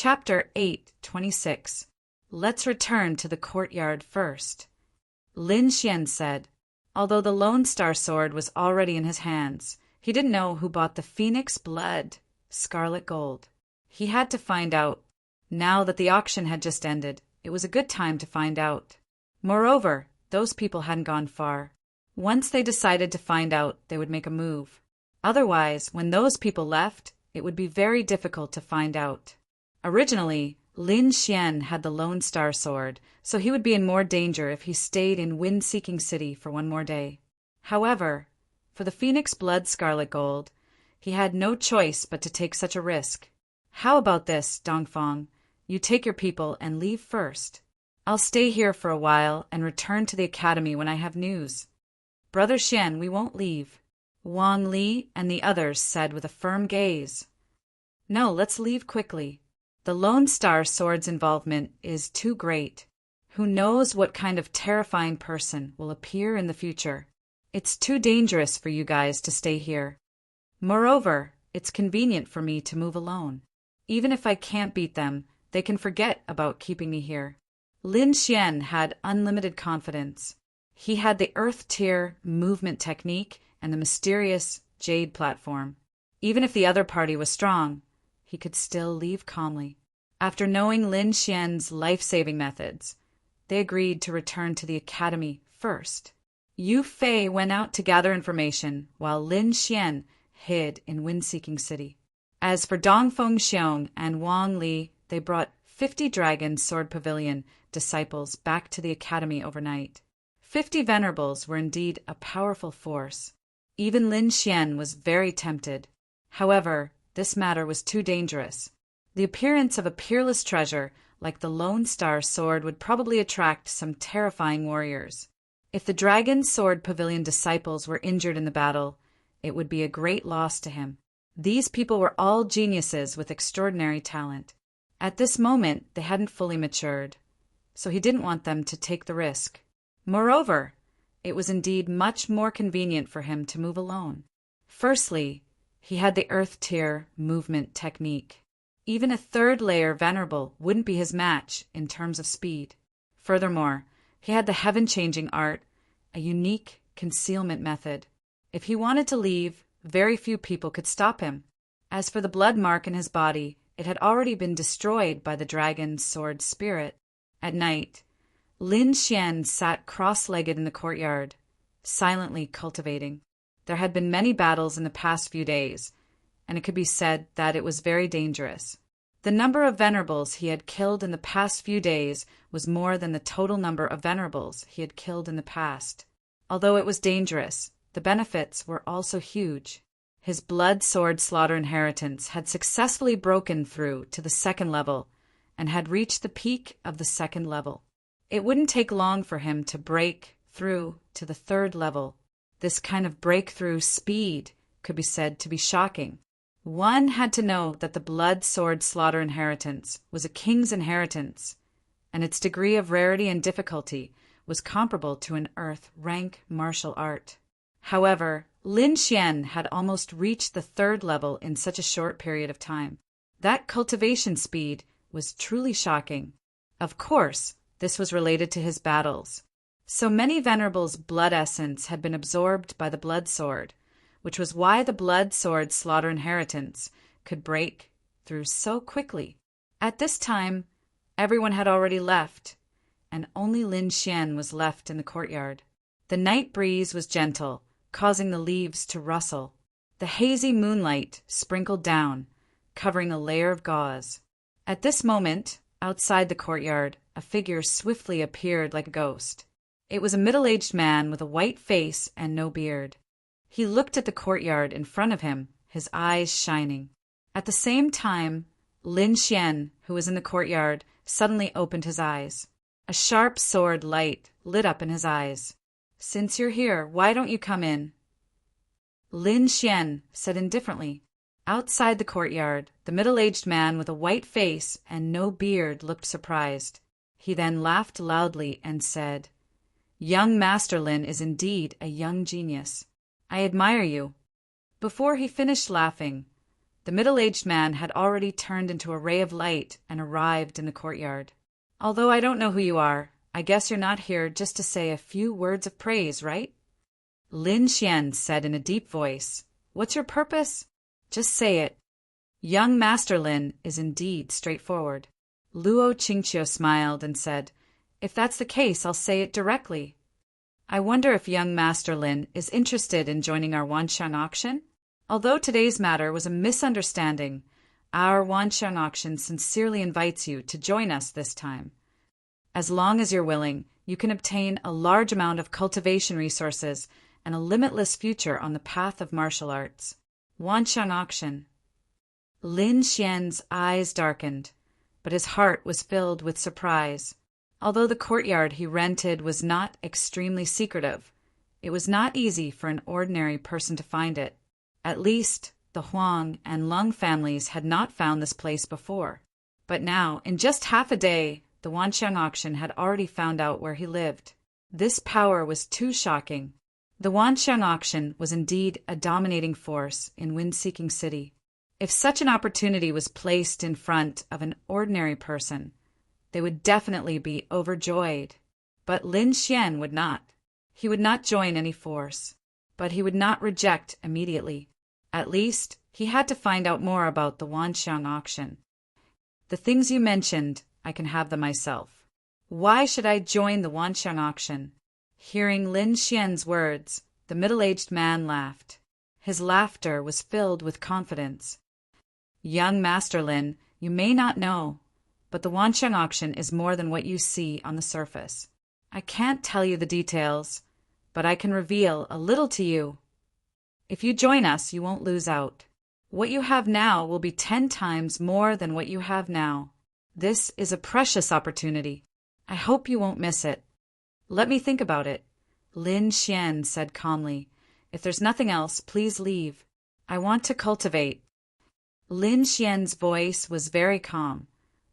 Chapter 8:26. Let's return to the courtyard first. Lin Xian said. Although the Lone Star Sword was already in his hands, he didn't know who bought the phoenix blood, scarlet gold. He had to find out. Now that the auction had just ended, it was a good time to find out. Moreover, those people hadn't gone far. Once they decided to find out, they would make a move. Otherwise, when those people left, it would be very difficult to find out. Originally, Lin Xian had the Lone Star Sword, so he would be in more danger if he stayed in Wind-Seeking City for one more day. However, for the Phoenix Blood Scarlet Gold, he had no choice but to take such a risk. How about this, Dongfang? You take your people and leave first. I'll stay here for a while and return to the academy when I have news. Brother Xian, we won't leave. Wang Li and the others said with a firm gaze. No, let's leave quickly. The Lone Star Sword's involvement is too great. Who knows what kind of terrifying person will appear in the future? It's too dangerous for you guys to stay here. Moreover, it's convenient for me to move alone. Even if I can't beat them, they can forget about keeping me here. Lin Xian had unlimited confidence. He had the Earth Tier movement technique and the mysterious Jade platform. Even if the other party was strong, he could still leave calmly. After knowing Lin Xian's life-saving methods, they agreed to return to the academy first. Yu Fei went out to gather information, while Lin Xian hid in Wind-Seeking City. As for Dongfeng Xiong and Wang Li, they brought 50 Dragon Sword Pavilion disciples back to the academy overnight. 50 venerables were indeed a powerful force. Even Lin Xian was very tempted. However, this matter was too dangerous. The appearance of a peerless treasure like the Lone Star Sword would probably attract some terrifying warriors. If the Dragon Sword Pavilion disciples were injured in the battle, it would be a great loss to him. These people were all geniuses with extraordinary talent. At this moment, they hadn't fully matured, so he didn't want them to take the risk. Moreover, it was indeed much more convenient for him to move alone. Firstly, he had the Earth Tier movement technique. Even a third-layer venerable wouldn't be his match in terms of speed. Furthermore, he had the heaven-changing art, a unique concealment method. If he wanted to leave, very few people could stop him. As for the blood mark in his body, it had already been destroyed by the dragon sword spirit. At night, Lin Xian sat cross-legged in the courtyard, silently cultivating. There had been many battles in the past few days, and it could be said that it was very dangerous. The number of venerables he had killed in the past few days was more than the total number of venerables he had killed in the past. Although it was dangerous, the benefits were also huge. His blood sword slaughter inheritance had successfully broken through to the second level and had reached the peak of the second level. It wouldn't take long for him to break through to the third level. This kind of breakthrough speed could be said to be shocking. One had to know that the blood sword slaughter inheritance was a king's inheritance, and its degree of rarity and difficulty was comparable to an earth rank martial art. However, Lin Xian had almost reached the third level in such a short period of time. That cultivation speed was truly shocking. Of course, this was related to his battles. So many venerables' blood essence had been absorbed by the blood sword, which was why the blood sword slaughter inheritance could break through so quickly. At this time, everyone had already left, and only Lin Xian was left in the courtyard. The night breeze was gentle, causing the leaves to rustle. The hazy moonlight sprinkled down, covering a layer of gauze. At this moment, outside the courtyard, a figure swiftly appeared like a ghost. It was a middle-aged man with a white face and no beard. He looked at the courtyard in front of him, his eyes shining. At the same time, Lin Xian, who was in the courtyard, suddenly opened his eyes. A sharp sword light lit up in his eyes. "Since you're here, why don't you come in?" Lin Xian said indifferently. Outside the courtyard, the middle-aged man with a white face and no beard looked surprised. He then laughed loudly and said, "Young Master Lin is indeed a young genius. I admire you." Before he finished laughing, The middle-aged man had already turned into a ray of light and arrived in the courtyard. "Although I don't know who you are, I guess you're not here just to say a few words of praise, right?" Lin Xian said in a deep voice. "What's your purpose? Just say it." Young Master Lin is indeed straightforward. Luo Qingqiu smiled and said, "If that's the case, I'll say it directly. I wonder if young Master Lin is interested in joining our Wanxiang auction? Although today's matter was a misunderstanding, our Wanxiang auction sincerely invites you to join us this time. As long as you're willing, you can obtain a large amount of cultivation resources and a limitless future on the path of martial arts. Wanxiang auction." Lin Xian's eyes darkened, but his heart was filled with surprise. Although the courtyard he rented was not extremely secretive, it was not easy for an ordinary person to find it. At least, the Huang and Lung families had not found this place before. But now, in just half a day, the Wanxiang auction had already found out where he lived. This power was too shocking. The Wanxiang auction was indeed a dominating force in Wind-Seeking City. If such an opportunity was placed in front of an ordinary person, they would definitely be overjoyed. But Lin Xian would not. He would not join any force, but he would not reject immediately. At least, he had to find out more about the Wanxiang auction. "The things you mentioned, I can have them myself. Why should I join the Wanxiang auction?" Hearing Lin Xian's words, the middle-aged man laughed. His laughter was filled with confidence. "Young Master Lin, you may not know, but the Wanxiang auction is more than what you see on the surface. I can't tell you the details, but I can reveal a little to you. If you join us, you won't lose out. What you have now will be 10 times more than what you have now. This is a precious opportunity. I hope you won't miss it." "Let me think about it," Lin Xian said calmly. "If there's nothing else, please leave. I want to cultivate." Lin Xian's voice was very calm,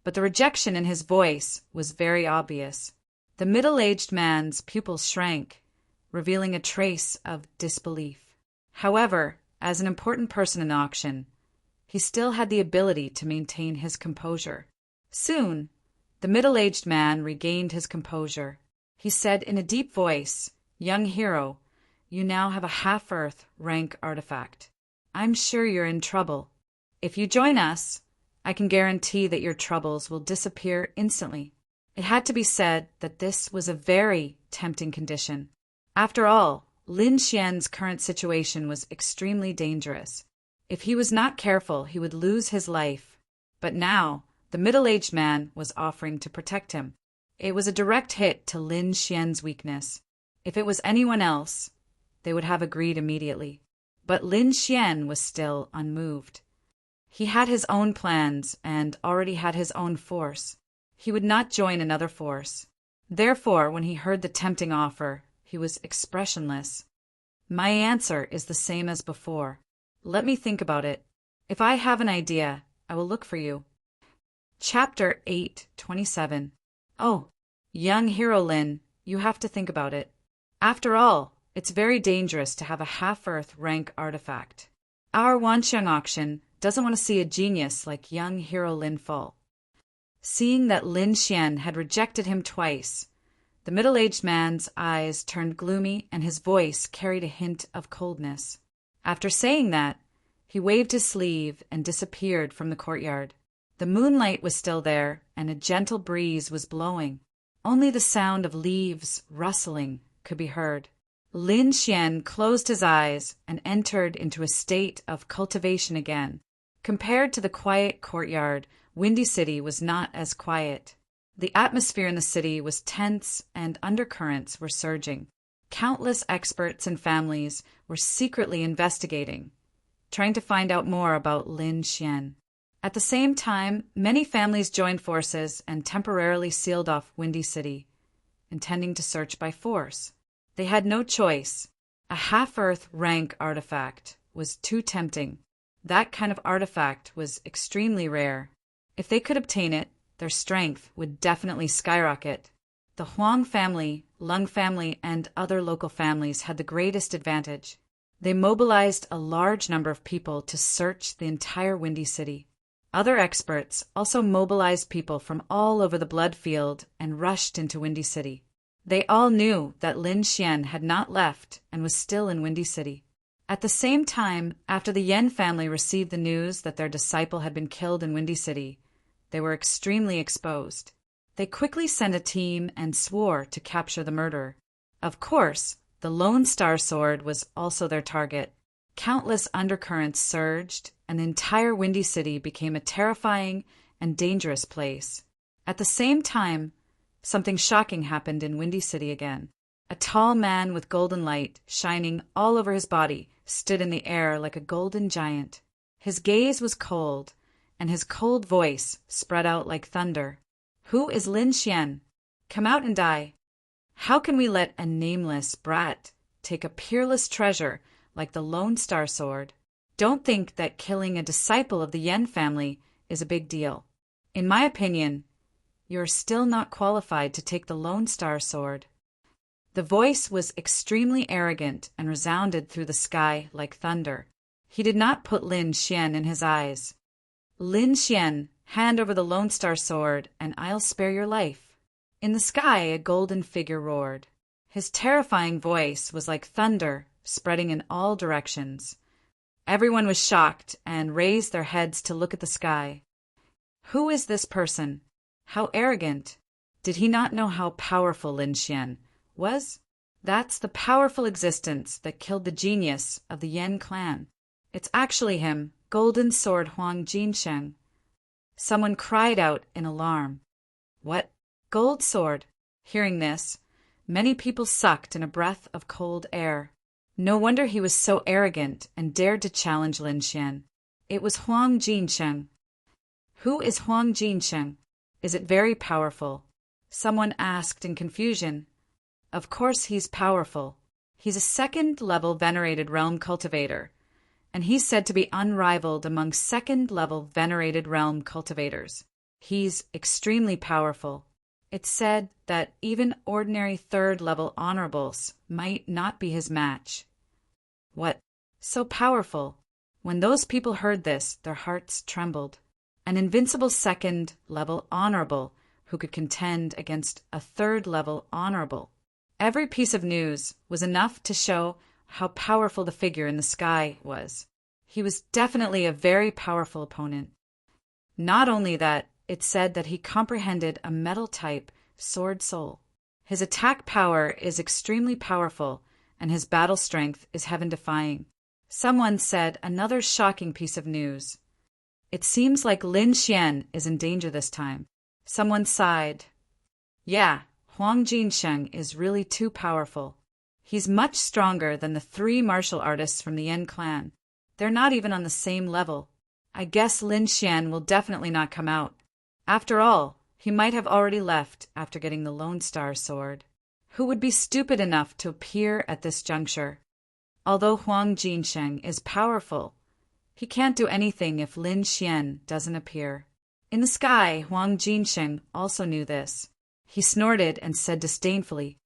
but the rejection in his voice was very obvious. The middle-aged man's pupils shrank, revealing a trace of disbelief. However, as an important person in the auction, he still had the ability to maintain his composure. Soon, the middle-aged man regained his composure. He said in a deep voice, "Young hero, you now have a half-earth rank artifact. I'm sure you're in trouble. If you join us, I can guarantee that your troubles will disappear instantly." It had to be said that this was a very tempting condition. After all, Lin Xian's current situation was extremely dangerous. If he was not careful, he would lose his life. But now, the middle-aged man was offering to protect him. It was a direct hit to Lin Xian's weakness. If it was anyone else, they would have agreed immediately. But Lin Xian was still unmoved. He had his own plans and already had his own force. He would not join another force. Therefore, when he heard the tempting offer, he was expressionless. "My answer is the same as before. Let me think about it. If I have an idea, I will look for you." Chapter 8:27. "Oh, young hero Lin, you have to think about it. After all, it's very dangerous to have a half-earth rank artifact. Our Wanxiang auction doesn't want to see a genius like young hero Lin fall." Seeing that Lin Xian had rejected him twice, the middle-aged man's eyes turned gloomy and his voice carried a hint of coldness. After saying that, he waved his sleeve and disappeared from the courtyard. The moonlight was still there, and a gentle breeze was blowing. Only the sound of leaves rustling could be heard. Lin Xian closed his eyes and entered into a state of cultivation again. Compared to the quiet courtyard, Windy City was not as quiet. The atmosphere in the city was tense and undercurrents were surging. Countless experts and families were secretly investigating, trying to find out more about Lin Xian. At the same time, many families joined forces and temporarily sealed off Windy City, intending to search by force. They had no choice. A half-earth rank artifact was too tempting. That kind of artifact was extremely rare. If they could obtain it, their strength would definitely skyrocket. The Huang family, Lung family, and other local families had the greatest advantage. They mobilized a large number of people to search the entire Windy City. Other experts also mobilized people from all over the blood field and rushed into Windy City. They all knew that Lin Xian had not left and was still in Windy City. At the same time, after the Yan family received the news that their disciple had been killed in Windy City, they were extremely exposed. They quickly sent a team and swore to capture the murderer. Of course, the Lone Star Sword was also their target. Countless undercurrents surged, and the entire Windy City became a terrifying and dangerous place. At the same time, something shocking happened in Windy City again. A tall man with golden light shining all over his body stood in the air like a golden giant. His gaze was cold, and his cold voice spread out like thunder. "Who is Lin Xian? Come out and die. How can we let a nameless brat take a peerless treasure like the Lone Star Sword? Don't think that killing a disciple of the Yan family is a big deal. In my opinion, you are still not qualified to take the Lone Star Sword." The voice was extremely arrogant and resounded through the sky like thunder. He did not put Lin Xian in his eyes. "Lin Xian, hand over the Lone Star Sword, and I'll spare your life." In the sky, a golden figure roared. His terrifying voice was like thunder, spreading in all directions. Everyone was shocked and raised their heads to look at the sky. Who is this person? How arrogant! Did he not know how powerful Lin Xian was? That's the powerful existence that killed the genius of the Yan clan. It's actually him, Golden Sword Huang Jinsheng. Someone cried out in alarm. What? Gold Sword? Hearing this, many people sucked in a breath of cold air. No wonder he was so arrogant and dared to challenge Lin Xian. It was Huang Jinsheng. Who is Huang Jinsheng? Is it very powerful? Someone asked in confusion. Of course he's powerful. He's a second-level venerated realm cultivator, and he's said to be unrivaled among second-level venerated realm cultivators. He's extremely powerful. It's said that even ordinary third-level honorables might not be his match. What? So powerful? When those people heard this, their hearts trembled. An invincible second-level honorable who could contend against a third-level honorable. Every piece of news was enough to show how powerful the figure in the sky was. He was definitely a very powerful opponent. Not only that, it said that he comprehended a metal-type sword soul. His attack power is extremely powerful, and his battle strength is heaven-defying. Someone said another shocking piece of news. It seems like Lin Xian is in danger this time. Someone sighed. Yeah, Huang Jinsheng is really too powerful. He's much stronger than the 3 martial artists from the Yan clan. They're not even on the same level. I guess Lin Xian will definitely not come out. After all, he might have already left after getting the Lone Star Sword. Who would be stupid enough to appear at this juncture? Although Huang Jinsheng is powerful, he can't do anything if Lin Xian doesn't appear. In the sky, Huang Jinsheng also knew this. He snorted and said disdainfully,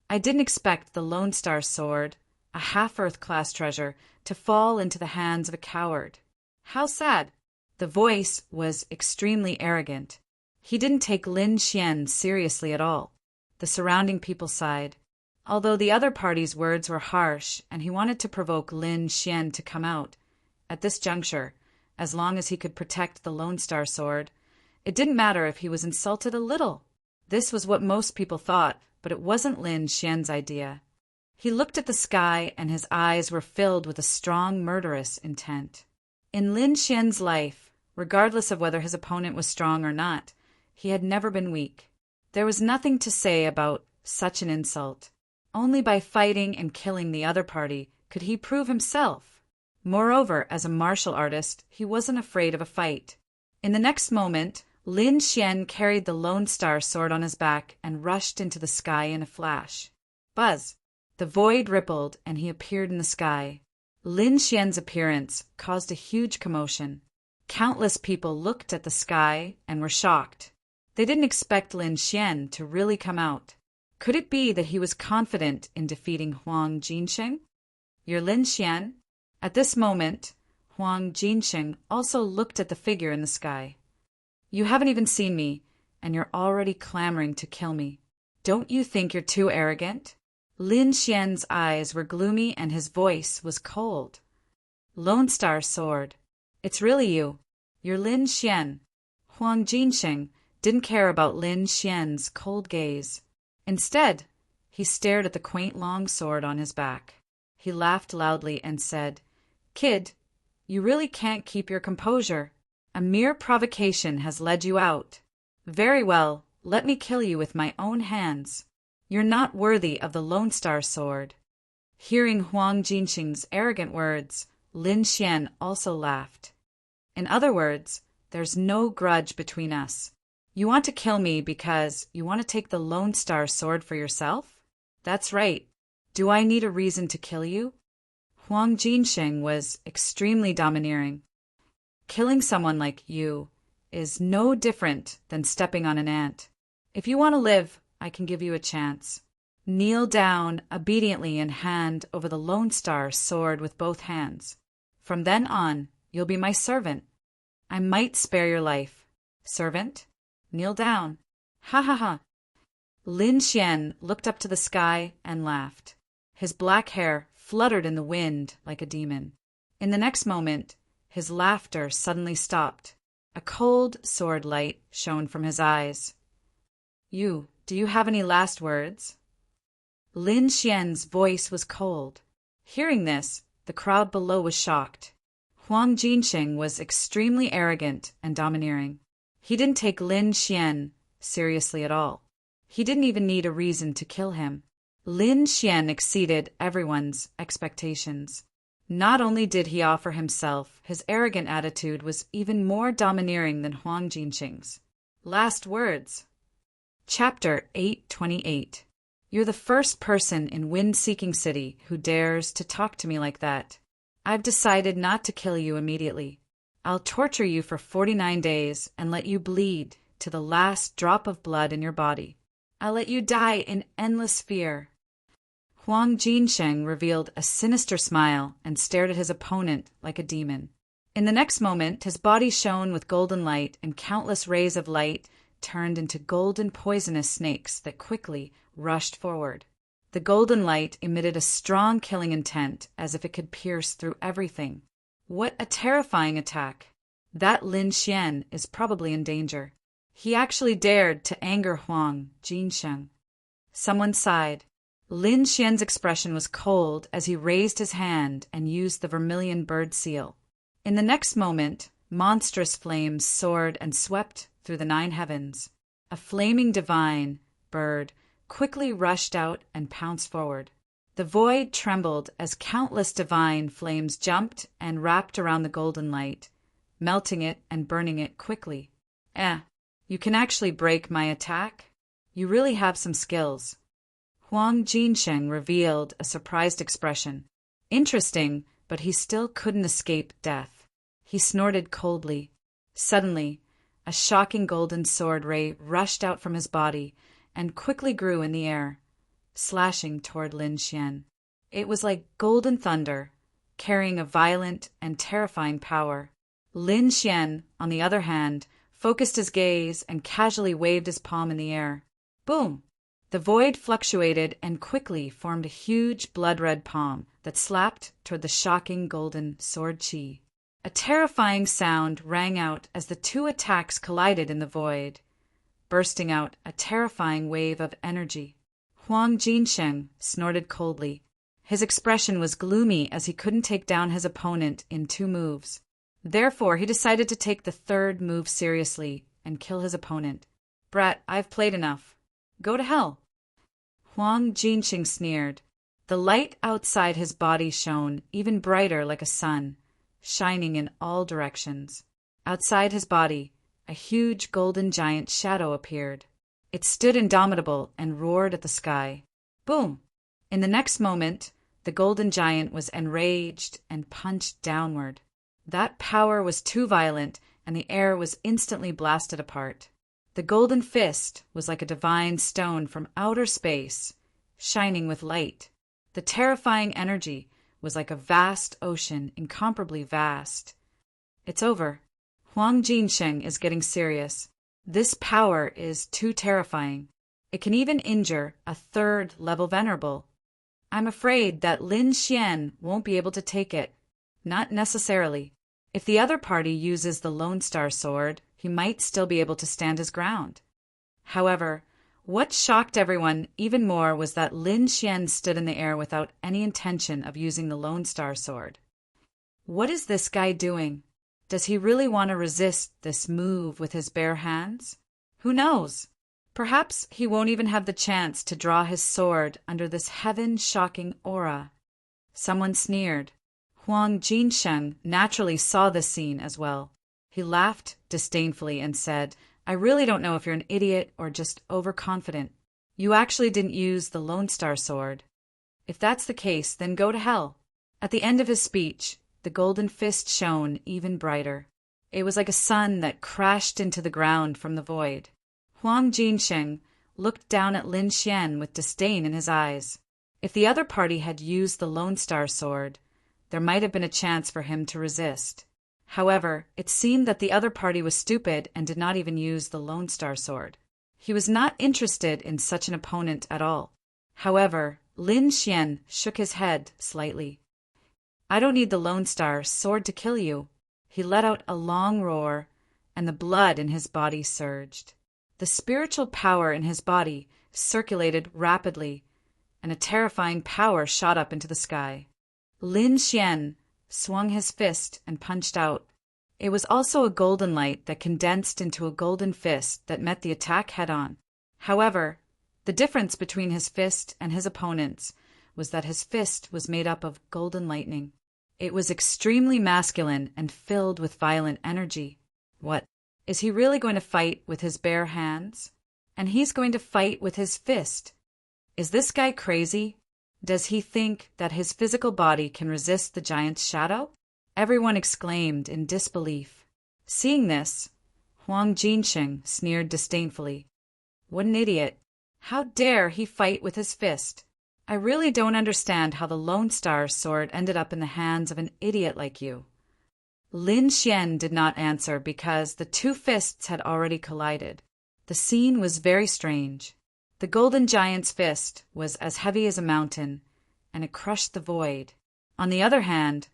I didn't expect the Lone Star Sword, a half-Earth class treasure, to fall into the hands of a coward. How sad! The voice was extremely arrogant. He didn't take Lin Xian seriously at all. The surrounding people sighed. Although the other party's words were harsh and he wanted to provoke Lin Xian to come out, at this juncture, as long as he could protect the Lone Star Sword, it didn't matter if he was insulted a little. This was what most people thought, but it wasn't Lin Xian's idea. He looked at the sky and his eyes were filled with a strong murderous intent. In Lin Xian's life, regardless of whether his opponent was strong or not, he had never been weak. There was nothing to say about such an insult. Only by fighting and killing the other party could he prove himself. Moreover, as a martial artist, he wasn't afraid of a fight. In the next moment, Lin Xian carried the Lone Star Sword on his back and rushed into the sky in a flash. Buzz! The void rippled and he appeared in the sky. Lin Xian's appearance caused a huge commotion. Countless people looked at the sky and were shocked. They didn't expect Lin Xian to really come out. Could it be that he was confident in defeating Huang Jinsheng? You're Lin Xian? At this moment, Huang Jinsheng also looked at the figure in the sky. You haven't even seen me, and you're already clamoring to kill me. Don't you think you're too arrogant? Lin Xian's eyes were gloomy and his voice was cold. Lone Star Sword. It's really you. You're Lin Xian. Huang Jinsheng didn't care about Lin Xian's cold gaze. Instead, he stared at the quaint long sword on his back. He laughed loudly and said, Kid, you really can't keep your composure. A mere provocation has led you out. Very well, let me kill you with my own hands. You're not worthy of the Lone Star Sword. Hearing Huang Jinsheng's arrogant words, Lin Xian also laughed. In other words, there's no grudge between us. You want to kill me because you want to take the Lone Star Sword for yourself? That's right. Do I need a reason to kill you? Huang Jinsheng was extremely domineering. Killing someone like you is no different than stepping on an ant. If you want to live, I can give you a chance. Kneel down obediently and hand over the Lone Star Sword with both hands. From then on, you'll be my servant. I might spare your life. Servant? Kneel down. Ha ha ha. Lin Xian looked up to the sky and laughed. His black hair fluttered in the wind like a demon. In the next moment, his laughter suddenly stopped. A cold sword light shone from his eyes. Do you have any last words? Lin Xian's voice was cold. Hearing this, the crowd below was shocked. Huang Jinsheng was extremely arrogant and domineering. He didn't take Lin Xian seriously at all. He didn't even need a reason to kill him. Lin Xian exceeded everyone's expectations. Not only did he offer himself, his arrogant attitude was even more domineering than Huang Jinsheng's. Last words. Chapter 828. You're the first person in Wind-Seeking City who dares to talk to me like that. I've decided not to kill you immediately. I'll torture you for 49 days and let you bleed to the last drop of blood in your body. I'll let you die in endless fear. Huang Jinsheng revealed a sinister smile and stared at his opponent like a demon. In the next moment, his body shone with golden light, and countless rays of light turned into golden poisonous snakes that quickly rushed forward. The golden light emitted a strong killing intent, as if it could pierce through everything. What a terrifying attack! That Lin Xian is probably in danger. He actually dared to anger Huang Jinsheng. Someone sighed. Lin Xian's expression was cold as he raised his hand and used the vermilion bird seal. In the next moment, monstrous flames soared and swept through the 9 heavens. A flaming divine bird quickly rushed out and pounced forward. The void trembled as countless divine flames jumped and wrapped around the golden light, melting it and burning it quickly. You can actually break my attack? You really have some skills. Huang Jinsheng revealed a surprised expression. Interesting, but he still couldn't escape death. He snorted coldly. Suddenly, a shocking golden sword ray rushed out from his body and quickly grew in the air, slashing toward Lin Xian. It was like golden thunder, carrying a violent and terrifying power. Lin Xian, on the other hand, focused his gaze and casually waved his palm in the air. Boom! The void fluctuated and quickly formed a huge blood-red palm that slapped toward the shocking golden sword chi. A terrifying sound rang out as the 2 attacks collided in the void, bursting out a terrifying wave of energy. Huang Jinsheng snorted coldly. His expression was gloomy as he couldn't take down his opponent in 2 moves. Therefore, he decided to take the 3rd move seriously and kill his opponent. Brat, I've played enough. Go to hell. Huang Jinsheng sneered. The light outside his body shone even brighter like a sun, shining in all directions. Outside his body, a huge golden giant shadow appeared. It stood indomitable and roared at the sky. Boom! In the next moment, the golden giant was enraged and punched downward. That power was too violent, and the air was instantly blasted apart. The golden fist was like a divine stone from outer space, shining with light. The terrifying energy was like a vast ocean, incomparably vast. It's over. Huang Jinsheng is getting serious. This power is too terrifying. It can even injure a third-level venerable. I'm afraid that Lin Xian won't be able to take it. Not necessarily. If the other party uses the Lone Star Sword, he might still be able to stand his ground. However, what shocked everyone even more was that Lin Xian stood in the air without any intention of using the Lone Star Sword. What is this guy doing? Does he really want to resist this move with his bare hands? Who knows? Perhaps he won't even have the chance to draw his sword under this heaven-shocking aura. Someone sneered. Huang Jinsheng naturally saw this scene as well. He laughed disdainfully and said, I really don't know if you're an idiot or just overconfident. You actually didn't use the Lone Star Sword. If that's the case, then go to hell. At the end of his speech, the golden fist shone even brighter. It was like a sun that crashed into the ground from the void. Huang Jinsheng looked down at Lin Xian with disdain in his eyes. If the other party had used the Lone Star Sword, there might have been a chance for him to resist. However, it seemed that the other party was stupid and did not even use the Lone Star Sword. He was not interested in such an opponent at all. However, Lin Xian shook his head slightly. I don't need the Lone Star Sword to kill you. He let out a long roar, and the blood in his body surged. The spiritual power in his body circulated rapidly, and a terrifying power shot up into the sky. Lin Xian swung his fist and punched out. It was also a golden light that condensed into a golden fist that met the attack head-on. However, the difference between his fist and his opponent's was that his fist was made up of golden lightning. It was extremely masculine and filled with violent energy. What? Is he really going to fight with his bare hands? And he's going to fight with his fist? Is this guy crazy? Does he think that his physical body can resist the giant's shadow? Everyone exclaimed in disbelief. Seeing this, Huang Jinsheng sneered disdainfully. What an idiot. How dare he fight with his fist? I really don't understand how the Lone Star Sword ended up in the hands of an idiot like you. Lin Xian did not answer because the two fists had already collided. The scene was very strange. The golden giant's fist was as heavy as a mountain, and it crushed the void. On the other hand,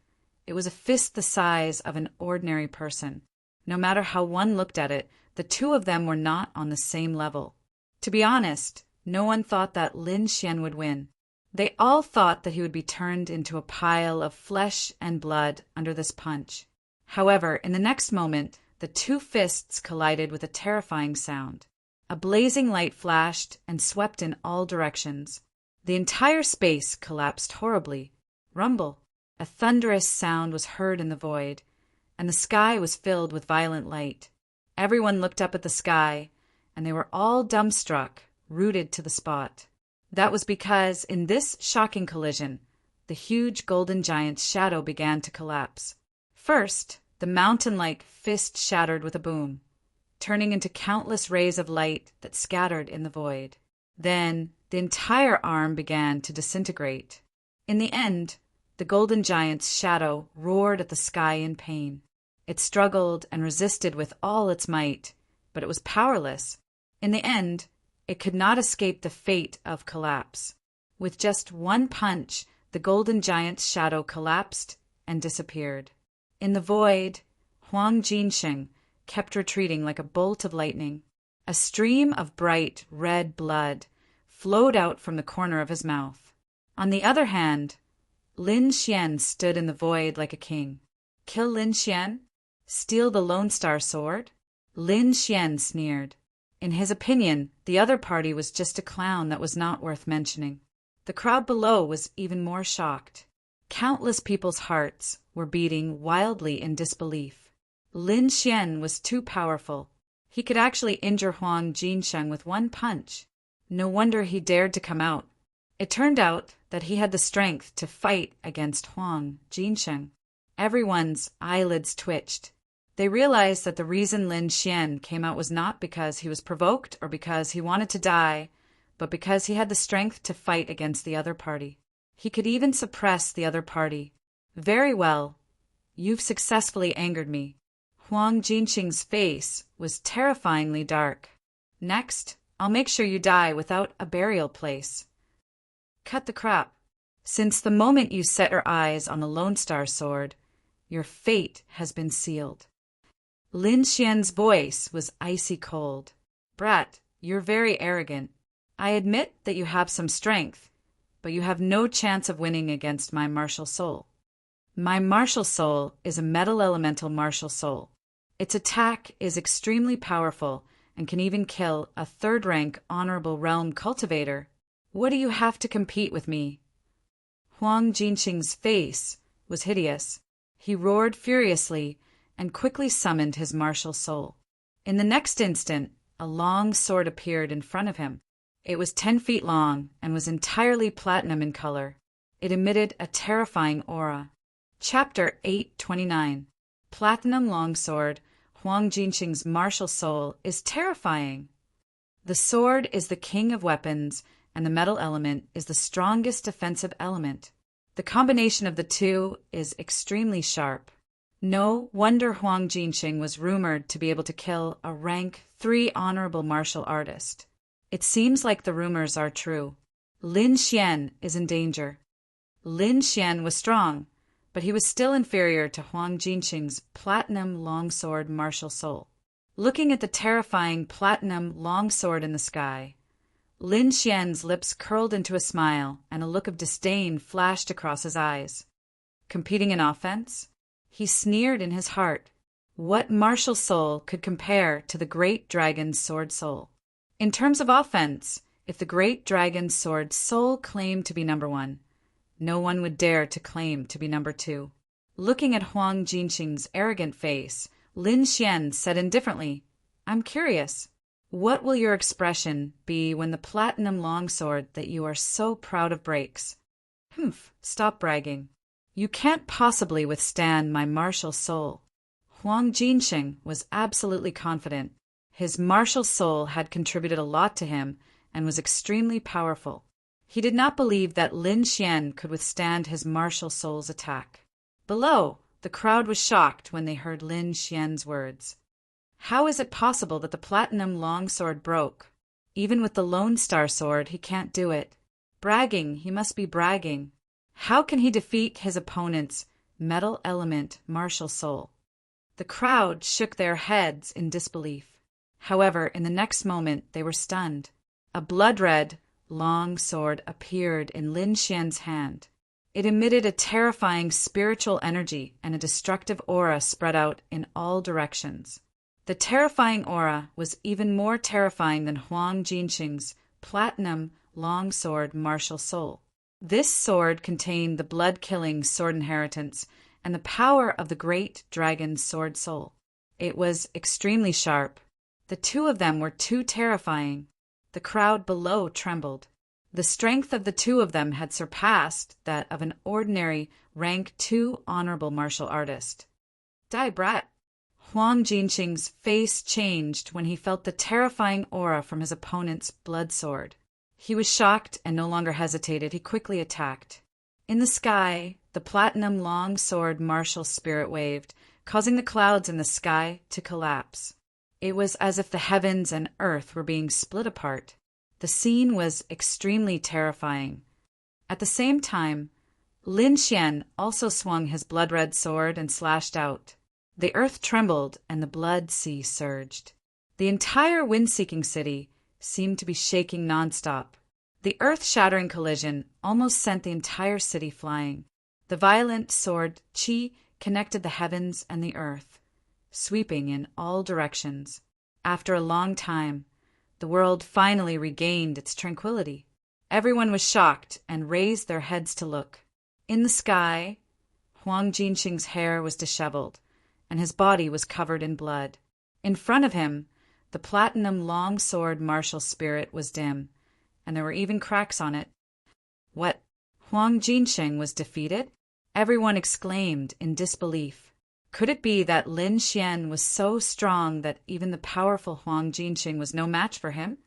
it was a fist the size of an ordinary person. No matter how one looked at it, the two of them were not on the same level. To be honest, no one thought that Lin Xian would win. They all thought that he would be turned into a pile of flesh and blood under this punch. However, in the next moment, the two fists collided with a terrifying sound. A blazing light flashed and swept in all directions. The entire space collapsed horribly. Rumble. A thunderous sound was heard in the void, and the sky was filled with violent light. Everyone looked up at the sky, and they were all dumbstruck, rooted to the spot. That was because, in this shocking collision, the huge golden giant's shadow began to collapse. First, the mountain-like fist shattered with a boom, turning into countless rays of light that scattered in the void. Then, the entire arm began to disintegrate. In the end, the golden giant's shadow roared at the sky in pain. It struggled and resisted with all its might, but it was powerless. In the end, it could not escape the fate of collapse. With just one punch, the golden giant's shadow collapsed and disappeared. In the void, Huang Jinsheng kept retreating like a bolt of lightning. A stream of bright red blood flowed out from the corner of his mouth. On the other hand, Lin Xian stood in the void like a king. Kill Lin Xian? Steal the Lone Star Sword? Lin Xian sneered. In his opinion, the other party was just a clown that was not worth mentioning. The crowd below was even more shocked. Countless people's hearts were beating wildly in disbelief. Lin Xian was too powerful. He could actually injure Huang Jinsheng with one punch. No wonder he dared to come out. It turned out that he had the strength to fight against Huang Jinsheng. Everyone's eyelids twitched. They realized that the reason Lin Xian came out was not because he was provoked or because he wanted to die, but because he had the strength to fight against the other party. He could even suppress the other party. Very well. You've successfully angered me. Huang Jinqing's face was terrifyingly dark. Next, I'll make sure you die without a burial place. Cut the crap. Since the moment you set your eyes on the Lone Star Sword, your fate has been sealed. Lin Xian's voice was icy cold. Brat, you're very arrogant. I admit that you have some strength, but you have no chance of winning against my martial soul. My martial soul is a metal elemental martial soul. Its attack is extremely powerful and can even kill a third-rank honorable realm cultivator. What do you have to compete with me? Huang Jinqing's face was hideous. He roared furiously and quickly summoned his martial soul. In the next instant, a long sword appeared in front of him. It was 10 feet long and was entirely platinum in color. It emitted a terrifying aura. Chapter 829. Platinum Longsword. Huang Jinqing's martial soul is terrifying. The sword is the king of weapons, and the metal element is the strongest defensive element. The combination of the two is extremely sharp. No wonder Huang Jinqing was rumored to be able to kill a rank 3 honorable martial artist. It seems like the rumors are true. Lin Xian is in danger. Lin Xian was strong, but he was still inferior to Huang Jinqing's platinum longsword martial soul. Looking at the terrifying platinum longsword in the sky, Lin Xian's lips curled into a smile and a look of disdain flashed across his eyes. Competing in offense? He sneered in his heart. What martial soul could compare to the great dragon's sword soul? In terms of offense, if the great dragon's sword soul claimed to be number 1, no one would dare to claim to be number 2. Looking at Huang Jinqing's arrogant face, Lin Xian said indifferently, I'm curious. What will your expression be when the platinum longsword that you are so proud of breaks? Stop bragging. You can't possibly withstand my martial soul. Huang Jinqing was absolutely confident. His martial soul had contributed a lot to him and was extremely powerful. He did not believe that Lin Xian could withstand his martial soul's attack. Below, the crowd was shocked when they heard Lin Xian's words. How is it possible that the platinum longsword broke? Even with the Lone Star Sword, he can't do it. Bragging, he must be bragging. How can he defeat his opponent's metal element martial soul? The crowd shook their heads in disbelief. However, in the next moment, they were stunned. A blood-red, long sword appeared in Lin Xian's hand. It emitted a terrifying spiritual energy, and a destructive aura spread out in all directions. The terrifying aura was even more terrifying than Huang Jinqing's platinum longsword martial soul. This sword contained the blood-killing sword inheritance and the power of the great dragon's sword soul. It was extremely sharp. The two of them were too terrifying. The crowd below trembled. The strength of the two of them had surpassed that of an ordinary rank 2 honorable martial artist. Die, brat! Huang Jinqing's face changed when he felt the terrifying aura from his opponent's blood sword. He was shocked and no longer hesitated. He quickly attacked. In the sky, the platinum long sword martial spirit waved, causing the clouds in the sky to collapse. It was as if the heavens and earth were being split apart. The scene was extremely terrifying. At the same time, Lin Xian also swung his blood-red sword and slashed out. The earth trembled and the blood sea surged. The entire wind-seeking city seemed to be shaking nonstop. The earth-shattering collision almost sent the entire city flying. The violent sword qi connected the heavens and the earth, sweeping in all directions. After a long time, the world finally regained its tranquility. Everyone was shocked and raised their heads to look. In the sky, Huang Jinqing's hair was disheveled, and his body was covered in blood. In front of him, the platinum long sword martial spirit was dim, and there were even cracks on it. What? Huang Jinqing was defeated? Everyone exclaimed in disbelief. Could it be that Lin Xian was so strong that even the powerful Huang Jinqing was no match for him?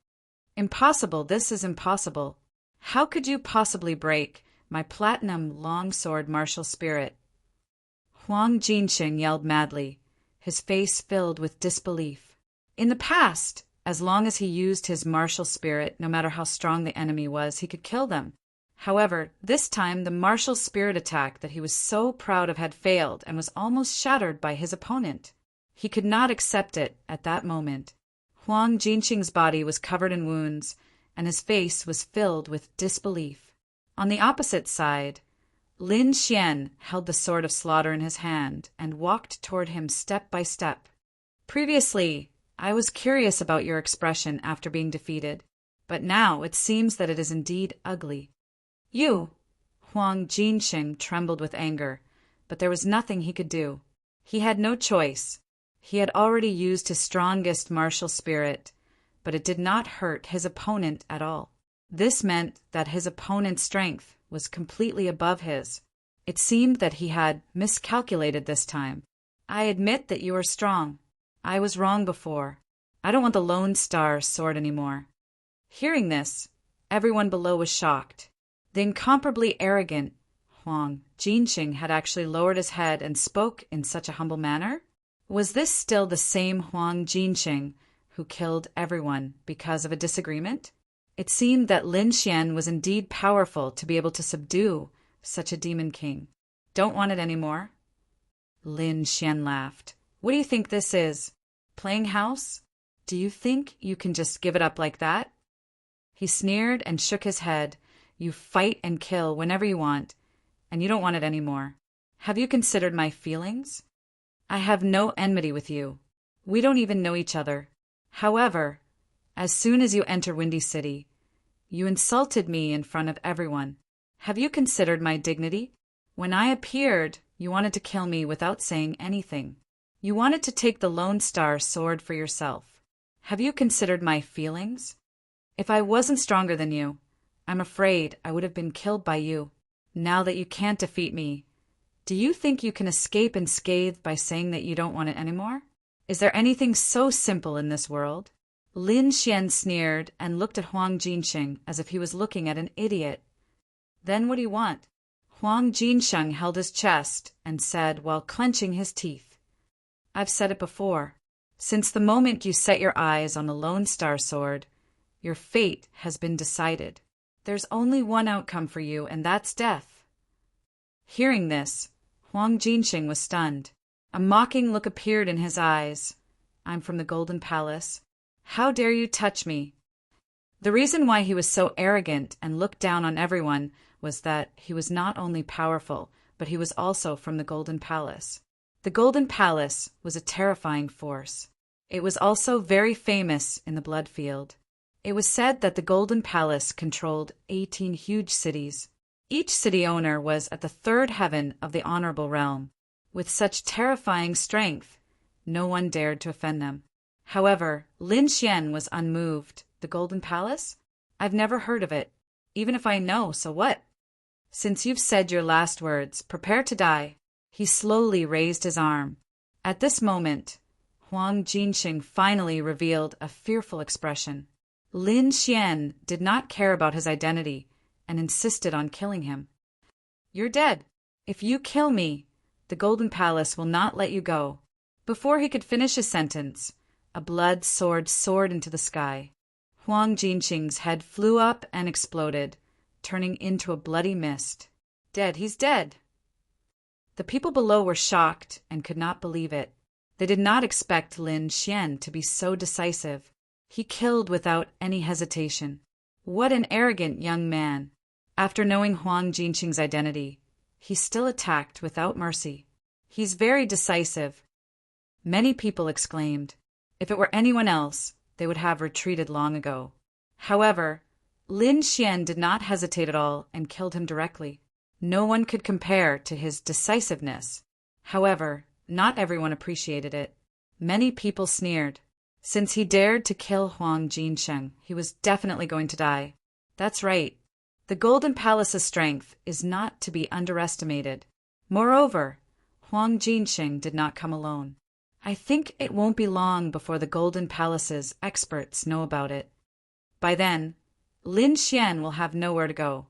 Impossible, this is impossible. How could you possibly break my platinum longsword martial spirit. Huang Jinsheng yelled madly, his face filled with disbelief. In the past, as long as he used his martial spirit, no matter how strong the enemy was, he could kill them. However, this time the martial spirit attack that he was so proud of had failed and was almost shattered by his opponent. He could not accept it at that moment. Huang Jinsheng's body was covered in wounds, and his face was filled with disbelief. On the opposite side, Lin Xian held the sword of slaughter in his hand and walked toward him step by step. Previously, I was curious about your expression after being defeated, but now it seems that it is indeed ugly. You! Huang Jinsheng trembled with anger, but there was nothing he could do. He had no choice. He had already used his strongest martial spirit, but it did not hurt his opponent at all. This meant that his opponent's strength was completely above his. It seemed that he had miscalculated this time. I admit that you are strong. I was wrong before. I don't want the Lone Star sword anymore. Hearing this, everyone below was shocked. The incomparably arrogant Huang Jinsheng had actually lowered his head and spoke in such a humble manner? Was this still the same Huang Jinsheng who killed everyone because of a disagreement? It seemed that Lin Xian was indeed powerful to be able to subdue such a demon king. Don't want it anymore? Lin Xian laughed. What do you think this is? Playing house? Do you think you can just give it up like that? He sneered and shook his head. You fight and kill whenever you want, and you don't want it anymore. Have you considered my feelings? I have no enmity with you. We don't even know each other. However, as soon as you enter Windy City, you insulted me in front of everyone. Have you considered my dignity? When I appeared, you wanted to kill me without saying anything. You wanted to take the Lone Star sword for yourself. Have you considered my feelings? If I wasn't stronger than you, I'm afraid I would have been killed by you. Now that you can't defeat me, do you think you can escape unscathed by saying that you don't want it anymore? Is there anything so simple in this world? Lin Xian sneered and looked at Huang Jinsheng as if he was looking at an idiot. Then what do you want? Huang Jinsheng held his chest and said while clenching his teeth, I've said it before. Since the moment you set your eyes on the Lone Star sword, your fate has been decided. There's only one outcome for you, and that's death. Hearing this, Huang Jinsheng was stunned. A mocking look appeared in his eyes. I'm from the Golden Palace. How dare you touch me? The reason why he was so arrogant and looked down on everyone was that he was not only powerful, but he was also from the Golden Palace. The Golden Palace was a terrifying force. It was also very famous in the Bloodfield. It was said that the Golden Palace controlled 18 huge cities. Each city owner was at the third heaven of the honorable realm. With such terrifying strength, no one dared to offend them. However, Lin Xian was unmoved. The Golden Palace? I've never heard of it. Even if I know, so what? Since you've said your last words, prepare to die. He slowly raised his arm. At this moment, Huang Jinsheng finally revealed a fearful expression. Lin Xian did not care about his identity and insisted on killing him. You're dead. If you kill me, the Golden Palace will not let you go. Before he could finish his sentence, a blood sword soared into the sky. Huang Jinsheng's head flew up and exploded, turning into a bloody mist. Dead, he's dead. The people below were shocked and could not believe it. They did not expect Lin Xian to be so decisive. He killed without any hesitation. What an arrogant young man. After knowing Huang Jinsheng's identity, he still attacked without mercy. He's very decisive. Many people exclaimed. If it were anyone else, they would have retreated long ago. However, Lin Xian did not hesitate at all and killed him directly. No one could compare to his decisiveness. However, not everyone appreciated it. Many people sneered. Since he dared to kill Huang Jinsheng, he was definitely going to die. That's right. The Golden Palace's strength is not to be underestimated. Moreover, Huang Jinsheng did not come alone. I think it won't be long before the Golden Palace's experts know about it. By then, Lin Xian will have nowhere to go.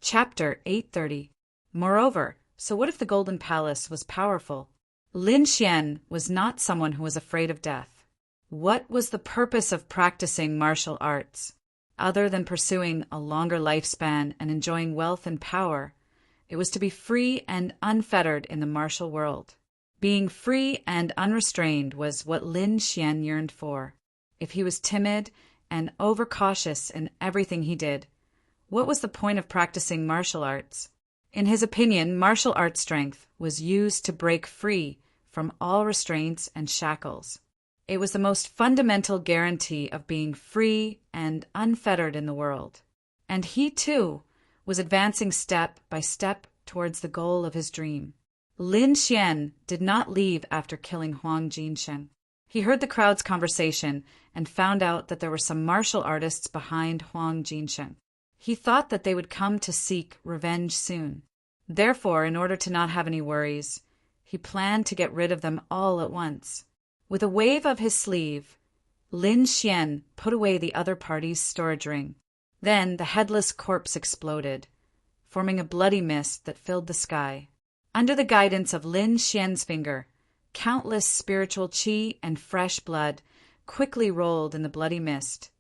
Chapter 830. Moreover, so what if the Golden Palace was powerful? Lin Xian was not someone who was afraid of death. What was the purpose of practicing martial arts? Other than pursuing a longer lifespan and enjoying wealth and power, it was to be free and unfettered in the martial world. Being free and unrestrained was what Lin Xian yearned for. If he was timid and overcautious in everything he did, what was the point of practicing martial arts? In his opinion, martial arts strength was used to break free from all restraints and shackles. It was the most fundamental guarantee of being free and unfettered in the world. And he, too, was advancing step by step towards the goal of his dream. Lin Xian did not leave after killing Huang Jinsheng. He heard the crowd's conversation and found out that there were some martial artists behind Huang Jinsheng. He thought that they would come to seek revenge soon. Therefore, in order to not have any worries, he planned to get rid of them all at once. With a wave of his sleeve, Lin Xian put away the other party's storage ring. Then the headless corpse exploded, forming a bloody mist that filled the sky. Under the guidance of Lin Xian's finger, countless spiritual qi and fresh blood quickly rolled in the bloody mist,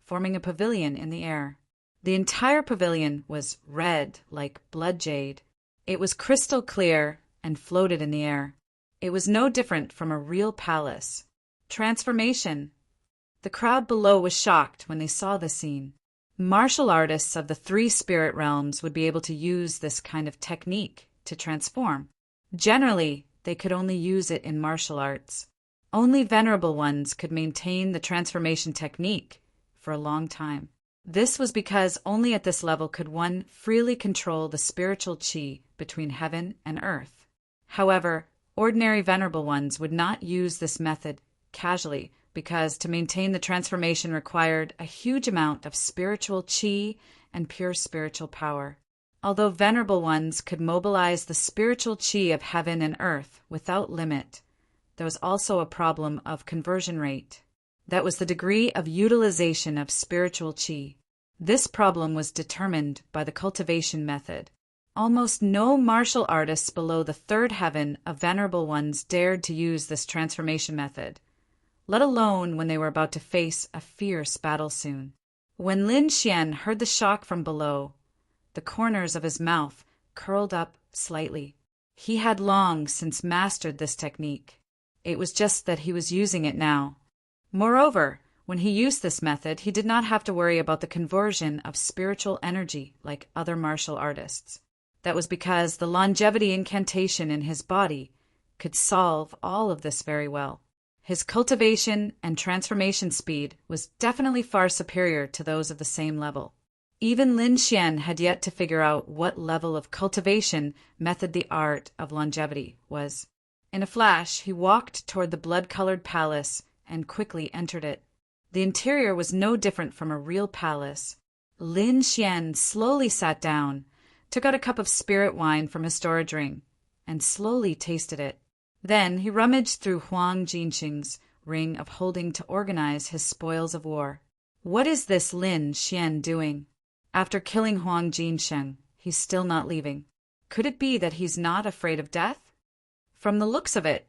forming a pavilion in the air. The entire pavilion was red like blood jade. It was crystal clear and floated in the air. It was no different from a real palace. Transformation. The crowd below was shocked when they saw the scene. Martial artists of the 3 spirit realms would be able to use this kind of technique to transform. Generally, they could only use it in martial arts. Only venerable ones could maintain the transformation technique for a long time. This was because only at this level could one freely control the spiritual qi between heaven and earth. However, ordinary venerable ones would not use this method casually because to maintain the transformation required a huge amount of spiritual qi and pure spiritual power. Although venerable ones could mobilize the spiritual qi of heaven and earth without limit, there was also a problem of conversion rate. That was the degree of utilization of spiritual qi. This problem was determined by the cultivation method. Almost no martial artists below the 3rd heaven of venerable ones dared to use this transformation method, let alone when they were about to face a fierce battle soon. When Lin Xian heard the shock from below, the corners of his mouth curled up slightly. He had long since mastered this technique. It was just that he was using it now. Moreover, when he used this method, he did not have to worry about the conversion of spiritual energy like other martial artists. That was because the longevity incantation in his body could solve all of this very well. His cultivation and transformation speed was definitely far superior to those of the same level. Even Lin Xian had yet to figure out what level of cultivation method the art of longevity was. In a flash, he walked toward the blood-colored palace and quickly entered it. The interior was no different from a real palace. Lin Xian slowly sat down, took out a cup of spirit wine from his storage ring, and slowly tasted it. Then he rummaged through Huang Jinsheng's ring of holding to organize his spoils of war. What is this Lin Xian doing? After killing Huang Jinsheng, he's still not leaving. Could it be that he's not afraid of death? From the looks of it,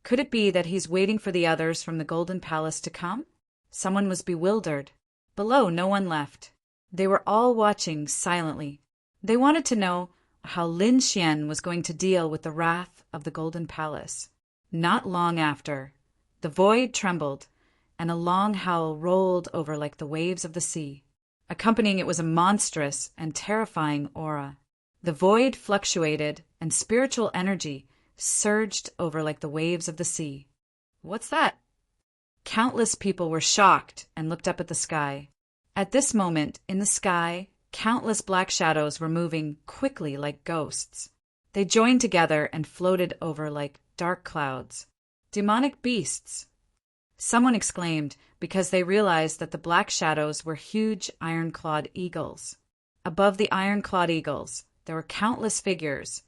could it be that he's waiting for the others from the Golden Palace to come? Someone was bewildered. Below, no one left. They were all watching silently. They wanted to know how Lin Xian was going to deal with the wrath of the Golden Palace. Not long after, the void trembled, and a long howl rolled over like the waves of the sea. Accompanying it was a monstrous and terrifying aura. The void fluctuated, and spiritual energy surged over like the waves of the sea. What's that? Countless people were shocked and looked up at the sky. At this moment, in the sky, countless black shadows were moving quickly like ghosts. They joined together and floated over like dark clouds. Demonic beasts! Someone exclaimed because they realized that the black shadows were huge iron-clawed eagles. Above the iron-clawed eagles, there were countless figures,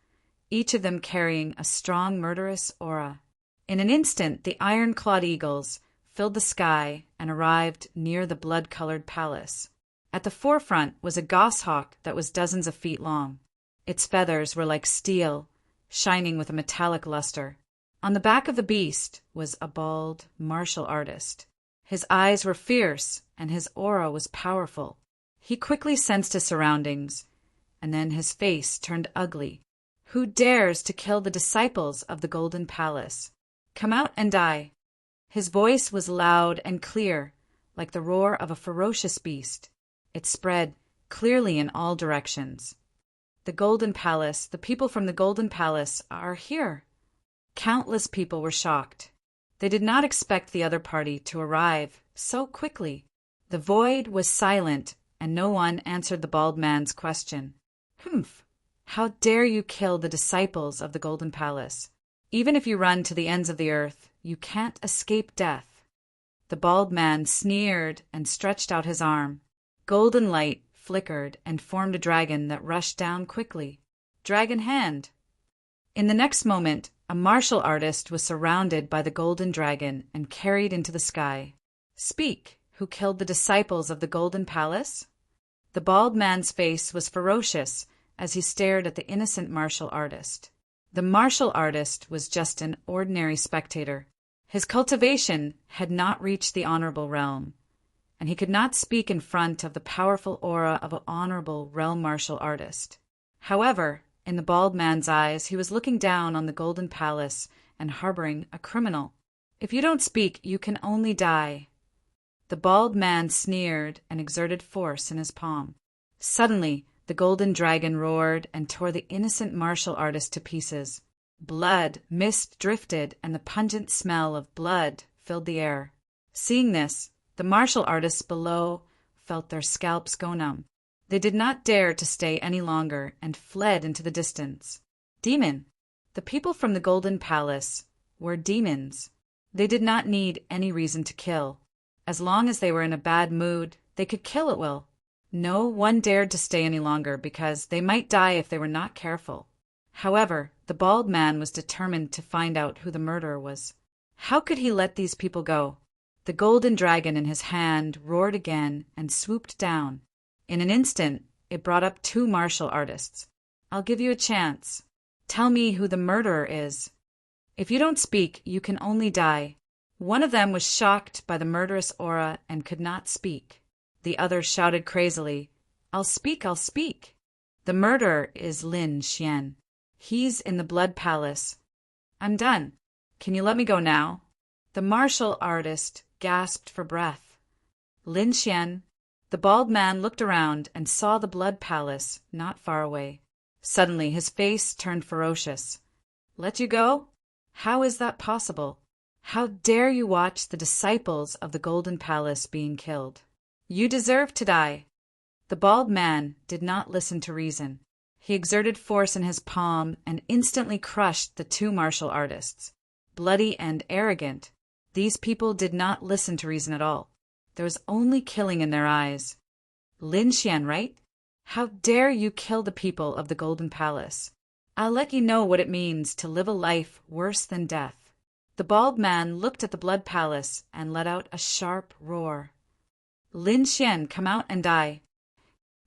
each of them carrying a strong murderous aura. In an instant, the iron-clawed eagles filled the sky and arrived near the blood-colored palace. At the forefront was a goshawk that was dozens of feet long. Its feathers were like steel, shining with a metallic luster. On the back of the beast was a bald martial artist. His eyes were fierce, and his aura was powerful. He quickly sensed his surroundings, and then his face turned ugly. "Who dares to kill the disciples of the Golden Palace? Come out and die." His voice was loud and clear, like the roar of a ferocious beast. It spread clearly in all directions. "The Golden Palace, the people from the Golden Palace are here." Countless people were shocked. They did not expect the other party to arrive so quickly. The void was silent, and no one answered the bald man's question. "Humph! How dare you kill the disciples of the Golden Palace? Even if you run to the ends of the earth, you can't escape death." The bald man sneered and stretched out his arm. Golden light flickered and formed a dragon that rushed down quickly. Dragon hand! In the next moment, a martial artist was surrounded by the golden dragon and carried into the sky. "Speak, who killed the disciples of the Golden Palace?" The bald man's face was ferocious as he stared at the innocent martial artist. The martial artist was just an ordinary spectator. His cultivation had not reached the honorable realm, and he could not speak in front of the powerful aura of an honorable realm martial artist. However, in the bald man's eyes, he was looking down on the Golden Palace and harboring a criminal. "If you don't speak, you can only die." The bald man sneered and exerted force in his palm. Suddenly, the golden dragon roared and tore the innocent martial artist to pieces. Blood, mist drifted, and the pungent smell of blood filled the air. Seeing this, the martial artists below felt their scalps go numb. They did not dare to stay any longer and fled into the distance. Demon! The people from the Golden Palace were demons. They did not need any reason to kill. As long as they were in a bad mood, they could kill at will. No one dared to stay any longer because they might die if they were not careful. However, the bald man was determined to find out who the murderer was. How could he let these people go? The golden dragon in his hand roared again and swooped down. In an instant, it brought up 2 martial artists. "I'll give you a chance. Tell me who the murderer is. If you don't speak, you can only die." One of them was shocked by the murderous aura and could not speak. The other shouted crazily, "I'll speak, I'll speak." "The murderer is Lin Xian. He's in the Blood Palace." "I'm done. Can you let me go now?" The martial artist gasped for breath. Lin Xian. The bald man looked around and saw the Blood Palace not far away. Suddenly his face turned ferocious. "Let you go? How is that possible? How dare you watch the disciples of the Golden Palace being killed? You deserve to die." The bald man did not listen to reason. He exerted force in his palm and instantly crushed the 2 martial artists. Bloody and arrogant, these people did not listen to reason at all. There was only killing in their eyes. "Lin Xian, right? How dare you kill the people of the Golden Palace? I'll let you know what it means to live a life worse than death." The bald man looked at the Blood Palace and let out a sharp roar. "Lin Xian, come out and die."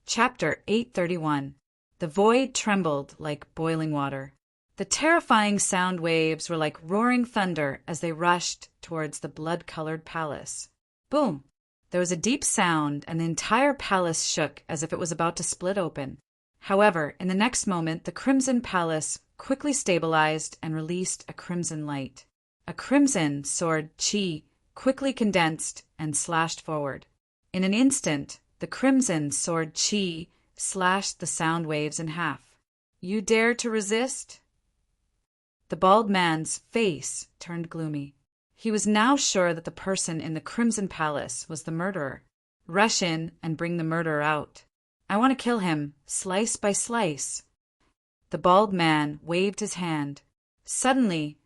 Chapter 831. The void trembled like boiling water. The terrifying sound waves were like roaring thunder as they rushed towards the blood-colored palace. Boom! There was a deep sound, and the entire palace shook as if it was about to split open. However, in the next moment, the Crimson Palace quickly stabilized and released a crimson light. A crimson sword chi quickly condensed and slashed forward. In an instant, the crimson sword chi slashed the sound waves in half. "You dare to resist?" The bald man's face turned gloomy. He was now sure that the person in the Crimson Palace was the murderer. Rush in and bring the murderer out. I want to kill him, slice by slice. The bald man waved his hand. Suddenly,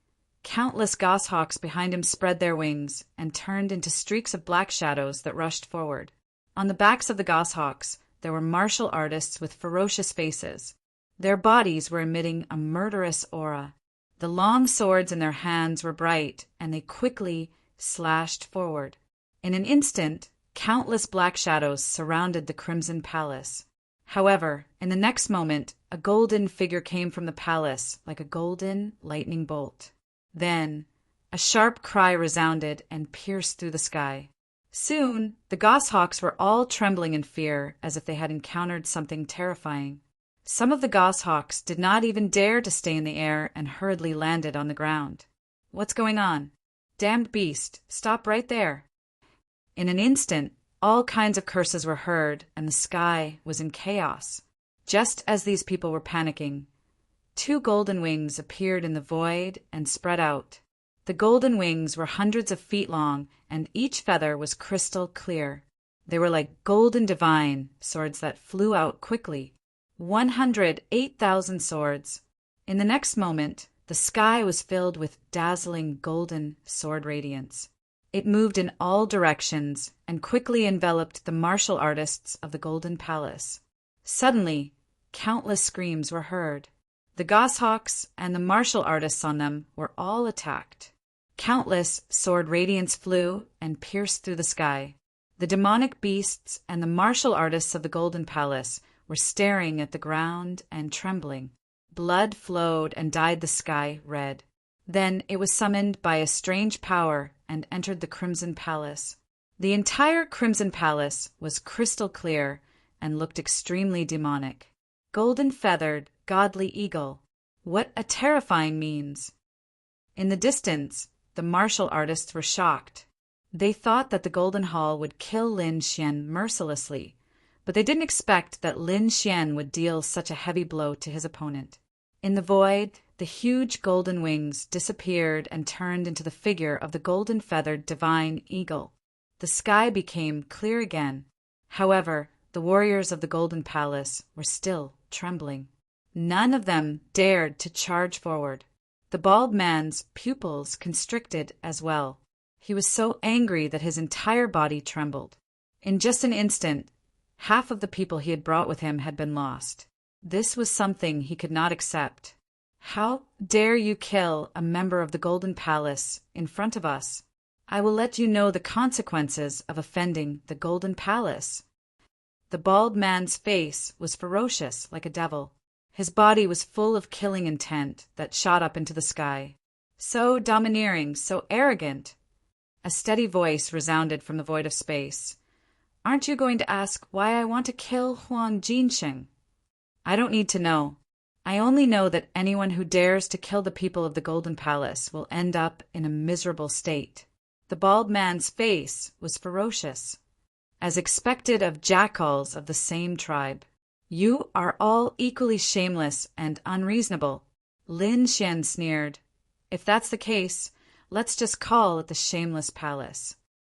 countless goshawks behind him spread their wings and turned into streaks of black shadows that rushed forward. On the backs of the goshawks, there were martial artists with ferocious faces. Their bodies were emitting a murderous aura. The long swords in their hands were bright, and they quickly slashed forward. In an instant, Countless black shadows surrounded the Crimson Palace. However, in the next moment, a golden figure came from the palace like a golden lightning bolt. Then, a sharp cry resounded and pierced through the sky. Soon, the goshawks were all trembling in fear as if they had encountered something terrifying. Some of the goshawks did not even dare to stay in the air and hurriedly landed on the ground. "What's going on? Damned beast, stop right there." In an instant, all kinds of curses were heard and the sky was in chaos. Just as these people were panicking, 2 golden wings appeared in the void and spread out. The golden wings were hundreds of feet long and each feather was crystal clear. They were like golden divine swords that flew out quickly. 108,000 swords. In the next moment, the sky was filled with dazzling golden sword radiance. It moved in all directions and quickly enveloped the martial artists of the Golden Palace. Suddenly, countless screams were heard. The goshawks and the martial artists on them were all attacked. Countless sword radiance flew and pierced through the sky. The demonic beasts and the martial artists of the Golden Palace were staring at the ground and trembling. Blood flowed and dyed the sky red. Then it was summoned by a strange power and entered the Crimson Palace. The entire Crimson Palace was crystal clear and looked extremely demonic. Golden-feathered, godly eagle. What a terrifying means! In the distance, the martial artists were shocked. They thought that the Golden Hall would kill Lin Xian mercilessly, but they didn't expect that Lin Xian would deal such a heavy blow to his opponent. In the void, the huge golden wings disappeared and turned into the figure of the golden-feathered divine eagle. The sky became clear again. However, the warriors of the Golden Palace were still trembling. None of them dared to charge forward. The bald man's pupils constricted as well. He was so angry that his entire body trembled. In just an instant, half of the people he had brought with him had been lost. This was something he could not accept. "How dare you kill a member of the Golden Palace in front of us? I will let you know the consequences of offending the Golden Palace." The bald man's face was ferocious like a devil. His body was full of killing intent that shot up into the sky. So domineering, so arrogant. A steady voice resounded from the void of space. "Aren't you going to ask why I want to kill Huang Jinsheng?" "I don't need to know. I only know that anyone who dares to kill the people of the Golden Palace will end up in a miserable state." The bald man's face was ferocious, as expected of jackals of the same tribe. "You are all equally shameless and unreasonable," Lin Xian sneered. "If that's the case, let's just call it the Shameless Palace.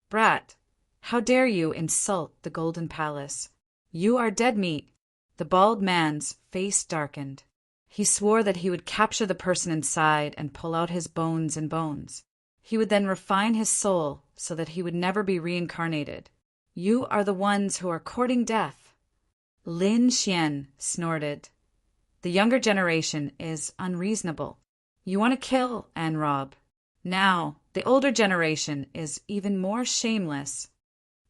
Brat, how dare you insult the Golden Palace? You are dead meat." The bald man's face darkened. He swore that he would capture the person inside and pull out his bones and bones. He would then refine his soul so that he would never be reincarnated. "You are the ones who are courting death." Lin Xian snorted. "The younger generation is unreasonable. You want to kill and rob. Now, the older generation is even more shameless.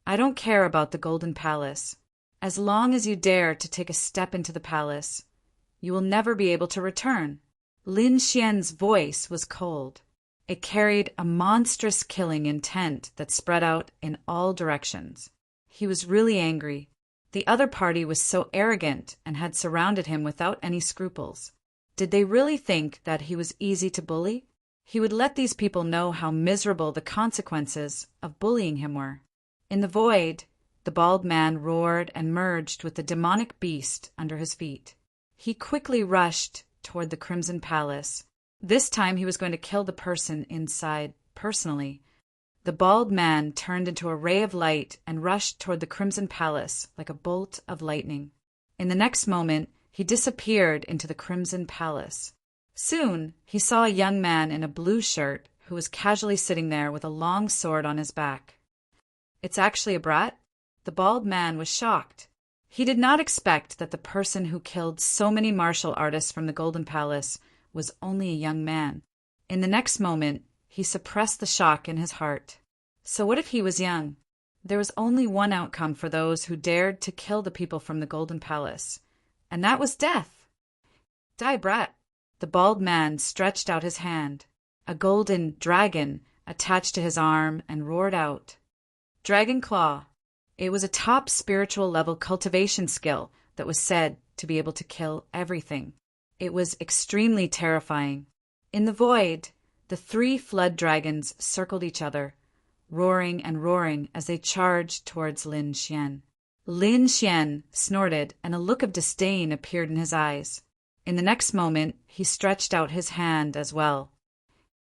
I don't care about the Golden Palace. As long as you dare to take a step into the palace, you will never be able to return." Lin Xian's voice was cold. It carried a monstrous killing intent that spread out in all directions. He was really angry. The other party was so arrogant and had surrounded him without any scruples. Did they really think that he was easy to bully? He would let these people know how miserable the consequences of bullying him were. In the void, the bald man roared and merged with the demonic beast under his feet. He quickly rushed toward the Crimson Palace. This time he was going to kill the person inside personally. The bald man turned into a ray of light and rushed toward the Crimson Palace like a bolt of lightning. In the next moment, he disappeared into the Crimson Palace. Soon, he saw a young man in a blue shirt who was casually sitting there with a long sword on his back. "It's actually a brat?" The bald man was shocked. He did not expect that the person who killed so many martial artists from the Golden Palace was only a young man. In the next moment, he suppressed the shock in his heart. So what if he was young? There was only one outcome for those who dared to kill the people from the Golden Palace, and that was death. Die, brat. The bald man stretched out his hand. A golden dragon attached to his arm and roared out. Dragon Claw. It was a top spiritual level cultivation skill that was said to be able to kill everything. It was extremely terrifying. In the void, the 3 flood dragons circled each other, roaring and roaring as they charged towards Lin Xian. Lin Xian snorted, and a look of disdain appeared in his eyes. In the next moment, he stretched out his hand as well.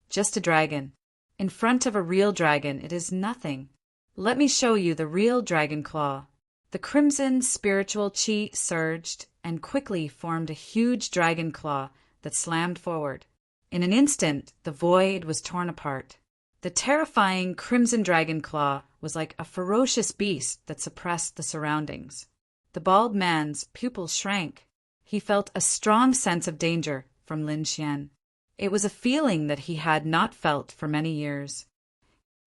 Just a dragon. In front of a real dragon, it is nothing. Let me show you the real Dragon Claw. The crimson spiritual chi surged and quickly formed a huge dragon claw that slammed forward. In an instant, the void was torn apart. The terrifying crimson dragon claw was like a ferocious beast that suppressed the surroundings. The bald man's pupils shrank. He felt a strong sense of danger from Lin Xian. It was a feeling that he had not felt for many years.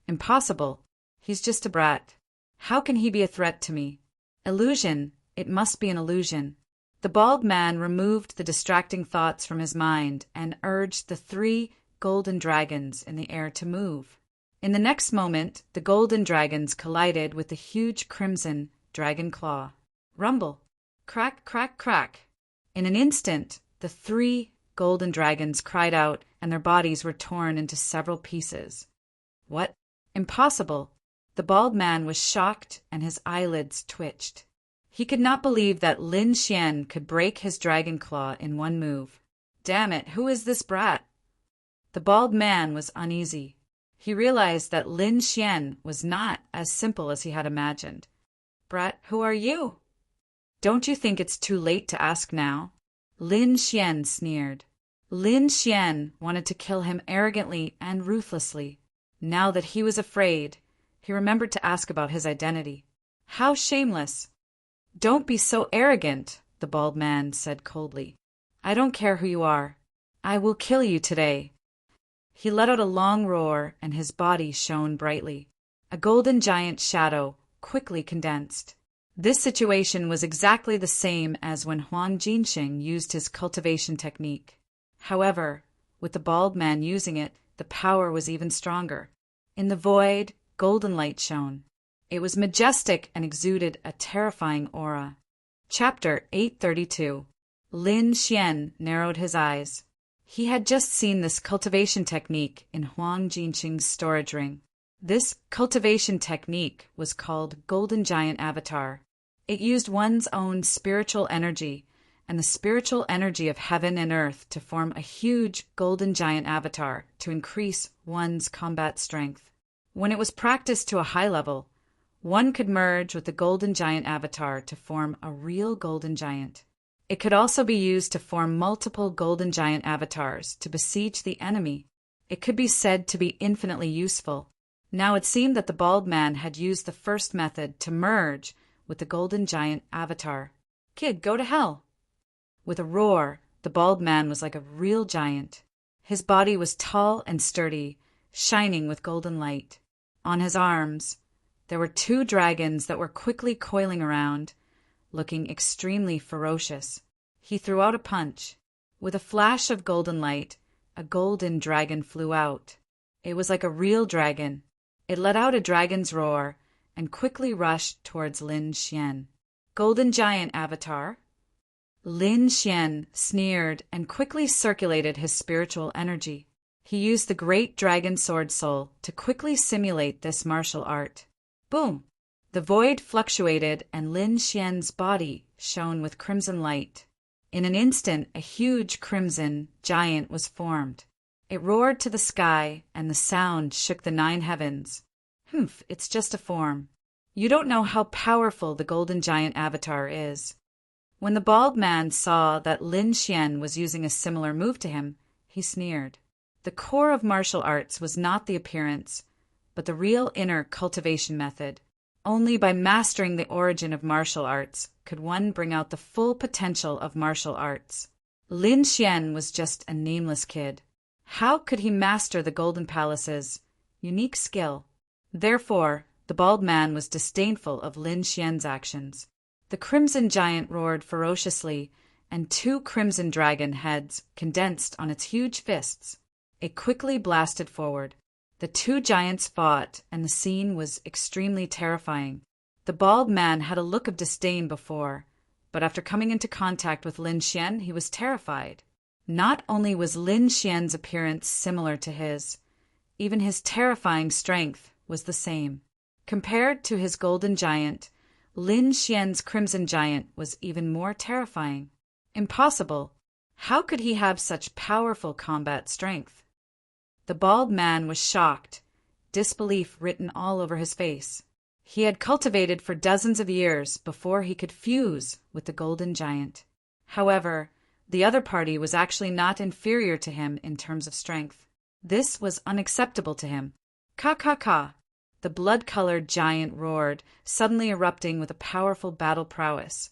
Impossible. He's just a brat. How can he be a threat to me? Illusion. It must be an illusion. The bald man removed the distracting thoughts from his mind and urged the 3 golden dragons in the air to move. In the next moment, the golden dragons collided with the huge crimson dragon claw. Rumble. Crack, crack, crack. In an instant, the 3 golden dragons cried out, and their bodies were torn into several pieces. What? Impossible. The bald man was shocked, and his eyelids twitched. He could not believe that Lin Xian could break his dragon claw in one move. Damn it, who is this brat? The bald man was uneasy. He realized that Lin Xian was not as simple as he had imagined. Brat, who are you? Don't you think it's too late to ask now? Lin Xian sneered. Lin Xian wanted to kill him arrogantly and ruthlessly. Now that he was afraid, he remembered to ask about his identity. How shameless! Don't be so arrogant, the bald man said coldly. I don't care who you are. I will kill you today. He let out a long roar, and his body shone brightly. A golden giant shadow quickly condensed. This situation was exactly the same as when Huang Jinxing used his cultivation technique. However, with the bald man using it, the power was even stronger. In the void, golden light shone. It was majestic and exuded a terrifying aura. Chapter 832. Lin Xian narrowed his eyes. He had just seen this cultivation technique in Huang Jinxing's storage ring. This cultivation technique was called Golden Giant Avatar. It used one's own spiritual energy and the spiritual energy of heaven and earth to form a huge golden giant avatar to increase one's combat strength. When it was practiced to a high level, one could merge with the golden giant avatar to form a real golden giant. It could also be used to form multiple golden giant avatars to besiege the enemy. It could be said to be infinitely useful. Now it seemed that the bald man had used the first method to merge with the golden giant avatar. Kid, go to hell! With a roar, the bald man was like a real giant. His body was tall and sturdy, shining with golden light. On his arms, there were 2 dragons that were quickly coiling around, looking extremely ferocious. He threw out a punch. With a flash of golden light, a golden dragon flew out. It was like a real dragon. It let out a dragon's roar and quickly rushed towards Lin Xian. Golden Giant Avatar. Lin Xian sneered and quickly circulated his spiritual energy. He used the great dragon sword soul to quickly simulate this martial art. Boom! The void fluctuated and Lin Xian's body shone with crimson light. In an instant, a huge crimson giant was formed. It roared to the sky, and the sound shook the 9 heavens. Humph, it's just a form. You don't know how powerful the golden giant avatar is. When the bald man saw that Lin Xian was using a similar move to him, he sneered. The core of martial arts was not the appearance, but the real inner cultivation method. Only by mastering the origin of martial arts could one bring out the full potential of martial arts. Lin Xian was just a nameless kid. How could he master the Golden Palace's unique skill? Therefore, The bald man was disdainful of Lin Xian's actions. The crimson giant roared ferociously, and two crimson dragon heads condensed on its huge fists. It quickly blasted forward. The two giants fought, and the scene was extremely terrifying. The bald man had a look of disdain before, but after coming into contact with Lin Xian, he was terrified. Not only was Lin Xian's appearance similar to his, even his terrifying strength was the same. Compared to his golden giant, Lin Xian's crimson giant was even more terrifying. Impossible. How could he have such powerful combat strength? The bald man was shocked, disbelief written all over his face. He had cultivated for dozens of years before he could fuse with the golden giant. However, the other party was actually not inferior to him in terms of strength. This was unacceptable to him. Ka ka ka! The blood-colored giant roared, suddenly erupting with a powerful battle prowess,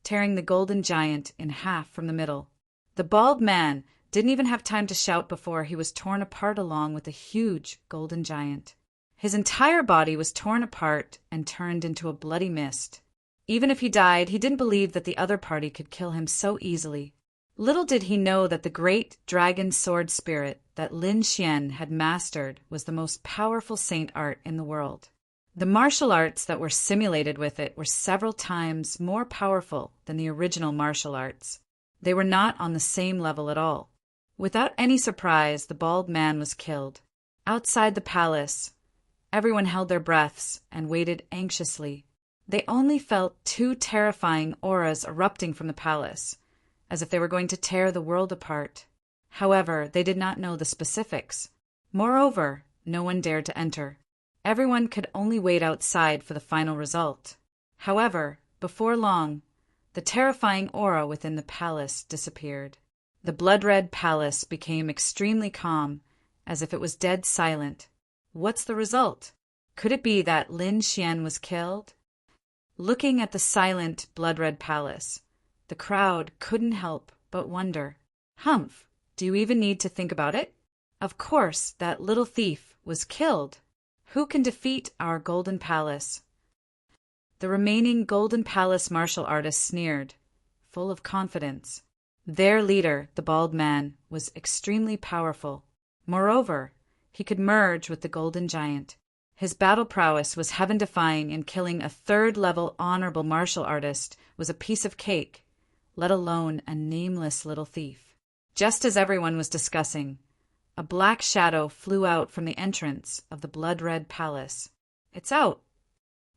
tearing the golden giant in half from the middle. The bald man didn't even have time to shout before he was torn apart along with the huge golden giant. His entire body was torn apart and turned into a bloody mist. Even if he died, he didn't believe that the other party could kill him so easily. Little did he know that the great dragon sword spirit that Lin Xian had mastered was the most powerful saint art in the world. The martial arts that were simulated with it were several times more powerful than the original martial arts. They were not on the same level at all. Without any surprise, the bald man was killed. Outside the palace, everyone held their breaths and waited anxiously. They only felt two terrifying auras erupting from the palace, as if they were going to tear the world apart. However, they did not know the specifics. Moreover, no one dared to enter. Everyone could only wait outside for the final result. However, before long, the terrifying aura within the palace disappeared. The blood-red palace became extremely calm, as if it was dead silent. What's the result? Could it be that Lin Xian was killed? Looking at the silent, blood-red palace, the crowd couldn't help but wonder. Humph, do you even need to think about it? Of course, that little thief was killed. Who can defeat our Golden Palace? The remaining Golden Palace martial artists sneered, full of confidence. Their leader, the bald man, was extremely powerful. Moreover, he could merge with the golden giant. His battle prowess was heaven-defying, and killing a third-level honorable martial artist was a piece of cake, let alone a nameless little thief. Just as everyone was discussing, a black shadow flew out from the entrance of the blood-red palace. "It's out!"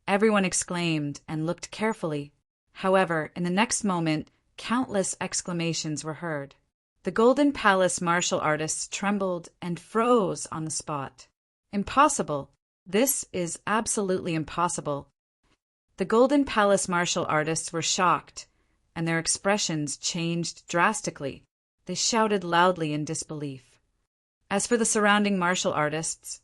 Everyone exclaimed and looked carefully. However, in the next moment, countless exclamations were heard. The Golden Palace martial artists trembled and froze on the spot. Impossible! This is absolutely impossible. The Golden Palace martial artists were shocked, and their expressions changed drastically. They shouted loudly in disbelief. As for the surrounding martial artists,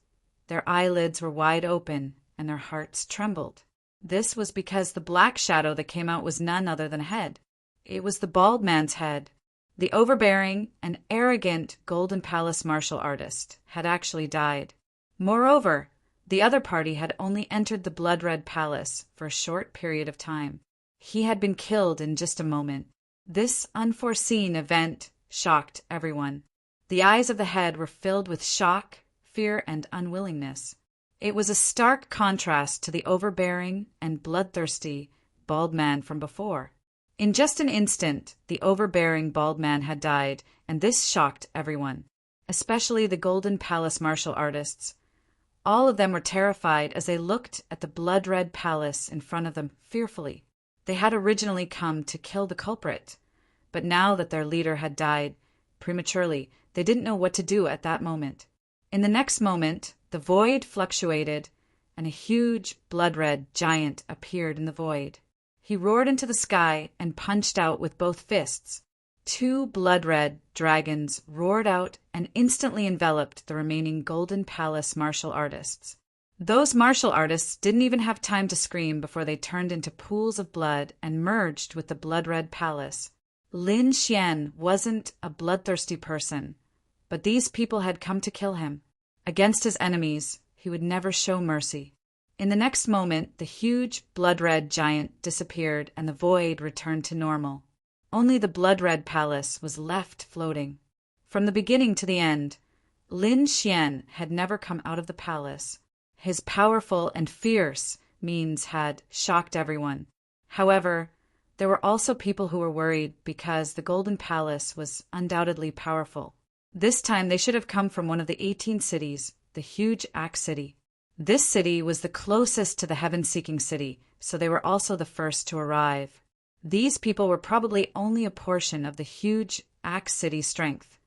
their eyelids were wide open and their hearts trembled. This was because the black shadow that came out was none other than a head. It was the bald man's head. The overbearing and arrogant Golden Palace martial artist had actually died. Moreover, the other party had only entered the blood-red palace for a short period of time. He had been killed in just a moment. This unforeseen event shocked everyone. The eyes of the head were filled with shock, fear, and unwillingness. It was a stark contrast to the overbearing and bloodthirsty bald man from before. In just an instant, the overbearing bald man had died, and this shocked everyone, especially the Golden Palace martial artists. All of them were terrified as they looked at the blood-red palace in front of them fearfully. They had originally come to kill the culprit, but now that their leader had died prematurely, they didn't know what to do at that moment. In the next moment, the void fluctuated, and a huge blood-red giant appeared in the void. He roared into the sky and punched out with both fists. Two blood-red dragons roared out and instantly enveloped the remaining Golden Palace martial artists. Those martial artists didn't even have time to scream before they turned into pools of blood and merged with the blood-red palace. Lin Xian wasn't a bloodthirsty person, but these people had come to kill him. Against his enemies, he would never show mercy. In the next moment, the huge, blood-red giant disappeared and the void returned to normal. Only the blood-red palace was left floating. From the beginning to the end, Lin Xian had never come out of the palace. His powerful and fierce means had shocked everyone. However, there were also people who were worried because the Golden Palace was undoubtedly powerful. This time they should have come from one of the 18 cities, the huge Axe City. This city was the closest to the heaven-seeking city, so they were also the first to arrive. These people were probably only a portion of the huge Axe City's strength.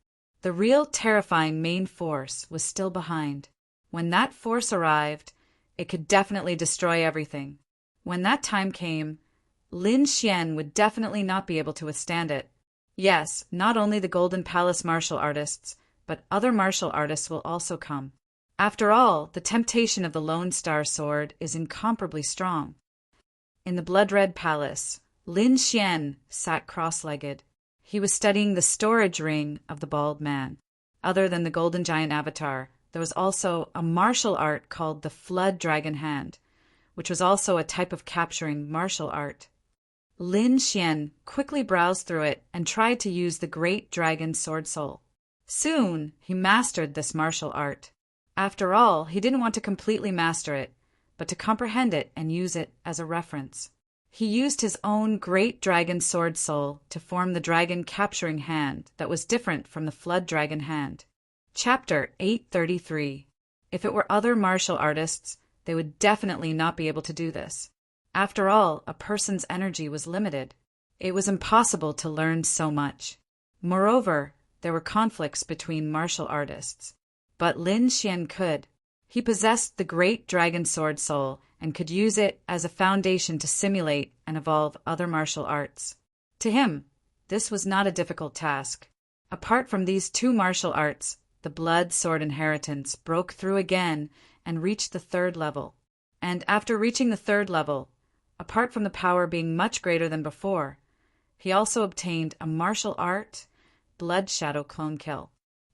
The real terrifying main force was still behind. When that force arrived, it could definitely destroy everything. When that time came, Lin Xian would definitely not be able to withstand it. Yes, not only the Golden Palace martial artists, but other martial artists will also come. After all, the temptation of the Lone Star Sword is incomparably strong. In the blood-red palace, Lin Xian sat cross-legged. He was studying the storage ring of the bald man. Other than the Golden Giant Avatar, there was also a martial art called the Flood Dragon Hand, which was also a type of capturing martial art. Lin Xian quickly browsed through it and tried to use the Great Dragon Sword Soul. Soon, he mastered this martial art. After all, he didn't want to completely master it, but to comprehend it and use it as a reference. He used his own Great Dragon Sword Soul to form the Dragon Capturing Hand that was different from the Flood Dragon Hand. Chapter 833. If it were other martial artists, they would definitely not be able to do this. After all, a person's energy was limited. It was impossible to learn so much. Moreover, there were conflicts between martial artists. But Lin Xian could. He possessed the Great Dragon Sword Soul and could use it as a foundation to simulate and evolve other martial arts. To him, this was not a difficult task. Apart from these two martial arts, the Blood Sword Inheritance broke through again and reached the 3rd level. And after reaching the 3rd level, apart from the power being much greater than before, he also obtained a martial art, Blood Shadow Clone Kill.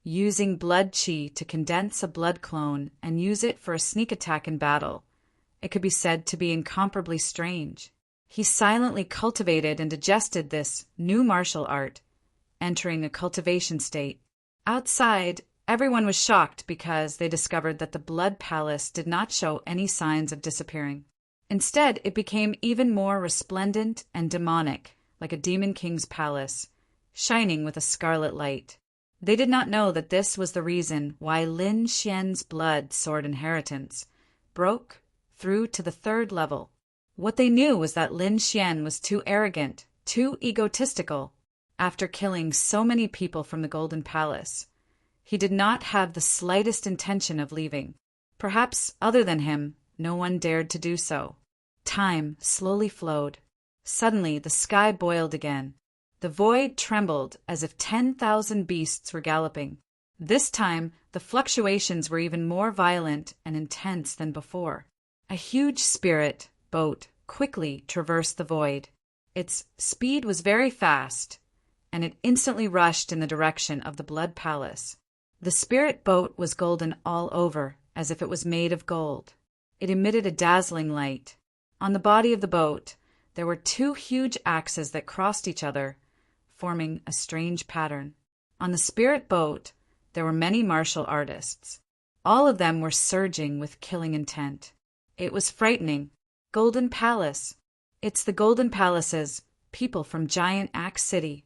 Using blood chi to condense a blood clone and use it for a sneak attack in battle, it could be said to be incomparably strange. He silently cultivated and digested this new martial art, entering a cultivation state. Outside, everyone was shocked because they discovered that the Blood Palace did not show any signs of disappearing. Instead, it became even more resplendent and demonic, like a Demon King's palace, shining with a scarlet light. They did not know that this was the reason why Lin Xian's blood sword inheritance broke through to the 3rd level. What they knew was that Lin Xian was too arrogant, too egotistical. After killing so many people from the Golden Palace, he did not have the slightest intention of leaving. Perhaps, other than him, no one dared to do so. Time slowly flowed. Suddenly, the sky boiled again. The void trembled as if 10,000 beasts were galloping. This time, the fluctuations were even more violent and intense than before. A huge spirit boat quickly traversed the void. Its speed was very fast, and it instantly rushed in the direction of the Blood Palace. The spirit boat was golden all over, as if it was made of gold. It emitted a dazzling light. On the body of the boat, there were 2 huge axes that crossed each other, forming a strange pattern. On the spirit boat, there were many martial artists. All of them were surging with killing intent. It was frightening. Golden Palace. It's the Golden Palace's people from Giant Axe City.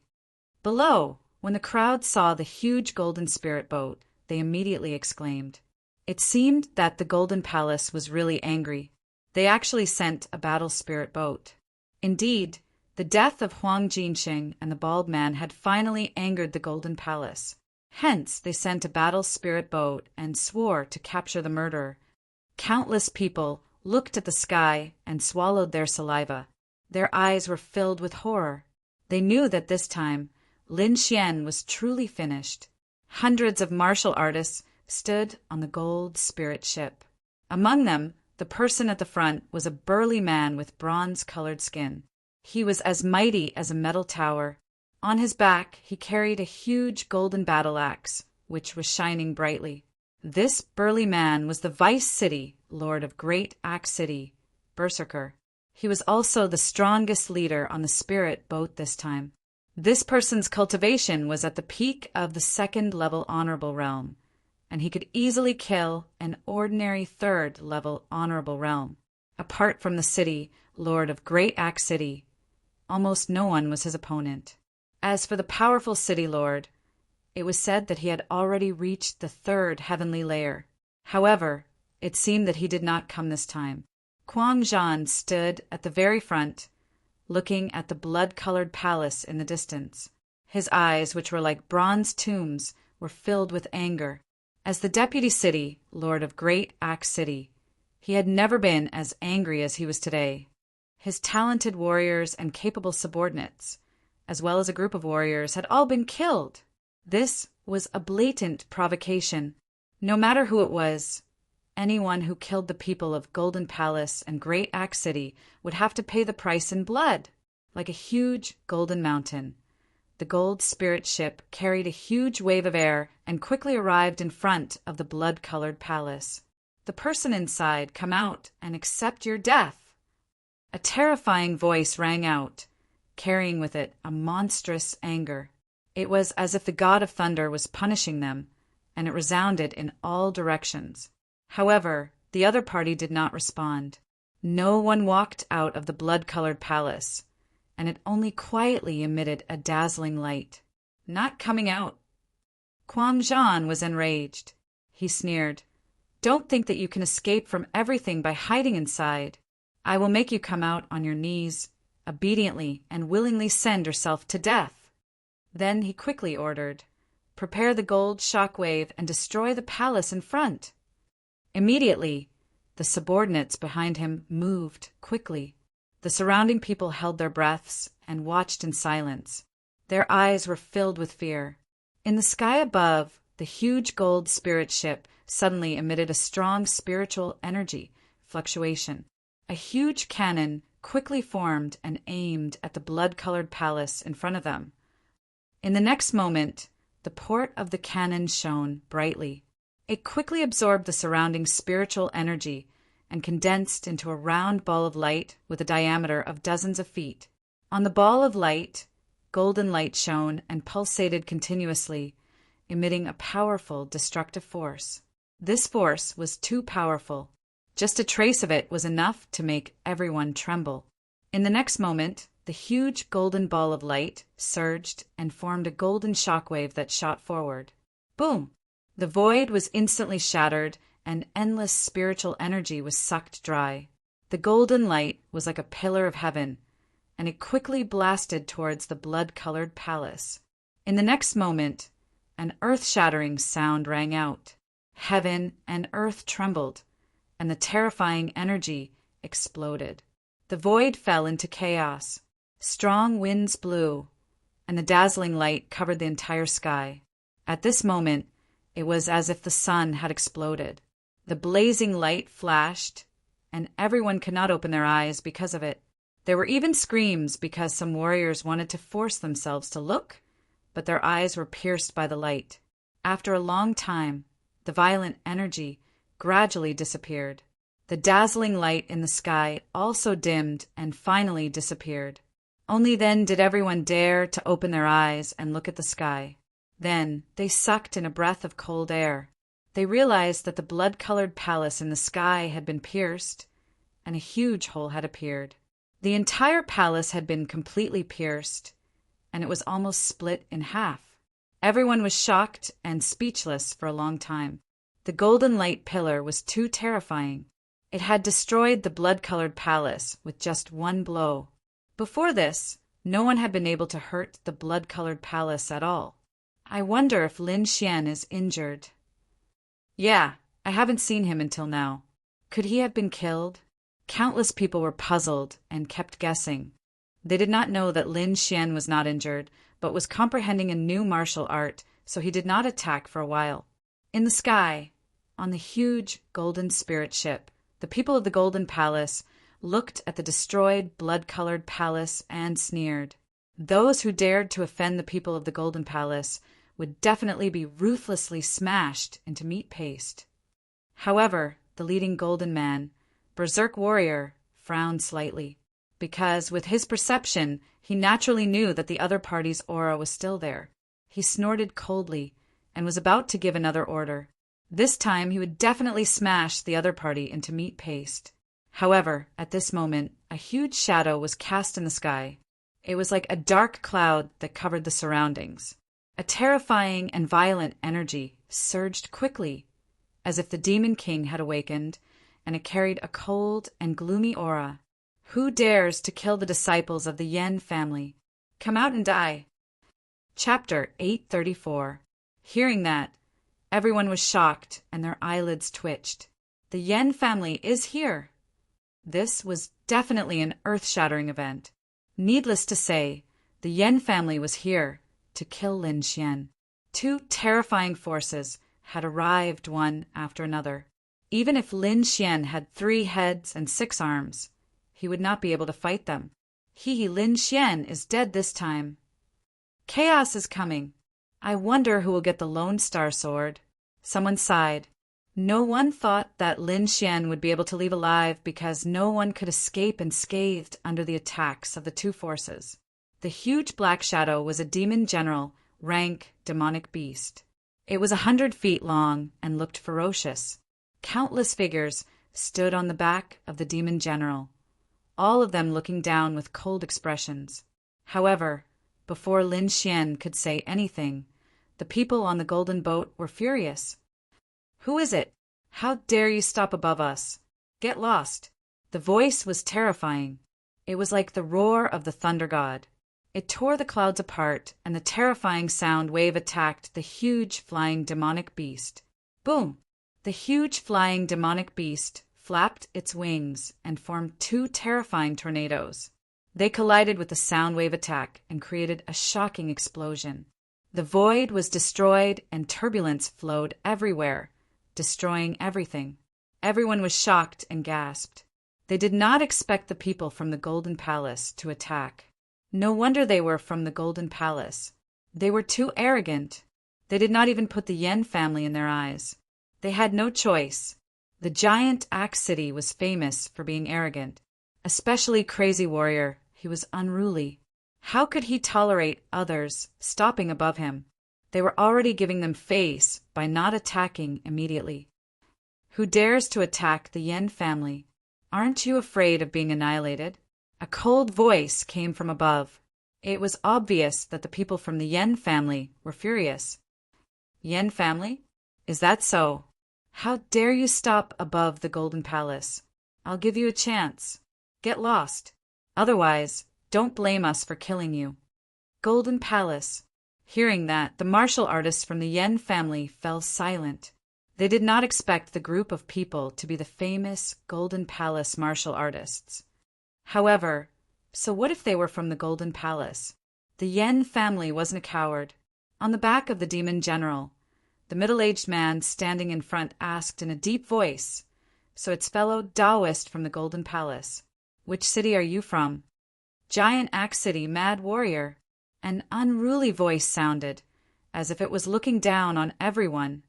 Below, when the crowd saw the huge golden spirit boat, they immediately exclaimed. It seemed that the Golden Palace was really angry. They actually sent a battle spirit boat. Indeed, the death of Huang Jinsheng and the bald man had finally angered the Golden Palace. Hence, they sent a battle spirit boat and swore to capture the murderer. Countless people looked at the sky and swallowed their saliva. Their eyes were filled with horror. They knew that this time, Lin Xian was truly finished. Hundreds of martial artists stood on the gold spirit ship. Among them, the person at the front was a burly man with bronze-colored skin. He was as mighty as a metal tower. On his back, he carried a huge golden battle axe, which was shining brightly. This burly man was the vice city Lord of Great Axe City, Berserker. He was also the strongest leader on the spirit boat this time. This person's cultivation was at the peak of the second-level honorable realm, and he could easily kill an ordinary third-level honorable realm. Apart from the city, Lord of Great Axe City, almost no one was his opponent. As for the powerful city lord, it was said that he had already reached the third heavenly layer. However, it seemed that he did not come this time. Quang Zhan stood at the very front, looking at the blood-colored palace in the distance. His eyes, which were like bronze tombs, were filled with anger. As the deputy city, Lord of Great Axe City, he had never been as angry as he was today. His talented warriors and capable subordinates, as well as a group of warriors, had all been killed. This was a blatant provocation. No matter who it was, anyone who killed the people of Golden Palace and Great Axe City would have to pay the price in blood. Like a huge golden mountain, the gold spirit ship carried a huge wave of air and quickly arrived in front of the blood-colored palace. The person inside, come out and accept your death. A terrifying voice rang out, carrying with it a monstrous anger. It was as if the god of thunder was punishing them, and it resounded in all directions. However, the other party did not respond. No one walked out of the blood-colored palace, and it only quietly emitted a dazzling light. Not coming out. Quang Zhan was enraged. He sneered, "Don't think that you can escape from everything by hiding inside. I will make you come out on your knees, obediently and willingly send yourself to death." Then he quickly ordered, "Prepare the gold shock wave and destroy the palace in front." Immediately, the subordinates behind him moved quickly. The surrounding people held their breaths and watched in silence. Their eyes were filled with fear. In the sky above, the huge gold spirit ship suddenly emitted a strong spiritual energy fluctuation. A huge cannon quickly formed and aimed at the blood-colored palace in front of them. In the next moment, the port of the cannon shone brightly. It quickly absorbed the surrounding spiritual energy and condensed into a round ball of light with a diameter of dozens of feet. On the ball of light, golden light shone and pulsated continuously, emitting a powerful destructive force. This force was too powerful. Just a trace of it was enough to make everyone tremble. In the next moment, the huge golden ball of light surged and formed a golden shockwave that shot forward. Boom! The void was instantly shattered, and endless spiritual energy was sucked dry. The golden light was like a pillar of heaven, and it quickly blasted towards the blood-colored palace. In the next moment, an earth-shattering sound rang out. Heaven and earth trembled, and the terrifying energy exploded. The void fell into chaos. Strong winds blew, and the dazzling light covered the entire sky. At this moment, it was as if the sun had exploded. The blazing light flashed, and everyone could not open their eyes because of it. There were even screams because some warriors wanted to force themselves to look, but their eyes were pierced by the light. After a long time, the violent energy gradually disappeared. The dazzling light in the sky also dimmed and finally disappeared. Only then did everyone dare to open their eyes and look at the sky. Then they sucked in a breath of cold air. They realized that the blood-colored palace in the sky had been pierced, and a huge hole had appeared. The entire palace had been completely pierced, and it was almost split in half. Everyone was shocked and speechless for a long time. The golden light pillar was too terrifying. It had destroyed the blood-colored palace with just one blow. Before this, no one had been able to hurt the blood-colored palace at all. I wonder if Lin Xian is injured. Yeah, I haven't seen him until now. Could he have been killed? Countless people were puzzled and kept guessing. They did not know that Lin Xian was not injured, but was comprehending a new martial art, so he did not attack for a while. In the sky, on the huge golden spirit ship, the people of the Golden Palace looked at the destroyed blood-colored palace and sneered. Those who dared to offend the people of the Golden Palace would definitely be ruthlessly smashed into meat paste. However, the leading golden man, Berserk Warrior, frowned slightly, because with his perception, he naturally knew that the other party's aura was still there. He snorted coldly and was about to give another order. This time he would definitely smash the other party into meat paste. However, at this moment, a huge shadow was cast in the sky. It was like a dark cloud that covered the surroundings. A terrifying and violent energy surged quickly, as if the Demon King had awakened, and it carried a cold and gloomy aura. Who dares to kill the disciples of the Yen family? Come out and die. Chapter 834. Hearing that, everyone was shocked and their eyelids twitched. The Yen family is here. This was definitely an earth-shattering event. Needless to say, the Yen family was here to kill Lin Xian. Two terrifying forces had arrived one after another. Even if Lin Xian had 3 heads and 6 arms, he would not be able to fight them. Lin Xian is dead this time. Chaos is coming. I wonder who will get the Lone Star Sword. Someone sighed. No one thought that Lin Xian would be able to leave alive because no one could escape unscathed under the attacks of the two forces. The huge black shadow was a demon general, rank demonic beast. It was 100 feet long and looked ferocious. Countless figures stood on the back of the demon general, all of them looking down with cold expressions. However, before Lin Xian could say anything, the people on the golden boat were furious. Who is it? How dare you stop above us? Get lost. The voice was terrifying. It was like the roar of the thunder god. It tore the clouds apart, and the terrifying sound wave attacked the huge flying demonic beast. Boom! The huge flying demonic beast flapped its wings and formed 2 terrifying tornadoes. They collided with the sound wave attack and created a shocking explosion. The void was destroyed and turbulence flowed everywhere, destroying everything. Everyone was shocked and gasped. They did not expect the people from the Golden Palace to attack. No wonder they were from the Golden Palace. They were too arrogant. They did not even put the Yen family in their eyes. They had no choice. The giant Axe City was famous for being arrogant. Especially Crazy Warrior, he was unruly. How could he tolerate others stopping above him? They were already giving them face by not attacking immediately. Who dares to attack the Yen family? Aren't you afraid of being annihilated? A cold voice came from above. It was obvious that the people from the Yen family were furious. Yen family? Is that so? How dare you stop above the Golden Palace? I'll give you a chance. Get lost. Otherwise, don't blame us for killing you. Golden Palace. Hearing that, the martial artists from the Yen family fell silent. They did not expect the group of people to be the famous Golden Palace martial artists. However, so what if they were from the Golden Palace? The Yen family wasn't a coward. On the back of the demon general, the middle-aged man standing in front asked in a deep voice, so its fellow Taoist from the Golden Palace, "Which city are you from?" "Giant Axe City, Mad Warrior." An unruly voice sounded, as if it was looking down on everyone.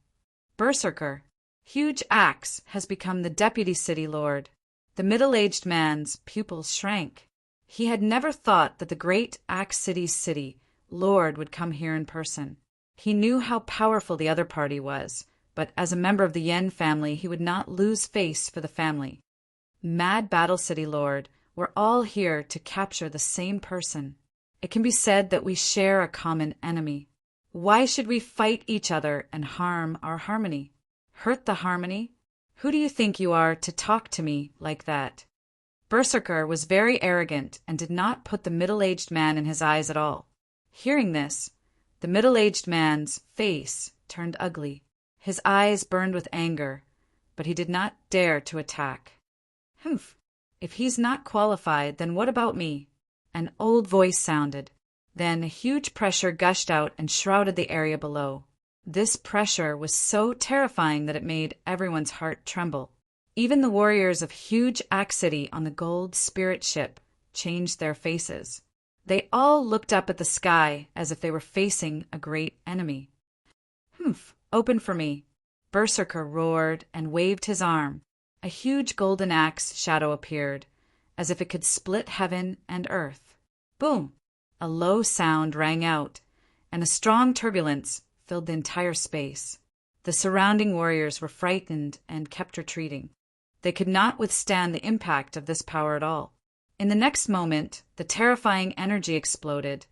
"Berserker, Huge Axe has become the deputy city lord." The middle-aged man's pupils shrank. He had never thought that the great Axe City's city lord would come here in person. He knew how powerful the other party was, but as a member of the Yen family, he would not lose face for the family. Mad Battle City Lord, we're all here to capture the same person. It can be said that we share a common enemy. Why should we fight each other and harm our harmony? Hurt the harmony? Who do you think you are to talk to me like that? Berserker was very arrogant and did not put the middle-aged man in his eyes at all. Hearing this, the middle-aged man's face turned ugly. His eyes burned with anger, but he did not dare to attack. "Humph! If he's not qualified, then what about me?" An old voice sounded. Then huge pressure gushed out and shrouded the area below. This pressure was so terrifying that it made everyone's heart tremble. Even the warriors of Huge Axe City on the gold spirit ship changed their faces. They all looked up at the sky as if they were facing a great enemy. "Humph! Open for me!" Berserker roared and waved his arm. A huge golden axe shadow appeared, as if it could split heaven and earth. Boom! A low sound rang out, and a strong turbulence filled the entire space. The surrounding warriors were frightened and kept retreating. They could not withstand the impact of this power at all. In the next moment, the terrifying energy exploded,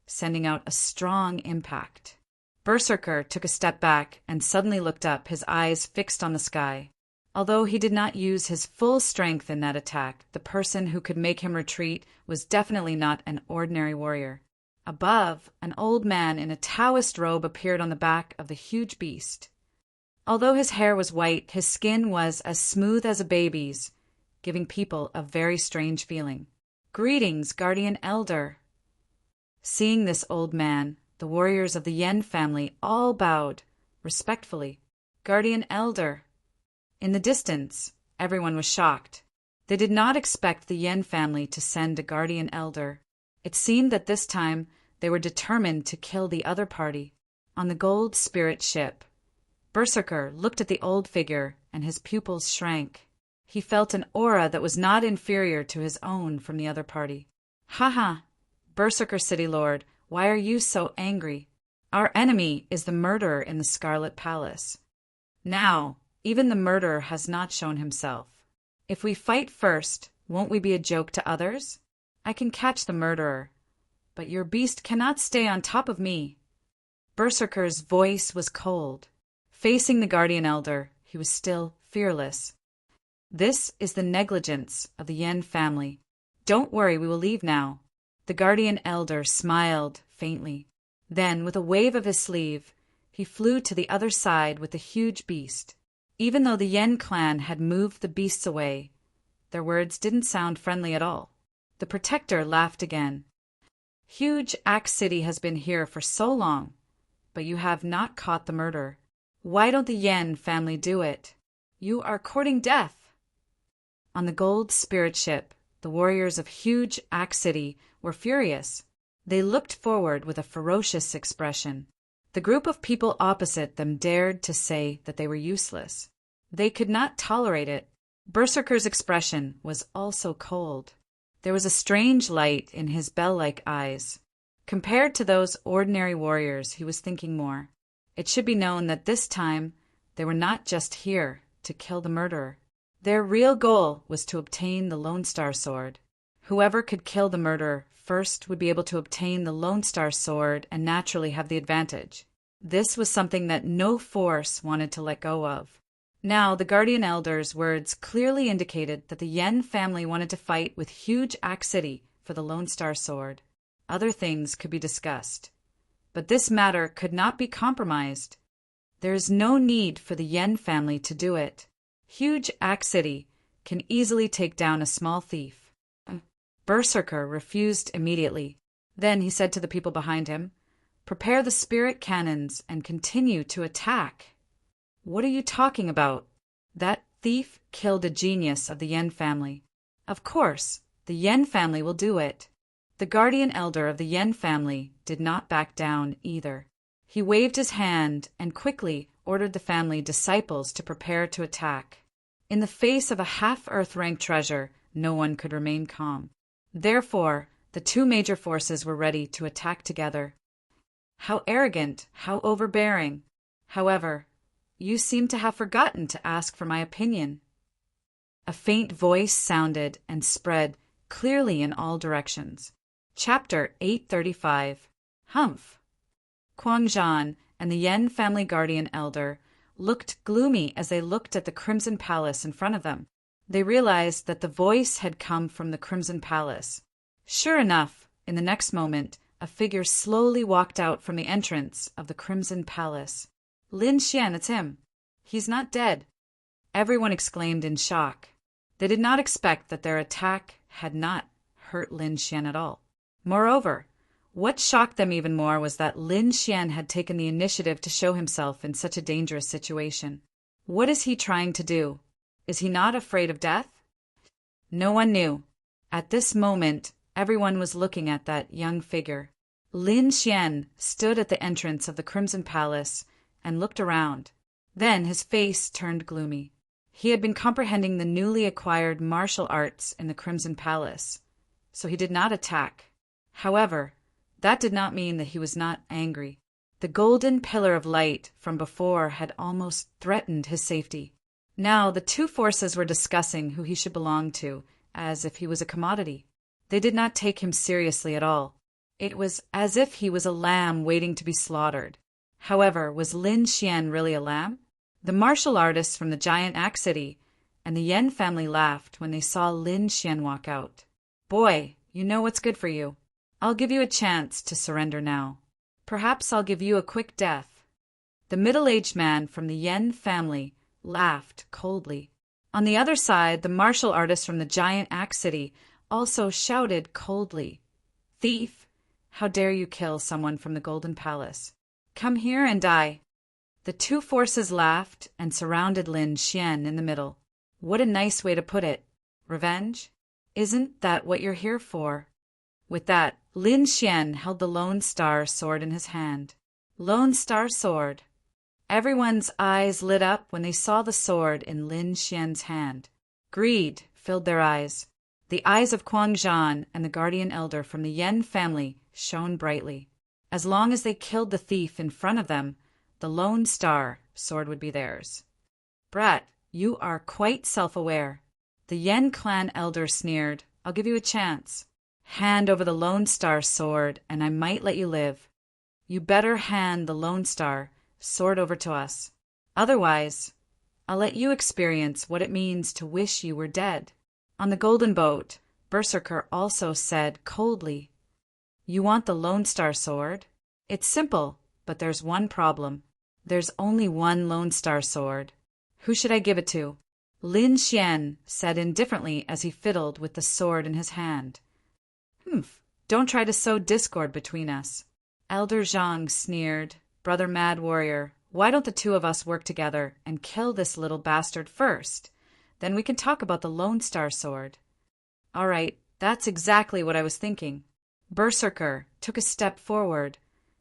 sending out a strong impact. Berserker took a step back and suddenly looked up, his eyes fixed on the sky. Although he did not use his full strength in that attack, the person who could make him retreat was definitely not an ordinary warrior. Above, an old man in a Taoist robe appeared on the back of the huge beast. Although his hair was white, his skin was as smooth as a baby's, giving people a very strange feeling. "Greetings, Guardian Elder." Seeing this old man, the warriors of the Yen family all bowed, respectfully. "Guardian Elder." In the distance, everyone was shocked. They did not expect the Yen family to send a guardian elder. It seemed that this time they were determined to kill the other party. On the gold spirit ship, Berserker looked at the old figure and his pupils shrank. He felt an aura that was not inferior to his own from the other party. "Haha, Berserker City Lord, why are you so angry? Our enemy is the murderer in the Scarlet Palace. Now, even the murderer has not shown himself. If we fight first, won't we be a joke to others? I can catch the murderer, but your beast cannot stay on top of me." Berserker's voice was cold. Facing the Guardian Elder, he was still fearless. "This is the negligence of the Yen family. Don't worry, we will leave now." The Guardian Elder smiled faintly. Then, with a wave of his sleeve, he flew to the other side with the huge beast. Even though the Yen clan had moved the beasts away, their words didn't sound friendly at all. The Protector laughed again. "Huge Axe City has been here for so long, but you have not caught the murderer. Why don't the Yen family do it? You are courting death." On the gold spirit ship, the warriors of Huge Axe City were furious. They looked forward with a ferocious expression. The group of people opposite them dared to say that they were useless. They could not tolerate it. Berserker's expression was also cold. There was a strange light in his bell-like eyes. Compared to those ordinary warriors, he was thinking more. It should be known that this time they were not just here to kill the murderer. Their real goal was to obtain the Lone Star Sword. Whoever could kill the murderer first would be able to obtain the Lone Star Sword and naturally have the advantage. This was something that no force wanted to let go of. Now, the Guardian Elder's words clearly indicated that the Yen family wanted to fight with Huge Axe City for the Lone Star Sword. Other things could be discussed, but this matter could not be compromised. There is no need for the Yen family to do it. Huge Axe City can easily take down a small thief. Berserker refused immediately. Then he said to the people behind him, "Prepare the spirit cannons and continue to attack." "What are you talking about? That thief killed a genius of the Yen family. Of course, the Yen family will do it." The Guardian Elder of the Yen family did not back down either. He waved his hand and quickly ordered the family disciples to prepare to attack. In the face of a half-Earth-rank treasure, no one could remain calm. Therefore, the two major forces were ready to attack together. How arrogant, how overbearing. However, you seem to have forgotten to ask for my opinion. A faint voice sounded and spread clearly in all directions. Chapter 835. Humph. Quang Zhan and the Yen family guardian elder looked gloomy as they looked at the Crimson Palace in front of them. They realized that the voice had come from the Crimson Palace. Sure enough, in the next moment, a figure slowly walked out from the entrance of the Crimson Palace. "Lin Xian, it's him. He's not dead." Everyone exclaimed in shock. They did not expect that their attack had not hurt Lin Xian at all. Moreover, what shocked them even more was that Lin Xian had taken the initiative to show himself in such a dangerous situation. What is he trying to do? Is he not afraid of death? No one knew. At this moment, everyone was looking at that young figure. Lin Xian stood at the entrance of the Crimson Palace and looked around. Then his face turned gloomy. He had been comprehending the newly acquired martial arts in the Crimson Palace, so he did not attack. However, that did not mean that he was not angry. The golden pillar of light from before had almost threatened his safety. Now the two forces were discussing who he should belong to, as if he was a commodity. They did not take him seriously at all. It was as if he was a lamb waiting to be slaughtered. However, was Lin Xian really a lamb? The martial artists from the giant axe city and the Yen family laughed when they saw Lin Xian walk out. Boy, you know what's good for you. I'll give you a chance to surrender now. Perhaps I'll give you a quick death. The middle-aged man from the Yen family laughed coldly. On the other side, the martial artist from the giant axe city also shouted coldly, Thief! How dare you kill someone from the Golden Palace? Come here and die. The two forces laughed and surrounded Lin Xian in the middle. What a nice way to put it. Revenge? Isn't that what you're here for? With that, Lin Xian held the Lone Star sword in his hand. Lone Star sword. Everyone's eyes lit up when they saw the sword in Lin Xian's hand. Greed filled their eyes. The eyes of Kuang Zhan and the guardian elder from the Yen family shone brightly. As long as they killed the thief in front of them, the Lone Star sword would be theirs. Brat, you are quite self-aware. The Yen clan elder sneered. I'll give you a chance. Hand over the Lone Star sword, and I might let you live. You better hand the Lone Star sword over to us. Otherwise, I'll let you experience what it means to wish you were dead. On the golden boat, Berserker also said coldly, You want the Lone Star sword? It's simple, but there's one problem. There's only one Lone Star sword. Who should I give it to? Lin Xian said indifferently as he fiddled with the sword in his hand. Humph, don't try to sow discord between us. Elder Zhang sneered. Brother Mad Warrior, why don't the two of us work together and kill this little bastard first? Then we can talk about the Lone Star sword. All right, that's exactly what I was thinking. Berserker took a step forward,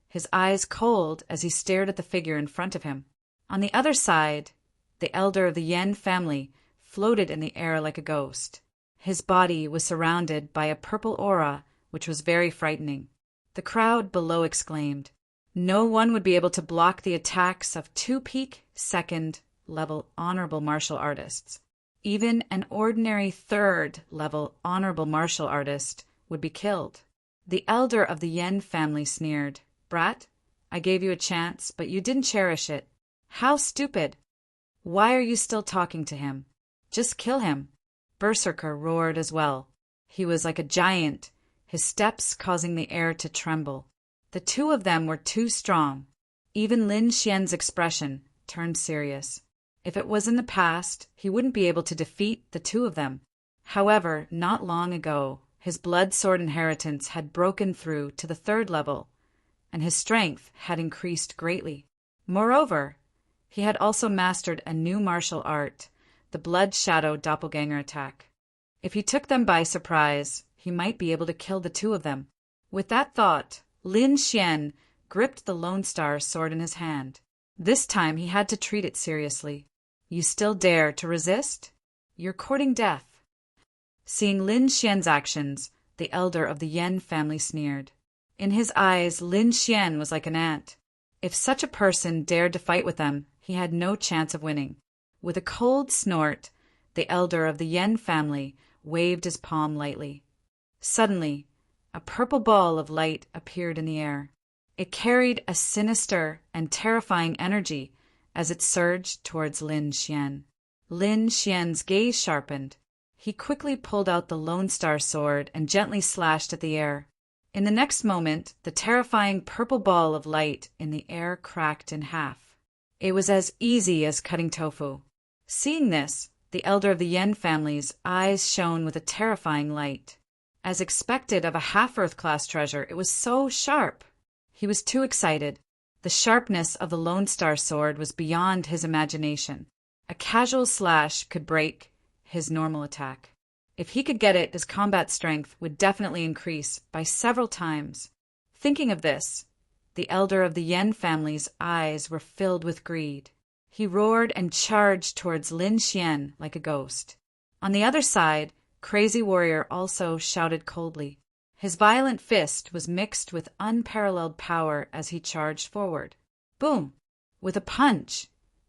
his eyes cold as he stared at the figure in front of him. On the other side, the elder of the Yen family floated in the air like a ghost. His body was surrounded by a purple aura, which was very frightening. The crowd below exclaimed, No one would be able to block the attacks of two peak, second-level honorable martial artists. Even an ordinary third-level honorable martial artist would be killed. The elder of the Yen family sneered, Brat, I gave you a chance, but you didn't cherish it. How stupid! Why are you still talking to him? Just kill him. Berserker roared as well. He was like a giant, his steps causing the air to tremble. The two of them were too strong. Even Lin Xian's expression turned serious. If it was in the past, he wouldn't be able to defeat the two of them. However, not long ago, his blood sword inheritance had broken through to the third level, and his strength had increased greatly. Moreover, he had also mastered a new martial art, the Blood Shadow Doppelganger attack. If he took them by surprise, he might be able to kill the two of them. With that thought, Lin Xian gripped the Lone Star sword in his hand. This time he had to treat it seriously. You still dare to resist? You're courting death. Seeing Lin Xian's actions, the elder of the Yen family sneered. In his eyes, Lin Xian was like an ant. If such a person dared to fight with them, he had no chance of winning. With a cold snort, the elder of the Yen family waved his palm lightly. Suddenly, a purple ball of light appeared in the air. It carried a sinister and terrifying energy as it surged towards Lin Xian. Lin Xian's gaze sharpened. He quickly pulled out the Lone Star sword and gently slashed at the air. In the next moment, the terrifying purple ball of light in the air cracked in half. It was as easy as cutting tofu. Seeing this, the elder of the Yen family's eyes shone with a terrifying light. As expected of a half-Earth class treasure, it was so sharp. He was too excited. The sharpness of the Lone Star sword was beyond his imagination. A casual slash could break his normal attack. If he could get it, his combat strength would definitely increase by several times. Thinking of this, the elder of the Yen family's eyes were filled with greed. He roared and charged towards Lin Xian like a ghost. On the other side, Crazy Warrior also shouted coldly. His violent fist was mixed with unparalleled power as he charged forward. Boom! With a punch,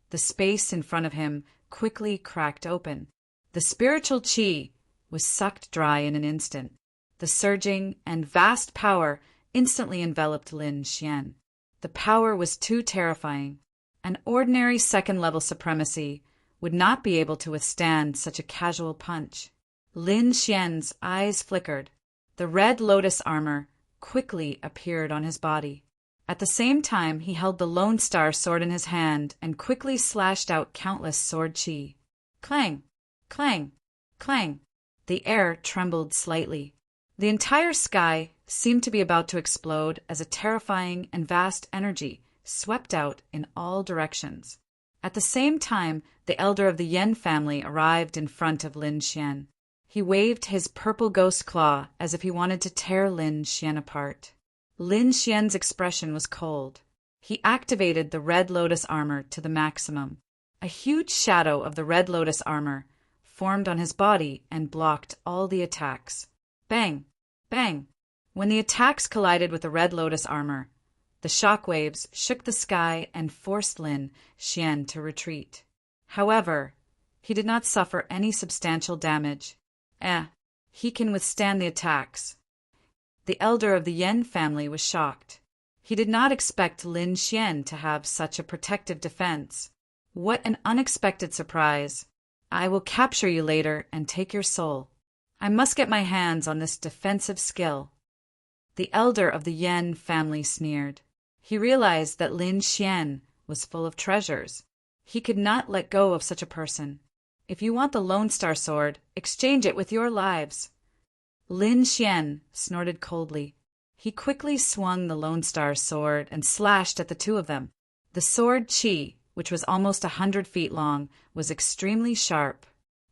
the space in front of him quickly cracked open. The spiritual qi was sucked dry in an instant. The surging and vast power instantly enveloped Lin Xian. The power was too terrifying. An ordinary second-level supremacy would not be able to withstand such a casual punch. Lin Xian's eyes flickered. The red lotus armor quickly appeared on his body. At the same time, he held the Lone Star sword in his hand and quickly slashed out countless sword qi. Clang! Clang! Clang! The air trembled slightly. The entire sky seemed to be about to explode as a terrifying and vast energy swept out in all directions. At the same time, the elder of the Yen family arrived in front of Lin Xian. He waved his purple ghost claw as if he wanted to tear Lin Xian apart. Lin Xian's expression was cold. He activated the Red Lotus armor to the maximum. A huge shadow of the Red Lotus armor formed on his body and blocked all the attacks. Bang! Bang! When the attacks collided with the Red Lotus armor, the shockwaves shook the sky and forced Lin Xian to retreat. However, he did not suffer any substantial damage. He can withstand the attacks. The elder of the Yen family was shocked. He did not expect Lin Xian to have such a protective defense. What an unexpected surprise. I will capture you later and take your soul. I must get my hands on this defensive skill. The elder of the Yen family sneered. He realized that Lin Xian was full of treasures. He could not let go of such a person. If you want the Lone Star sword, exchange it with your lives. Lin Xian snorted coldly. He quickly swung the Lone Star sword and slashed at the two of them. The sword qi, which was almost 100 feet long, was extremely sharp.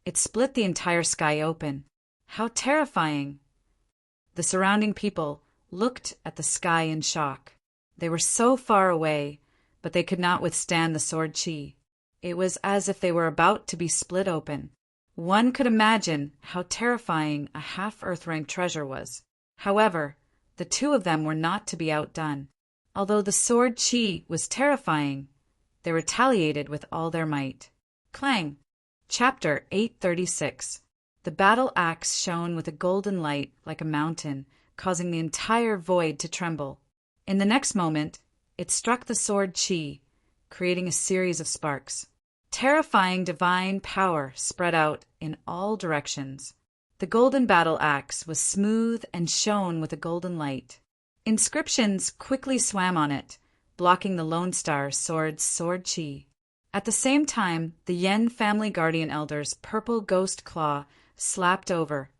It split the entire sky open. How terrifying! The surrounding people looked at the sky in shock. They were so far away, but they could not withstand the sword qi. It was as if they were about to be split open. One could imagine how terrifying a half-Earth rank treasure was. However, the two of them were not to be outdone. Although the sword qi was terrifying, they retaliated with all their might. Clang! Chapter 836. The battle axe shone with a golden light like a mountain, causing the entire void to tremble. In the next moment, it struck the sword qi, creating a series of sparks. Terrifying divine power spread out in all directions. The golden battle axe was smooth and shone with a golden light. Inscriptions quickly swam on it, blocking the Lone Star sword's sword qi. At the same time, the Yen family guardian elder's purple ghost claw slapped over,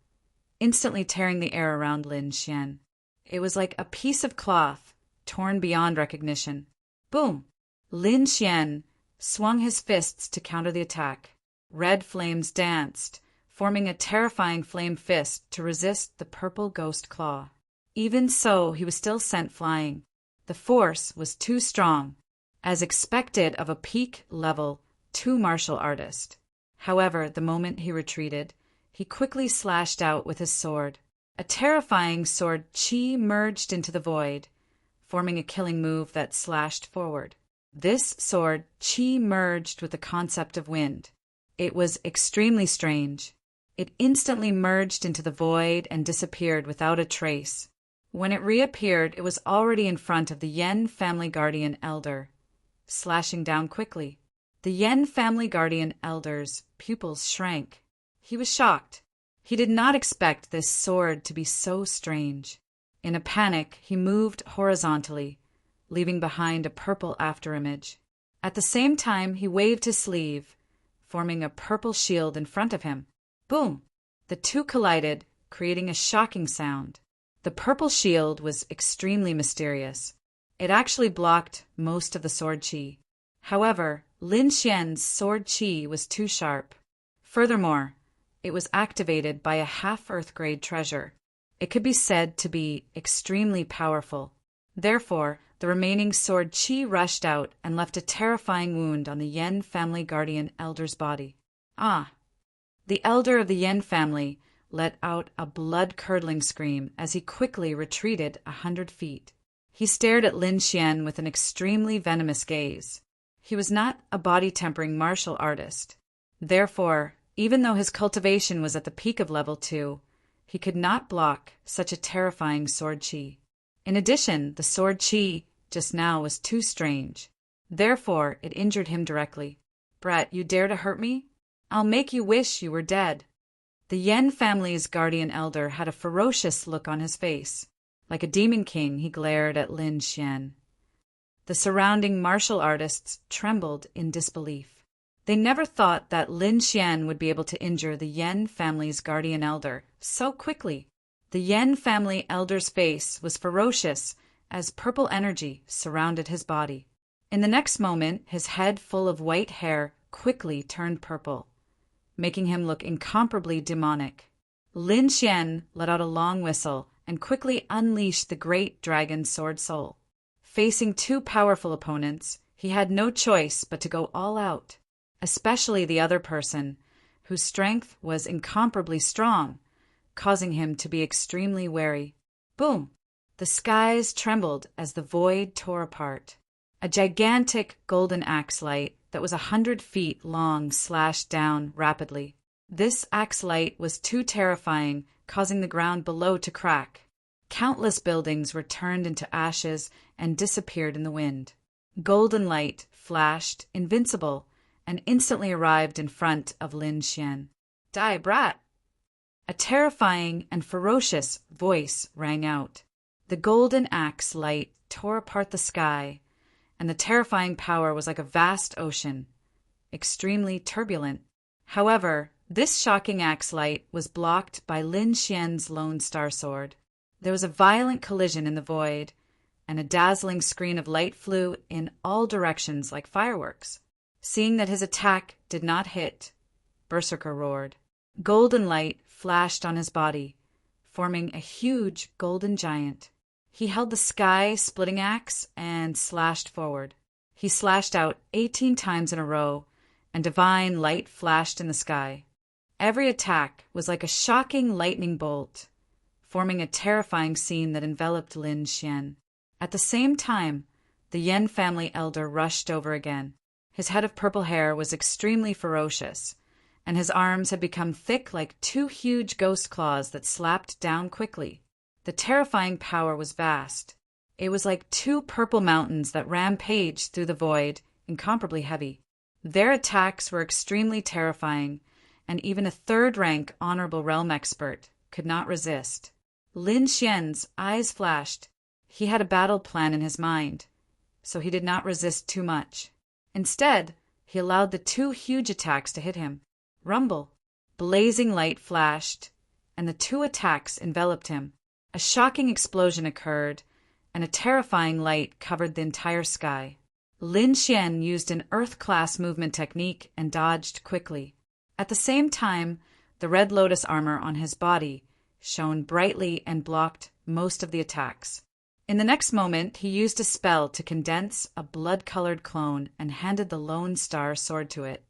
instantly tearing the air around Lin Xian. It was like a piece of cloth, torn beyond recognition. Boom! Lin Xian swung his fists to counter the attack. Red flames danced, forming a terrifying flame fist to resist the purple ghost claw. Even so, he was still sent flying. The force was too strong, as expected of a peak-level 2 martial artist. However, the moment he retreated, he quickly slashed out with his sword. A terrifying sword qi merged into the void, forming a killing move that slashed forward. This sword qi merged with the concept of wind. It was extremely strange. It instantly merged into the void and disappeared without a trace. When it reappeared, it was already in front of the Yen family guardian elder, slashing down quickly. The Yen family guardian elder's pupils shrank. He was shocked. He did not expect this sword to be so strange. In a panic, he moved horizontally, leaving behind a purple afterimage. At the same time, he waved his sleeve, forming a purple shield in front of him. Boom! The two collided, creating a shocking sound. The purple shield was extremely mysterious. It actually blocked most of the sword qi. However, Lin Xian's sword qi was too sharp. Furthermore, it was activated by a half-Earth grade treasure. It could be said to be extremely powerful. Therefore, The remaining sword chi rushed out and left a terrifying wound on the Yen family guardian elder's body. Ah! The elder of the Yen family let out a blood-curdling scream as he quickly retreated 100 feet. He stared at Lin Xian with an extremely venomous gaze. He was not a body-tempering martial artist. Therefore, even though his cultivation was at the peak of level 2, he could not block such a terrifying sword chi. In addition, the sword chi just now was too strange. Therefore, it injured him directly. "Brat, you dare to hurt me? I'll make you wish you were dead." The Yen family's guardian elder had a ferocious look on his face. Like a demon king, he glared at Lin Xian. The surrounding martial artists trembled in disbelief. They never thought that Lin Xian would be able to injure the Yen family's guardian elder so quickly. The Yen family elder's face was ferocious as purple energy surrounded his body. In the next moment, his head full of white hair quickly turned purple, making him look incomparably demonic. Lin Xian let out a long whistle and quickly unleashed the great dragon sword soul. Facing two powerful opponents, he had no choice but to go all out, especially the other person, whose strength was incomparably strong, causing him to be extremely wary. Boom! The skies trembled as the void tore apart. A gigantic golden axe light that was 100 feet long slashed down rapidly. This axe light was too terrifying, causing the ground below to crack. Countless buildings were turned into ashes and disappeared in the wind. Golden light flashed, invincible, and instantly arrived in front of Lin Xian. "Die, brat!" A terrifying and ferocious voice rang out. The golden axe light tore apart the sky, and the terrifying power was like a vast ocean, extremely turbulent. However, this shocking axe light was blocked by Lin Xian's Lone Star Sword. There was a violent collision in the void, and a dazzling screen of light flew in all directions like fireworks. Seeing that his attack did not hit, Berserker roared. Golden light flashed on his body, forming a huge golden giant. He held the sky-splitting axe and slashed forward. He slashed out 18 times in a row, and divine light flashed in the sky. Every attack was like a shocking lightning bolt, forming a terrifying scene that enveloped Lin Xian. At the same time, the Yen family elder rushed over again. His head of purple hair was extremely ferocious, and his arms had become thick like two huge ghost claws that slapped down quickly. The terrifying power was vast. It was like two purple mountains that rampaged through the void, incomparably heavy. Their attacks were extremely terrifying, and even a third-rank honorable realm expert could not resist. Lin Xian's eyes flashed. He had a battle plan in his mind, so he did not resist too much. Instead, he allowed the two huge attacks to hit him. Rumble! Blazing light flashed, and the two attacks enveloped him. A shocking explosion occurred, and a terrifying light covered the entire sky. Lin Xian used an Earth-class movement technique and dodged quickly. At the same time, the red lotus armor on his body shone brightly and blocked most of the attacks. In the next moment, he used a spell to condense a blood-colored clone and handed the Lone Star Sword to it.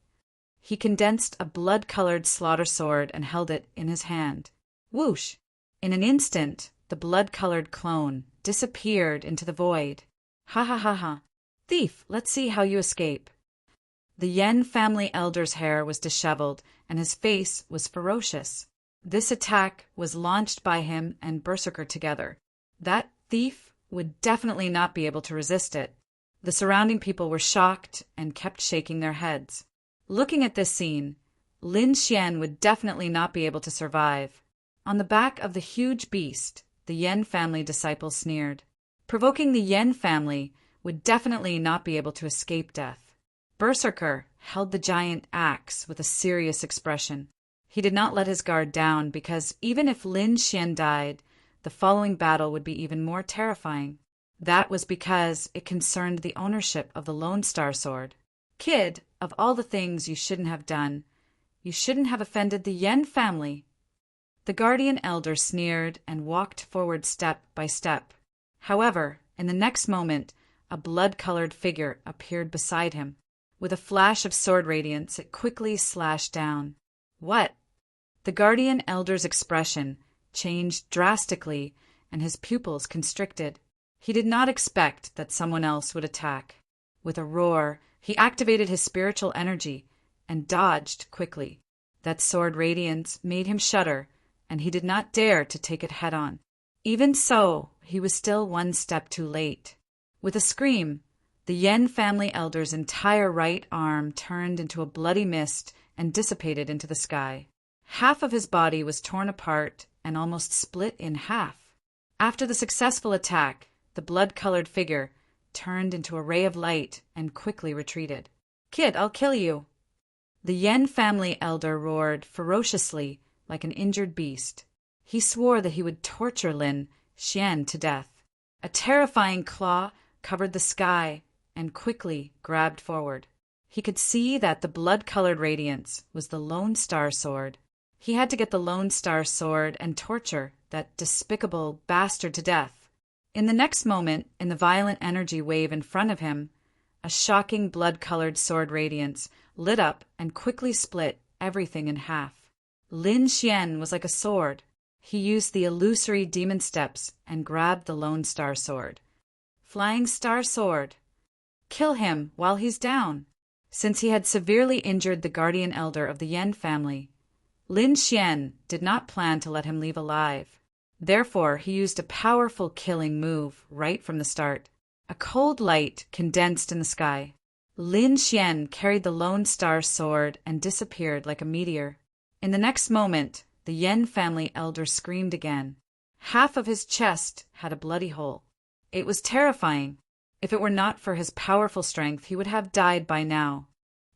He condensed a blood-colored slaughter sword and held it in his hand. Whoosh! In an instant, the blood-colored clone disappeared into the void. Ha ha ha ha! Thief, let's see how you escape. The Yen family elder's hair was disheveled, and his face was ferocious. This attack was launched by him and Berserker together. That thief would definitely not be able to resist it. The surrounding people were shocked and kept shaking their heads. Looking at this scene, Lin Xian would definitely not be able to survive. On the back of the huge beast, the Yen family disciples sneered. Provoking the Yen family would definitely not be able to escape death. Berserker held the giant axe with a serious expression. He did not let his guard down because even if Lin Xian died, the following battle would be even more terrifying. That was because it concerned the ownership of the Lone Star Sword. Kid, of all the things you shouldn't have done, you shouldn't have offended the Yen family. The guardian elder sneered and walked forward step by step. However, in the next moment, a blood-colored figure appeared beside him. With a flash of sword radiance, it quickly slashed down. What? The guardian elder's expression changed drastically, and his pupils constricted. He did not expect that someone else would attack. With a roar, he activated his spiritual energy and dodged quickly. That sword radiance made him shudder, and he did not dare to take it head-on. Even so, he was still one step too late. With a scream, the Yen family elder's entire right arm turned into a bloody mist and dissipated into the sky. Half of his body was torn apart and almost split in half. After the successful attack, the blood-colored figure turned into a ray of light and quickly retreated. "Kid, I'll kill you!" The Yen family elder roared ferociously like an injured beast. He swore that he would torture Lin Xian to death. A terrifying claw covered the sky and quickly grabbed forward. He could see that the blood-colored radiance was the Lone Star Sword. He had to get the Lone Star Sword and torture that despicable bastard to death. In the next moment, in the violent energy wave in front of him, a shocking blood-colored sword radiance lit up and quickly split everything in half. Lin Xian was like a sword. He used the illusory demon steps and grabbed the Lone Star Sword. Flying Star Sword. Kill him while he's down. Since he had severely injured the guardian elder of the Yen family, Lin Xian did not plan to let him leave alive. Therefore, he used a powerful killing move right from the start. A cold light condensed in the sky. Lin Xian carried the Lone Star Sword and disappeared like a meteor. In the next moment, the Yen family elder screamed again. Half of his chest had a bloody hole. It was terrifying. If it were not for his powerful strength, he would have died by now.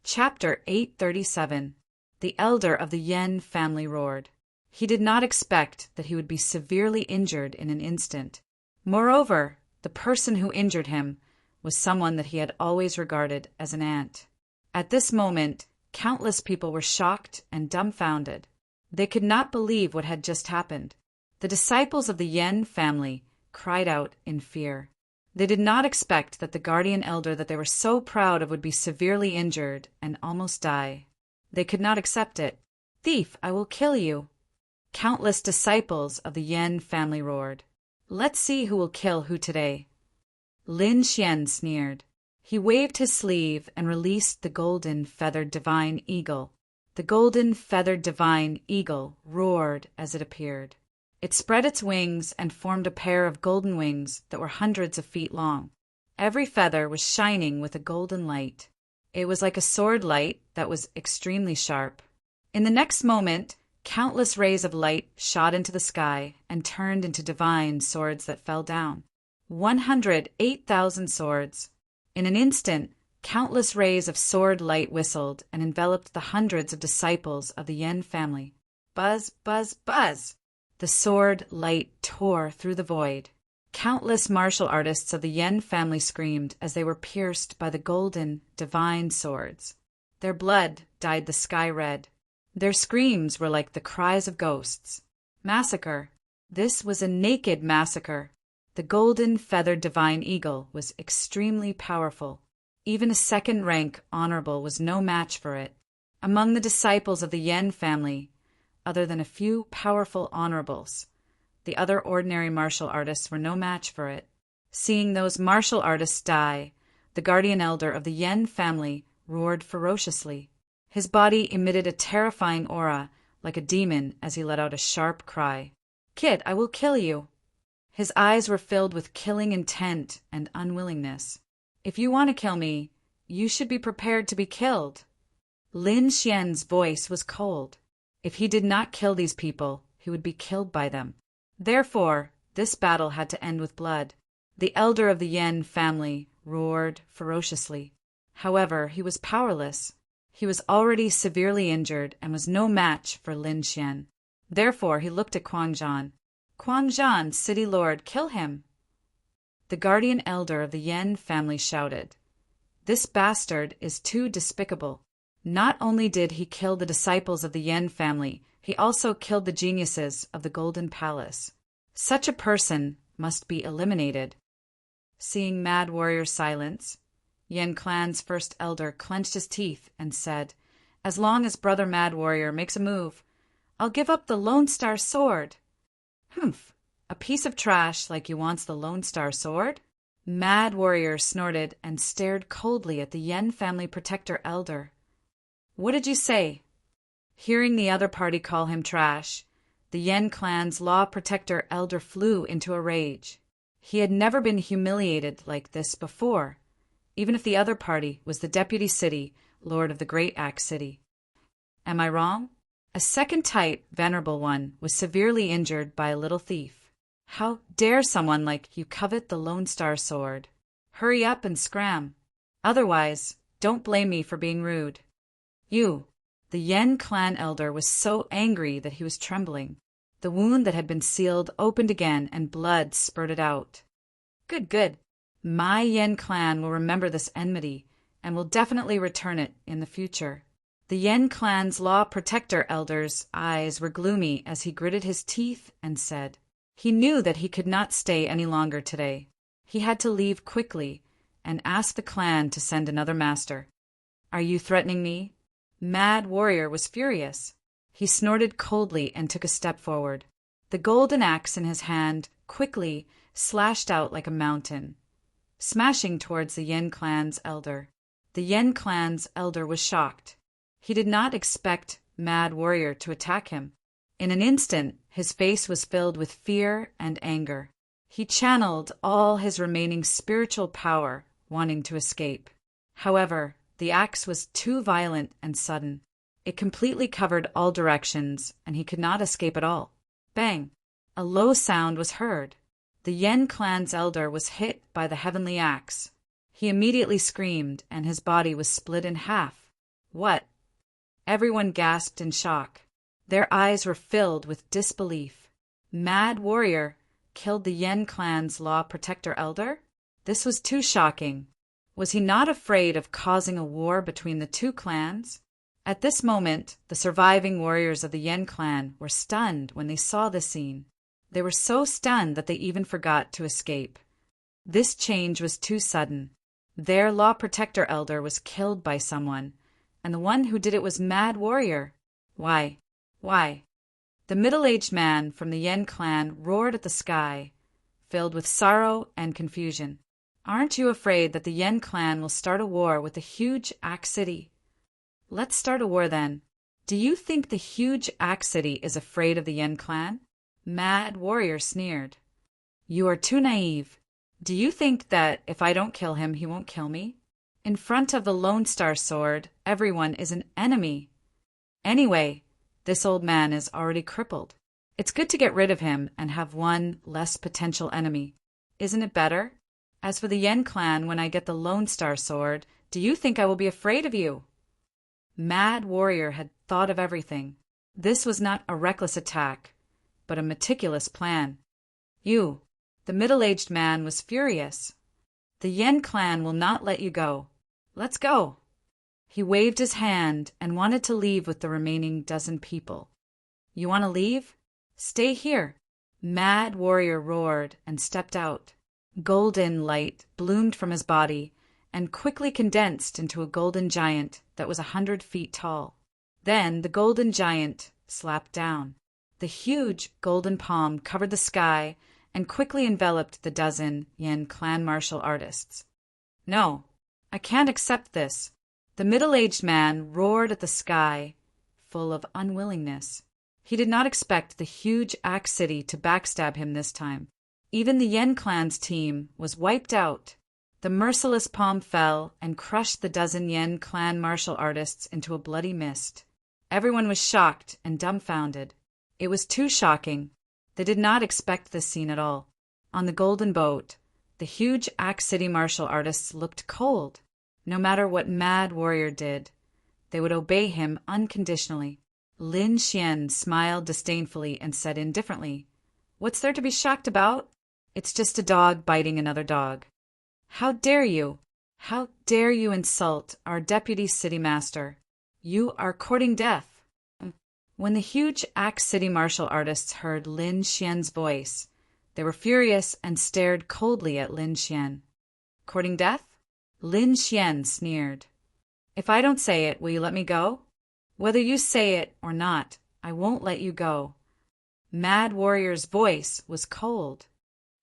Chapter 837. The elder of the Yen family roared. He did not expect that he would be severely injured in an instant. Moreover, the person who injured him was someone that he had always regarded as an aunt. At this moment, countless people were shocked and dumbfounded. They could not believe what had just happened. The disciples of the Yen family cried out in fear. They did not expect that the guardian elder that they were so proud of would be severely injured and almost die. They could not accept it. "Thief, I will kill you!" Countless disciples of the Yen family roared. "Let's see who will kill who today." Lin Xian sneered. He waved his sleeve and released the golden feathered divine eagle. The golden feathered divine eagle roared as it appeared. It spread its wings and formed a pair of golden wings that were hundreds of feet long. Every feather was shining with a golden light. It was like a sword light that was extremely sharp. In the next moment, countless rays of light shot into the sky and turned into divine swords that fell down. 108,000 swords. In an instant, countless rays of sword light whistled and enveloped the hundreds of disciples of the Yen family. Buzz, buzz, buzz! The sword light tore through the void. Countless martial artists of the Yen family screamed as they were pierced by the golden, divine swords. Their blood dyed the sky red. Their screams were like the cries of ghosts. Massacre. This was a naked massacre. The golden feathered divine eagle was extremely powerful. Even a second-rank honorable was no match for it. Among the disciples of the Yen family, other than a few powerful honorables, the other ordinary martial artists were no match for it. Seeing those martial artists die, the guardian elder of the Yen family roared ferociously. His body emitted a terrifying aura, like a demon, as he let out a sharp cry. "Kid, I will kill you!" His eyes were filled with killing intent and unwillingness. "If you want to kill me, you should be prepared to be killed." Lin Xian's voice was cold. If he did not kill these people, he would be killed by them. Therefore, this battle had to end with blood. The elder of the Yen family roared ferociously. However, he was powerless. He was already severely injured and was no match for Lin Xian. Therefore, he looked at Quan Zhan. "Quan Zhan, city lord, kill him!" The guardian elder of the Yen family shouted. "This bastard is too despicable. Not only did he kill the disciples of the Yen family, he also killed the geniuses of the Golden Palace. Such a person must be eliminated." Seeing Mad Warrior's silence, Yen Clan's first elder clenched his teeth and said, "As long as Brother Mad Warrior makes a move, I'll give up the Lone Star Sword." "Humph, a piece of trash like you wants the Lone Star Sword?" Mad Warrior snorted and stared coldly at the Yen family protector elder. "What did you say?" Hearing the other party call him trash, the Yen clan's law protector elder flew into a rage. He had never been humiliated like this before, even if the other party was the deputy city lord of the Great Axe City. Am I wrong? A second tight, venerable one was severely injured by a little thief. How dare someone like you covet the Lone Star Sword? Hurry up and scram. Otherwise, don't blame me for being rude. You. The Yen clan elder was so angry that he was trembling. The wound that had been sealed opened again and blood spurted out. Good, good. My Yen clan will remember this enmity and will definitely return it in the future. The Yen clan's law protector elder's eyes were gloomy as he gritted his teeth and said, he knew that he could not stay any longer today. He had to leave quickly and ask the clan to send another master. Are you threatening me? Mad Warrior was furious. He snorted coldly and took a step forward. The golden axe in his hand quickly slashed out like a mountain, smashing towards the Yen clan's elder. The Yen clan's elder was shocked. He did not expect Mad Warrior to attack him. In an instant, his face was filled with fear and anger. He channeled all his remaining spiritual power, wanting to escape. However, the axe was too violent and sudden. It completely covered all directions, and he could not escape at all. Bang! A low sound was heard. The Yen clan's elder was hit by the heavenly axe. He immediately screamed, and his body was split in half. What? Everyone gasped in shock. Their eyes were filled with disbelief. Mad Warrior killed the Yen clan's law protector elder? This was too shocking. Was he not afraid of causing a war between the two clans? At this moment, the surviving warriors of the Yen clan were stunned when they saw the scene. They were so stunned that they even forgot to escape. This change was too sudden. Their law protector elder was killed by someone, and the one who did it was Mad Warrior. Why? The middle-aged man from the Yen clan roared at the sky, filled with sorrow and confusion. Aren't you afraid that the Yen clan will start a war with the huge Axe City? Let's start a war then. Do you think the huge Axe City is afraid of the Yen clan? Mad Warrior sneered. You are too naive. Do you think that if I don't kill him, he won't kill me? In front of the Lone Star Sword, everyone is an enemy. Anyway, this old man is already crippled. It's good to get rid of him and have one less potential enemy. Isn't it better? As for the Yen clan, when I get the Lone Star Sword, do you think I will be afraid of you? Mad Warrior had thought of everything. This was not a reckless attack, but a meticulous plan. You, the middle-aged man, was furious. The Yen clan will not let you go. Let's go. He waved his hand and wanted to leave with the remaining dozen people. You want to leave? Stay here. Mad Warrior roared and stepped out. Golden light bloomed from his body and quickly condensed into a golden giant that was 100 feet tall. Then the golden giant slapped down. The huge golden palm covered the sky and quickly enveloped the dozen Yen clan martial artists. No, I can't accept this. The middle-aged man roared at the sky, full of unwillingness. He did not expect the huge Axe City to backstab him this time. Even the Yen clan's team was wiped out. The merciless palm fell and crushed the dozen Yen clan martial artists into a bloody mist. Everyone was shocked and dumbfounded. It was too shocking. They did not expect this scene at all. On the golden boat, the huge Axe City martial artists looked cold. No matter what Mad Warrior did, they would obey him unconditionally. Lin Xian smiled disdainfully and said indifferently, "What's there to be shocked about? It's just a dog biting another dog." How dare you? How dare you insult our deputy city master? You are courting death. When the huge Axe City martial artists heard Lin Xian's voice, They were furious and stared coldly at Lin Xian. Courting death? Lin Xian sneered. If I don't say it, will you let me go? Whether you say it or not, I won't let you go. Mad Warrior's voice was cold.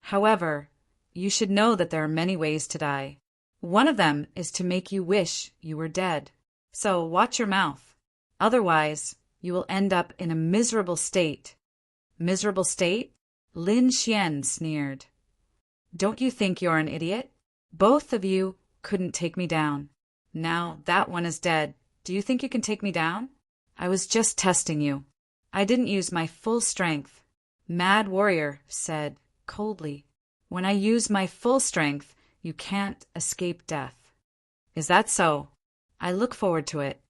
However, you should know that there are many ways to die. One of them is to make you wish you were dead. So watch your mouth. Otherwise, you will end up in a miserable state. Miserable state? Lin Xian sneered. Don't you think you're an idiot? Both of you couldn't take me down. Now that one is dead. Do you think you can take me down? I was just testing you. I didn't use my full strength. Mad Warrior said coldly. When I use my full strength, you can't escape death. Is that so? I look forward to it.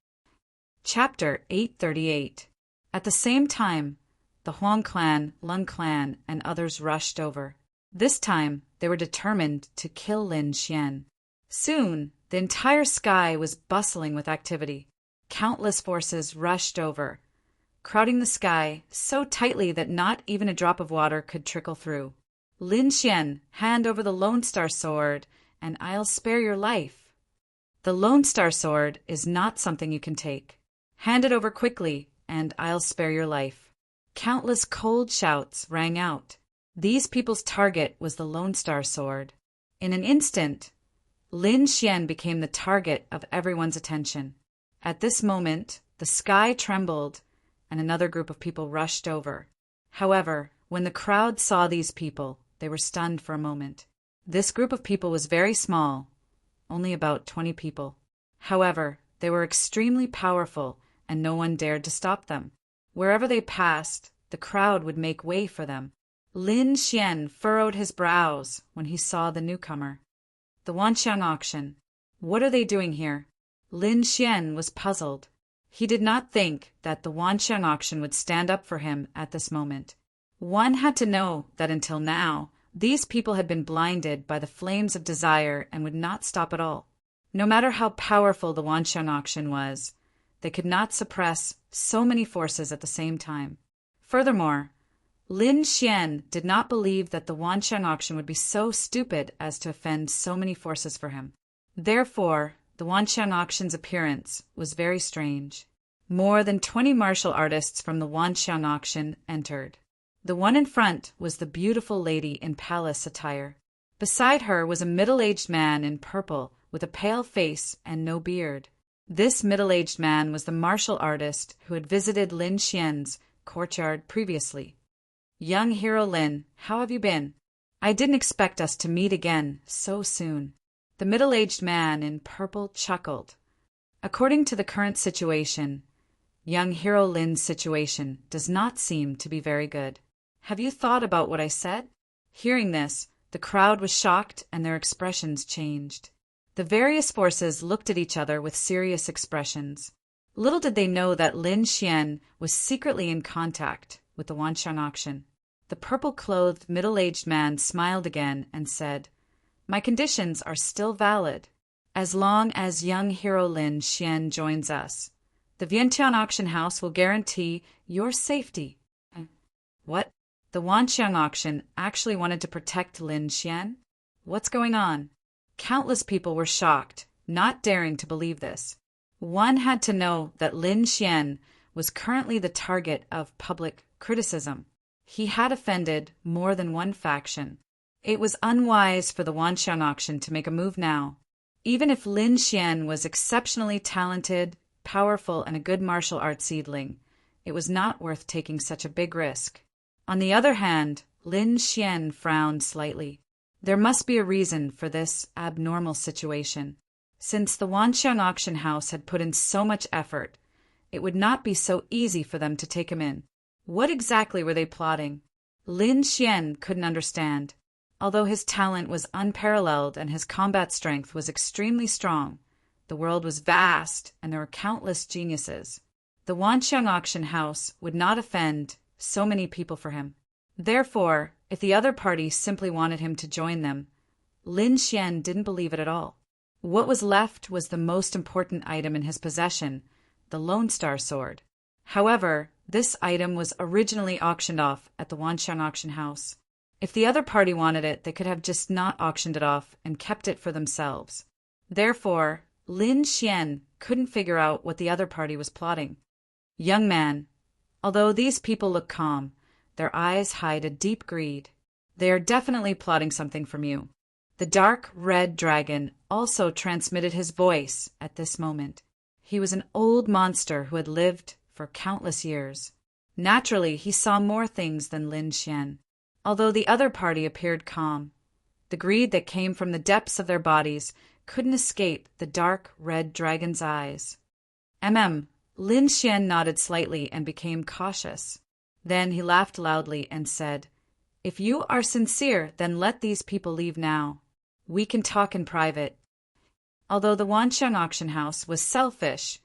Chapter 838. At the same time, the Huang clan, Lun clan, and others rushed over. This time, they were determined to kill Lin Xian. Soon, the entire sky was bustling with activity. Countless forces rushed over, crowding the sky so tightly that not even a drop of water could trickle through. Lin Xian, hand over the Lone Star Sword, and I'll spare your life. The Lone Star Sword is not something you can take. Hand it over quickly, and I'll spare your life. Countless cold shouts rang out. These people's target was the Lone Star Sword. In an instant, Lin Xian became the target of everyone's attention. At this moment, the sky trembled, and another group of people rushed over. However, when the crowd saw these people, they were stunned for a moment. This group of people was very small, only about 20 people. However, they were extremely powerful, and no one dared to stop them. Wherever they passed, the crowd would make way for them. Lin Xian furrowed his brows when he saw the newcomer. The Wanxiang auction. What are they doing here? Lin Xian was puzzled. He did not think that the Wanxiang auction would stand up for him at this moment. One had to know that until now, these people had been blinded by the flames of desire and would not stop at all. No matter how powerful the Wanxiang auction was, they could not suppress so many forces at the same time. Furthermore, Lin Xian did not believe that the Wanxiang auction would be so stupid as to offend so many forces for him. Therefore, the Wanxiang auction's appearance was very strange. More than 20 martial artists from the Wanxiang auction entered. The one in front was the beautiful lady in palace attire. Beside her was a middle-aged man in purple with a pale face and no beard. This middle-aged man was the martial artist who had visited Lin Xian's courtyard previously. Young hero Lin, how have you been? I didn't expect us to meet again so soon. The middle-aged man in purple chuckled. According to the current situation, young hero Lin's situation does not seem to be very good. Have you thought about what I said? Hearing this, the crowd was shocked and their expressions changed. The various forces looked at each other with serious expressions. Little did they know that Lin Xian was secretly in contact with the Wanxiang auction. The purple-clothed middle-aged man smiled again and said, My conditions are still valid. As long as young hero Lin Xian joins us, the Vientiane auction house will guarantee your safety. What? The Wanxiang auction actually wanted to protect Lin Xian? What's going on? Countless people were shocked, not daring to believe this. One had to know that Lin Xian was currently the target of public criticism. He had offended more than one faction. It was unwise for the Wanxiang auction to make a move now. Even if Lin Xian was exceptionally talented, powerful, and a good martial arts seedling, it was not worth taking such a big risk. On the other hand, Lin Xian frowned slightly. There must be a reason for this abnormal situation. Since the Wanxiang auction house had put in so much effort, it would not be so easy for them to take him in. What exactly were they plotting? Lin Xian couldn't understand. Although his talent was unparalleled and his combat strength was extremely strong, the world was vast and there were countless geniuses. The Wanxiang auction house would not offend so many people for him. Therefore, if the other party simply wanted him to join them, Lin Xian didn't believe it at all. What was left was the most important item in his possession, the Lone Star Sword. However, this item was originally auctioned off at the Wanxiang auction house. If the other party wanted it, they could have just not auctioned it off and kept it for themselves. Therefore, Lin Xian couldn't figure out what the other party was plotting. Young man, although these people look calm, their eyes hide a deep greed. They are definitely plotting something from you. The dark red dragon also transmitted his voice at this moment. He was an old monster who had lived for countless years. Naturally, he saw more things than Lin Xian. Although the other party appeared calm, the greed that came from the depths of their bodies couldn't escape the dark red dragon's eyes. Lin Xian nodded slightly and became cautious. Then he laughed loudly and said, "If you are sincere, then let these people leave now. We can talk in private." Although the Wanxiang auction house was selfish,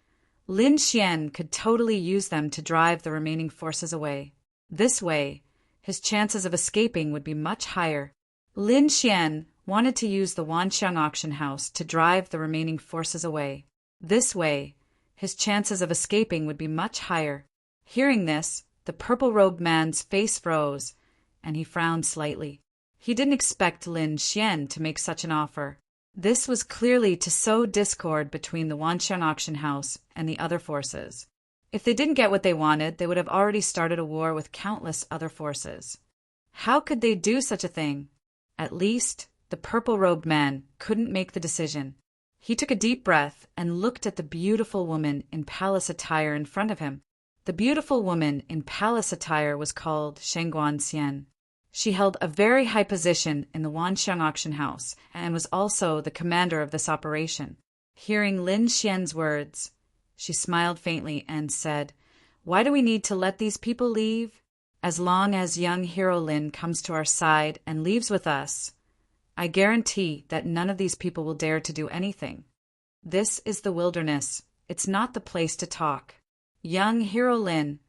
Lin Xian could totally use them to drive the remaining forces away. This way, his chances of escaping would be much higher. Lin Xian wanted to use the Wanxiang auction house to drive the remaining forces away. This way, his chances of escaping would be much higher. Hearing this, the purple-robed man's face froze, and he frowned slightly. He didn't expect Lin Xian to make such an offer. This was clearly to sow discord between the Wanxiang auction house and the other forces. If they didn't get what they wanted, they would have already started a war with countless other forces. How could they do such a thing? At least, the purple-robed man couldn't make the decision. He took a deep breath and looked at the beautiful woman in palace attire in front of him. The beautiful woman in palace attire was called Shengguan Xian. She held a very high position in the Wanxiang auction house and was also the commander of this operation. Hearing Lin Xian's words, she smiled faintly and said, "Why do we need to let these people leave? As long as young hero Lin comes to our side and leaves with us, I guarantee that none of these people will dare to do anything. This is the wilderness. It's not the place to talk. Young hero Lin,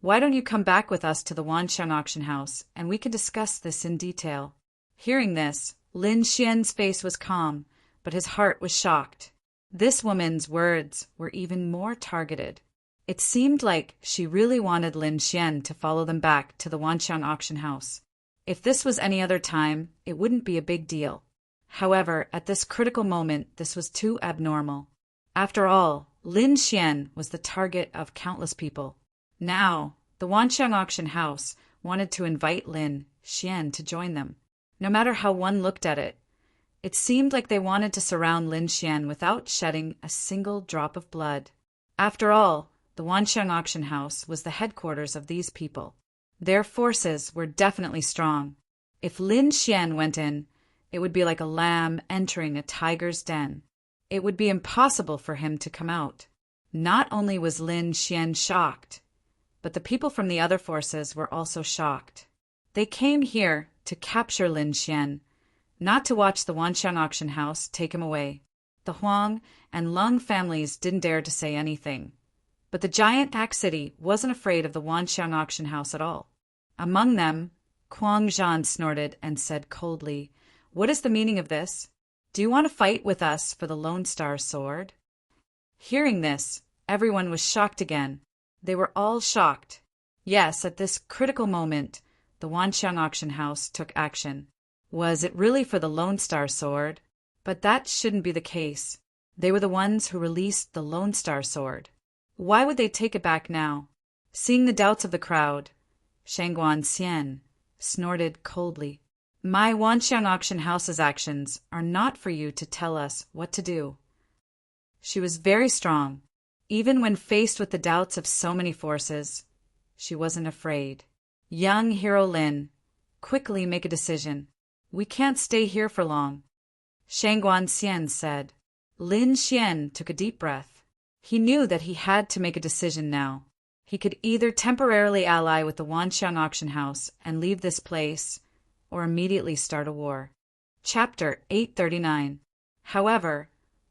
why don't you come back with us to the Wanxiang auction house, and we can discuss this in detail?" Hearing this, Lin Xian's face was calm, but his heart was shocked. This woman's words were even more targeted. It seemed like she really wanted Lin Xian to follow them back to the Wanxiang auction house. If this was any other time, it wouldn't be a big deal. However, at this critical moment, this was too abnormal. After all, Lin Xian was the target of countless people. Now, the Wanxiang auction house wanted to invite Lin Xian to join them. No matter how one looked at it, it seemed like they wanted to surround Lin Xian without shedding a single drop of blood. After all, the Wanxiang auction house was the headquarters of these people. Their forces were definitely strong. If Lin Xian went in, it would be like a lamb entering a tiger's den. It would be impossible for him to come out. Not only was Lin Xian shocked, but the people from the other forces were also shocked. They came here to capture Lin Xian, not to watch the Wanxiang auction house take him away. The Huang and Lung families didn't dare to say anything. But the giant axe city wasn't afraid of the Wanxiang auction house at all. Among them, Kuang Zhan snorted and said coldly, "What is the meaning of this? Do you want to fight with us for the Lone Star Sword?" Hearing this, everyone was shocked again. They were all shocked. Yes, at this critical moment, the Wanxiang auction house took action. Was it really for the Lone Star Sword? But that shouldn't be the case. They were the ones who released the Lone Star Sword. Why would they take it back now? Seeing the doubts of the crowd, Shengguan Xian snorted coldly. "My Wanxiang auction house's actions are not for you to tell us what to do." She was very strong. Even when faced with the doubts of so many forces, she wasn't afraid. "Young hero Lin, quickly make a decision. We can't stay here for long," Shengguan Xian said. Lin Xian took a deep breath. He knew that he had to make a decision now. He could either temporarily ally with the Wanxiang auction house and leave this place, or immediately start a war. Chapter 839. However,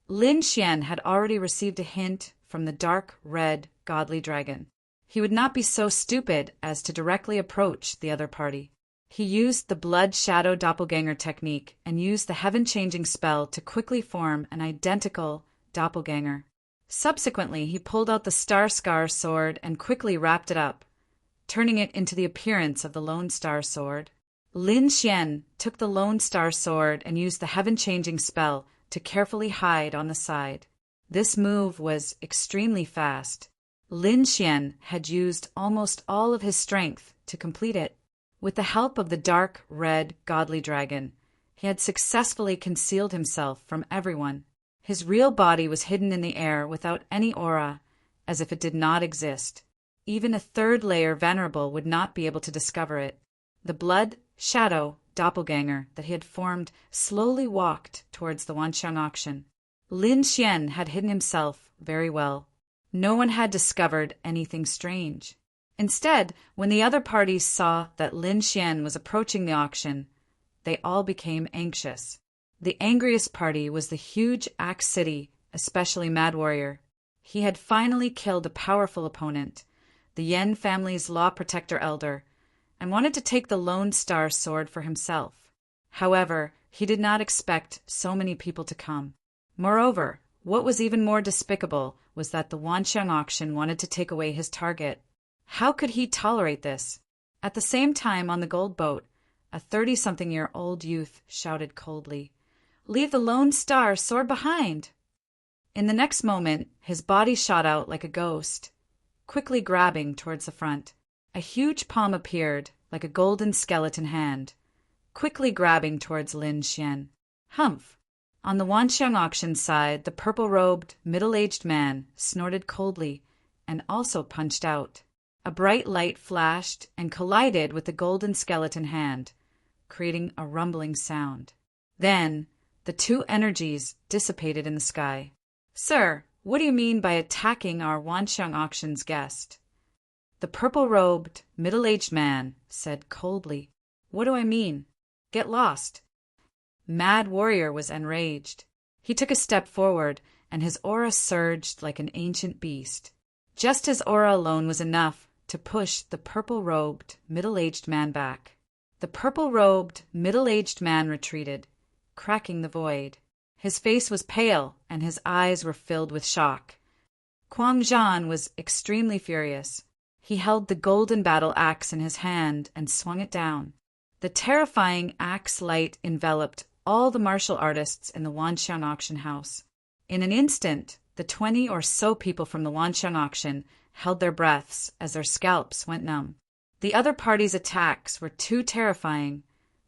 Lin Xian had already received a hint from the dark red godly dragon. He would not be so stupid as to directly approach the other party. He used the blood shadow doppelganger technique and used the heaven-changing spell to quickly form an identical doppelganger. Subsequently, he pulled out the Star Scar sword and quickly wrapped it up, turning it into the appearance of the Lone Star Sword. Lin Xian took the Lone Star sword and used the heaven-changing spell to carefully hide on the side. This move was extremely fast. Lin Xian had used almost all of his strength to complete it. With the help of the dark red godly dragon, he had successfully concealed himself from everyone. His real body was hidden in the air without any aura, as if it did not exist. Even a third-layer venerable would not be able to discover it. The blood, shadow, doppelganger that he had formed slowly walked towards the Wanxiang auction. Lin Xian had hidden himself very well. No one had discovered anything strange. Instead, when the other parties saw that Lin Xian was approaching the auction, they all became anxious. The angriest party was the huge Axe City, especially Mad Warrior. He had finally killed a powerful opponent, the Yen family's law protector elder, and wanted to take the Lone Star sword for himself. However, he did not expect so many people to come. Moreover, what was even more despicable was that the Wanxiang auction wanted to take away his target. How could he tolerate this? At the same time, on the gold boat, a 30-something-year-old youth shouted coldly, "Leave the Lone Star sword behind!" In the next moment, his body shot out like a ghost, quickly grabbing towards the front. A huge palm appeared, like a golden skeleton hand, quickly grabbing towards Lin Xian. Humph! On the Wanxiang auction side, the purple-robed, middle-aged man snorted coldly and also punched out. A bright light flashed and collided with the golden skeleton hand, creating a rumbling sound. Then, the two energies dissipated in the sky. "Sir, what do you mean by attacking our Wanxiang auction's guest?" The purple-robed, middle-aged man said coldly, "What do I mean? Get lost." Mad Warrior was enraged. He took a step forward, and his aura surged like an ancient beast. Just his aura alone was enough to push the purple-robed, middle-aged man back. The purple-robed, middle-aged man retreated, cracking the void. His face was pale, and his eyes were filled with shock. Quang Zhan was extremely furious. He held the golden battle axe in his hand and swung it down. The terrifying axe light enveloped all the martial artists in the Wanxiang auction house. In an instant, the 20 or so people from the Wanxiang auction held their breaths as their scalps went numb. The other party's attacks were too terrifying,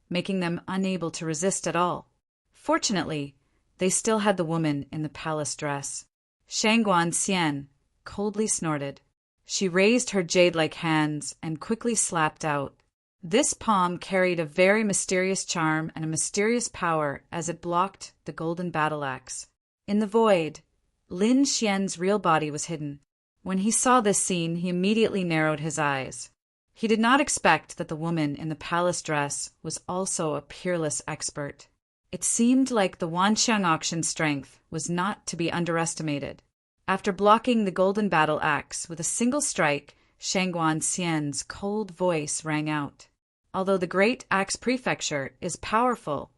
making them unable to resist at all. Fortunately, they still had the woman in the palace dress. Shangguan Xian coldly snorted. She raised her jade-like hands and quickly slapped out. This palm carried a very mysterious charm and a mysterious power as it blocked the golden battle axe. In the void, Lin Xian's real body was hidden. When he saw this scene, he immediately narrowed his eyes. He did not expect that the woman in the palace dress was also a peerless expert. It seemed like the Wanxiang auction's strength was not to be underestimated. After blocking the golden battle axe with a single strike, Shangguan Xian's cold voice rang out. Although the great axe prefecture is powerful,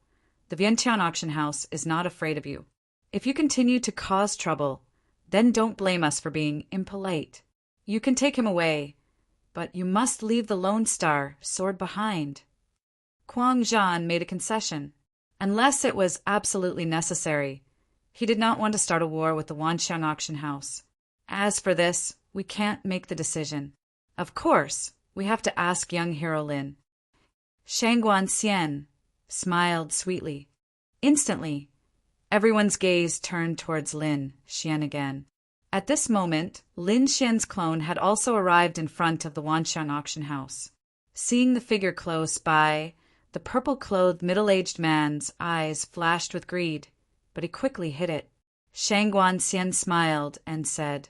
the Vientiane auction house is not afraid of you. If you continue to cause trouble, then don't blame us for being impolite. You can take him away, but you must leave the Lone Star sword behind. Quang Zhan made a concession. Unless it was absolutely necessary, he did not want to start a war with the Wanxiang auction house. As for this, we can't make the decision. Of course, we have to ask young hero Lin. Shangguan Xian smiled sweetly. Instantly, everyone's gaze turned towards Lin Xian again. At this moment, Lin Xian's clone had also arrived in front of the Wanxiang auction house. Seeing the figure close by, the purple-clothed middle-aged man's eyes flashed with greed, but he quickly hid it. Shangguan Xian smiled and said,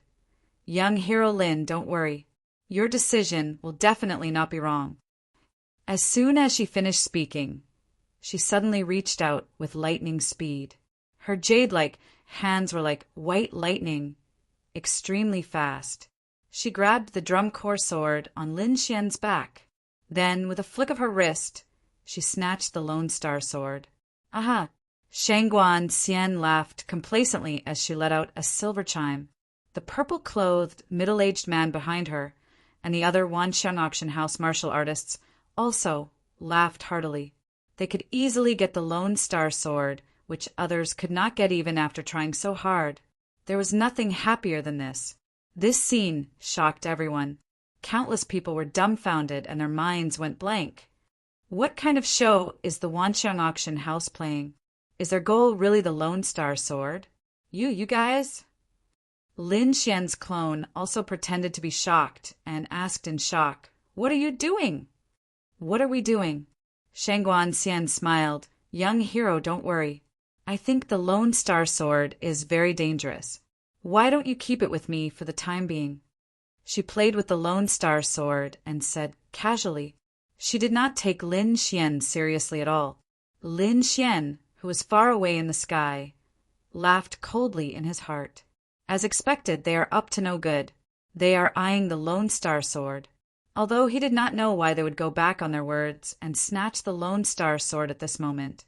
"Young hero Lin, don't worry. Your decision will definitely not be wrong." As soon as she finished speaking, she suddenly reached out with lightning speed. Her jade-like hands were like white lightning, extremely fast. She grabbed the drum-core sword on Lin Xian's back. Then, with a flick of her wrist, she snatched the Lone Star sword. "Aha!" Shangguan Xian laughed complacently as she let out a silver chime. The purple-clothed, middle-aged man behind her, and the other Wanxiang auction house martial artists, also laughed heartily. They could easily get the Lone Star Sword, which others could not get even after trying so hard. There was nothing happier than this. This scene shocked everyone. Countless people were dumbfounded and their minds went blank. What kind of show is the Wanxiang Auction House playing? Is their goal really the Lone Star Sword? You guys? Lin Xian's clone also pretended to be shocked and asked in shock, "What are you doing?" "What are we doing?" Shangguan Xian smiled. "Young hero, don't worry. I think the Lone Star Sword is very dangerous. Why don't you keep it with me for the time being?" She played with the Lone Star Sword and said casually. She did not take Lin Xian seriously at all. Lin Xian, who was far away in the sky, laughed coldly in his heart. As expected, they are up to no good. They are eyeing the Lone Star Sword. Although he did not know why they would go back on their words and snatch the Lone Star Sword at this moment,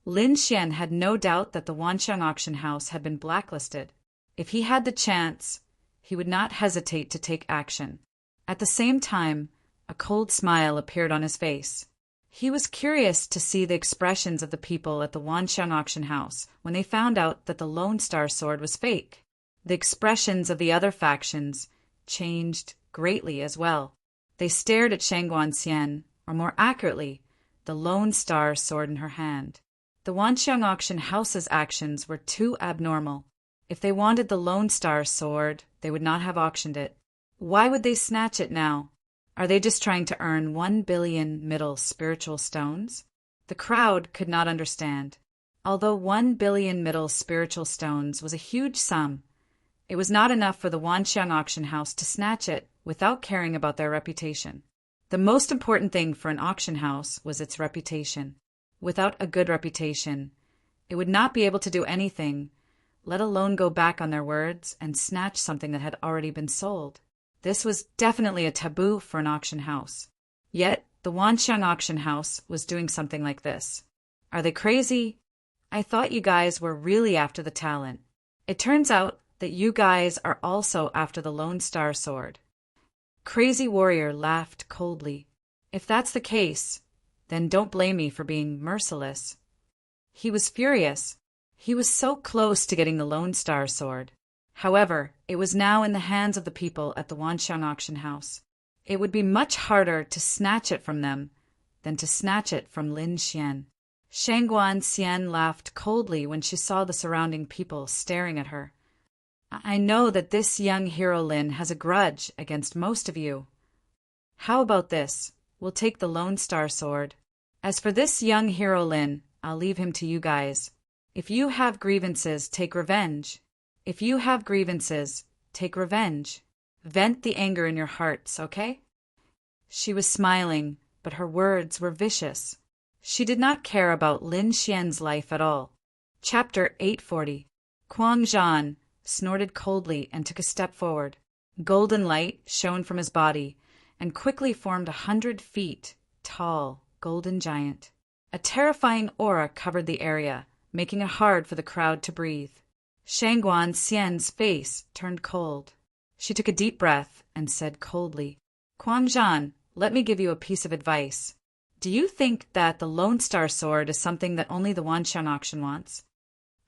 Lin Xian had no doubt that the Wanxiang Auction House had been blacklisted. If he had the chance, he would not hesitate to take action. At the same time, a cold smile appeared on his face. He was curious to see the expressions of the people at the Wanxiang Auction House when they found out that the Lone Star Sword was fake. The expressions of the other factions changed greatly as well. They stared at Shangguan Xian, or more accurately, the Lone Star Sword in her hand. The Wanxiang Auction House's actions were too abnormal. If they wanted the Lone Star Sword, they would not have auctioned it. Why would they snatch it now? Are they just trying to earn 1 billion middle spiritual stones? The crowd could not understand. Although 1 billion middle spiritual stones was a huge sum, it was not enough for the Wanxiang Auction House to snatch it without caring about their reputation. The most important thing for an auction house was its reputation. Without a good reputation, it would not be able to do anything, let alone go back on their words and snatch something that had already been sold. This was definitely a taboo for an auction house. Yet, the Wanxiang Auction House was doing something like this. Are they crazy? I thought you guys were really after the talent. It turns out that you guys are also after the Lone Star Sword. Crazy Warrior laughed coldly. If that's the case, then don't blame me for being merciless. He was furious. He was so close to getting the Lone Star Sword. However, it was now in the hands of the people at the Wanxiang Auction House. It would be much harder to snatch it from them than to snatch it from Lin Xian. Shangguan Xian laughed coldly when she saw the surrounding people staring at her. I know that this young hero Lin has a grudge against most of you. How about this? We'll take the Lone Star Sword. As for this young hero Lin, I'll leave him to you guys. If you have grievances, take revenge. If you have grievances, take revenge. Vent the anger in your hearts, okay? She was smiling, but her words were vicious. She did not care about Lin Xian's life at all. Chapter 840. Kuang Zhan snorted coldly and took a step forward. Golden light shone from his body and quickly formed 100 feet tall golden giant. A terrifying aura covered the area, making it hard for the crowd to breathe. Shangguan Xian's face turned cold. She took a deep breath and said coldly, "Kuang Zhan, let me give you a piece of advice. Do you think that the Lone Star Sword is something that only the Wanxiang Auction wants?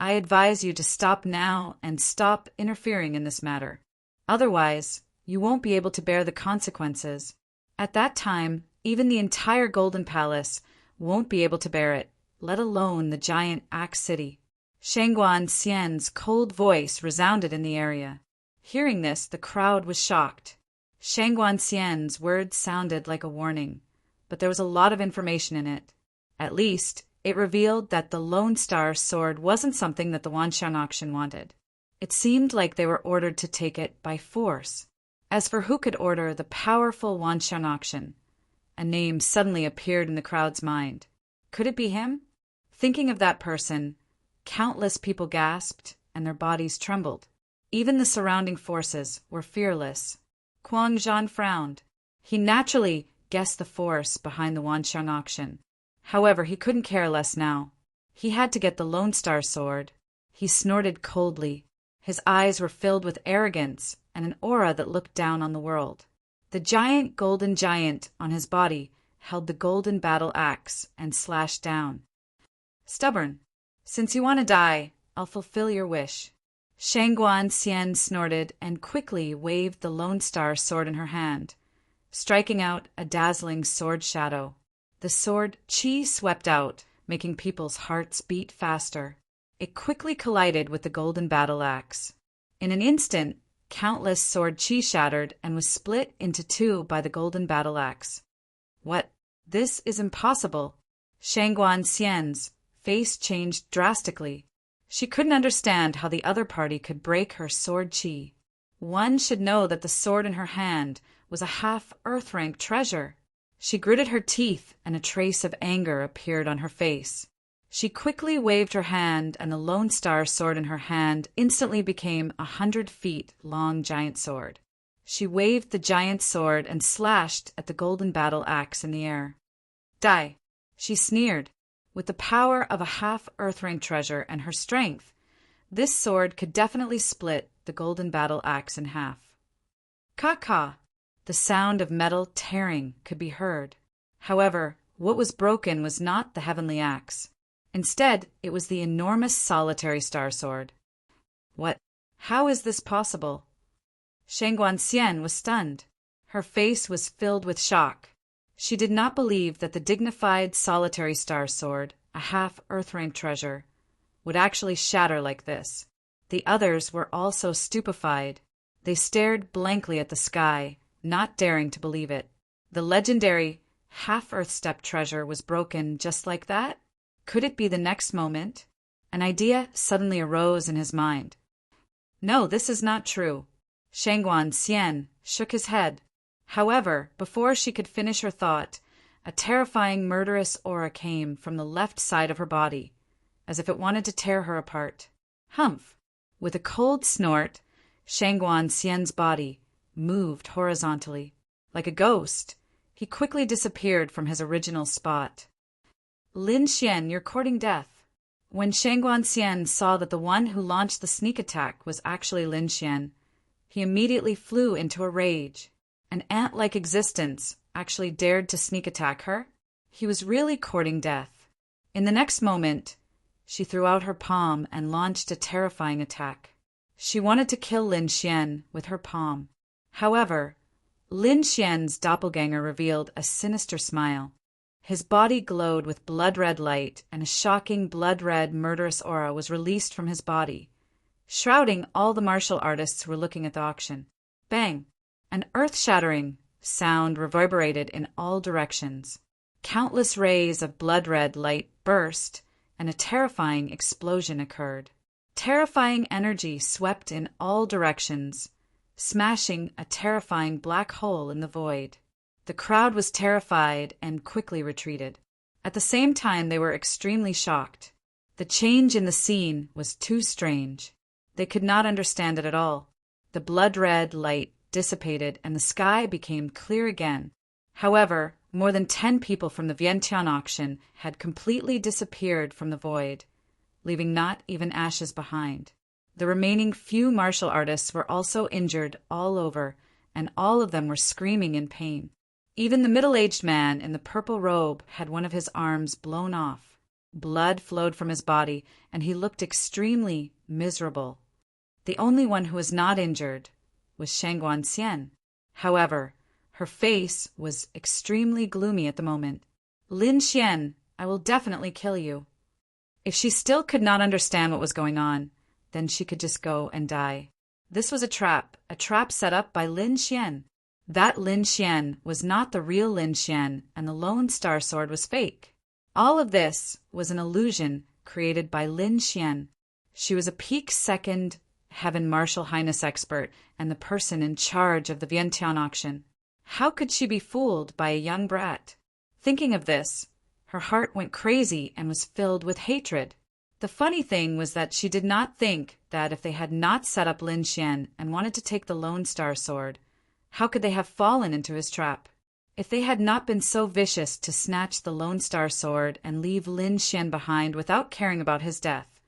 I advise you to stop now and stop interfering in this matter. Otherwise, you won't be able to bear the consequences. At that time, even the entire Golden Palace won't be able to bear it, let alone the giant Axe City." Shangguan Xian's cold voice resounded in the area. Hearing this, the crowd was shocked. Shangguan Xian's words sounded like a warning, but there was a lot of information in it. At least, it revealed that the Lone Star Sword wasn't something that the Wanxiang Auction wanted. It seemed like they were ordered to take it by force. As for who could order the powerful Wanxiang Auction, a name suddenly appeared in the crowd's mind. Could it be him? Thinking of that person, countless people gasped and their bodies trembled. Even the surrounding forces were fearless. Kuang Zhan frowned. He naturally guessed the force behind the Wanxiang Auction. However, he couldn't care less now. He had to get the Lone Star Sword. He snorted coldly. His eyes were filled with arrogance and an aura that looked down on the world. The giant golden giant on his body held the golden battle axe and slashed down. "Stubborn. Since you want to die, I'll fulfill your wish." Shangguan Xian snorted and quickly waved the Lone Star sword in her hand, striking out a dazzling sword shadow. The sword chi swept out, making people's hearts beat faster. It quickly collided with the golden battle axe. In an instant, countless sword chi shattered and was split into two by the golden battle axe. "What? This is impossible." Shangguan Xian's face changed drastically. She couldn't understand how the other party could break her sword chi. One should know that the sword in her hand was a half-Earth-rank treasure. She gritted her teeth, and a trace of anger appeared on her face. She quickly waved her hand, and the Lone Star sword in her hand instantly became 100-feet-long giant sword. She waved the giant sword and slashed at the golden battle axe in the air. "Die," she sneered. With the power of a half-Earth-rank treasure and her strength, this sword could definitely split the golden battle axe in half. "Ka-ka!" The sound of metal tearing could be heard. However, what was broken was not the heavenly axe. Instead, it was the enormous solitary star sword. "What? How is this possible?" Shangguan Xian was stunned. Her face was filled with shock. She did not believe that the dignified solitary star sword, a half-Earth-rank treasure, would actually shatter like this. The others were also stupefied. They stared blankly at the sky, not daring to believe it. The legendary half-Earth-step treasure was broken just like that? Could it be the next moment? An idea suddenly arose in his mind. "No, this is not true." Shangguan Xian shook his head. However, before she could finish her thought, a terrifying murderous aura came from the left side of her body, as if it wanted to tear her apart. Humph! With a cold snort, Shangguan Xian's body moved horizontally. Like a ghost, he quickly disappeared from his original spot. "Lin Xian, you're courting death." When Shangguan Xian saw that the one who launched the sneak attack was actually Lin Xian, he immediately flew into a rage. An ant-like existence actually dared to sneak attack her? He was really courting death. In the next moment, she threw out her palm and launched a terrifying attack. She wanted to kill Lin Xian with her palm. However, Lin Xian's doppelganger revealed a sinister smile. His body glowed with blood-red light, and a shocking blood-red murderous aura was released from his body, shrouding all the martial artists who were looking at the auction. Bang! An earth-shattering sound reverberated in all directions. Countless rays of blood-red light burst, and a terrifying explosion occurred. Terrifying energy swept in all directions, smashing a terrifying black hole in the void. The crowd was terrified and quickly retreated. At the same time, they were extremely shocked. The change in the scene was too strange. They could not understand it at all. The blood-red light dissipated and the sky became clear again. However, more than 10 people from the Vientiane auction had completely disappeared from the void, leaving not even ashes behind. The remaining few martial artists were also injured all over, and all of them were screaming in pain. Even the middle-aged man in the purple robe had one of his arms blown off. Blood flowed from his body, and he looked extremely miserable. The only one who was not injured was Shangguan Xian. However, her face was extremely gloomy at the moment. "Lin Xian, I will definitely kill you." If she still could not understand what was going on, then she could just go and die. This was a trap set up by Lin Xian. That Lin Xian was not the real Lin Xian, and the Lone Star Sword was fake. All of this was an illusion created by Lin Xian. She was a peak second Heaven Martial Highness expert and the person in charge of the Vientiane auction. How could she be fooled by a young brat? Thinking of this, her heart went crazy and was filled with hatred. The funny thing was that she did not think that if they had not set up Lin Xian and wanted to take the Lone Star Sword, how could they have fallen into his trap? If they had not been so vicious to snatch the Lone Star Sword and leave Lin Xian behind without caring about his death,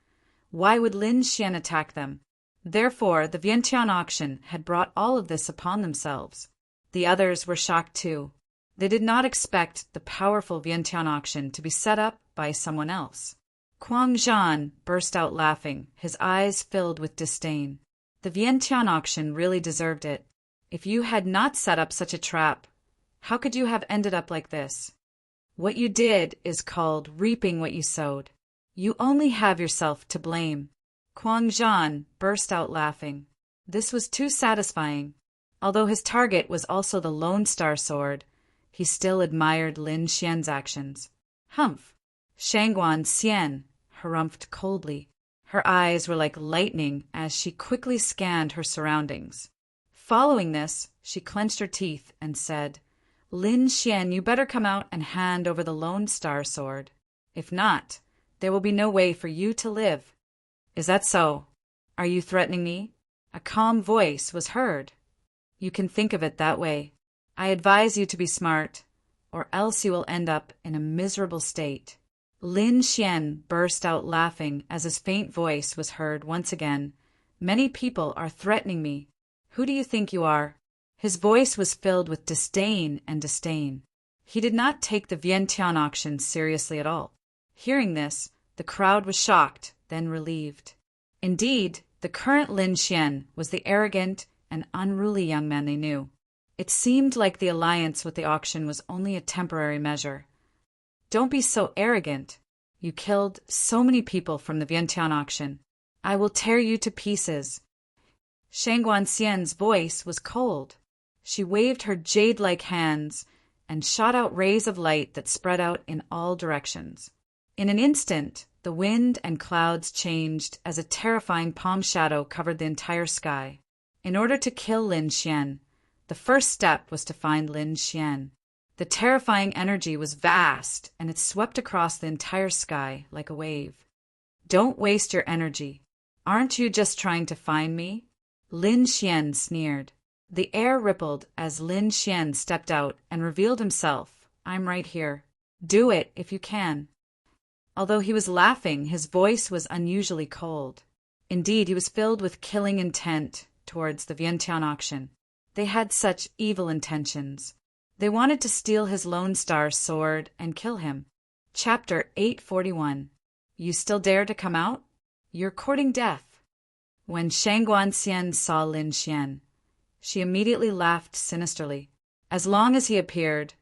why would Lin Xian attack them? Therefore, the Vientiane auction had brought all of this upon themselves. The others were shocked too. They did not expect the powerful Vientiane auction to be set up by someone else. Quang Zhan burst out laughing, his eyes filled with disdain. The Vientiane auction really deserved it. If you had not set up such a trap, how could you have ended up like this? What you did is called reaping what you sowed. You only have yourself to blame. Quang Zhan burst out laughing. This was too satisfying. Although his target was also the Lone Star Sword, he still admired Lin Xian's actions. Humph! Shangguan Xian harumphed coldly. Her eyes were like lightning as she quickly scanned her surroundings. Following this, she clenched her teeth and said, Lin Xian, you better come out and hand over the Lone Star Sword. If not, there will be no way for you to live. Is that so? Are you threatening me? A calm voice was heard. You can think of it that way. I advise you to be smart, or else you will end up in a miserable state. Lin Xian burst out laughing as his faint voice was heard once again. Many people are threatening me. Who do you think you are? His voice was filled with disdain and disdain. He did not take the Vientiane auction seriously at all. Hearing this, the crowd was shocked, then relieved. Indeed, the current Lin Xian was the arrogant and unruly young man they knew. It seemed like the alliance with the auction was only a temporary measure. Don't be so arrogant. You killed so many people from the Vientiane auction. I will tear you to pieces. Shangguan Xian's voice was cold. She waved her jade-like hands and shot out rays of light that spread out in all directions. In an instant, the wind and clouds changed as a terrifying palm shadow covered the entire sky. In order to kill Lin Xian, the first step was to find Lin Xian. The terrifying energy was vast, and it swept across the entire sky like a wave. Don't waste your energy. Aren't you just trying to find me? Lin Xian sneered. The air rippled as Lin Xian stepped out and revealed himself. I'm right here. Do it if you can. Although he was laughing, his voice was unusually cold. Indeed, he was filled with killing intent towards the Vientiane auction. They had such evil intentions. They wanted to steal his Lone Star Sword and kill him. Chapter 841. You still dare to come out? You're courting death. When Shangguan Xian saw Lin Xian, she immediately laughed sinisterly. As long as he appeared,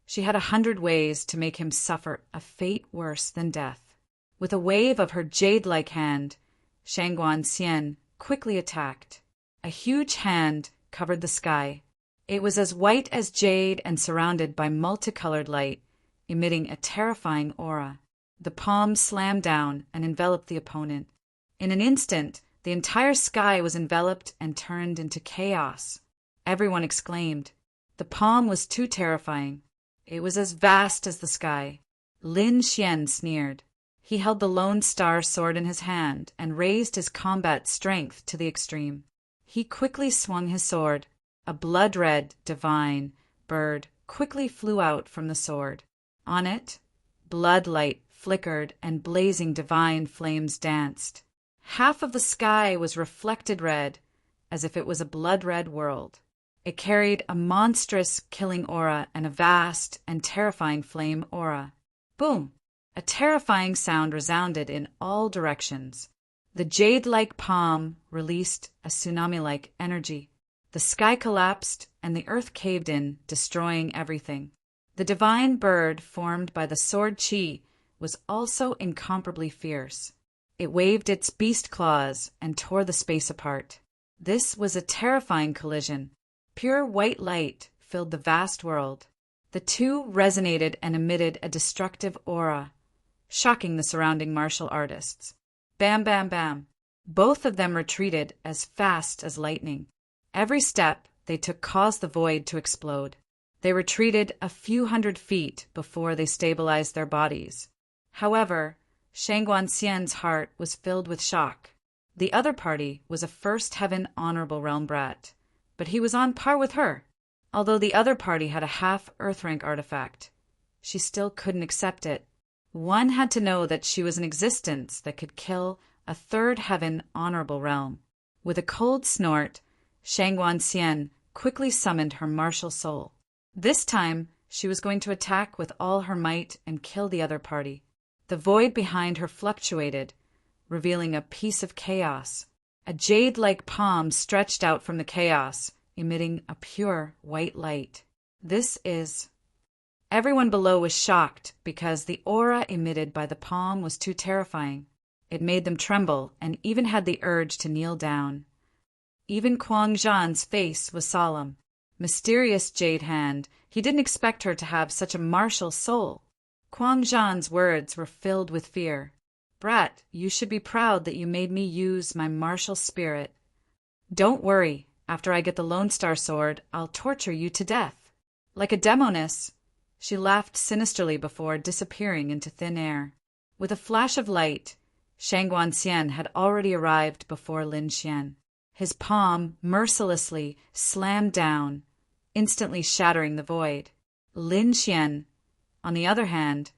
she had 100 ways to make him suffer a fate worse than death. With a wave of her jade-like hand, Shangguan Xian quickly attacked. A huge hand covered the sky. It was as white as jade and surrounded by multicolored light, emitting a terrifying aura. The palm slammed down and enveloped the opponent. In an instant, the entire sky was enveloped and turned into chaos. Everyone exclaimed. The palm was too terrifying. It was as vast as the sky. Lin Xian sneered. He held the Lone Star Sword in his hand and raised his combat strength to the extreme. He quickly swung his sword. A blood-red, divine bird quickly flew out from the sword. On it, blood light flickered and blazing divine flames danced. Half of the sky was reflected red, as if it was a blood-red world. It carried a monstrous killing aura and a vast and terrifying flame aura. Boom! A terrifying sound resounded in all directions. The jade-like palm released a tsunami-like energy. The sky collapsed and the earth caved in, destroying everything. The divine bird formed by the sword chi was also incomparably fierce. It waved its beast claws and tore the space apart. This was a terrifying collision. Pure white light filled the vast world. The two resonated and emitted a destructive aura, shocking the surrounding martial artists. Bam, bam, bam. Both of them retreated as fast as lightning. Every step they took caused the void to explode. They retreated a few hundred feet before they stabilized their bodies. However, Shangguan Xian's heart was filled with shock. The other party was a First Heaven Honorable Realm brat, but he was on par with her. Although the other party had a half Earth rank artifact, she still couldn't accept it. One had to know that she was an existence that could kill a Third Heaven Honorable Realm. With a cold snort, Shangguan Xian quickly summoned her martial soul. This time, She was going to attack with all her might and kill the other party. The void behind her fluctuated, revealing a piece of chaos. A jade-like palm stretched out from the chaos, emitting a pure white light. This is... Everyone below was shocked because the aura emitted by the palm was too terrifying. It made them tremble and even had the urge to kneel down. Even Kuang Zhan's face was solemn. Mysterious jade hand, he didn't expect her to have such a martial soul. Kuang Zhan's words were filled with fear. Brat, you should be proud that you made me use my martial spirit. Don't worry, after I get the Lone Star Sword, I'll torture you to death. Like a demoness, she laughed sinisterly before disappearing into thin air. With a flash of light, Shang Guanxian had already arrived before Lin Xian. His palm mercilessly slammed down, instantly shattering the void. Lin Xian, on the other hand,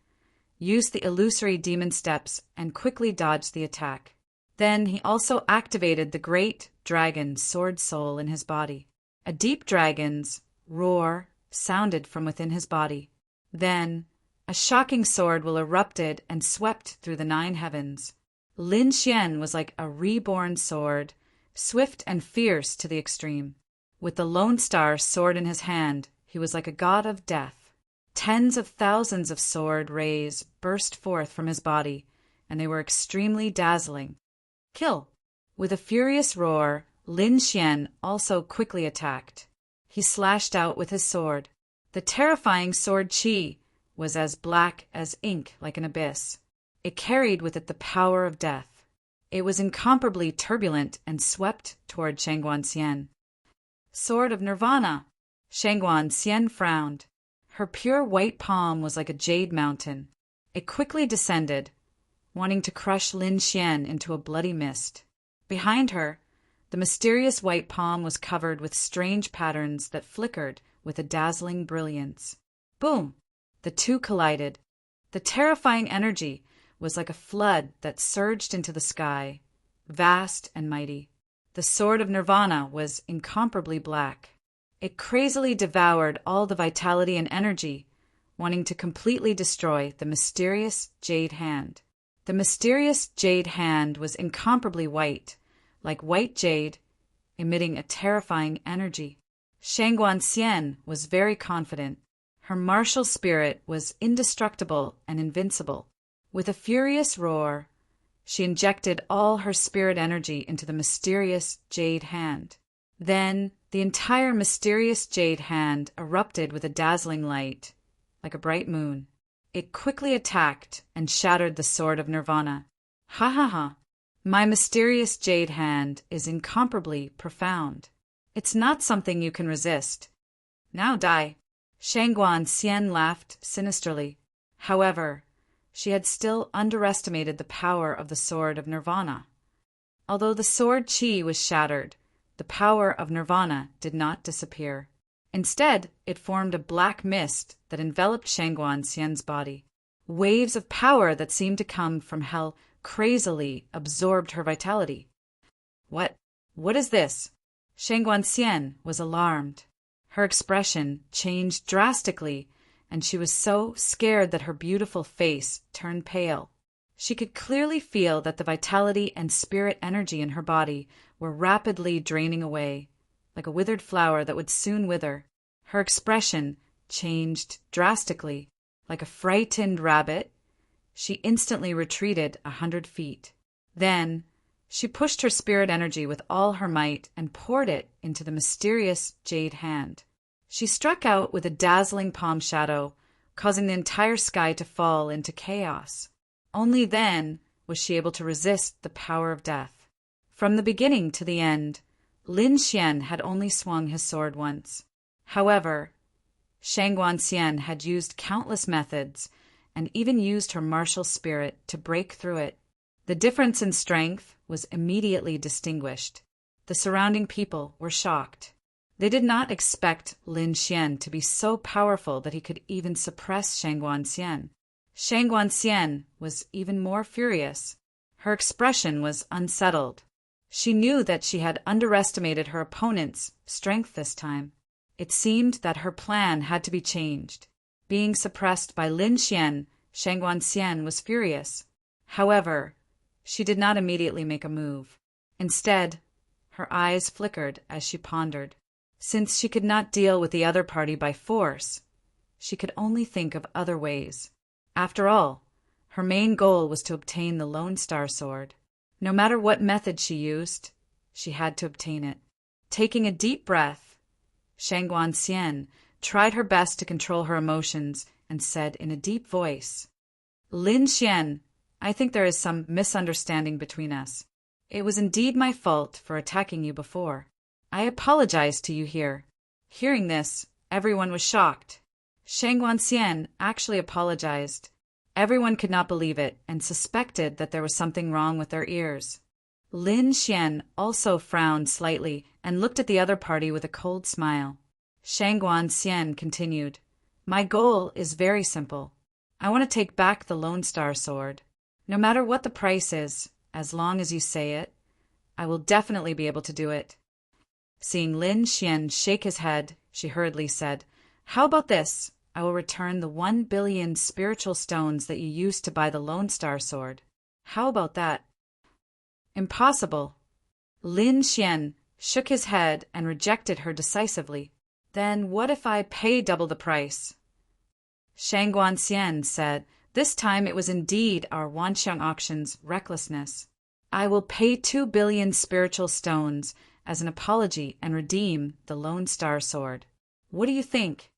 used the illusory demon steps and quickly dodged the attack. Then he also activated the great dragon sword soul in his body. A deep dragon's roar sounded from within his body. Then a shocking sword will erupted and swept through the 9 heavens. Lin Xian was like a reborn sword, swift and fierce to the extreme. With the Lone Star sword in his hand, he was like a god of death. Tens of thousands of sword rays burst forth from his body, and they were extremely dazzling. Kill! With a furious roar, Lin Xian also quickly attacked. He slashed out with his sword. The terrifying sword qi was as black as ink, like an abyss. It carried with it the power of death. It was incomparably turbulent and swept toward Shang Guanxian. Sword of Nirvana! Shang Guanxian frowned. Her pure white palm was like a jade mountain. It quickly descended, wanting to crush Lin Xian into a bloody mist. Behind her, the mysterious white palm was covered with strange patterns that flickered with a dazzling brilliance. Boom! The two collided. The terrifying energy was like a flood that surged into the sky, vast and mighty. The sword of Nirvana was incomparably black. It crazily devoured all the vitality and energy, wanting to completely destroy the mysterious jade hand. The mysterious jade hand was incomparably white, like white jade, emitting a terrifying energy. Shang Guanxian was very confident. Her martial spirit was indestructible and invincible. With a furious roar, she injected all her spirit energy into the mysterious jade hand. Then the entire mysterious jade hand erupted with a dazzling light, like a bright moon. It quickly attacked and shattered the sword of Nirvana. Ha ha ha! My mysterious jade hand is incomparably profound. It's not something you can resist. Now die. Shang Guanxian laughed sinisterly. However, she had still underestimated the power of the sword of Nirvana. Although the sword qi was shattered, the power of Nirvana did not disappear. Instead, it formed a black mist that enveloped Shang Guanxian's body. Waves of power that seemed to come from hell crazily absorbed her vitality. What is this? Shang Guanxian was alarmed. Her expression changed drastically, and she was so scared that her beautiful face turned pale. She could clearly feel that the vitality and spirit energy in her body were rapidly draining away, like a withered flower that would soon wither. Her expression changed drastically. Like a frightened rabbit, she instantly retreated 100 feet. Then she pushed her spirit energy with all her might and poured it into the mysterious jade hand. She struck out with a dazzling palm shadow, causing the entire sky to fall into chaos. Only then was she able to resist the power of death. From the beginning to the end, Lin Xian had only swung his sword once. However, Shang Guanxian had used countless methods and even used her martial spirit to break through it. The difference in strength was immediately distinguished. The surrounding people were shocked. They did not expect Lin Xian to be so powerful that he could even suppress Shang Guanxian. Shang Guanxian was even more furious. Her expression was unsettled. She knew that she had underestimated her opponent's strength this time. It seemed that her plan had to be changed. Being suppressed by Lin Xian, Shang Guanxian was furious. However, she did not immediately make a move. Instead, her eyes flickered as she pondered. Since she could not deal with the other party by force, she could only think of other ways. After all, her main goal was to obtain the Lone Star Sword. No matter what method she used, she had to obtain it. Taking a deep breath, Shang Guanxian tried her best to control her emotions and said in a deep voice, "Lin Xian, I think there is some misunderstanding between us. It was indeed my fault for attacking you before. I apologize to you here." Hearing this, everyone was shocked. Shang Guanxian actually apologized. Everyone could not believe it and suspected that there was something wrong with their ears. Lin Xian also frowned slightly and looked at the other party with a cold smile. Shang Guanxian continued, "My goal is very simple. I want to take back the Lone Star Sword. No matter what the price is, as long as you say it, I will definitely be able to do it." Seeing Lin Xian shake his head, she hurriedly said, "How about this? I will return the 1 billion spiritual stones that you used to buy the Lone Star Sword. How about that?" "Impossible." Lin Xian shook his head and rejected her decisively. "Then what if I pay double the price?" Shang Guanxian said, "This time it was indeed our Wanxiang auction's recklessness. I will pay 2 billion spiritual stones as an apology and redeem the Lone Star Sword. What do you think?"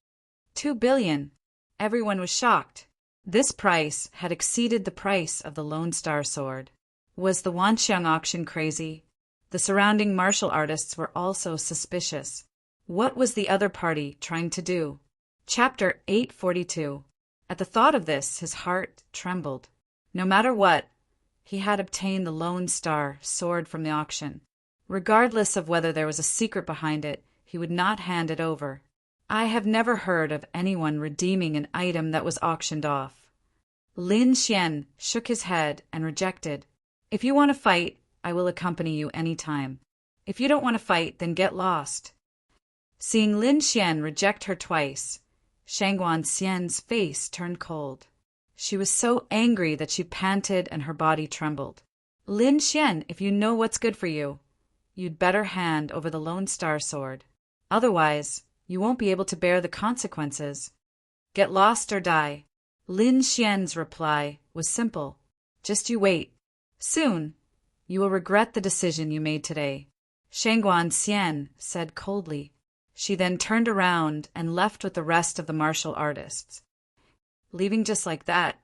2 billion. Everyone was shocked. This price had exceeded the price of the Lone Star Sword. Was the Wanxiang auction crazy? The surrounding martial artists were also suspicious. What was the other party trying to do? Chapter 842. At the thought of this, his heart trembled. No matter what, he had obtained the Lone Star Sword from the auction. Regardless of whether there was a secret behind it, he would not hand it over. I have never heard of anyone redeeming an item that was auctioned off. Lin Xian shook his head and rejected. "If you want to fight, I will accompany you any time. If you don't want to fight, then get lost." Seeing Lin Xian reject her twice, Shang Guanxian's face turned cold. She was so angry that she panted and her body trembled. "Lin Xian, if you know what's good for you, you'd better hand over the Lone Star Sword. Otherwise, you won't be able to bear the consequences. Get lost or die." Lin Xian's reply was simple. "Just you wait. Soon, you will regret the decision you made today." Shang Guanxian said coldly. She then turned around and left with the rest of the martial artists. Leaving just like that,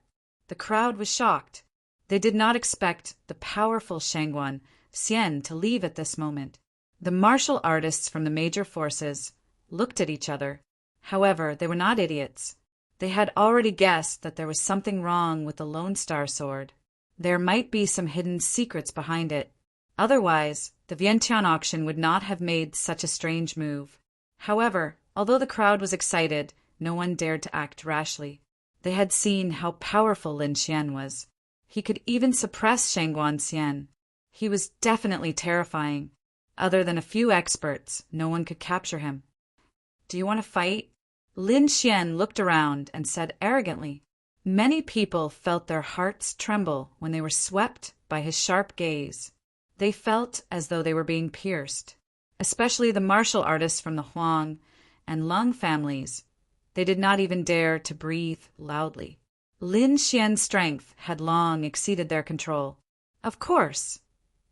the crowd was shocked. They did not expect the powerful Shang Guanxian to leave at this moment. The martial artists from the major forces looked at each other. However, they were not idiots. They had already guessed that there was something wrong with the Lone Star Sword. There might be some hidden secrets behind it. Otherwise, the Vientiane auction would not have made such a strange move. However, although the crowd was excited, no one dared to act rashly. They had seen how powerful Lin Xian was. He could even suppress Shang Guanxian. He was definitely terrifying. Other than a few experts, no one could capture him. "Do you want to fight?" Lin Xian looked around and said arrogantly. Many people felt their hearts tremble when they were swept by his sharp gaze. They felt as though they were being pierced, especially the martial artists from the Huang and Lung families. They did not even dare to breathe loudly. Lin Xian's strength had long exceeded their control. Of course,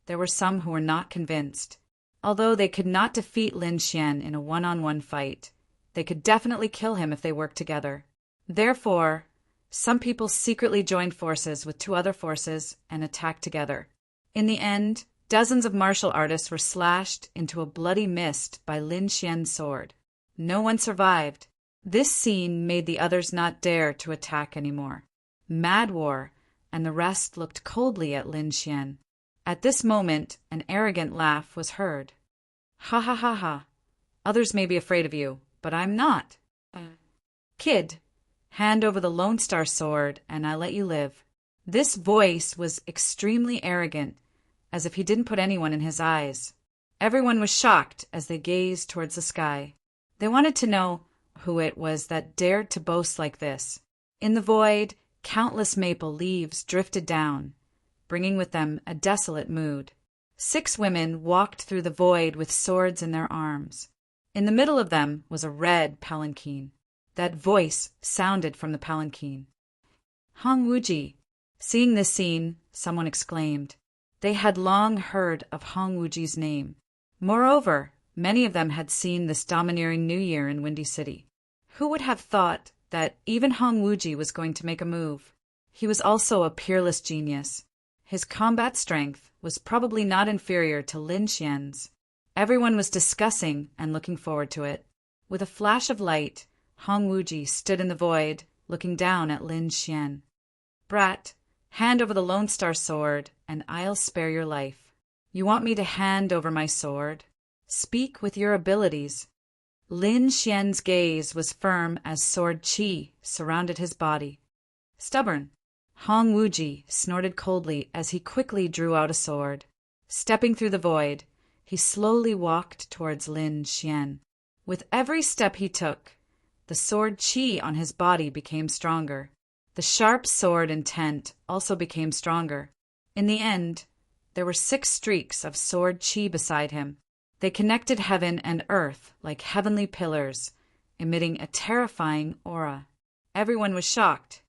there were some who were not convinced. Although they could not defeat Lin Xian in a one-on-one fight, they could definitely kill him if they worked together. Therefore, some people secretly joined forces with 2 other forces and attacked together. In the end, dozens of martial artists were slashed into a bloody mist by Lin Xian's sword. No one survived. This scene made the others not dare to attack anymore. Mad War and the rest looked coldly at Lin Xian. At this moment, an arrogant laugh was heard. "Ha ha ha ha. Others may be afraid of you, but I'm not. Kid, hand over the Lone Star Sword and I let you live." This voice was extremely arrogant, as if he didn't put anyone in his eyes. Everyone was shocked as they gazed towards the sky. They wanted to know who it was that dared to boast like this. In the void, countless maple leaves drifted down, bringing with them a desolate mood. 6 women walked through the void with swords in their arms. In the middle of them was a red palanquin. That voice sounded from the palanquin. Hong Wuji. Seeing this scene, someone exclaimed. They had long heard of Hong Wuji's name. Moreover, many of them had seen this domineering New Year in Windy City. Who would have thought that even Hong Wuji was going to make a move? He was also a peerless genius. His combat strength was probably not inferior to Lin Xian's. Everyone was discussing and looking forward to it. With a flash of light, Hong Wuji stood in the void, looking down at Lin Xian. Brat, hand over the Lone Star sword, and I'll spare your life. You want me to hand over my sword? Speak with your abilities. Lin Xian's gaze was firm as sword qi surrounded his body. Stubborn. Hong Wuji snorted coldly as he quickly drew out a sword. Stepping through the void, he slowly walked towards Lin Xian. With every step he took, the sword qi on his body became stronger. The sharp sword intent also became stronger. In the end, there were 6 streaks of sword qi beside him. They connected heaven and earth like heavenly pillars, emitting a terrifying aura. Everyone was shocked.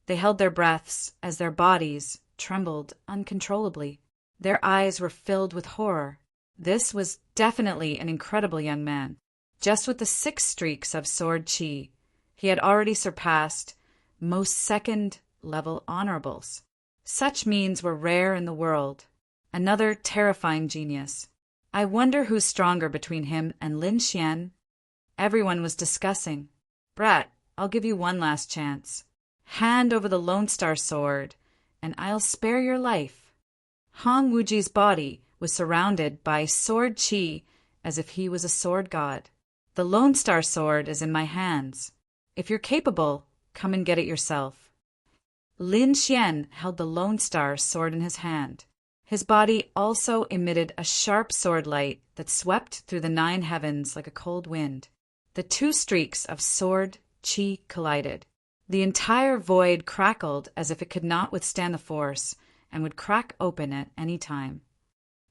They held their breaths as their bodies trembled uncontrollably. Their eyes were filled with horror. This was definitely an incredible young man. Just with the 6 streaks of sword qi, he had already surpassed most second-level honorables. Such means were rare in the world. Another terrifying genius. I wonder who's stronger between him and Lin Xian? Everyone was discussing. Brat, I'll give you one last chance. Hand over the Lone Star sword, and I'll spare your life. Hong Wuji's body was surrounded by sword qi as if he was a sword god. The Lone Star sword is in my hands. If you're capable, come and get it yourself. Lin Xian held the Lone Star sword in his hand. His body also emitted a sharp sword light that swept through the 9 heavens like a cold wind. The 2 streaks of sword qi collided. The entire void crackled as if it could not withstand the force and would crack open at any time.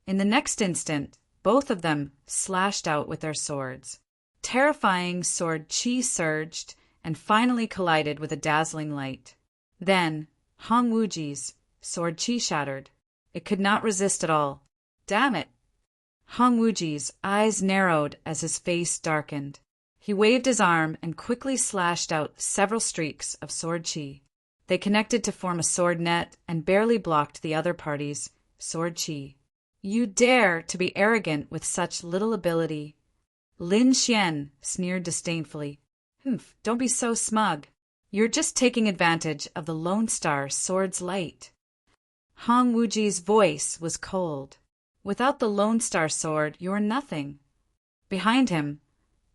In the next instant, both of them slashed out with their swords. Terrifying sword qi surged and finally collided with a dazzling light. Then, Hong Wuji's sword qi shattered. It could not resist at all. Damn it! Hong Wuji's eyes narrowed as his face darkened. He waved his arm and quickly slashed out several streaks of sword qi. They connected to form a sword net and barely blocked the other party's sword qi. You dare to be arrogant with such little ability. Lin Xian sneered disdainfully. Humph, don't be so smug. You're just taking advantage of the Lone Star sword's light. Hong Wuji's voice was cold. Without the Lone Star sword, you're nothing. Behind him,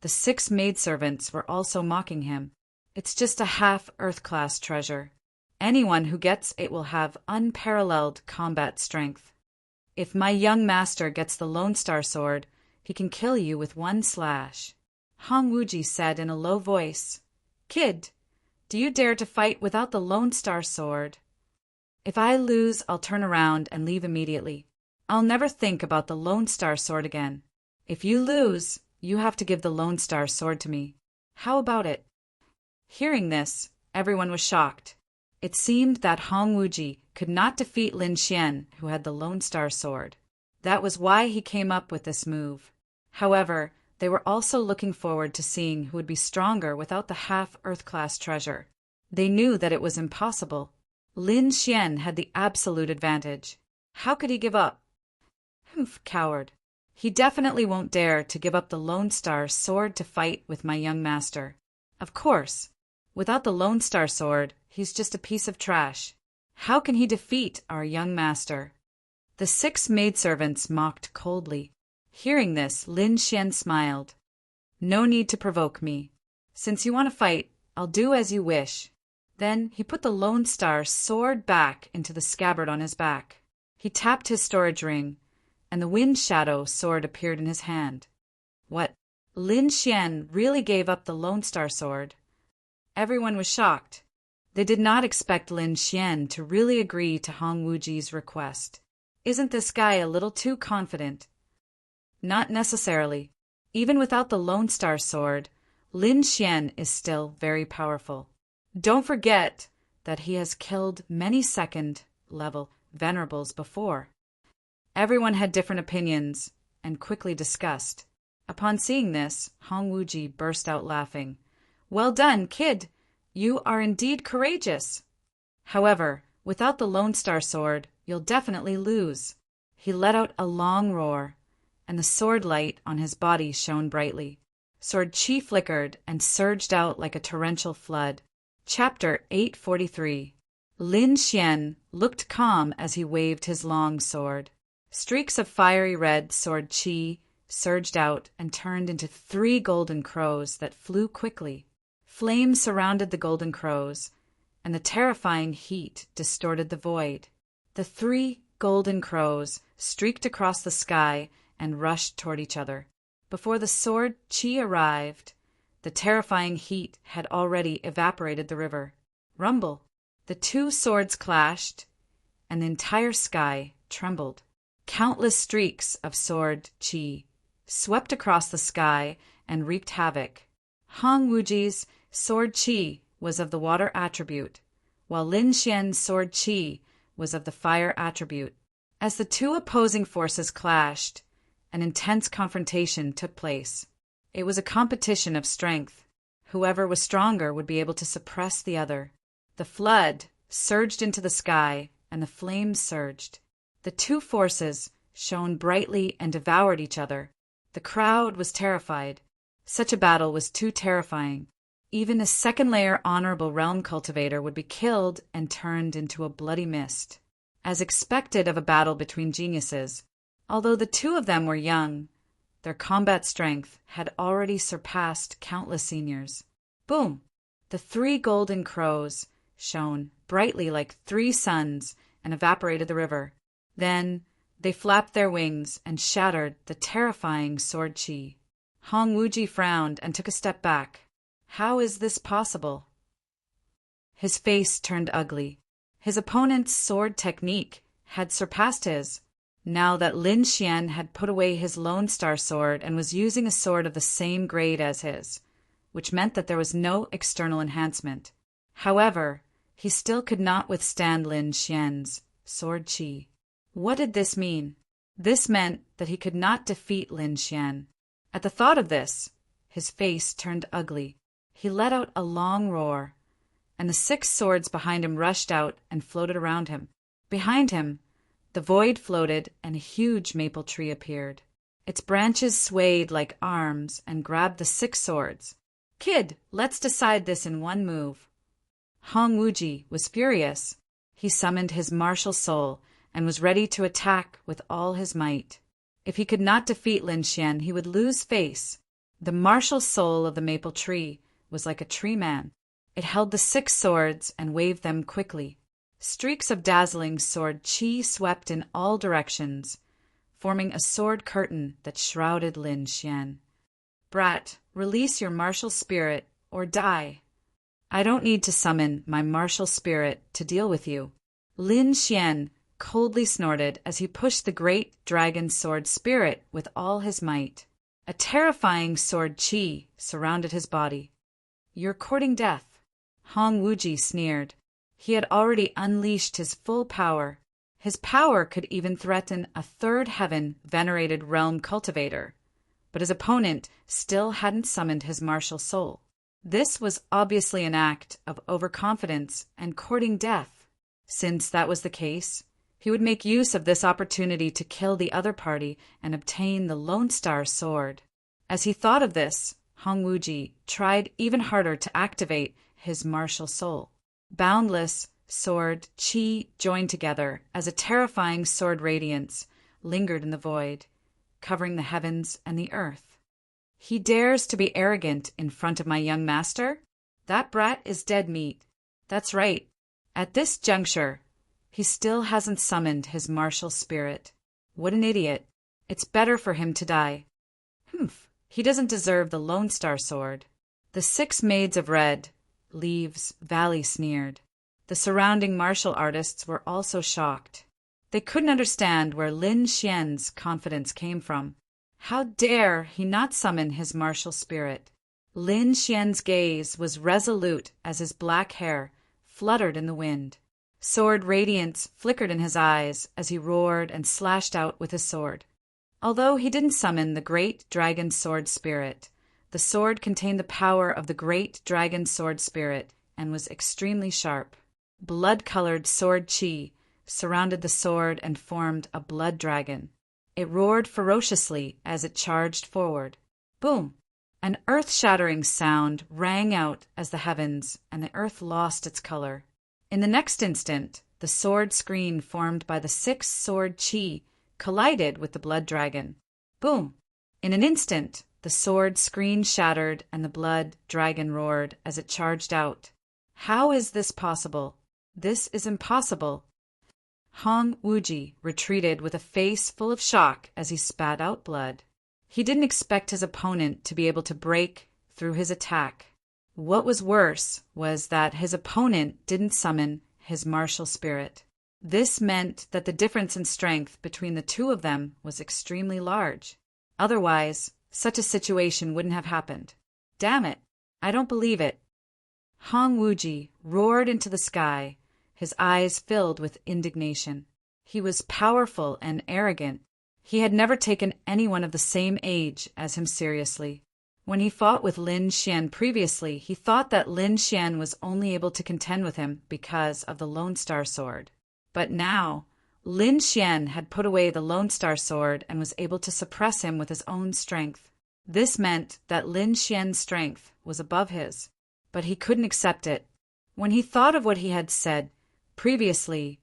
the 6 maidservants were also mocking him. It's just a half Earth-class treasure. Anyone who gets it will have unparalleled combat strength. If my young master gets the Lone Star sword, he can kill you with one slash. Hong Wuji said in a low voice, Kid, do you dare to fight without the Lone Star sword? If I lose, I'll turn around and leave immediately. I'll never think about the Lone Star sword again. If you lose, you have to give the Lone Star sword to me. How about it? Hearing this, everyone was shocked. It seemed that Hong Wuji could not defeat Lin Xian, who had the Lone Star sword. That was why he came up with this move. However, they were also looking forward to seeing who would be stronger without the half Earth-class treasure. They knew that it was impossible. Lin Xian had the absolute advantage. How could he give up? Humph, coward. He definitely won't dare to give up the Lone Star sword to fight with my young master. Of course, without the Lone Star sword, he's just a piece of trash. How can he defeat our young master? The 6 maidservants mocked coldly. Hearing this, Lin Xian smiled. No need to provoke me. Since you want to fight, I'll do as you wish. Then he put the Lone Star sword back into the scabbard on his back. He tapped his storage ring, and the Wind Shadow sword appeared in his hand. What? Lin Xian really gave up the Lone Star Sword. Everyone was shocked. They did not expect Lin Xian to really agree to Hong Wuji's request. Isn't this guy a little too confident? Not necessarily. Even without the Lone Star Sword, Lin Xian is still very powerful. Don't forget that he has killed many second-level venerables before. Everyone had different opinions and quickly discussed. Upon seeing this, Hong Wuji burst out laughing. Well done, kid! You are indeed courageous. However, without the Lone Star Sword, you'll definitely lose. He let out a long roar, and the sword light on his body shone brightly. Sword chi flickered and surged out like a torrential flood. Chapter 843. Lin Xian looked calm as he waved his long sword. Streaks of fiery red sword chi surged out and turned into 3 golden crows that flew quickly. Flames surrounded the golden crows, and the terrifying heat distorted the void. The 3 golden crows streaked across the sky and rushed toward each other. Before the sword chi arrived, the terrifying heat had already evaporated the river. Rumble! The 2 swords clashed, and the entire sky trembled. Countless streaks of sword chi swept across the sky and wreaked havoc. Hong Wuji's sword chi was of the water attribute, while Lin Xian's sword chi was of the fire attribute. As the 2 opposing forces clashed, an intense confrontation took place. It was a competition of strength. Whoever was stronger would be able to suppress the other. The flood surged into the sky, and the flames surged. The 2 forces shone brightly and devoured each other. The crowd was terrified. Such a battle was too terrifying. Even a second-layer honorable realm cultivator would be killed and turned into a bloody mist. As expected of a battle between geniuses, although the 2 of them were young, their combat strength had already surpassed countless seniors. Boom! The 3 golden crows shone brightly like 3 suns and evaporated the river. Then they flapped their wings and shattered the terrifying sword chi. Hong Wuji frowned and took a step back. How is this possible? His face turned ugly. His opponent's sword technique had surpassed his. Now that Lin Xian had put away his Lone Star Sword and was using a sword of the same grade as his, which meant that there was no external enhancement. However, he still could not withstand Lin Xian's sword chi. What did this mean? This meant that he could not defeat Lin Xian. At the thought of this, his face turned ugly. He let out a long roar, and the 6 swords behind him rushed out and floated around him. Behind him, the void floated and a huge maple tree appeared. Its branches swayed like arms and grabbed the 6 swords. Kid, let's decide this in one move. Hong Wuji was furious. He summoned his martial soul and was ready to attack with all his might. If he could not defeat Lin Xian, he would lose face. The martial soul of the maple tree was like a tree man. It held the 6 swords and waved them quickly. Streaks of dazzling sword chi swept in all directions, forming a sword curtain that shrouded Lin Xian. Brat, release your martial spirit or die. I don't need to summon my martial spirit to deal with you. Lin Xian coldly snorted as he pushed the great dragon sword spirit with all his might. A terrifying sword chi surrounded his body. You're courting death. Hong Wuji sneered. He had already unleashed his full power. His power could even threaten a 3rd heaven venerated realm cultivator, but his opponent still hadn't summoned his martial soul. This was obviously an act of overconfidence and courting death. Since that was the case, he would make use of this opportunity to kill the other party and obtain the Lone Star Sword. As he thought of this, Hong Wuji tried even harder to activate his martial soul. Boundless sword chi joined together as a terrifying sword radiance lingered in the void, covering the heavens and the earth. He dares to be arrogant in front of my young master? That brat is dead meat. That's right. At this juncture, he still hasn't summoned his martial spirit. What an idiot. It's better for him to die. He doesn't deserve the Lone Star Sword. The 6 maids of red, Leaves Valley sneered. The surrounding martial artists were also shocked. They couldn't understand where Lin Xian's confidence came from. How dare he not summon his martial spirit? Lin Xian's gaze was resolute as his black hair fluttered in the wind. Sword radiance flickered in his eyes as he roared and slashed out with his sword. Although he didn't summon the great dragon sword spirit, the sword contained the power of the great dragon sword spirit and was extremely sharp. Blood-colored sword chi surrounded the sword and formed a blood dragon. It roared ferociously as it charged forward. Boom! An earth-shattering sound rang out as the heavens and the earth lost its color. In the next instant, the sword screen formed by the 6 sword chi collided with the blood dragon. Boom! In an instant, the sword screen shattered and the blood dragon roared as it charged out. How is this possible? This is impossible. Hong Wuji retreated with a face full of shock as he spat out blood. He didn't expect his opponent to be able to break through his attack. What was worse was that his opponent didn't summon his martial spirit. This meant that the difference in strength between the two of them was extremely large. Otherwise, such a situation wouldn't have happened. Damn it! I don't believe it. Hong Wuji roared into the sky, his eyes filled with indignation. He was powerful and arrogant. He had never taken anyone of the same age as him seriously. When he fought with Lin Xian previously, he thought that Lin Xian was only able to contend with him because of the Lone Star Sword. But now, Lin Xian had put away the Lone Star Sword and was able to suppress him with his own strength. This meant that Lin Xian's strength was above his, but he couldn't accept it. When he thought of what he had said previously,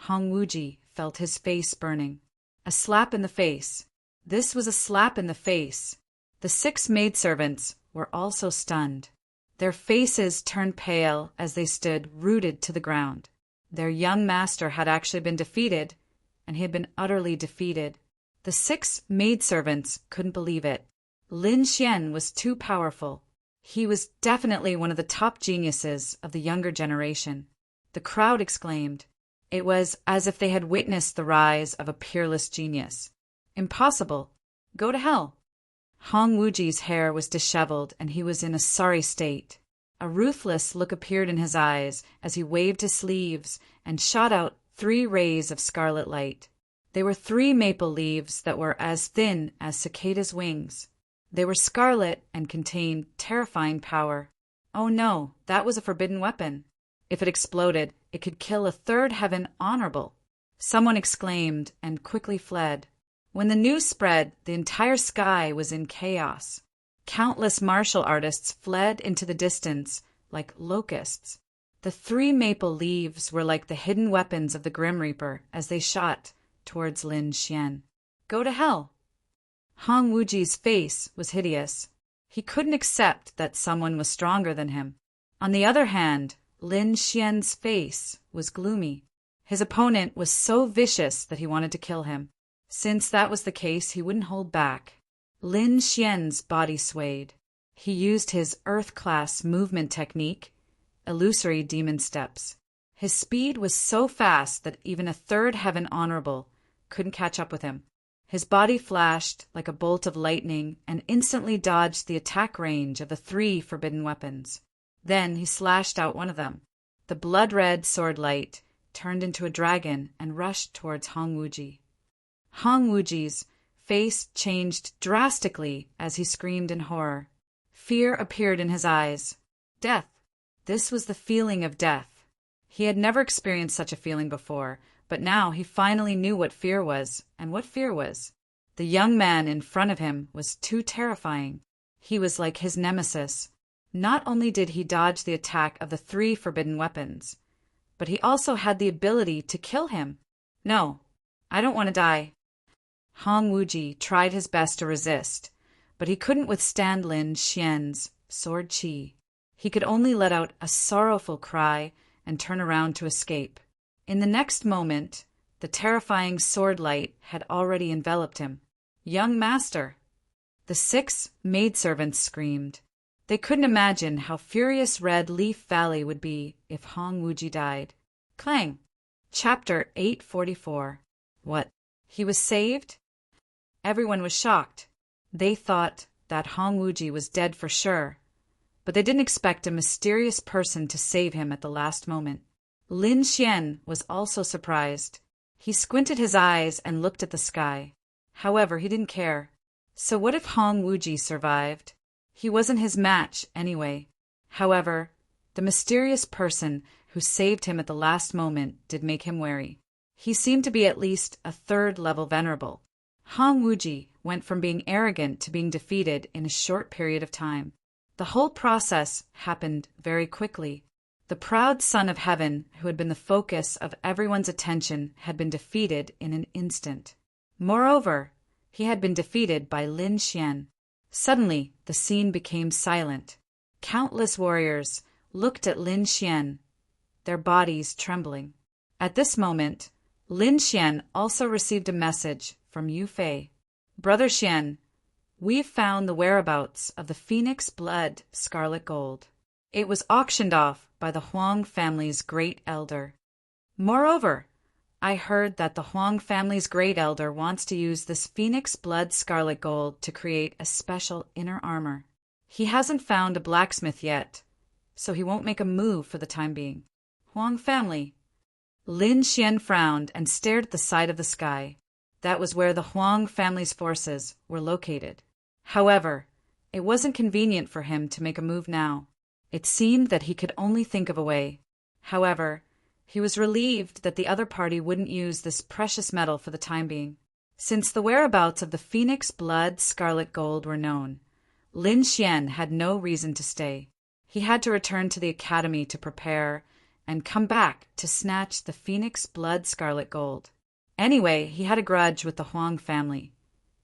Hong Wuji felt his face burning. A slap in the face. This was a slap in the face. The 6 maidservants were also stunned. Their faces turned pale as they stood rooted to the ground. Their young master had actually been defeated, and he had been utterly defeated. The 6 maidservants couldn't believe it. Lin Xian was too powerful. He was definitely one of the top geniuses of the younger generation. The crowd exclaimed. It was as if they had witnessed the rise of a peerless genius. Impossible. Go to hell. Hong Wuji's hair was disheveled, and he was in a sorry state. A ruthless look appeared in his eyes as he waved his sleeves and shot out 3 rays of scarlet light. They were 3 maple leaves that were as thin as cicadas' wings. They were scarlet and contained terrifying power. Oh no, that was a forbidden weapon. If it exploded, it could kill a 3rd heaven honorable. Someone exclaimed and quickly fled. When the news spread, the entire sky was in chaos. Countless martial artists fled into the distance like locusts. The 3 maple leaves were like the hidden weapons of the Grim Reaper as they shot towards Lin Xian. Go to hell! Hong Wuji's face was hideous. He couldn't accept that someone was stronger than him. On the other hand, Lin Xian's face was gloomy. His opponent was so vicious that he wanted to kill him. Since that was the case, he wouldn't hold back. Lin Xian's body swayed. He used his Earth-class movement technique, illusory demon steps. His speed was so fast that even a 3rd heaven honorable couldn't catch up with him. His body flashed like a bolt of lightning and instantly dodged the attack range of the 3 forbidden weapons. Then he slashed out one of them. The blood-red sword light turned into a dragon and rushed towards Hong Wuji. Hong Wuji's face changed drastically as he screamed in horror. Fear appeared in his eyes. Death. This was the feeling of death. He had never experienced such a feeling before, but now he finally knew what fear was, and what fear was. The young man in front of him was too terrifying. He was like his nemesis. Not only did he dodge the attack of the 3 forbidden weapons, but he also had the ability to kill him. No, I don't want to die. Hong Wuji tried his best to resist, but he couldn't withstand Lin Xian's sword chi. He could only let out a sorrowful cry and turn around to escape. In the next moment, the terrifying sword light had already enveloped him. Young master! The 6 maidservants screamed. They couldn't imagine how furious Red Leaf Valley would be if Hong Wuji died. Clang! Chapter 844. What? He was saved? Everyone was shocked. They thought that Hong Wuji was dead for sure, but they didn't expect a mysterious person to save him at the last moment. Lin Xian was also surprised. He squinted his eyes and looked at the sky. However, he didn't care. So what if Hong Wuji survived? He wasn't his match anyway. However, the mysterious person who saved him at the last moment did make him wary. He seemed to be at least a 3rd level venerable. Hong Wuji went from being arrogant to being defeated in a short period of time. The whole process happened very quickly. The proud son of heaven, who had been the focus of everyone's attention, had been defeated in an instant. Moreover, he had been defeated by Lin Xian. Suddenly, the scene became silent. Countless warriors looked at Lin Xian, their bodies trembling. At this moment, Lin Xian also received a message from Yu Fei. Brother Xian, we've found the whereabouts of the Phoenix Blood Scarlet Gold. It was auctioned off by the Huang family's great elder. Moreover, I heard that the Huang family's great elder wants to use this Phoenix Blood Scarlet Gold to create a special inner armor. He hasn't found a blacksmith yet, so he won't make a move for the time being. Huang family. Lin Xian frowned and stared at the side of the sky. That was where the Huang family's forces were located. However, it wasn't convenient for him to make a move now. It seemed that he could only think of a way. However, he was relieved that the other party wouldn't use this precious metal for the time being. Since the whereabouts of the Phoenix Blood Scarlet Gold were known, Lin Xian had no reason to stay. He had to return to the academy to prepare and come back to snatch the Phoenix Blood Scarlet Gold. Anyway, he had a grudge with the Huang family,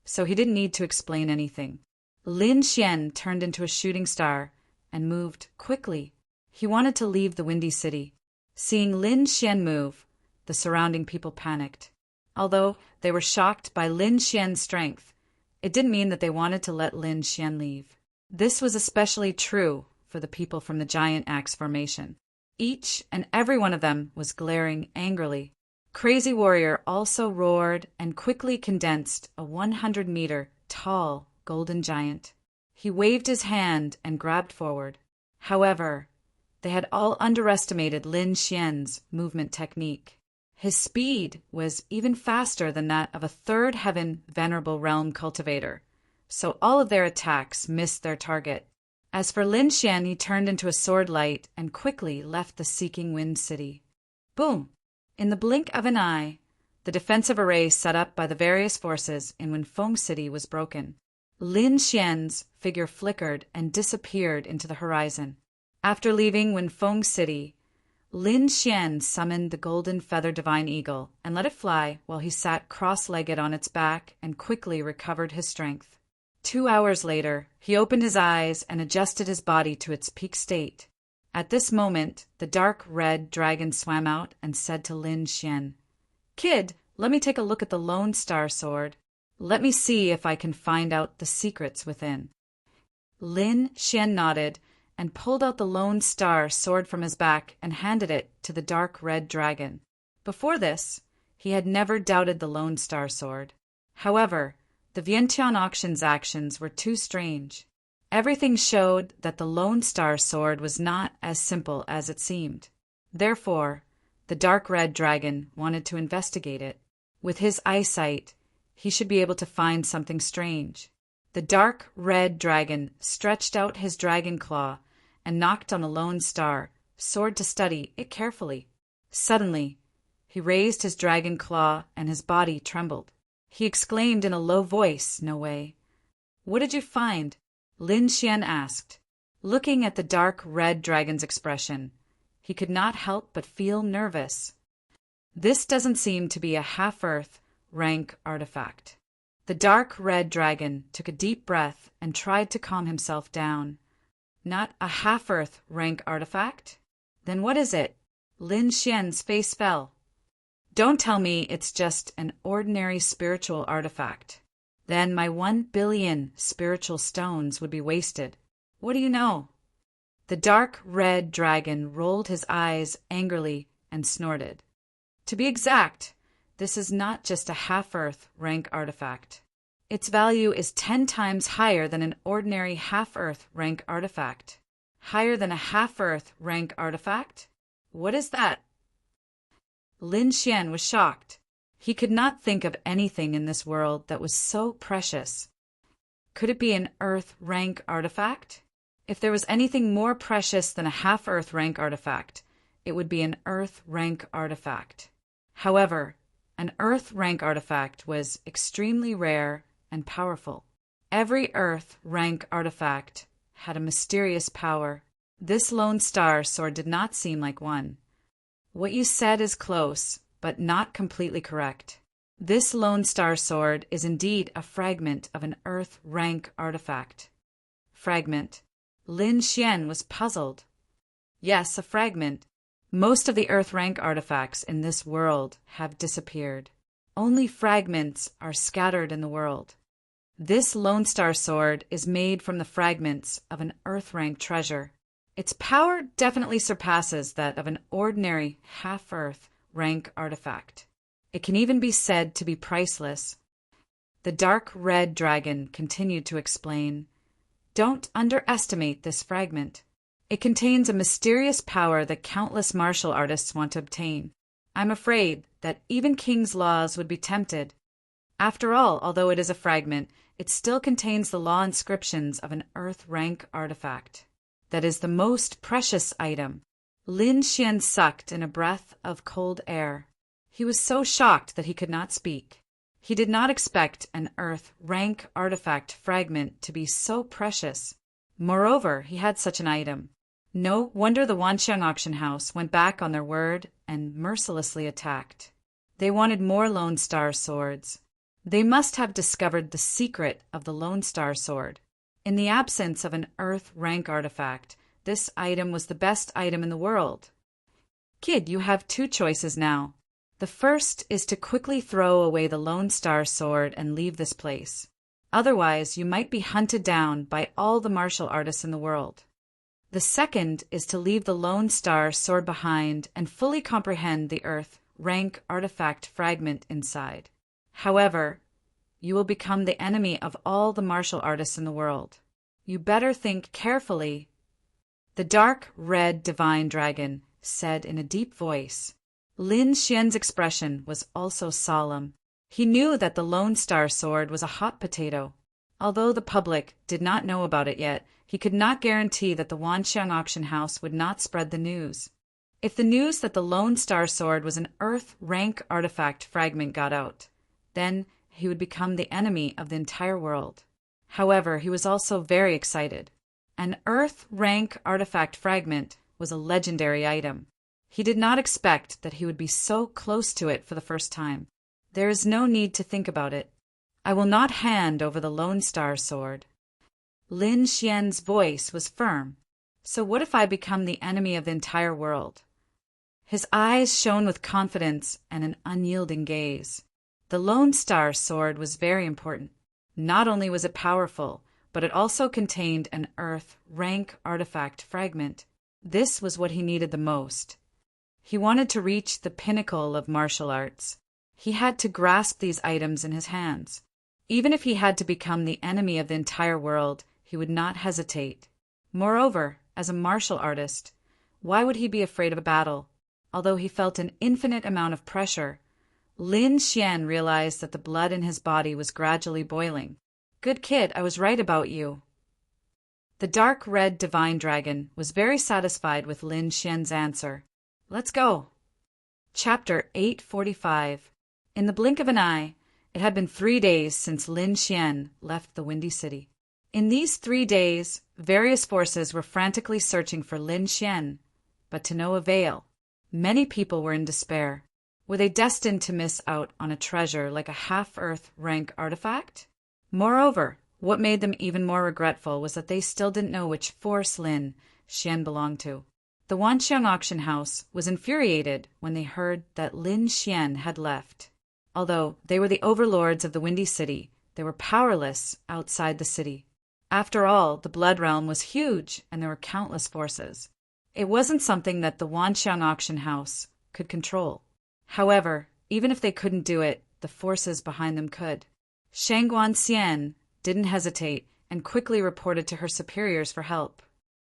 so he didn't need to explain anything. Lin Xian turned into a shooting star and moved quickly. He wanted to leave the Windy City. Seeing Lin Xian move, the surrounding people panicked. Although they were shocked by Lin Xian's strength, it didn't mean that they wanted to let Lin Xian leave. This was especially true for the people from the Giant Axe Formation. Each and every one of them was glaring angrily. Crazy Warrior also roared and quickly condensed a 100-meter tall golden giant. He waved his hand and grabbed forward. However, they had all underestimated Lin Xian's movement technique. His speed was even faster than that of a 3rd Heaven Venerable Realm cultivator, so all of their attacks missed their target. As for Lin Xian, he turned into a sword light and quickly left the Seeking Wind City. Boom! In the blink of an eye, the defensive array set up by the various forces in Wenfeng City was broken. Lin Xian's figure flickered and disappeared into the horizon. After leaving Wenfeng City, Lin Xian summoned the golden feather divine eagle and let it fly while he sat cross-legged on its back and quickly recovered his strength. 2 hours later, he opened his eyes and adjusted his body to its peak state. At this moment, the dark red dragon swam out and said to Lin Xian, "Kid, let me take a look at the Lone Star Sword. Let me see if I can find out the secrets within." Lin Xian nodded and pulled out the Lone Star Sword from his back and handed it to the dark red dragon. Before this, he had never doubted the Lone Star Sword. However, the Vientiane auction's actions were too strange. Everything showed that the Lone Star Sword was not as simple as it seemed. Therefore, the dark red dragon wanted to investigate it. With his eyesight, he should be able to find something strange. The dark red dragon stretched out his dragon claw and knocked on the Lone Star Sword to study it carefully. Suddenly, he raised his dragon claw and his body trembled. He exclaimed in a low voice, "No way." "What did you find?" Lin Xian asked. Looking at the dark red dragon's expression, he could not help but feel nervous. This doesn't seem to be a half-earth rank artifact. The dark red dragon took a deep breath and tried to calm himself down. Not a half-earth rank artifact? Then what is it? Lin Xian's face fell. Don't tell me it's just an ordinary spiritual artifact. Then my 1 billion spiritual stones would be wasted. What do you know? The dark red dragon rolled his eyes angrily and snorted. To be exact, this is not just a half-Earth rank artifact. Its value is 10 times higher than an ordinary half-Earth rank artifact. Higher than a half-Earth rank artifact? What is that? Lin Xian was shocked. He could not think of anything in this world that was so precious. Could it be an Earth rank artifact? If there was anything more precious than a half-Earth rank artifact, it would be an Earth rank artifact. However, an Earth rank artifact was extremely rare and powerful. Every Earth rank artifact had a mysterious power. This Lone Star sword did not seem like one. What you said is close, but not completely correct. This Lone Star sword is indeed a fragment of an Earth rank artifact. Fragment. Lin Xian was puzzled. Yes, a fragment. Most of the Earth rank artifacts in this world have disappeared. Only fragments are scattered in the world. This Lone Star sword is made from the fragments of an Earth rank treasure. Its power definitely surpasses that of an ordinary half-Earth rank artifact. It can even be said to be priceless. The dark red dragon continued to explain, "Don't underestimate this fragment. It contains a mysterious power that countless martial artists want to obtain. I'm afraid that even King's laws would be tempted. After all, although it is a fragment, it still contains the law inscriptions of an Earth rank artifact. That is the most precious item." Lin Xian sucked in a breath of cold air. He was so shocked that he could not speak. He did not expect an Earth rank artifact fragment to be so precious. Moreover, he had such an item. No wonder the Wanxiang auction house went back on their word and mercilessly attacked. They wanted more Lone Star swords. They must have discovered the secret of the Lone Star sword. In the absence of an Earth rank artifact, this item was the best item in the world. Kid, you have 2 choices now. The first is to quickly throw away the Lone Star sword and leave this place. Otherwise, you might be hunted down by all the martial artists in the world. The second is to leave the Lone Star sword behind and fully comprehend the Earth rank artifact fragment inside. However, you will become the enemy of all the martial artists in the world. You better think carefully. The dark red divine dragon said in a deep voice. Lin Xian's expression was also solemn. He knew that the Lone Star sword was a hot potato. Although the public did not know about it yet, he could not guarantee that the Wanxiang auction house would not spread the news. If the news that the Lone Star sword was an Earth rank artifact fragment got out, then he would become the enemy of the entire world. However, he was also very excited. An Earth rank artifact fragment was a legendary item. He did not expect that he would be so close to it for the first time. There is no need to think about it. I will not hand over the Lone Star sword. Lin Xian's voice was firm. So what if I become the enemy of the entire world? His eyes shone with confidence and an unyielding gaze. The Lone Star sword was very important. Not only was it powerful, but it also contained an Earth rank artifact fragment. This was what he needed the most. He wanted to reach the pinnacle of martial arts. He had to grasp these items in his hands. Even if he had to become the enemy of the entire world, he would not hesitate. Moreover, as a martial artist, why would he be afraid of a battle? Although he felt an infinite amount of pressure, Lin Xian realized that the blood in his body was gradually boiling. Good kid, I was right about you. The dark red divine dragon was very satisfied with Lin Xian's answer. Let's go. Chapter 845. In the blink of an eye, it had been 3 days since Lin Xian left the Windy City. In these 3 days, various forces were frantically searching for Lin Xian, but to no avail. Many people were in despair. Were they destined to miss out on a treasure like a half-Earth rank artifact? Moreover, what made them even more regretful was that they still didn't know which force Lin Xian belonged to. The Wanxiang auction house was infuriated when they heard that Lin Xian had left. Although they were the overlords of the Windy City, they were powerless outside the city. After all, the Blood Realm was huge, and there were countless forces. It wasn't something that the Wanxiang auction house could control. However, even if they couldn't do it, the forces behind them could. Shangguan Xian didn't hesitate and quickly reported to her superiors for help.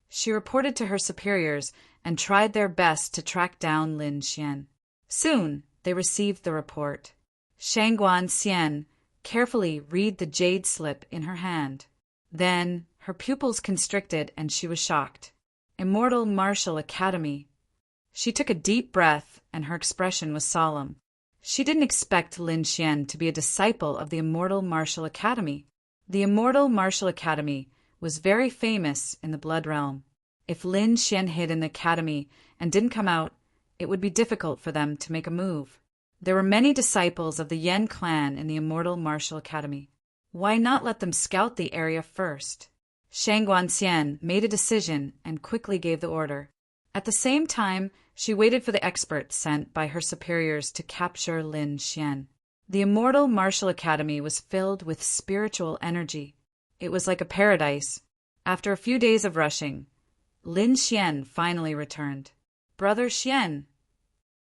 She reported to her superiors and tried their best to track down Lin Xian. Soon, they received the report. Shangguan Xian carefully read the jade slip in her hand. Then, her pupils constricted and she was shocked. Immortal Martial Academy. She took a deep breath and her expression was solemn. She didn't expect Lin Xian to be a disciple of the Immortal Martial Academy. The Immortal Martial Academy was very famous in the Blood Realm. If Lin Xian hid in the academy and didn't come out, it would be difficult for them to make a move. There were many disciples of the Yen clan in the Immortal Martial Academy. Why not let them scout the area first? Shangguan Xian made a decision and quickly gave the order. At the same time, she waited for the experts sent by her superiors to capture Lin Xian. The Immortal Martial Academy was filled with spiritual energy. It was like a paradise. After a few days of rushing, Lin Xian finally returned. Brother Xian!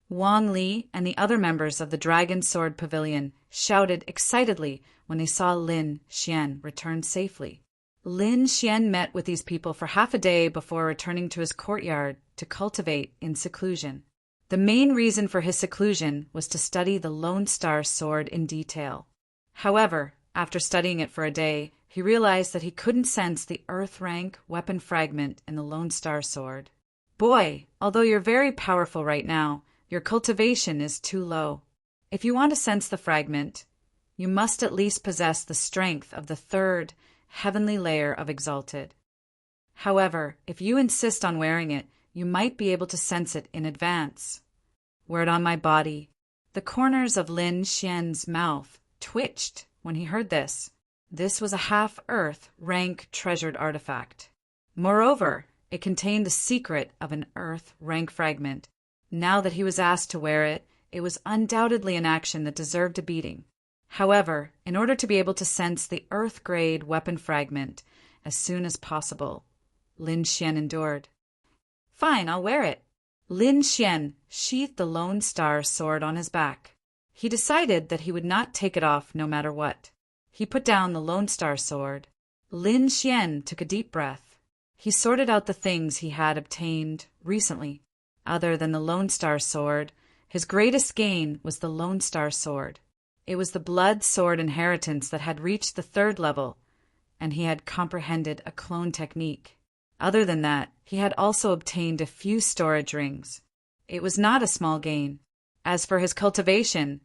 Wang Li and the other members of the Dragon Sword Pavilion shouted excitedly when they saw Lin Xian return safely. Lin Xian met with these people for half a day before returning to his courtyard to cultivate in seclusion. The main reason for his seclusion was to study the Lone Star Sword in detail. However, after studying it for a day, he realized that he couldn't sense the Earth rank weapon fragment in the Lone Star Sword. Boy, although you're very powerful right now, your cultivation is too low. If you want to sense the fragment, you must at least possess the strength of the third heavenly layer of Exalted. However, if you insist on wearing it, you might be able to sense it in advance. Wear it on my body. The corners of Lin Xian's mouth twitched when he heard this. This was a half-Earth rank treasured artifact. Moreover, it contained the secret of an Earth rank fragment. Now that he was asked to wear it, it was undoubtedly an action that deserved a beating. However, in order to be able to sense the Earth-grade weapon fragment as soon as possible, Lin Xian endured. Fine, I'll wear it. Lin Xian sheathed the Lone Star Sword on his back. He decided that he would not take it off no matter what. He put down the Lone Star Sword. Lin Xian took a deep breath. He sorted out the things he had obtained recently. Other than the Lone Star Sword, his greatest gain was the Lone Star Sword. It was the blood sword inheritance that had reached the 3rd level, and he had comprehended a clone technique. Other than that, he had also obtained a few storage rings. It was not a small gain. As for his cultivation,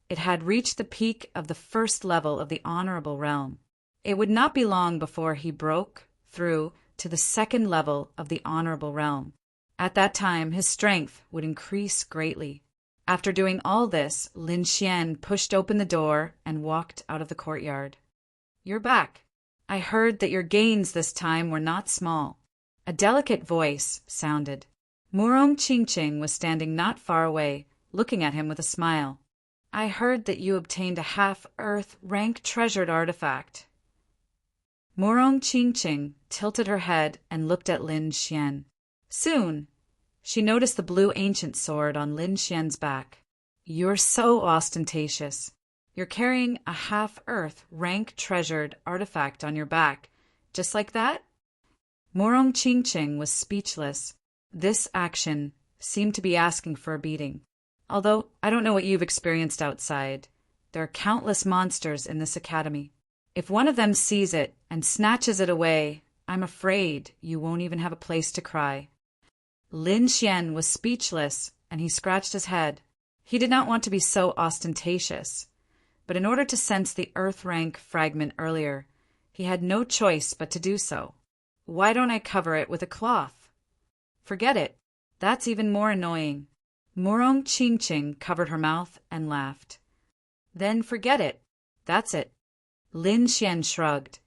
it had reached the peak of the 1st level of the Honorable Realm. It would not be long before he broke through to the 2nd level of the Honorable Realm. At that time, his strength would increase greatly. After doing all this, Lin Xian pushed open the door and walked out of the courtyard. You're back. I heard that your gains this time were not small. A delicate voice sounded. Murong Qingqing was standing not far away, looking at him with a smile. I heard that you obtained a half-Earth rank treasured artifact. Murong Qingqing tilted her head and looked at Lin Xian. Soon, she noticed the blue ancient sword on Lin Xian's back. You're so ostentatious. You're carrying a half-Earth rank treasured artifact on your back, just like that? Murong Qingqing was speechless. This action seemed to be asking for a beating. Although I don't know what you've experienced outside, there are countless monsters in this academy. If one of them sees it and snatches it away, I'm afraid you won't even have a place to cry. Lin Xian was speechless, and he scratched his head. He did not want to be so ostentatious, but in order to sense the Earth rank fragment earlier, he had no choice but to do so. Why don't I cover it with a cloth? Forget it. That's even more annoying. Murong Qingqing covered her mouth and laughed. Then forget it. That's it. Lin Xian shrugged.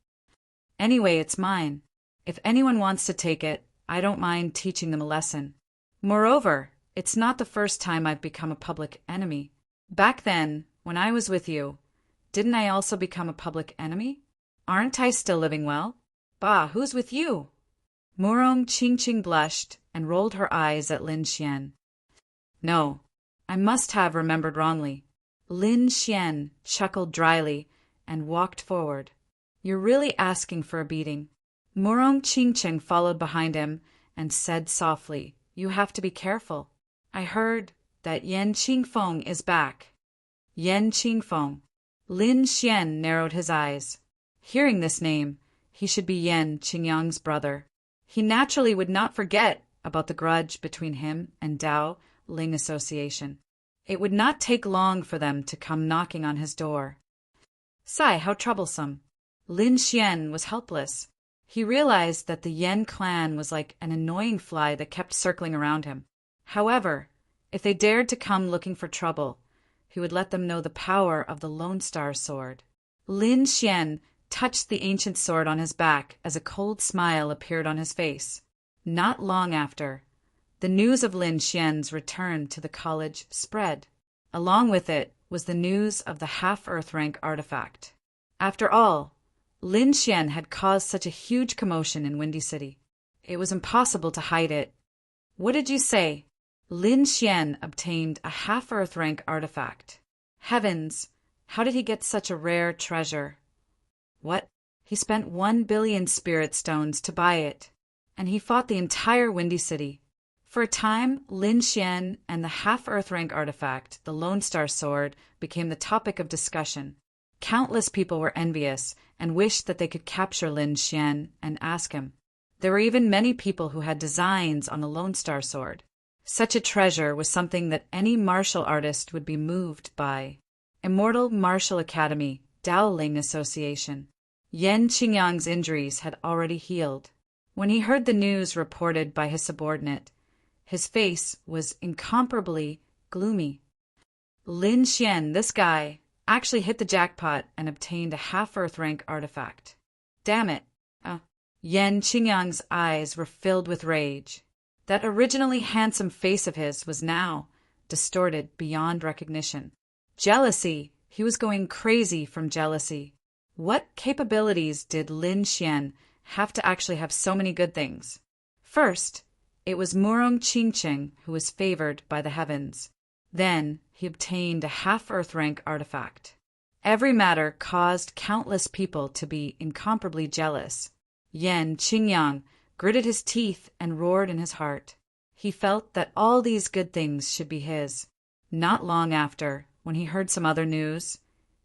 Anyway, it's mine. If anyone wants to take it, I don't mind teaching them a lesson. Moreover, it's not the first time I've become a public enemy. Back then, when I was with you, Didn't I also become a public enemy? Aren't I still living well? Bah, who's with you? Murong Qingqing blushed and rolled her eyes at Lin Xian. No, I must have remembered wrongly. Lin Xian chuckled dryly and walked forward. You're really asking for a beating. Murong Qingqing followed behind him and said softly, You have to be careful. I heard that Yan Qingfeng is back. Yan Qingfeng. Lin Xian narrowed his eyes. Hearing this name, he should be Yan Qingyang's brother. He naturally would not forget about the grudge between him and Dao Ling Association. It would not take long for them to come knocking on his door. Sigh, how troublesome. Lin Xian was helpless. He realized that the Yen clan was like an annoying fly that kept circling around him. However, if they dared to come looking for trouble, he would let them know the power of the Lone Star Sword. Lin Xian touched the ancient sword on his back as a cold smile appeared on his face. Not long after, the news of Lin Xian's return to the college spread. Along with it was the news of the half-Earth rank artifact. After all, Lin Xian had caused such a huge commotion in Windy City. It was impossible to hide it. What did you say? Lin Xian obtained a half-Earth rank artifact. Heavens, how did he get such a rare treasure? What? He spent 1 billion spirit stones to buy it, and he fought the entire Windy City. For a time, Lin Xian and the half-Earth rank artifact, the Lone Star Sword, became the topic of discussion. Countless people were envious and wished that they could capture Lin Xian and ask him. There were even many people who had designs on the Lone Star Sword. Such a treasure was something that any martial artist would be moved by. Immortal Martial Academy, Dao Ling Association. Yan Qingyang's injuries had already healed. When he heard the news reported by his subordinate, his face was incomparably gloomy. Lin Xian, this guy, actually hit the jackpot and obtained a half-Earth rank artifact. Damn it. Yan Qingyang's eyes were filled with rage. That originally handsome face of his was now distorted beyond recognition. Jealousy. He was going crazy from jealousy. What capabilities did Lin Xian have to actually have so many good things? First, it was Murong Qingqing who was favored by the heavens. Then he obtained a half-Earth rank artifact. Every matter caused countless people to be incomparably jealous. Yan Qingyang gritted his teeth and roared in his heart. He felt that all these good things should be his. Not long after, when he heard some other news,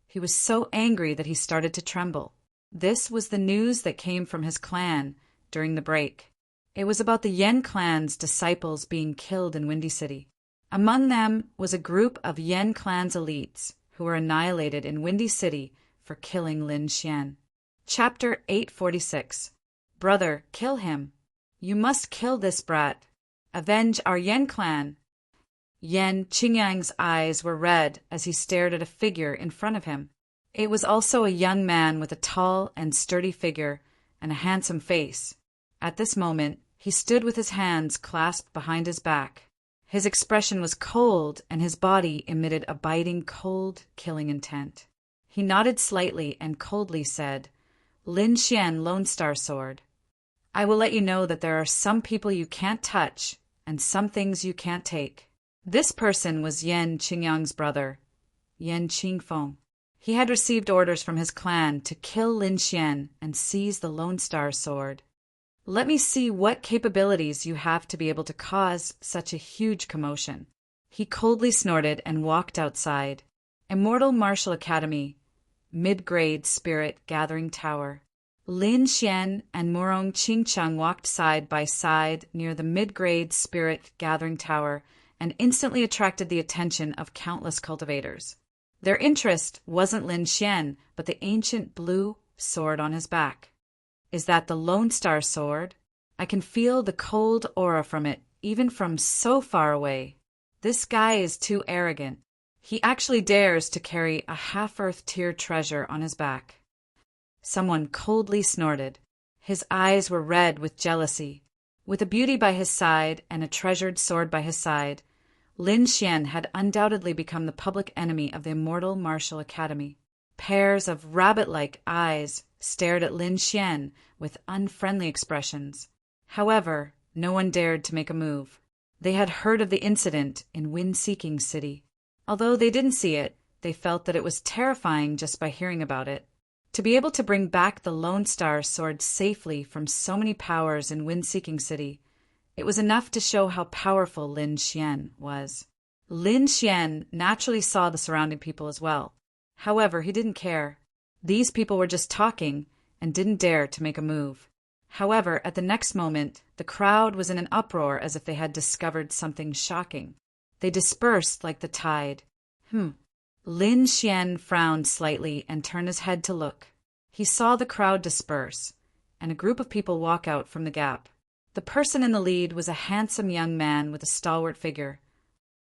he was so angry that he started to tremble. This was the news that came from his clan during the break. It was about the Yen clan's disciples being killed in Windy City. Among them was a group of Yen clan's elites who were annihilated in Windy City for killing Lin Xian. Chapter 846. Brother, kill him. You must kill this brat. Avenge our Yen clan. Yan Qingyang's eyes were red as he stared at a figure in front of him. It was also a young man with a tall and sturdy figure and a handsome face. At this moment, he stood with his hands clasped behind his back. His expression was cold, and his body emitted a biting, cold, killing intent. He nodded slightly and coldly said, Lin Xian, Lone Star Sword. I will let you know that there are some people you can't touch and some things you can't take. This person was Yan Qingyang's brother, Yan Qingfeng. He had received orders from his clan to kill Lin Xian and seize the Lone Star Sword. Let me see what capabilities you have to be able to cause such a huge commotion. He coldly snorted and walked outside. Immortal Martial Academy, Mid-Grade Spirit Gathering Tower. Lin Xian and Murong Qingqing walked side by side near the Mid-Grade Spirit Gathering Tower and instantly attracted the attention of countless cultivators. Their interest wasn't Lin Xian, but the ancient blue sword on his back. Is that the Lone Star Sword? I can feel the cold aura from it, even from so far away. This guy is too arrogant. He actually dares to carry a half-Earth tier treasure on his back. Someone coldly snorted. His eyes were red with jealousy. With a beauty by his side and a treasured sword by his side, Lin Xian had undoubtedly become the public enemy of the Immortal Martial Academy. Pairs of rabbit-like eyes stared at Lin Xian with unfriendly expressions. However, no one dared to make a move. They had heard of the incident in Wind-Seeking City. Although they didn't see it, they felt that it was terrifying just by hearing about it. To be able to bring back the Lone Star Sword safely from so many powers in Wind-Seeking City, it was enough to show how powerful Lin Xian was. Lin Xian naturally saw the surrounding people as well. However, he didn't care. These people were just talking and didn't dare to make a move. However, at the next moment, the crowd was in an uproar as if they had discovered something shocking. They dispersed like the tide. Lin Xian frowned slightly and turned his head to look. He saw the crowd disperse, and a group of people walk out from the gap. The person in the lead was a handsome young man with a stalwart figure.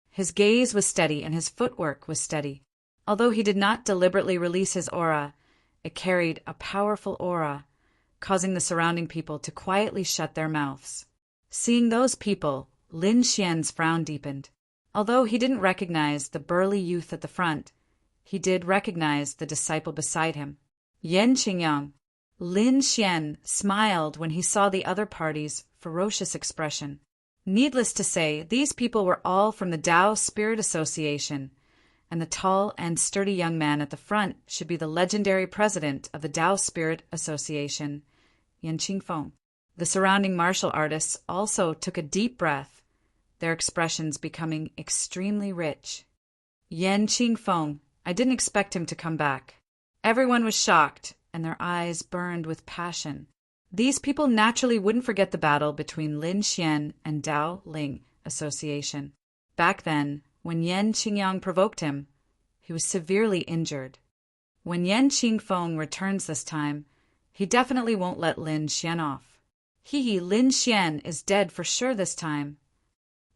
His gaze was steady and his footwork was steady. Although he did not deliberately release his aura, it carried a powerful aura, causing the surrounding people to quietly shut their mouths. Seeing those people, Lin Xian's frown deepened. Although he didn't recognize the burly youth at the front, he did recognize the disciple beside him, Yan Qingyang. Lin Xian smiled when he saw the other party's ferocious expression. Needless to say, these people were all from the Tao Spirit Association, and the tall and sturdy young man at the front should be the legendary president of the Tao Spirit Association, Yan Qingfeng. The surrounding martial artists also took a deep breath, their expressions becoming extremely rich. Yan Qingfeng, I didn't expect him to come back. Everyone was shocked, and their eyes burned with passion. These people naturally wouldn't forget the battle between Lin Xian and Dao Ling Association. Back then, when Yan Qingyang provoked him, he was severely injured. When Yan Qingfeng returns this time, he definitely won't let Lin Xian off. Lin Xian is dead for sure this time.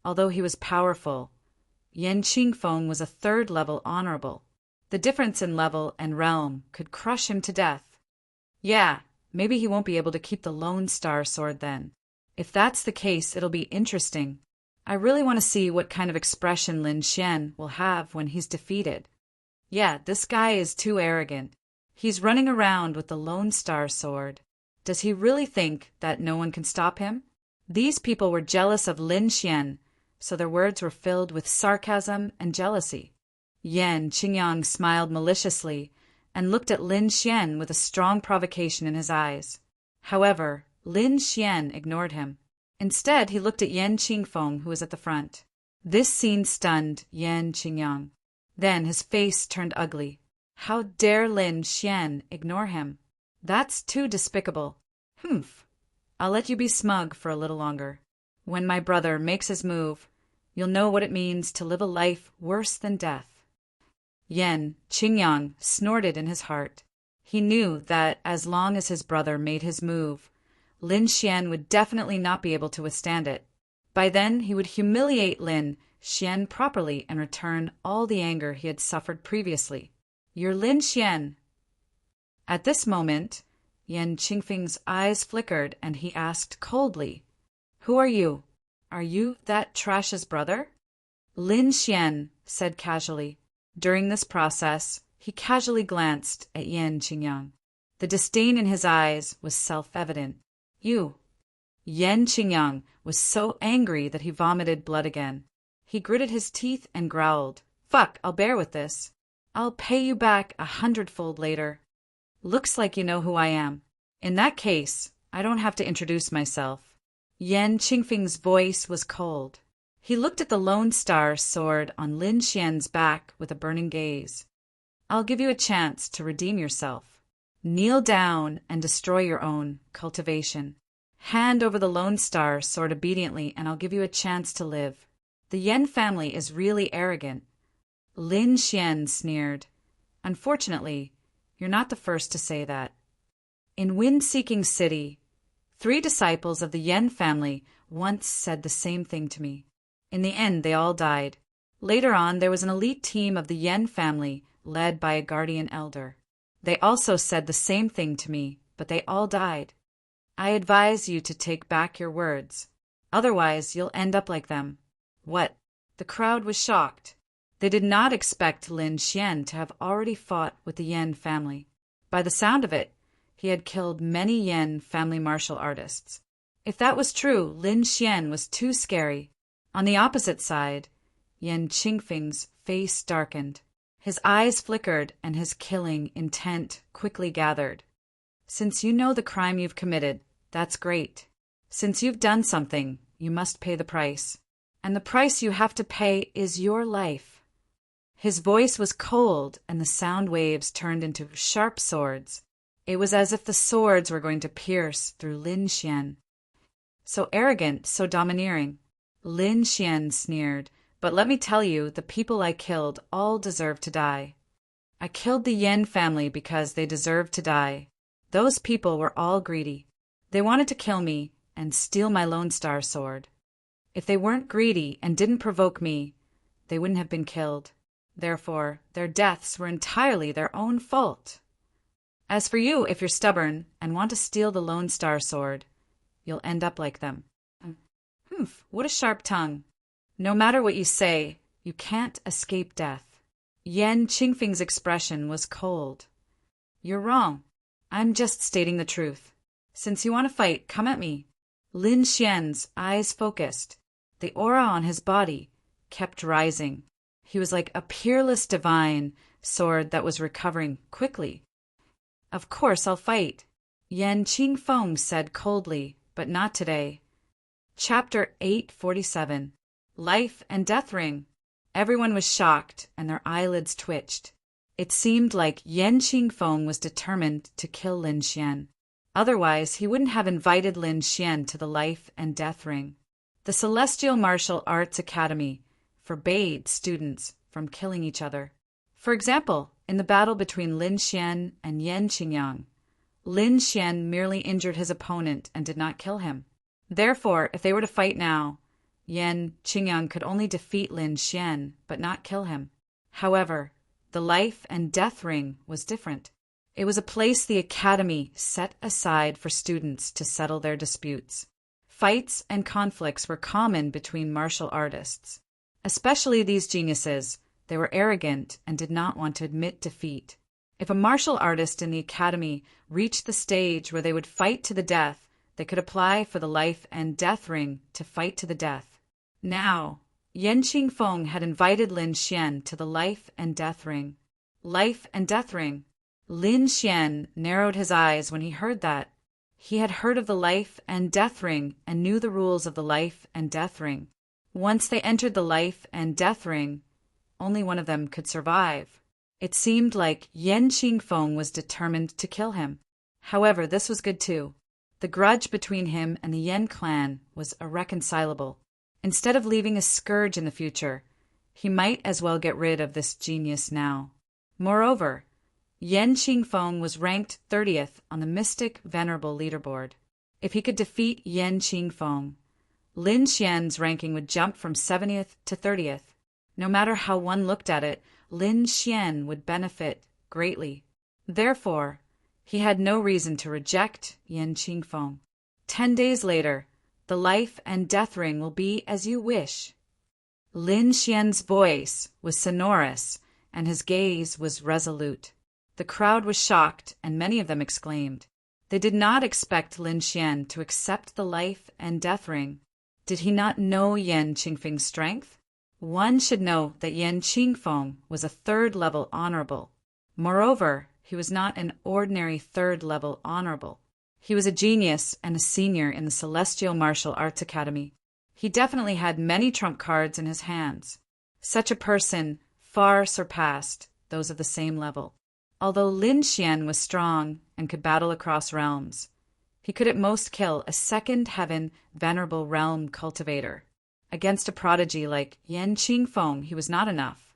Although he was powerful, Yan Qingfeng was a third-level honorable. The difference in level and realm could crush him to death. Yeah, maybe he won't be able to keep the Lone Star Sword then. If that's the case, it'll be interesting. I really want to see what kind of expression Lin Xian will have when he's defeated. Yeah, this guy is too arrogant. He's running around with the Lone Star Sword. Does he really think that no one can stop him? These people were jealous of Lin Xian, so their words were filled with sarcasm and jealousy. Yan Qingyang smiled maliciously and looked at Lin Xian with a strong provocation in his eyes. However, Lin Xian ignored him. Instead, he looked at Yan Qingfeng, who was at the front. This scene stunned Yan Qingyang. Then his face turned ugly. How dare Lin Xian ignore him? That's too despicable. I'll let you be smug for a little longer. When my brother makes his move, you'll know what it means to live a life worse than death. Yan Qingyang snorted in his heart. He knew that as long as his brother made his move, Lin Xian would definitely not be able to withstand it. By then, he would humiliate Lin Xian properly and return all the anger he had suffered previously. You're Lin Xian. At this moment, Yan Qingfeng's eyes flickered and he asked coldly, Who are you? Are you that trash's brother? Lin Xian said casually. During this process, he casually glanced at Yan Qingyang. The disdain in his eyes was self-evident. You. Yan Qingyang was so angry that he vomited blood again. He gritted his teeth and growled, Fuck, I'll bear with this. I'll pay you back 100-fold later. Looks like you know who I am. In that case, I don't have to introduce myself. Yan Qingfeng's voice was cold. He looked at the Lone Star Sword on Lin Xian's back with a burning gaze. I'll give you a chance to redeem yourself. Kneel down and destroy your own cultivation. Hand over the Lone Star Sword obediently and I'll give you a chance to live. The Yan family is really arrogant. Lin Xian sneered. Unfortunately, you're not the first to say that. In Wind-Seeking City, 3 disciples of the Yan family once said the same thing to me. In the end, they all died. Later on, there was an elite team of the Yan family led by a guardian elder. They also said the same thing to me, but they all died. I advise you to take back your words. Otherwise, you'll end up like them. What? The crowd was shocked. They did not expect Lin Xian to have already fought with the Yan family. By the sound of it, he had killed many Yan family martial artists. If that was true, Lin Xian was too scary. On the opposite side, Yan Qingfeng's face darkened. His eyes flickered and his killing intent quickly gathered. Since you know the crime you've committed, that's great. Since you've done something, you must pay the price. And the price you have to pay is your life. His voice was cold and the sound waves turned into sharp swords. It was as if the swords were going to pierce through Lin Xian. So arrogant, so domineering. Lin Xian sneered, but let me tell you, the people I killed all deserve to die. I killed the Yan family because they deserved to die. Those people were all greedy. They wanted to kill me and steal my Lone Star sword. If they weren't greedy and didn't provoke me, they wouldn't have been killed. Therefore, their deaths were entirely their own fault. As for you, if you're stubborn and want to steal the Lone Star sword, you'll end up like them. Humph, what a sharp tongue. No matter what you say, you can't escape death. Yan Qingfeng's expression was cold. You're wrong. I'm just stating the truth. Since you want to fight, come at me. Lin Xian's eyes focused. The aura on his body kept rising. He was like a peerless divine sword that was recovering quickly. Of course I'll fight, Yan Qingfeng said coldly, but not today. Chapter 847. Life and Death Ring. Everyone was shocked and their eyelids twitched. It seemed like Yan Qingfeng was determined to kill Lin Xian. Otherwise, he wouldn't have invited Lin Xian to the Life and Death Ring. The Celestial Martial Arts Academy forbade students from killing each other. For example, in the battle between Lin Xian and Yan Qingyang, Lin Xian merely injured his opponent and did not kill him. Therefore, if they were to fight now, Yan Qingyang could only defeat Lin Xian, but not kill him. However, the Life and Death Ring was different. It was a place the academy set aside for students to settle their disputes. Fights and conflicts were common between martial artists. Especially these geniuses, they were arrogant and did not want to admit defeat. If a martial artist in the academy reached the stage where they would fight to the death, they could apply for the Life and Death Ring to fight to the death. Now, Yan Qingfeng had invited Lin Xian to the Life and Death Ring. Life and Death Ring. Lin Xian narrowed his eyes when he heard that. He had heard of the Life and Death Ring and knew the rules of the Life and Death Ring. Once they entered the Life and Death Ring, only one of them could survive. It seemed like Yan Qingfeng was determined to kill him. However, this was good too. The grudge between him and the Yan clan was irreconcilable. Instead of leaving a scourge in the future, he might as well get rid of this genius now. Moreover, Yan Qingfeng was ranked 30th on the Mystic Venerable leaderboard. If he could defeat Yan Qingfeng, Lin Xian's ranking would jump from 70th to 30th. No matter how one looked at it, Lin Xian would benefit greatly. Therefore, he had no reason to reject Yan Qingfeng. 10 days later, the Life and Death Ring will be as you wish. Lin Xian's voice was sonorous, and his gaze was resolute. The crowd was shocked, and many of them exclaimed. They did not expect Lin Xian to accept the Life and Death Ring. Did he not know Yan Qingfeng's strength? One should know that Yan Qingfeng was a third-level honorable. Moreover, he was not an ordinary third-level honorable. He was a genius and a senior in the Celestial Martial Arts Academy. He definitely had many trump cards in his hands. Such a person far surpassed those of the same level. Although Lin Xian was strong and could battle across realms, he could at most kill a second heaven venerable realm cultivator. Against a prodigy like Yan Qingfeng, he was not enough.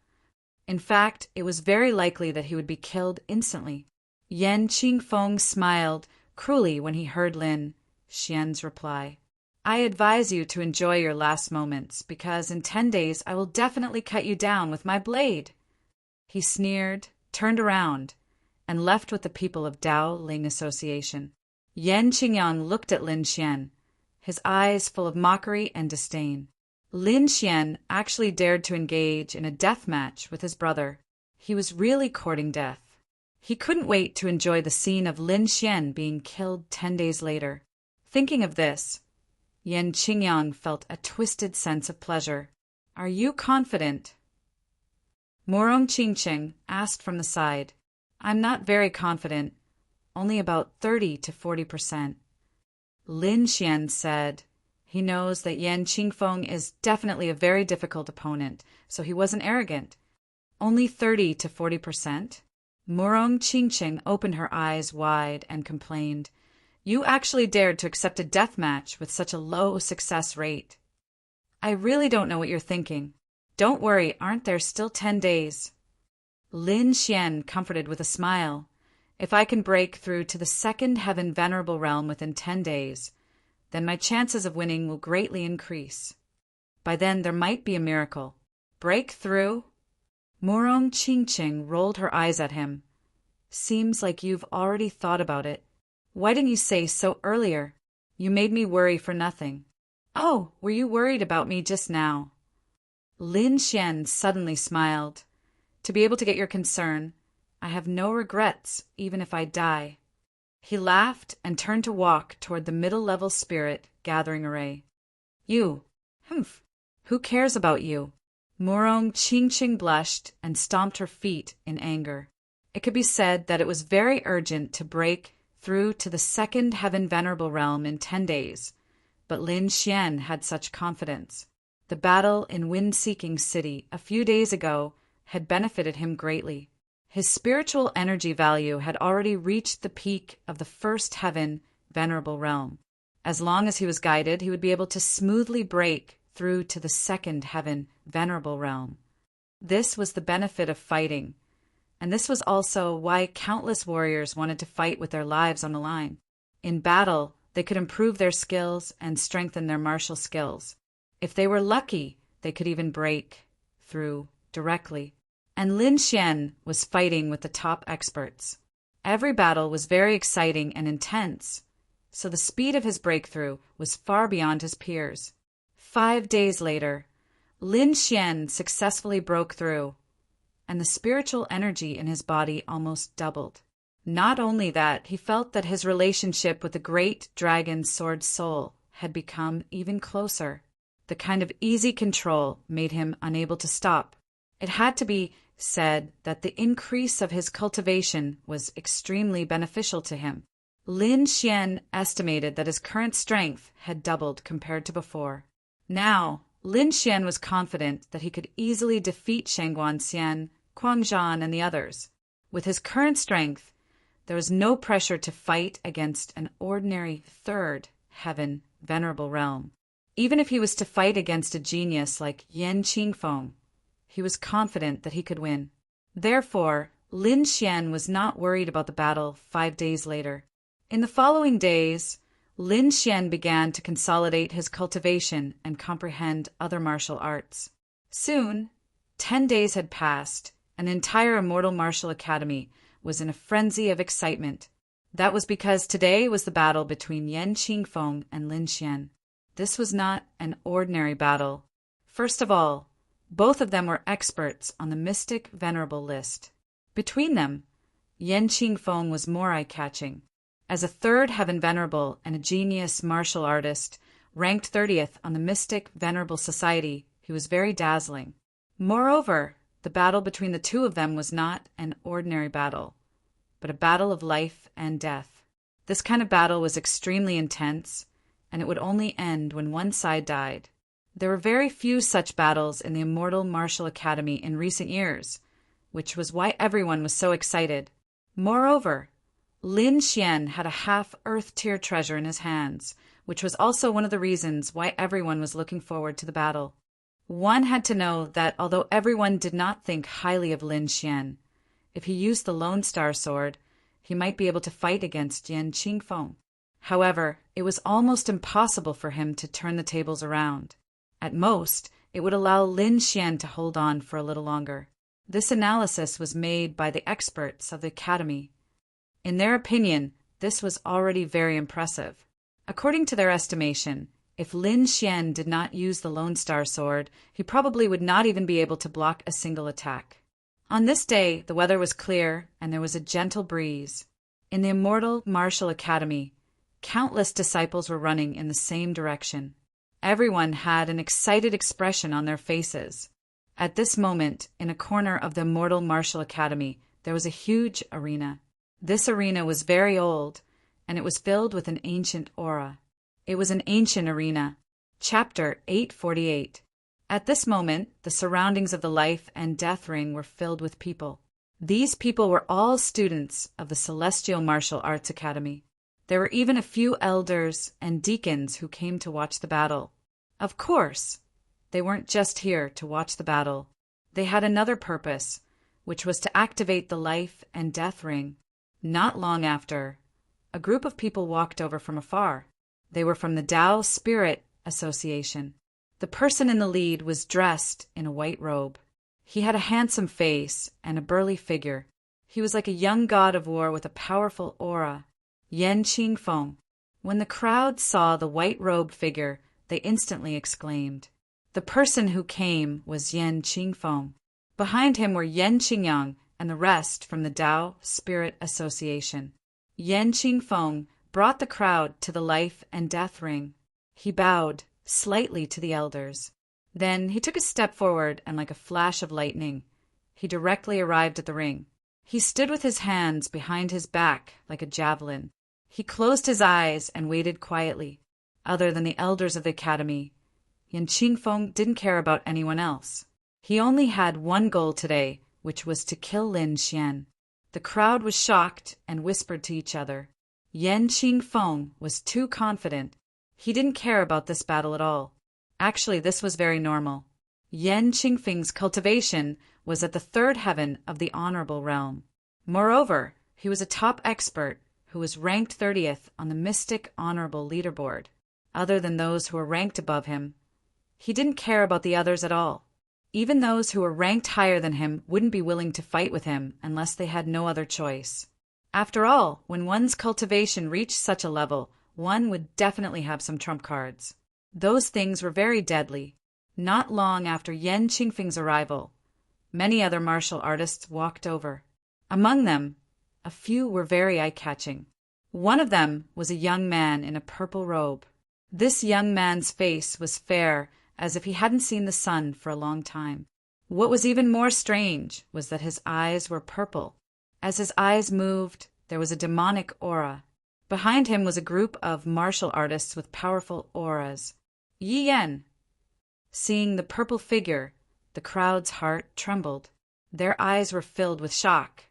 In fact, it was very likely that he would be killed instantly. Yan Qingfeng smiled cruelly when he heard Lin Xian's reply. I advise you to enjoy your last moments, because in 10 days I will definitely cut you down with my blade. He sneered, turned around, and left with the people of Dao Ling Association. Yan Qingyang looked at Lin Xian, his eyes full of mockery and disdain. Lin Xian actually dared to engage in a death match with his brother. He was really courting death. He couldn't wait to enjoy the scene of Lin Xian being killed 10 days later. Thinking of this, Yan Qingyang felt a twisted sense of pleasure. "Are you confident?" Morong Qingqing asked from the side. "I'm not very confident, only about 30 to 40%. Lin Xian said he knows that Yan Qingfeng is definitely a very difficult opponent, so he wasn't arrogant. Only 30 to 40%? Morong Qingqing opened her eyes wide and complained, "You actually dared to accept a death match with such a low success rate." "I really don't know what you're thinking. Don't worry, aren't there still 10 days? Lin Xian comforted with a smile. "If I can break through to the second heaven venerable realm within 10 days, then my chances of winning will greatly increase. By then there might be a miracle. Break through?" Morong Qingqing rolled her eyes at him. "Seems like you've already thought about it. Why didn't you say so earlier? You made me worry for nothing." "Oh, were you worried about me just now?" Lin Xian suddenly smiled. "To be able to get your concern, I have no regrets, even if I die." He laughed and turned to walk toward the middle-level spirit gathering array. "You, who cares about you?" Morong Qingqing blushed and stomped her feet in anger. It could be said that it was very urgent to break through to the second heaven venerable realm in 10 days, but Lin Xian had such confidence. The battle in Wind-Seeking City a few days ago had benefited him greatly. His spiritual energy value had already reached the peak of the first heaven venerable realm. As long as he was guided, he would be able to smoothly break through to the second heaven venerable realm. This was the benefit of fighting, and this was also why countless warriors wanted to fight with their lives on the line. In battle, they could improve their skills and strengthen their martial skills. If they were lucky, they could even break through directly. And Lin Xian was fighting with the top experts. Every battle was very exciting and intense, so the speed of his breakthrough was far beyond his peers. 5 days later, Lin Xian successfully broke through, and the spiritual energy in his body almost doubled. Not only that, he felt that his relationship with the great dragon sword soul had become even closer. The kind of easy control made him unable to stop. It had to be said that the increase of his cultivation was extremely beneficial to him. Lin Xian estimated that his current strength had doubled compared to before. Now, Lin Xian was confident that he could easily defeat Shangguan Xian, Guangzhan, and the others. With his current strength, there was no pressure to fight against an ordinary third heaven venerable realm. Even if he was to fight against a genius like Yan Qingfeng, he was confident that he could win. Therefore, Lin Xian was not worried about the battle 5 days later. In the following days, Lin Xian began to consolidate his cultivation and comprehend other martial arts. Soon, 10 days had passed, and the entire Immortal Martial Academy was in a frenzy of excitement. That was because today was the battle between Yan Qingfeng and Lin Xian. This was not an ordinary battle. First of all, both of them were experts on the Mystic Venerable list. Between them, Yan Qingfeng was more eye-catching. As a third heaven venerable and a genius martial artist, ranked 30th on the Mystic Venerable Society, he was very dazzling. Moreover, the battle between the two of them was not an ordinary battle, but a battle of life and death. This kind of battle was extremely intense, and it would only end when one side died. There were very few such battles in the Immortal Martial Academy in recent years, which was why everyone was so excited. Moreover, Lin Xian had a half-Earth-tier treasure in his hands, which was also one of the reasons why everyone was looking forward to the battle. One had to know that although everyone did not think highly of Lin Xian, if he used the Lone Star Sword, he might be able to fight against Yan Qingfeng. However, it was almost impossible for him to turn the tables around. At most, it would allow Lin Xian to hold on for a little longer. This analysis was made by the experts of the Academy. In their opinion, this was already very impressive. According to their estimation, If Lin Xian did not use the Lone Star Sword, he probably would not even be able to block a single attack. On this day, the weather was clear and there was a gentle breeze. In the Immortal Martial Academy, countless disciples were running in the same direction. Everyone had an excited expression on their faces. At this moment, in a corner of the Immortal Martial Academy, there was a huge arena. This arena was very old, and it was filled with an ancient aura. It was an ancient arena. Chapter 848. At this moment, the surroundings of the Life and Death Ring were filled with people. These people were all students of the Celestial Martial Arts Academy. There were even a few elders and deacons who came to watch the battle. Of course, they weren't just here to watch the battle. They had another purpose, which was to activate the Life and Death Ring. Not long after, a group of people walked over from afar. They were from the Tao Spirit Association. The person in the lead was dressed in a white robe. He had a handsome face and a burly figure. He was like a young god of war with a powerful aura. Yan Qingfeng. When the crowd saw the white-robed figure, they instantly exclaimed. The person who came was Yan Qingfeng. Behind him were Yan Qingyang and the rest from the Tao Spirit Association. Yan Qingfeng brought the crowd to the Life and Death Ring. He bowed slightly to the elders. Then he took a step forward and like a flash of lightning, he directly arrived at the ring. He stood with his hands behind his back like a javelin. He closed his eyes and waited quietly. Other than the elders of the academy, Yan Qingfeng didn't care about anyone else. He only had one goal today, which was to kill Lin Xian. The crowd was shocked and whispered to each other. Yan Qingfeng was too confident. He didn't care about this battle at all. Actually, this was very normal. Yan Qingfeng's cultivation was at the third heaven of the honorable realm. Moreover, he was a top expert who was ranked 30th on the Mystic Honorable Leaderboard. Other than those who were ranked above him, he didn't care about the others at all. Even those who were ranked higher than him wouldn't be willing to fight with him unless they had no other choice. After all, when one's cultivation reached such a level, one would definitely have some trump cards. Those things were very deadly. Not long after Yan Qingfeng's arrival, many other martial artists walked over. Among them, a few were very eye-catching. One of them was a young man in a purple robe. This young man's face was fair, as if he hadn't seen the sun for a long time. What was even more strange was that his eyes were purple. As his eyes moved, there was a demonic aura. Behind him was a group of martial artists with powerful auras. Yi Yan. Seeing the purple figure, the crowd's heart trembled. Their eyes were filled with shock.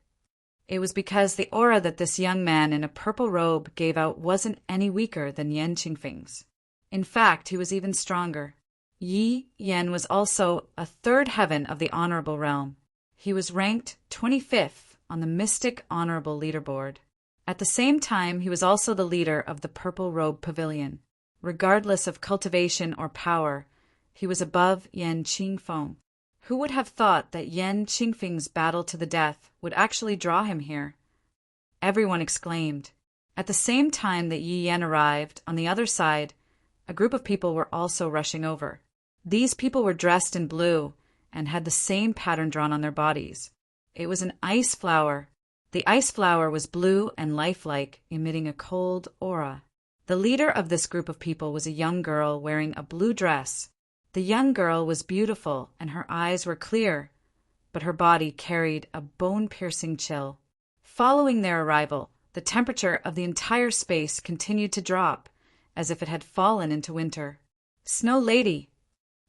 It was because the aura that this young man in a purple robe gave out wasn't any weaker than Yan Qingfeng's. In fact, he was even stronger. Yi Yan was also a third heaven of the honorable realm. He was ranked 25th on the Mystic Honorable Leaderboard. At the same time, he was also the leader of the Purple Robe Pavilion. Regardless of cultivation or power, he was above Yan Qingfeng. Who would have thought that Yan Qingfeng's battle to the death would actually draw him here? Everyone exclaimed. At the same time that Yi Yan arrived, on the other side, a group of people were also rushing over. These people were dressed in blue and had the same pattern drawn on their bodies. It was an ice flower. The ice flower was blue and lifelike, emitting a cold aura. The leader of this group of people was a young girl wearing a blue dress. The young girl was beautiful and her eyes were clear, but her body carried a bone-piercing chill. Following their arrival, the temperature of the entire space continued to drop, as if it had fallen into winter. "Snow Lady!"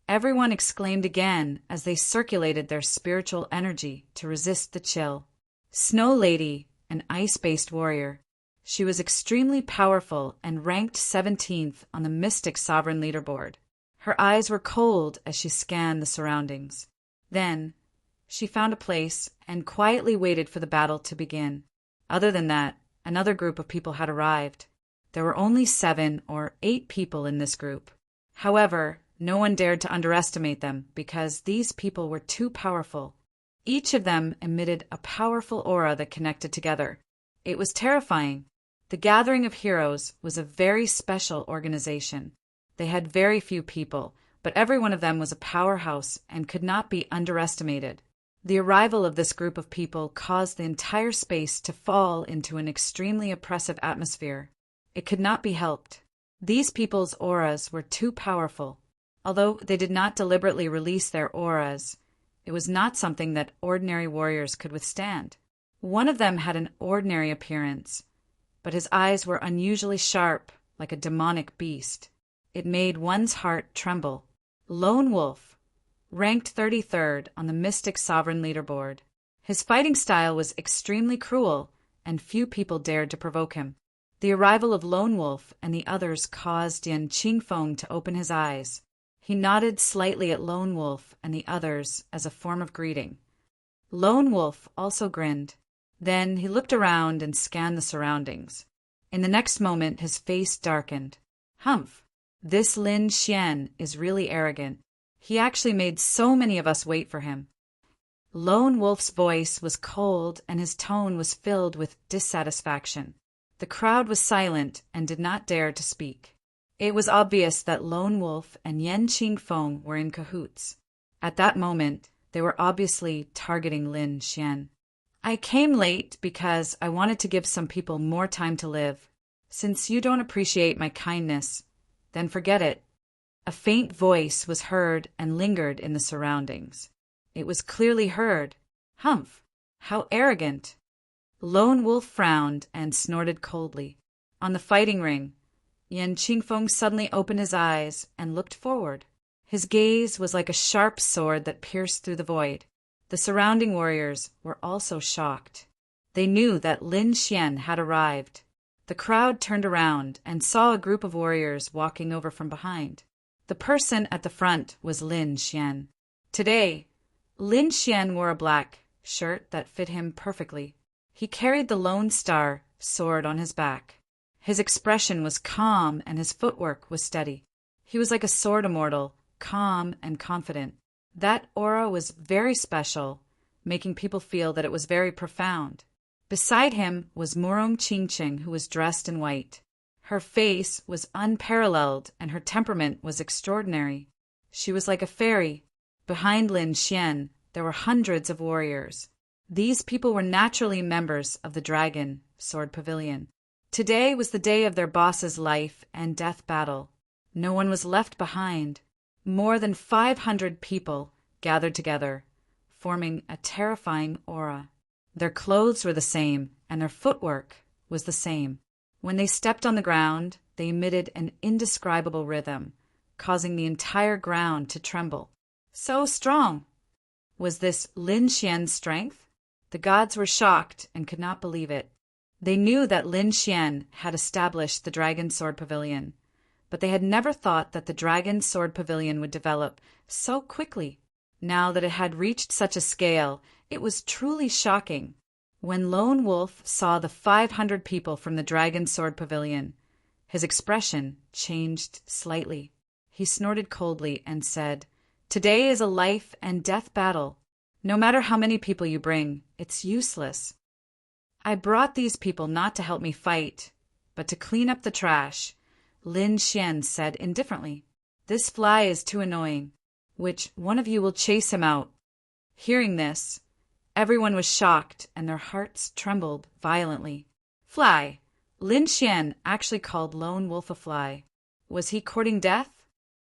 Everyone exclaimed again as they circulated their spiritual energy to resist the chill. Snow Lady, an ice-based warrior. She was extremely powerful and ranked 17th on the Mystic Sovereign Leaderboard. Her eyes were cold as she scanned the surroundings. Then, she found a place and quietly waited for the battle to begin. Other than that, another group of people had arrived. There were only 7 or 8 people in this group. However, no one dared to underestimate them because these people were too powerful. Each of them emitted a powerful aura that connected together. It was terrifying. The Gathering of Heroes was a very special organization. They had very few people, but every one of them was a powerhouse and could not be underestimated. The arrival of this group of people caused the entire space to fall into an extremely oppressive atmosphere. It could not be helped. These people's auras were too powerful. Although they did not deliberately release their auras, it was not something that ordinary warriors could withstand. One of them had an ordinary appearance, but his eyes were unusually sharp, like a demonic beast. It made one's heart tremble. Lone Wolf, ranked 33rd on the Mystic Sovereign leaderboard. His fighting style was extremely cruel, and few people dared to provoke him. The arrival of Lone Wolf and the others caused Yan Qingfeng to open his eyes. He nodded slightly at Lone Wolf and the others as a form of greeting. Lone Wolf also grinned. Then he looked around and scanned the surroundings. In the next moment, his face darkened. Humph! This Lin Xian is really arrogant. He actually made so many of us wait for him. Lone Wolf's voice was cold and his tone was filled with dissatisfaction. The crowd was silent and did not dare to speak. It was obvious that Lone Wolf and Yan Qingfeng were in cahoots. At that moment, they were obviously targeting Lin Xian. I came late because I wanted to give some people more time to live. Since you don't appreciate my kindness, then forget it. A faint voice was heard and lingered in the surroundings. It was clearly heard. Humph! How arrogant! Lone Wolf frowned and snorted coldly. On the fighting ring, Yan Qingfeng suddenly opened his eyes and looked forward. His gaze was like a sharp sword that pierced through the void. The surrounding warriors were also shocked. They knew that Lin Xian had arrived. The crowd turned around and saw a group of warriors walking over from behind. The person at the front was Lin Xian. Today, Lin Xian wore a black shirt that fit him perfectly. He carried the Lone Star sword on his back. His expression was calm and his footwork was steady. He was like a sword immortal, calm and confident. That aura was very special, making people feel that it was very profound. Beside him was Murong Qingqing, who was dressed in white. Her face was unparalleled and her temperament was extraordinary. She was like a fairy. Behind Lin Xian, there were hundreds of warriors. These people were naturally members of the Dragon Sword Pavilion. Today was the day of their boss's life and death battle. No one was left behind. More than 500 people gathered together, forming a terrifying aura. Their clothes were the same, and their footwork was the same. When they stepped on the ground, they emitted an indescribable rhythm, causing the entire ground to tremble. So strong! Was this Lin Xian's strength? The gods were shocked and could not believe it. They knew that Lin Xian had established the Dragon Sword Pavilion, but they had never thought that the Dragon Sword Pavilion would develop so quickly. Now that it had reached such a scale, it was truly shocking. When Lone Wolf saw the 500 people from the Dragon Sword Pavilion, his expression changed slightly. He snorted coldly and said, "Today is a life and death battle. No matter how many people you bring, it's useless. I brought these people not to help me fight, but to clean up the trash," Lin Xian said indifferently. "This fly is too annoying. Which one of you will chase him out?" Hearing this, everyone was shocked and their hearts trembled violently. Fly! Lin Xian actually called Lone Wolf a fly. Was he courting death?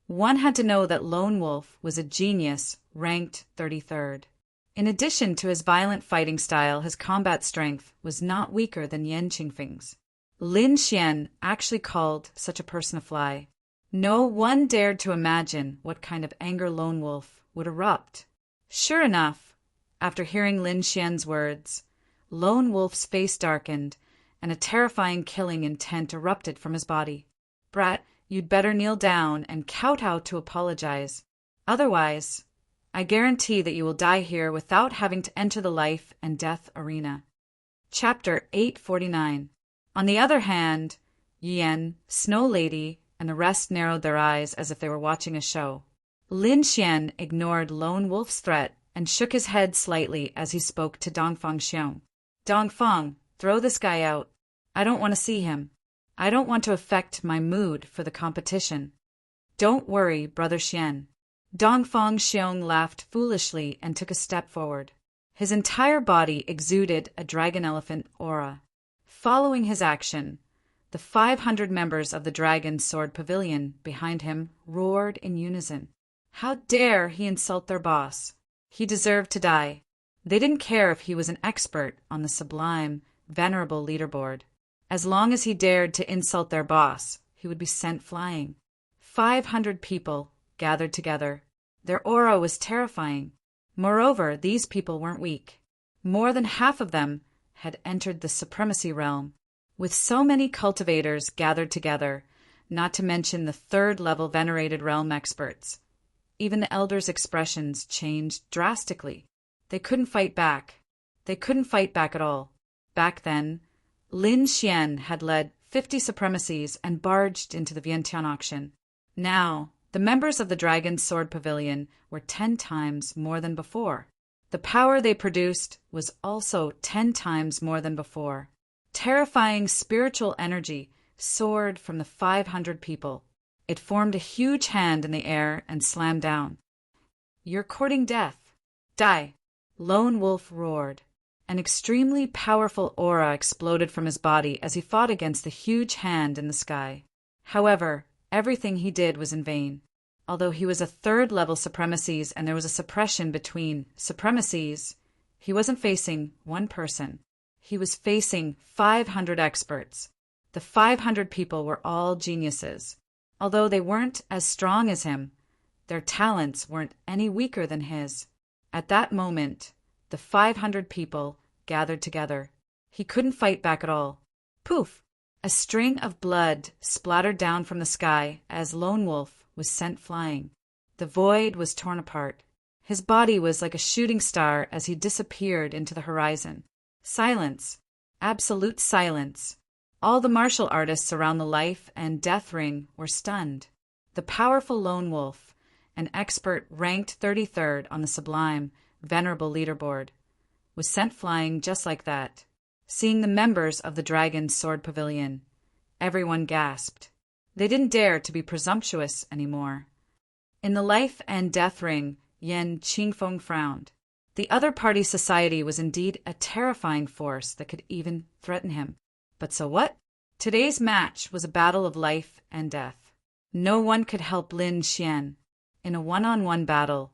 One had to know that Lone Wolf was a genius, ranked 33rd. In addition to his violent fighting style, his combat strength was not weaker than Yan Qingfeng's. Lin Xian actually called such a person a fly. No one dared to imagine what kind of anger Lone Wolf would erupt. Sure enough, after hearing Lin Xian's words, Lone Wolf's face darkened, and a terrifying killing intent erupted from his body. "Brat, you'd better kneel down and kowtow to apologize. Otherwise, I guarantee that you will die here without having to enter the life and death arena." Chapter 849. On the other hand, Yan, Snow Lady, and the rest narrowed their eyes as if they were watching a show. Lin Xian ignored Lone Wolf's threat and shook his head slightly as he spoke to Dongfang Xiong. "Dongfang, throw this guy out. I don't want to see him. I don't want to affect my mood for the competition." Don't worry, Brother Xian. Dongfang Xiong laughed foolishly and took a step forward. His entire body exuded a dragon-elephant aura. Following his action, the 500 members of the Dragon Sword Pavilion behind him roared in unison. How dare he insult their boss? He deserved to die. They didn't care if he was an expert on the sublime, venerable leaderboard. As long as he dared to insult their boss, he would be sent flying. 500 people gathered together. Their aura was terrifying. Moreover, these people weren't weak. More than half of them had entered the supremacy realm. With so many cultivators gathered together, not to mention the third-level venerated realm experts, even the elders' expressions changed drastically. They couldn't fight back. They couldn't fight back at all. Back then, Lin Xian had led 50 supremacies and barged into the Vientiane auction. Now, the members of the Dragon Sword Pavilion were 10 times more than before. The power they produced was also 10 times more than before. Terrifying spiritual energy soared from the 500 people. It formed a huge hand in the air and slammed down. You're courting death. Die! Lone Wolf roared. An extremely powerful aura exploded from his body as he fought against the huge hand in the sky. However, everything he did was in vain. Although he was a third-level supremacies and there was a suppression between supremacies, he wasn't facing one person. He was facing 500 experts. The 500 people were all geniuses. Although they weren't as strong as him, their talents weren't any weaker than his. At that moment, the 500 people gathered together. He couldn't fight back at all. Poof! A string of blood splattered down from the sky as Lone Wolf was sent flying. The void was torn apart. His body was like a shooting star as he disappeared into the horizon. Silence. Absolute silence. All the martial artists around the life and death ring were stunned. The powerful Lone Wolf, an expert ranked 33rd on the sublime, venerable leaderboard, was sent flying just like that. Seeing the members of the Dragon Sword Pavilion, everyone gasped. They didn't dare to be presumptuous anymore. In the life and death ring, Yan Qingfeng frowned. The other party society was indeed a terrifying force that could even threaten him. But so what? Today's match was a battle of life and death. No one could help Lin Xian. In a one-on-one battle,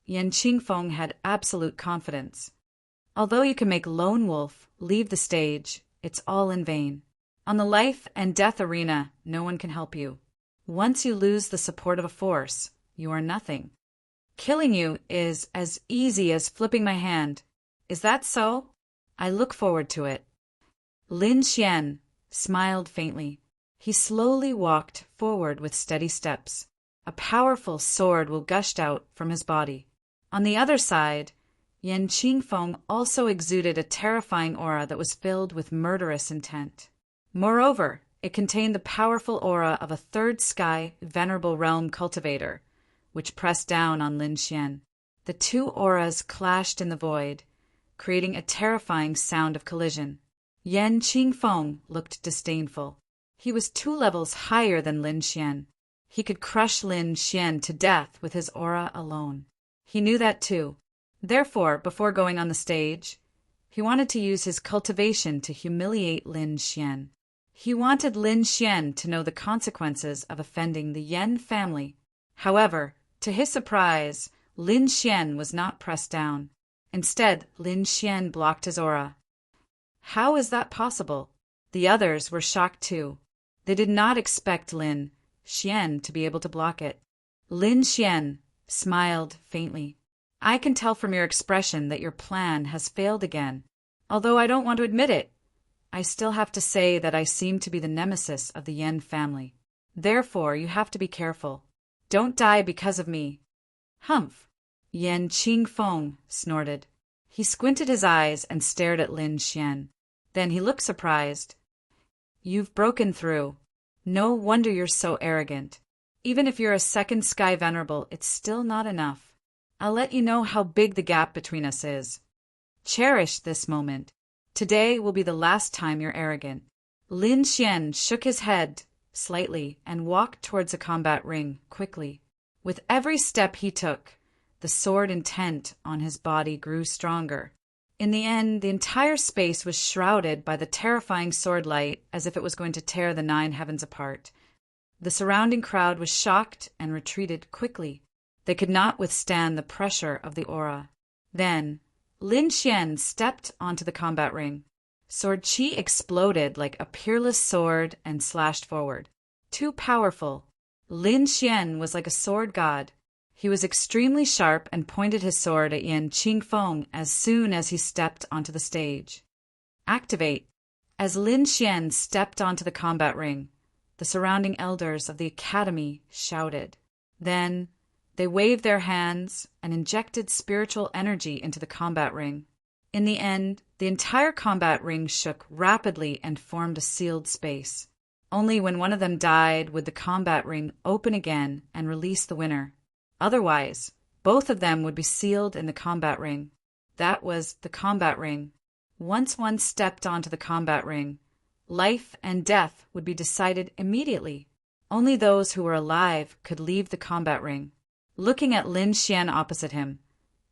Yan Qingfeng had absolute confidence. Although you can make Lone Wolf leave the stage, it's all in vain. On the life and death arena, no one can help you. Once you lose the support of a force, you are nothing. Killing you is as easy as flipping my hand. Is that so? I look forward to it. Lin Xian smiled faintly. He slowly walked forward with steady steps. A powerful sword will gushed out from his body. On the other side, Yan Qingfeng also exuded a terrifying aura that was filled with murderous intent. Moreover, it contained the powerful aura of a third sky venerable realm cultivator, which pressed down on Lin Xian. The two auras clashed in the void, creating a terrifying sound of collision. Yan Qingfeng looked disdainful. He was 2 levels higher than Lin Xian. He could crush Lin Xian to death with his aura alone. He knew that too. Therefore, before going on the stage, he wanted to use his cultivation to humiliate Lin Xian. He wanted Lin Xian to know the consequences of offending the Yan family. However, to his surprise, Lin Xian was not pressed down. Instead, Lin Xian blocked his aura. How is that possible? The others were shocked too. They did not expect Lin Xian to be able to block it. Lin Xian smiled faintly. I can tell from your expression that your plan has failed again. Although I don't want to admit it, I still have to say that I seem to be the nemesis of the Yan family. Therefore, you have to be careful. Don't die because of me. Humph! Yan Qingfeng snorted. He squinted his eyes and stared at Lin Xian. Then he looked surprised. You've broken through. No wonder you're so arrogant. Even if you're a second sky venerable, it's still not enough. I'll let you know how big the gap between us is. Cherish this moment. Today will be the last time you're arrogant. Lin Xian shook his head slightly and walked towards the combat ring quickly. With every step he took, the sword intent on his body grew stronger. In the end, the entire space was shrouded by the terrifying sword light as if it was going to tear the 9 heavens apart. The surrounding crowd was shocked and retreated quickly. They could not withstand the pressure of the aura. Then, Lin Xian stepped onto the combat ring. Sword Qi exploded like a peerless sword and slashed forward. Too powerful. Lin Xian was like a sword god. He was extremely sharp and pointed his sword at Yan Qingfeng as soon as he stepped onto the stage. Activate. As Lin Xian stepped onto the combat ring, the surrounding elders of the academy shouted. Then, they waved their hands and injected spiritual energy into the combat ring. In the end, the entire combat ring shook rapidly and formed a sealed space. Only when one of them died would the combat ring open again and release the winner. Otherwise, both of them would be sealed in the combat ring. That was the combat ring. Once one stepped onto the combat ring, life and death would be decided immediately. Only those who were alive could leave the combat ring. Looking at Lin Xian opposite him,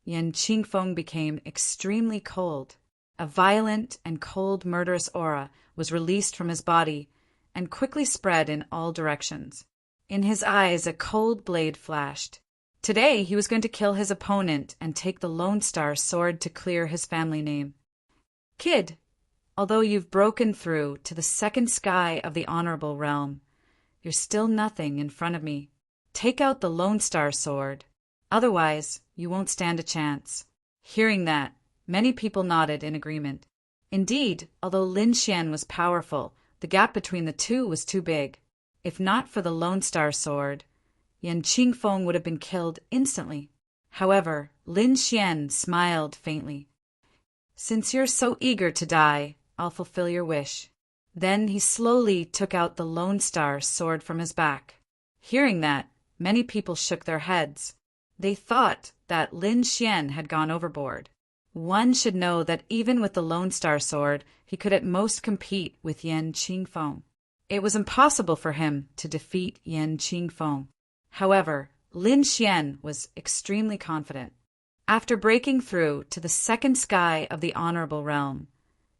Yan Qingfeng became extremely cold. A violent and cold murderous aura was released from his body and quickly spread in all directions. In his eyes a cold blade flashed. Today he was going to kill his opponent and take the Lone Star sword to clear his family name. Kid, although you've broken through to the second sky of the honorable realm, you're still nothing in front of me. Take out the Lone Star sword. Otherwise, you won't stand a chance. Hearing that, many people nodded in agreement. Indeed, although Lin Xian was powerful, the gap between the two was too big. If not for the Lone Star sword, Yan Qingfeng would have been killed instantly. However, Lin Xian smiled faintly. Since you're so eager to die, I'll fulfill your wish. Then he slowly took out the Lone Star sword from his back. Hearing that, many people shook their heads. They thought that Lin Xian had gone overboard. One should know that even with the Lone Star sword, he could at most compete with Yan Qingfeng. It was impossible for him to defeat Yan Qingfeng. However, Lin Xian was extremely confident. After breaking through to the second sky of the honorable realm,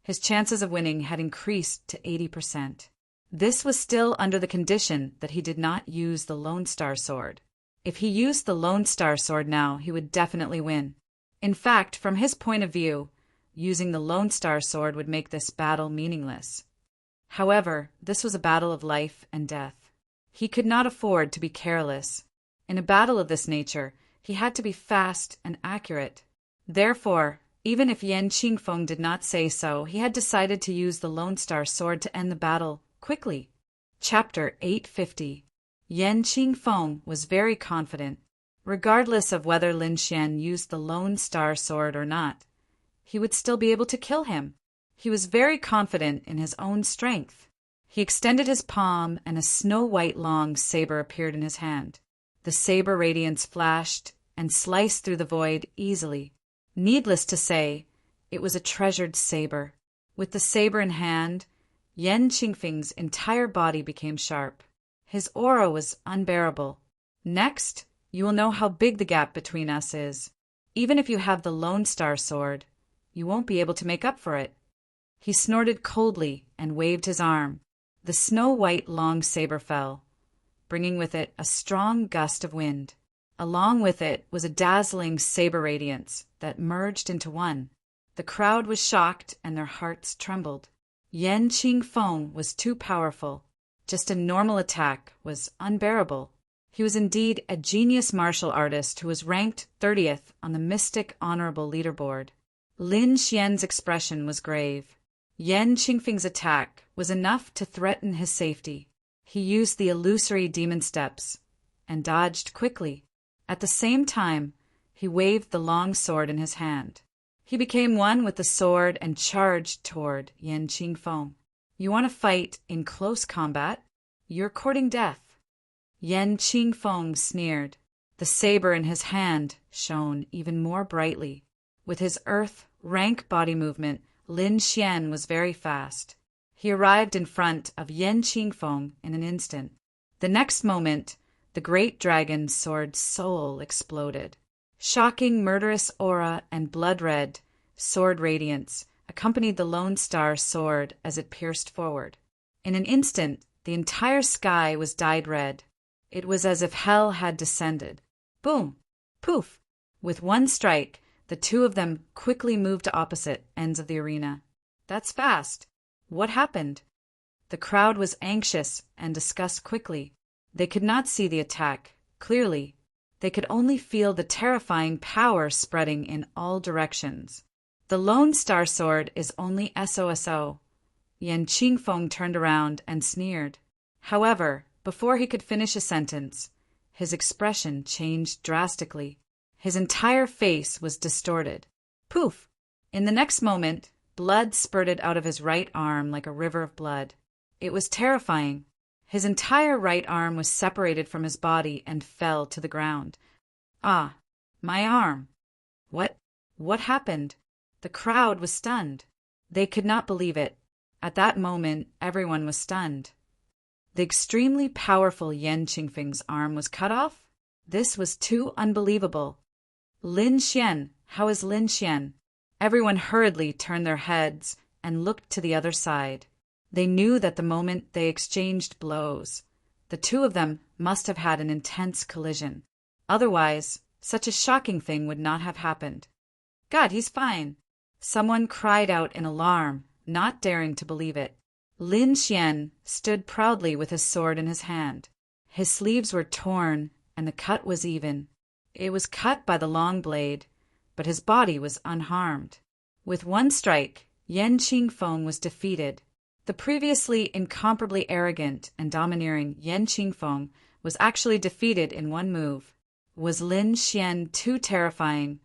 his chances of winning had increased to 80%. This was still under the condition that he did not use the Lone Star sword. If he used the Lone Star sword now, he would definitely win. In fact, from his point of view, using the Lone Star sword would make this battle meaningless. However, this was a battle of life and death. He could not afford to be careless. In a battle of this nature, he had to be fast and accurate. Therefore, even if Yan Qingfeng did not say so, he had decided to use the Lone Star sword to end the battle quickly. Chapter 850. Yan Qingfeng was very confident. Regardless of whether Lin Xian used the Lone Star sword or not, he would still be able to kill him. He was very confident in his own strength. He extended his palm and a snow-white long saber appeared in his hand. The saber radiance flashed and sliced through the void easily. Needless to say, it was a treasured saber. With the saber in hand, Yan Qingfeng's entire body became sharp. His aura was unbearable. Next, you will know how big the gap between us is. Even if you have the Lone Star sword, you won't be able to make up for it. He snorted coldly and waved his arm. The snow-white long saber fell, bringing with it a strong gust of wind. Along with it was a dazzling saber radiance that merged into one. The crowd was shocked and their hearts trembled. Yan Qingfeng was too powerful. Just a normal attack was unbearable. He was indeed a genius martial artist who was ranked 30th on the Mystic Honorable Leaderboard. Lin Xian's expression was grave. Yan Qingfeng's attack was enough to threaten his safety. He used the illusory demon steps and dodged quickly. At the same time, he waved the long sword in his hand. He became one with the sword and charged toward Yan Qingfeng. You want to fight in close combat? You're courting death. Yan Qingfeng sneered. The saber in his hand shone even more brightly. With his earth rank body movement, Lin Xian was very fast. He arrived in front of Yan Qingfeng in an instant. The next moment, the great dragon's sword soul exploded. Shocking, murderous aura and blood-red sword radiance accompanied the Lone Star sword as it pierced forward. In an instant, the entire sky was dyed red. It was as if hell had descended. Boom! Poof! With one strike, the two of them quickly moved to opposite ends of the arena. That's fast. What happened? The crowd was anxious and discussed quickly. They could not see the attack clearly. They could only feel the terrifying power spreading in all directions. The Lone Star Sword is only SOSO. Yan Qingfeng turned around and sneered. However, before he could finish a sentence, his expression changed drastically. His entire face was distorted. Poof! In the next moment, blood spurted out of his right arm like a river of blood. It was terrifying. His entire right arm was separated from his body and fell to the ground. Ah, my arm! What happened? The crowd was stunned. They could not believe it. At that moment, everyone was stunned. The extremely powerful Yan Qingfeng's arm was cut off? This was too unbelievable. Lin Xian, how is Lin Xian? Everyone hurriedly turned their heads and looked to the other side. They knew that the moment they exchanged blows, the two of them must have had an intense collision. Otherwise, such a shocking thing would not have happened. God, he's fine! Someone cried out in alarm, not daring to believe it. Lin Xian stood proudly with his sword in his hand. His sleeves were torn, and the cut was even. It was cut by the long blade, but his body was unharmed. With one strike, Yan Qingfeng was defeated. The previously incomparably arrogant and domineering Yan Qingfeng was actually defeated in one move. Was Lin Xian too terrifying,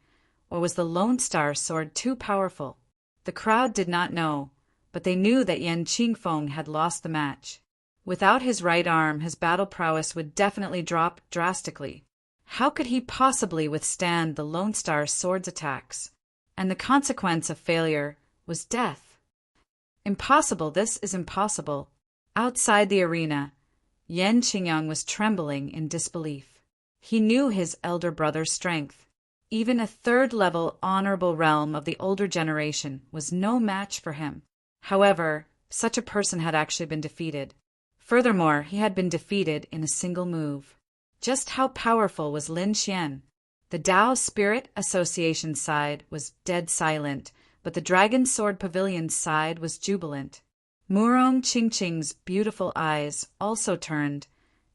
or was the Lone Star sword too powerful? The crowd did not know, but they knew that Yan Qingfeng had lost the match. Without his right arm, his battle prowess would definitely drop drastically. How could he possibly withstand the Lone Star sword's attacks? And the consequence of failure was death. Impossible, this is impossible. Outside the arena, Yan Qingyang was trembling in disbelief. He knew his elder brother's strength. Even a third-level honorable realm of the older generation was no match for him. However, such a person had actually been defeated. Furthermore, he had been defeated in a single move. Just how powerful was Lin Xian? The Tao Spirit Association side was dead silent, but the Dragon Sword Pavilion's side was jubilant. Murong Qingqing's beautiful eyes also turned,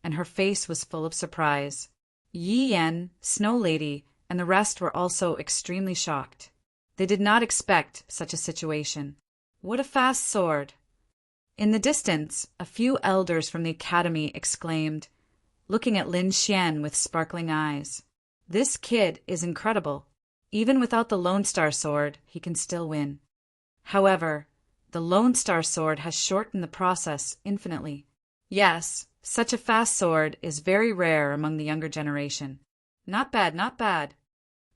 and her face was full of surprise. Yi Yan, Snow Lady, and the rest were also extremely shocked. They did not expect such a situation. What a fast sword! In the distance, a few elders from the academy exclaimed, looking at Lin Xian with sparkling eyes. This kid is incredible. Even without the Lone Star Sword, he can still win. However, the Lone Star Sword has shortened the process infinitely. Yes, such a fast sword is very rare among the younger generation. Not bad, not bad.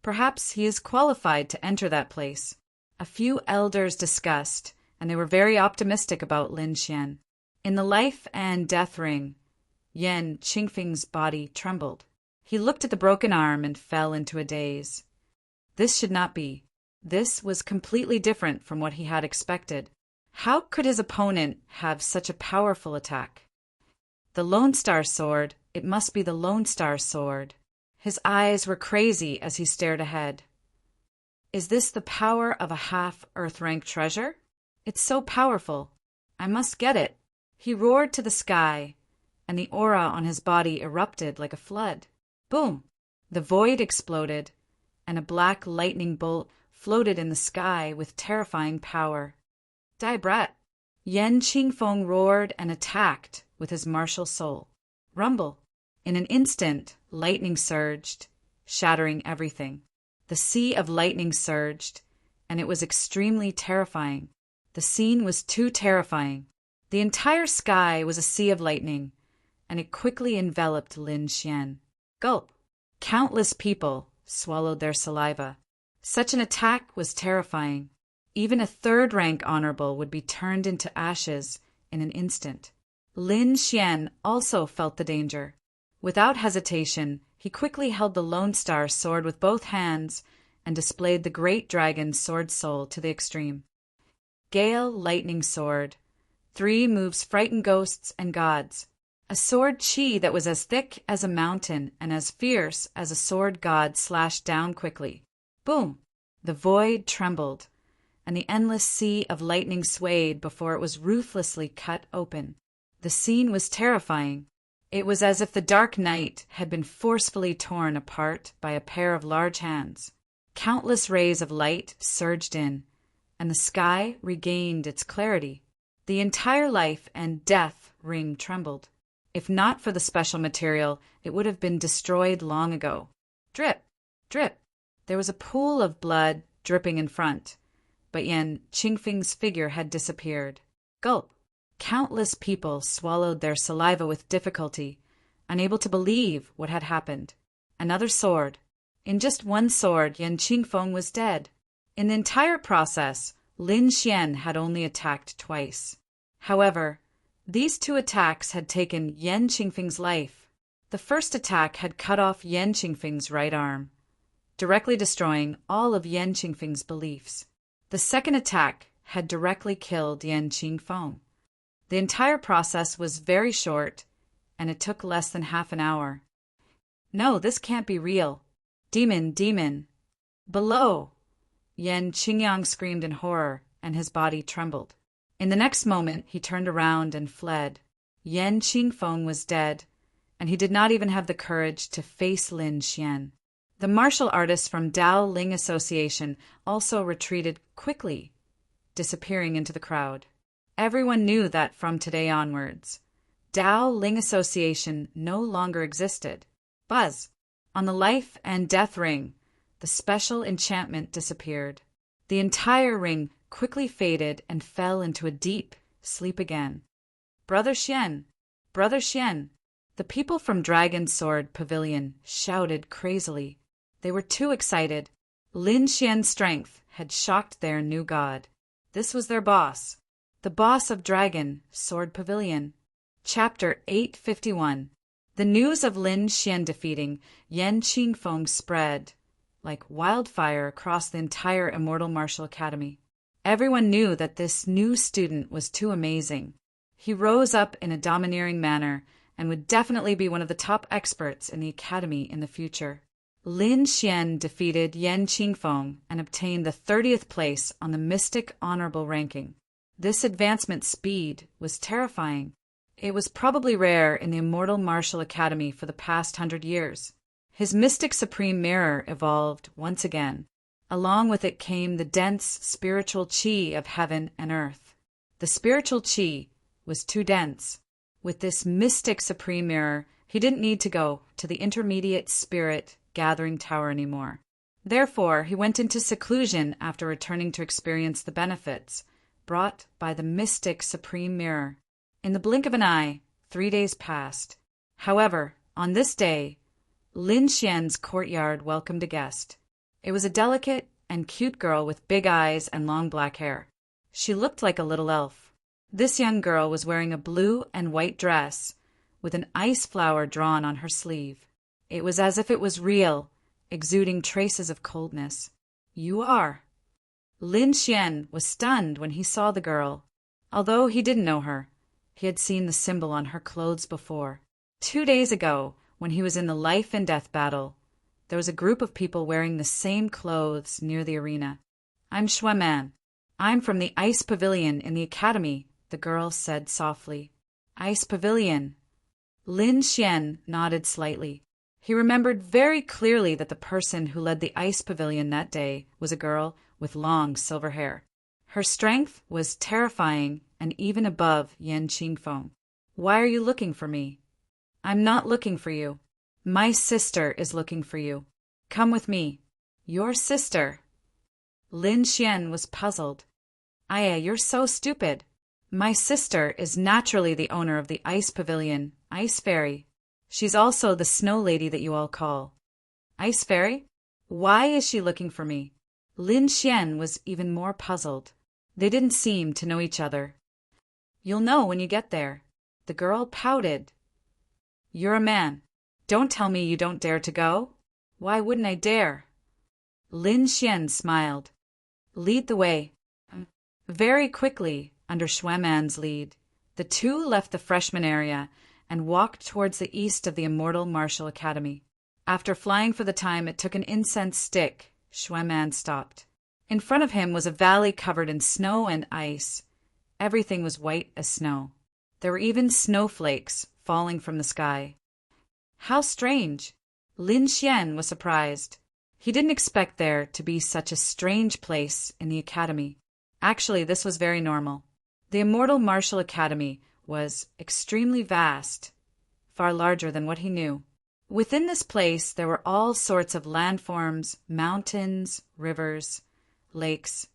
Perhaps he is qualified to enter that place. A few elders discussed, and they were very optimistic about Lin Xian. In the life and death ring, Yan Qingfeng's body trembled. He looked at the broken arm and fell into a daze. This should not be. This was completely different from what he had expected. How could his opponent have such a powerful attack? The Lone Star Sword, it must be the Lone Star Sword. His eyes were crazy as he stared ahead. Is this the power of a half-Earth-rank treasure? It's so powerful. I must get it. He roared to the sky, and the aura on his body erupted like a flood. Boom! The void exploded, and a black lightning bolt floated in the sky with terrifying power. Die brat! Yan Qingfeng roared and attacked with his martial soul. Rumble! In an instant, lightning surged, shattering everything. The sea of lightning surged, and it was extremely terrifying. The scene was too terrifying. The entire sky was a sea of lightning, and it quickly enveloped Lin Xian. Gulp! Countless people swallowed their saliva. Such an attack was terrifying. Even a third-rank honorable would be turned into ashes in an instant. Lin Xian also felt the danger. Without hesitation, he quickly held the Lone Star sword with both hands and displayed the great dragon's sword soul to the extreme. Gale Lightning Sword. 3 moves frighten ghosts and gods. A sword chi that was as thick as a mountain and as fierce as a sword god slashed down quickly. Boom! The void trembled, and the endless sea of lightning swayed before it was ruthlessly cut open. The scene was terrifying. It was as if the dark night had been forcefully torn apart by a pair of large hands. Countless rays of light surged in, and the sky regained its clarity. The entire life and death ring trembled. If not for the special material, it would have been destroyed long ago. Drip, drip. There was a pool of blood dripping in front, but Yan Qingfeng's figure had disappeared. Gulp. Countless people swallowed their saliva with difficulty, unable to believe what had happened. Another sword. In just one sword, Yan Qingfeng was dead. In the entire process, Lin Xian had only attacked twice. However, these 2 attacks had taken Yan Qingfeng's life. The first attack had cut off Yan Qingfeng's right arm, directly destroying all of Yan Qingfeng's beliefs. The second attack had directly killed Yan Qingfeng. The entire process was very short, and it took less than half an hour. No, this can't be real. Demon, demon. Below! Yan Qingyang screamed in horror, and his body trembled. In the next moment, he turned around and fled. Yan Qingfeng was dead, and he did not even have the courage to face Lin Xian. The martial artists from Dao Ling Association also retreated quickly, disappearing into the crowd. Everyone knew that from today onwards, Dao Ling Association no longer existed. Buzz! On the life and death ring, the special enchantment disappeared. The entire ring quickly faded and fell into a deep sleep again. Brother Xian! Brother Xian! The people from Dragon Sword Pavilion shouted crazily. They were too excited. Lin Xian's strength had shocked their new god. This was their boss. The boss of Dragon Sword Pavilion. Chapter 851. The news of Lin Xian defeating Yan Qingfeng spread like wildfire across the entire Immortal Martial Academy. Everyone knew that this new student was too amazing. He rose up in a domineering manner and would definitely be one of the top experts in the academy in the future. Lin Xian defeated Yan Qingfeng and obtained the 30th place on the Mystic Honorable ranking. This advancement speed was terrifying. It was probably rare in the Immortal Martial Academy for the past 100 years. His Mystic Supreme Mirror evolved once again. Along with it came the dense spiritual chi of heaven and earth. The spiritual chi was too dense. With this Mystic Supreme Mirror, he didn't need to go to the intermediate spirit gathering tower anymore. Therefore, he went into seclusion after returning to experience the benefits brought by the Mystic Supreme Mirror. In the blink of an eye, 3 days passed. However, on this day, Lin Xian's courtyard welcomed a guest. It was a delicate and cute girl with big eyes and long black hair. She looked like a little elf. This young girl was wearing a blue and white dress with an ice flower drawn on her sleeve. It was as if it was real, exuding traces of coldness. "You are." Lin Xian was stunned when he saw the girl. Although he didn't know her, he had seen the symbol on her clothes before. 2 days ago, when he was in the life and death battle, there was a group of people wearing the same clothes near the arena. "I'm Shueman. I'm from the Ice Pavilion in the Academy," the girl said softly. "Ice Pavilion." Lin Xian nodded slightly. He remembered very clearly that the person who led the Ice Pavilion that day was a girl with long silver hair. Her strength was terrifying and even above Yan Qingfeng. "Why are you looking for me?" "I'm not looking for you. My sister is looking for you. Come with me." "Your sister?" Lin Xian was puzzled. "Aya, you're so stupid. My sister is naturally the owner of the Ice Pavilion, Ice Fairy. She's also the snow lady that you all call." "Ice Fairy? Why is she looking for me?" Lin Xian was even more puzzled. They didn't seem to know each other. "You'll know when you get there." The girl pouted. "You're a man. Don't tell me you don't dare to go." "Why wouldn't I dare?" Lin Xian smiled. "Lead the way." Very quickly, under Xueman's lead, the two left the freshman area and walked towards the east of the Immortal Martial Academy. After flying for the time it took an incense stick, Xueman stopped. In front of him was a valley covered in snow and ice. Everything was white as snow. There were even snowflakes falling from the sky. How strange! Lin Xian was surprised. He didn't expect there to be such a strange place in the academy. Actually, this was very normal. The Immortal Martial Academy was extremely vast, far larger than what he knew. Within this place there were all sorts of landforms, mountains, rivers, lakes,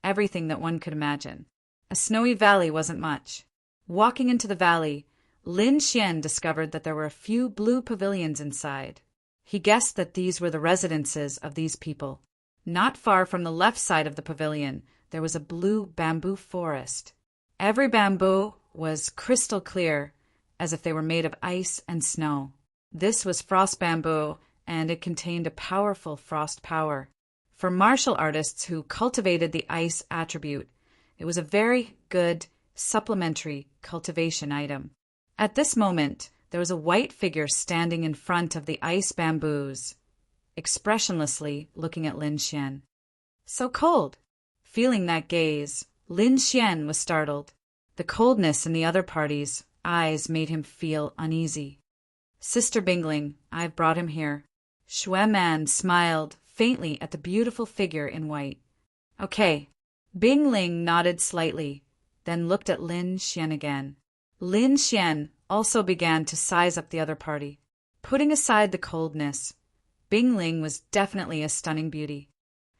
everything that one could imagine. A snowy valley wasn't much. Walking into the valley, Lin Xian discovered that there were a few blue pavilions inside. He guessed that these were the residences of these people. Not far from the left side of the pavilion, there was a blue bamboo forest. Every bamboo was crystal clear, as if they were made of ice and snow. This was frost bamboo, and it contained a powerful frost power. For martial artists who cultivated the ice attribute, it was a very good supplementary cultivation item. At this moment, there was a white figure standing in front of the ice bamboos, expressionlessly looking at Lin Xian. So cold! Feeling that gaze, Lin Xian was startled. The coldness in the other party's eyes made him feel uneasy. "Sister Bingling, I've brought him here." Xueman smiled faintly at the beautiful figure in white. "Okay." Bingling nodded slightly, then looked at Lin Xian again. Lin Xian also began to size up the other party. Putting aside the coldness, Bingling was definitely a stunning beauty.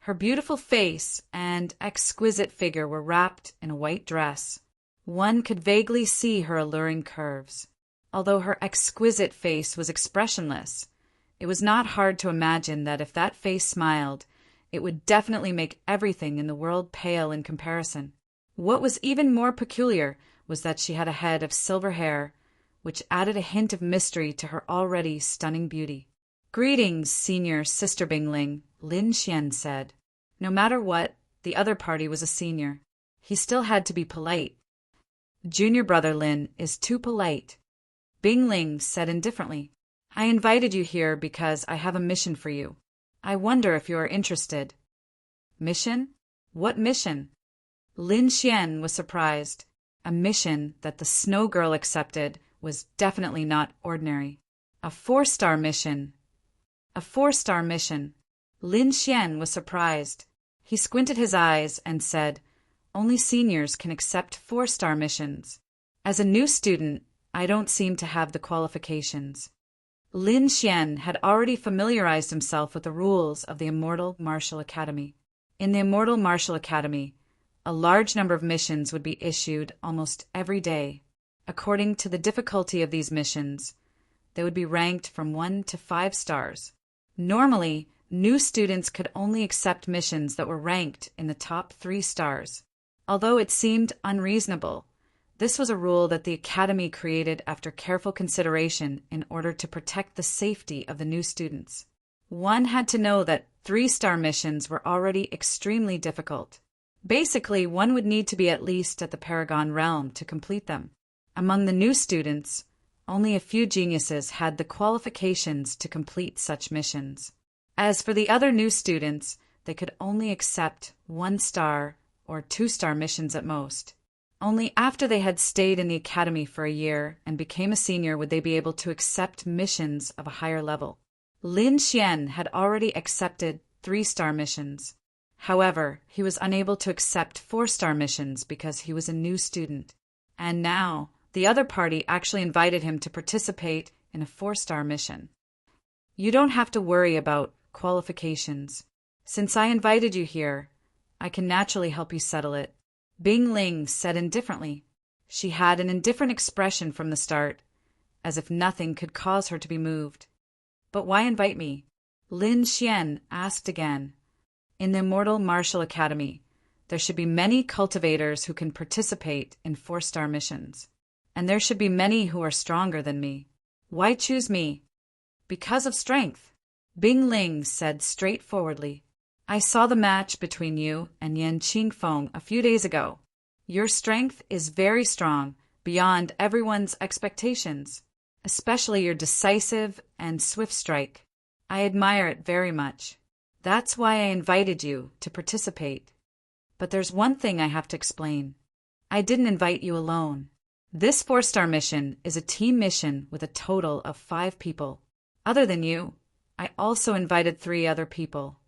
Her beautiful face and exquisite figure were wrapped in a white dress. One could vaguely see her alluring curves. Although her exquisite face was expressionless, it was not hard to imagine that if that face smiled, it would definitely make everything in the world pale in comparison. What was even more peculiar was that she had a head of silver hair, which added a hint of mystery to her already stunning beauty. "Greetings, Senior Sister Bingling," Lin Xian said. No matter what, the other party was a senior. He still had to be polite. "Junior brother Lin is too polite." Bingling said indifferently, "I invited you here because I have a mission for you. I wonder if you are interested." "Mission? What mission?" Lin Xian was surprised. A mission that the Snow Girl accepted was definitely not ordinary. A 4-star mission. A 4-star mission. Lin Xian was surprised. He squinted his eyes and said, "Only seniors can accept 4-star missions. As a new student, I don't seem to have the qualifications." Lin Xian had already familiarized himself with the rules of the Immortal Martial Academy. In the Immortal Martial Academy, a large number of missions would be issued almost every day. According to the difficulty of these missions, they would be ranked from 1 to 5 stars. Normally, new students could only accept missions that were ranked in the top 3 stars. Although it seemed unreasonable, this was a rule that the Academy created after careful consideration in order to protect the safety of the new students. One had to know that 3-star missions were already extremely difficult. Basically, one would need to be at least at the Paragon realm to complete them. Among the new students, only a few geniuses had the qualifications to complete such missions. As for the other new students, they could only accept 1-star or 2-star missions at most. Only after they had stayed in the academy for a year and became a senior would they be able to accept missions of a higher level. Lin Xian had already accepted 3-star missions. However, he was unable to accept 4-star missions because he was a new student. And now, the other party actually invited him to participate in a 4-star mission. "You don't have to worry about qualifications. Since I invited you here, I can naturally help you settle it," Bing Ling said indifferently. She had an indifferent expression from the start, as if nothing could cause her to be moved. "But why invite me?" Lin Xian asked again. In the Immortal Martial Academy, there should be many cultivators who can participate in 4-star missions. And there should be many who are stronger than me. Why choose me? Because of strength. Bing Ling said straightforwardly. I saw the match between you and Yan Qingfeng a few days ago. Your strength is very strong, beyond everyone's expectations, especially your decisive and swift strike. I admire it very much. That's why I invited you to participate. But there's one thing I have to explain. I didn't invite you alone. This 4-star mission is a team mission with a total of 5 people. Other than you, I also invited 3 other people.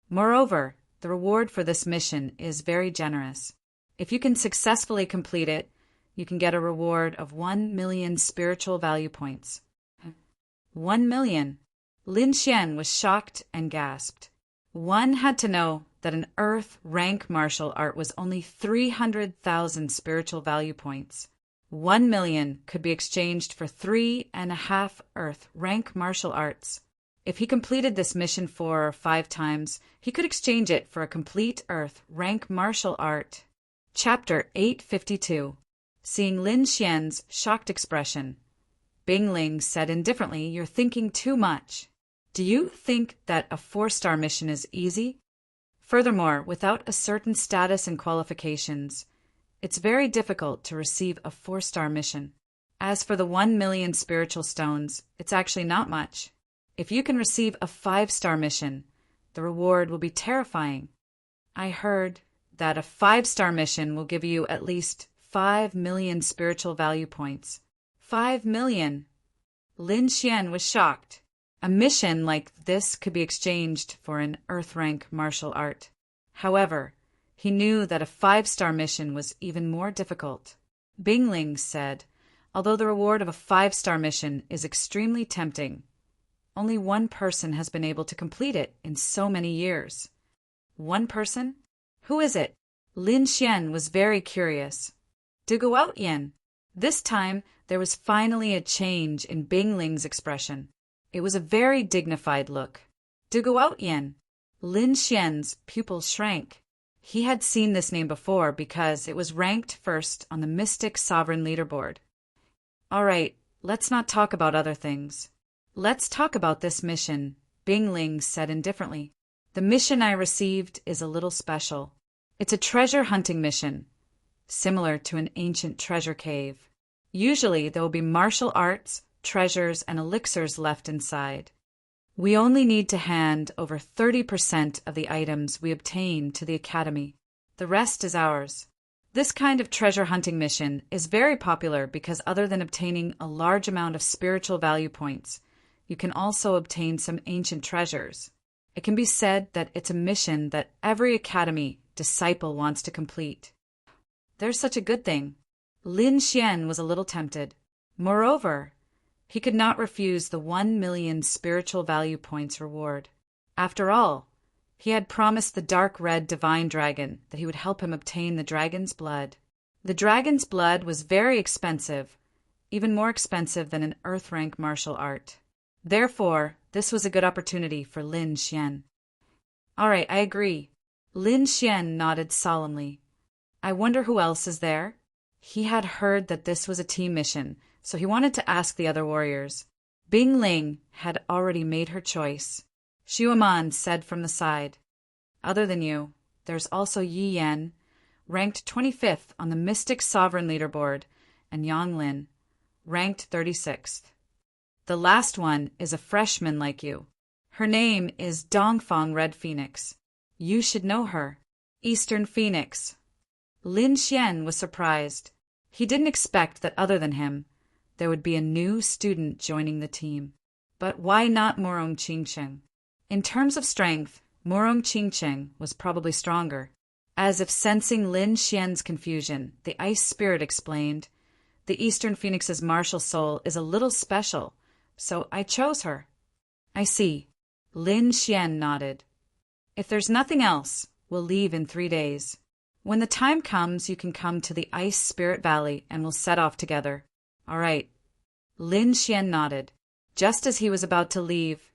Moreover, the reward for this mission is very generous. If you can successfully complete it, you can get a reward of 1 million spiritual value points. 1 million. Lin Xian was shocked and gasped. One had to know that an Earth rank martial art was only 300,000 spiritual value points. 1 million could be exchanged for 3.5 Earth rank martial arts. If he completed this mission 4 or 5 times, he could exchange it for a complete Earth rank martial art. Chapter 852. Seeing Lin Xian's shocked expression, Bing Ling said indifferently, "You're thinking too much. Do you think that a 4-star mission is easy? Furthermore, without a certain status and qualifications, it's very difficult to receive a 4-star mission. As for the 1 million spiritual stones, it's actually not much. If you can receive a 5-star mission, the reward will be terrifying. I heard that a 5-star mission will give you at least 5 million spiritual value points. 5 million! Lin Xian was shocked. A mission like this could be exchanged for an Earth rank martial art. However, he knew that a 5-star mission was even more difficult. Bing Ling said, although the reward of a 5-star mission is extremely tempting, only one person has been able to complete it in so many years. One person? Who is it? Lin Xian was very curious. Duguo Yin. This time, there was finally a change in Bing Ling's expression. It was a very dignified look. Duguo Yin. Lin Xian's pupils shrank. He had seen this name before because it was ranked first on the Mystic Sovereign leaderboard. All right, let's not talk about other things. Let's talk about this mission, Bing Ling said indifferently. The mission I received is a little special. It's a treasure hunting mission, similar to an ancient treasure cave. Usually there will be martial arts, treasures, and elixirs left inside. We only need to hand over 30% of the items we obtain to the Academy. The rest is ours. This kind of treasure hunting mission is very popular because other than obtaining a large amount of spiritual value points, you can also obtain some ancient treasures. It can be said that it's a mission that every Academy disciple wants to complete. There's such a good thing. Lin Xian was a little tempted. Moreover, he could not refuse the 1 million spiritual value points reward. After all, he had promised the dark red divine dragon that he would help him obtain the dragon's blood. The dragon's blood was very expensive, even more expensive than an Earth rank martial art. Therefore, this was a good opportunity for Lin Xian. All right, I agree. Lin Xian nodded solemnly. I wonder who else is there? He had heard that this was a team mission, so he wanted to ask the other warriors. Bing Ling had already made her choice. Xu Man said from the side, other than you, there's also Yi Yan, ranked 25th on the Mystic Sovereign leaderboard, and Yang Lin, ranked 36th. The last one is a freshman like you. Her name is Dongfang Red Phoenix. You should know her. Eastern Phoenix. Lin Xian was surprised. He didn't expect that other than him, there would be a new student joining the team. But why not Morong Qingcheng? In terms of strength, Morong Qingcheng was probably stronger. As if sensing Lin Xian's confusion, the ice spirit explained, the Eastern Phoenix's martial soul is a little special, so I chose her. I see. Lin Xian nodded. If there's nothing else, we'll leave in 3 days. When the time comes, you can come to the Ice Spirit Valley and we'll set off together. All right. Lin Xian nodded. Just as he was about to leave,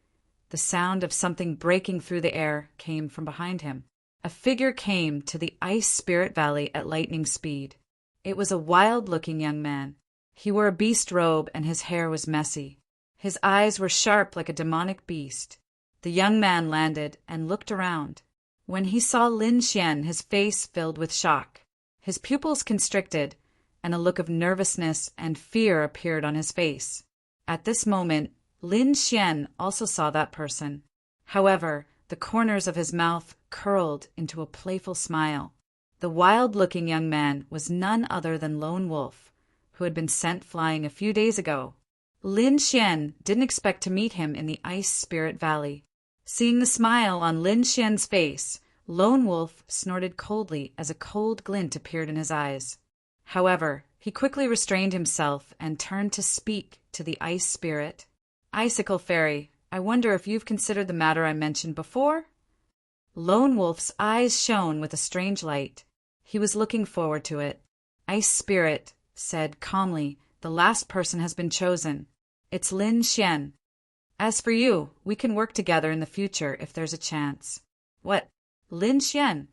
The sound of something breaking through the air came from behind him. A figure came to the Ice Spirit Valley at lightning speed. It was a wild-looking young man. He wore a beast robe and his hair was messy. His eyes were sharp like a demonic beast. The young man landed and looked around. When he saw Lin Xian, his face filled with shock. His pupils constricted, and a look of nervousness and fear appeared on his face. At this moment, Lin Xian also saw that person. However, the corners of his mouth curled into a playful smile. The wild-looking young man was none other than Lone Wolf, who had been sent flying a few days ago. Lin Xian didn't expect to meet him in the Ice Spirit Valley. Seeing the smile on Lin Xian's face, Lone Wolf snorted coldly as a cold glint appeared in his eyes. However, he quickly restrained himself and turned to speak to the Ice Spirit. "Icicle Fairy, I wonder if you've considered the matter I mentioned before?" Lone Wolf's eyes shone with a strange light. He was looking forward to it. Ice Spirit said calmly, "The last person has been chosen. It's Lin Xian. As for you, we can work together in the future if there's a chance." "What? Lin Xian?"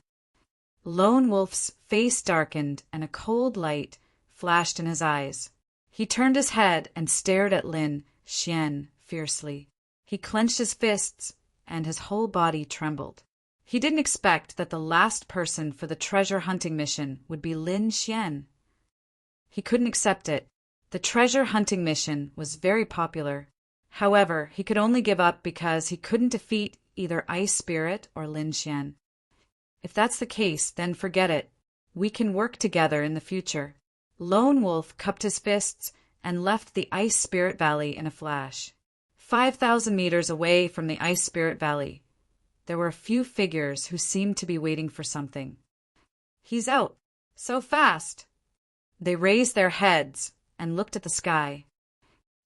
Lone Wolf's face darkened and a cold light flashed in his eyes. He turned his head and stared at Lin Xian fiercely. He clenched his fists and his whole body trembled. He didn't expect that the last person for the treasure hunting mission would be Lin Xian. He couldn't accept it. The treasure hunting mission was very popular. However, he could only give up because he couldn't defeat either Ice Spirit or Lin Xian. If that's the case, then forget it. We can work together in the future. Lone Wolf cupped his fists and left the Ice Spirit Valley in a flash. 5,000 meters away from the Ice Spirit Valley, there were a few figures who seemed to be waiting for something. "He's out. So fast." They raised their heads and looked at the sky.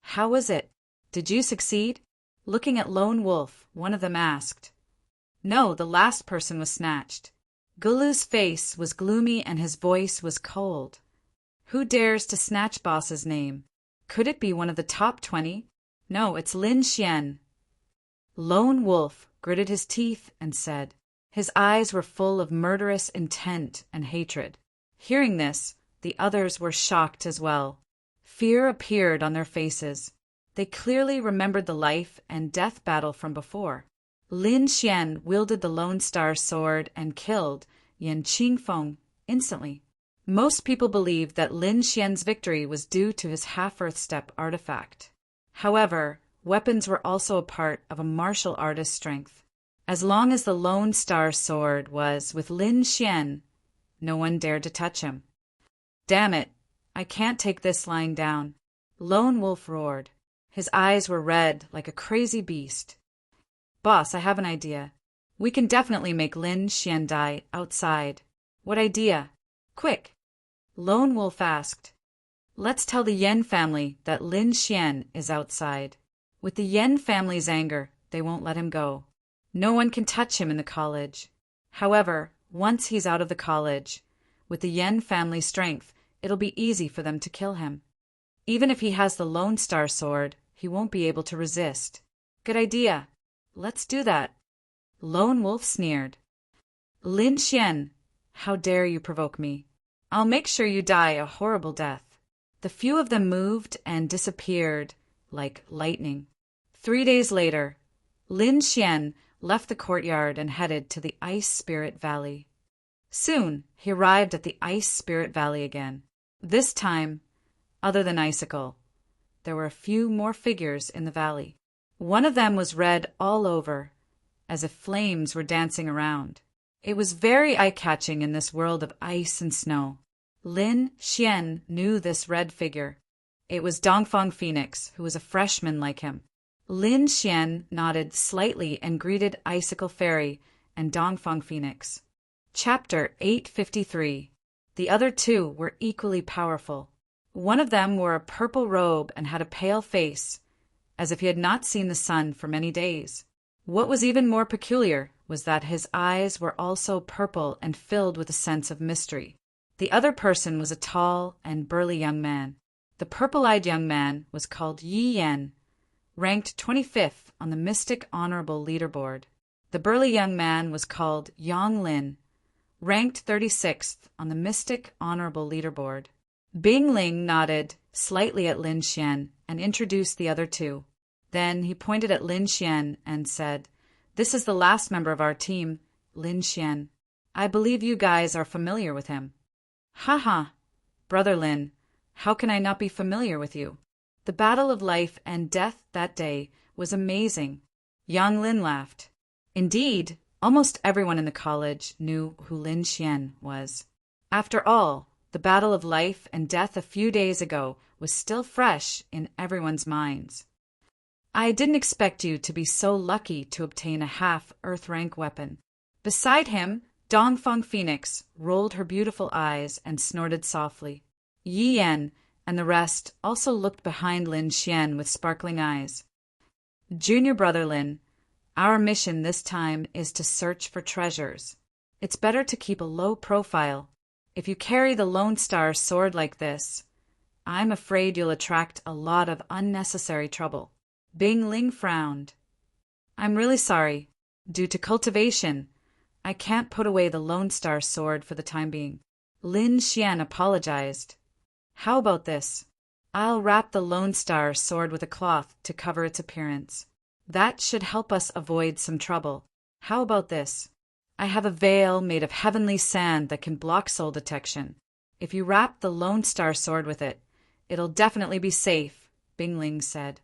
"How was it? Did you succeed?" Looking at Lone Wolf, one of them asked. "No, the last person was snatched." Gulu's face was gloomy and his voice was cold. "Who dares to snatch Boss's name? Could it be one of the top 20? No, it's Lin Xian." Lone Wolf gritted his teeth and said. His eyes were full of murderous intent and hatred. Hearing this, the others were shocked as well. Fear appeared on their faces. They clearly remembered the life and death battle from before. Lin Xian wielded the Lone Star sword and killed Yan Qingfeng instantly. Most people believed that Lin Xian's victory was due to his half-earth step artifact. However, weapons were also a part of a martial artist's strength. As long as the Lone Star sword was with Lin Xian, no one dared to touch him. "Damn it! I can't take this lying down," Lone Wolf roared. His eyes were red like a crazy beast. "Boss, I have an idea. We can definitely make Lin Xian die outside." "What idea? Quick!" Lone Wolf asked. "Let's tell the Yen family that Lin Xian is outside. With the Yen family's anger, they won't let him go. No one can touch him in the college. However, once he's out of the college, with the Yen family's strength, it'll be easy for them to kill him. Even if he has the Lone Star sword, he won't be able to resist." "Good idea. Let's do that." Lone Wolf sneered. "Lin Xian, how dare you provoke me? I'll make sure you die a horrible death." The few of them moved and disappeared like lightning. 3 days later, Lin Xian left the courtyard and headed to the Ice Spirit Valley. Soon, he arrived at the Ice Spirit Valley again. This time, other than Icicle, there were a few more figures in the valley. One of them was red all over, as if flames were dancing around. It was very eye-catching in this world of ice and snow. Lin Xian knew this red figure. It was Dongfang Phoenix, who was a freshman like him. Lin Xian nodded slightly and greeted Icicle Fairy and Dongfang Phoenix. Chapter 853. The other two were equally powerful. One of them wore a purple robe and had a pale face, as if he had not seen the sun for many days. What was even more peculiar was that his eyes were also purple and filled with a sense of mystery. The other person was a tall and burly young man. The purple-eyed young man was called Yi Yan, ranked 25th on the Mystic Honorable Leaderboard. The burly young man was called Yang Lin, ranked 36th on the Mystic Honorable Leaderboard. Bing Ling nodded slightly at Lin Xian and introduced the other two. Then he pointed at Lin Xian and said, "This is the last member of our team, Lin Xian. I believe you guys are familiar with him." "Ha, Brother Lin, how can I not be familiar with you? The battle of life and death that day was amazing." Yang Lin laughed. Indeed, almost everyone in the college knew who Lin Xian was. After all, the battle of life and death a few days ago was still fresh in everyone's minds. "I didn't expect you to be so lucky to obtain a half-Earth rank weapon." Beside him, Dongfang Phoenix rolled her beautiful eyes and snorted softly. Yi Yan and the rest also looked behind Lin Xian with sparkling eyes. "Junior Brother Lin, our mission this time is to search for treasures. It's better to keep a low profile. If you carry the Lone Star sword like this, I'm afraid you'll attract a lot of unnecessary trouble." Bing Ling frowned. "I'm really sorry. Due to cultivation, I can't put away the Lone Star sword for the time being." Lin Xian apologized. "How about this? I'll wrap the Lone Star sword with a cloth to cover its appearance. That should help us avoid some trouble. How about this? I have a veil made of heavenly sand that can block soul detection. If you wrap the Lone Star sword with it, it'll definitely be safe," Bing Ling said.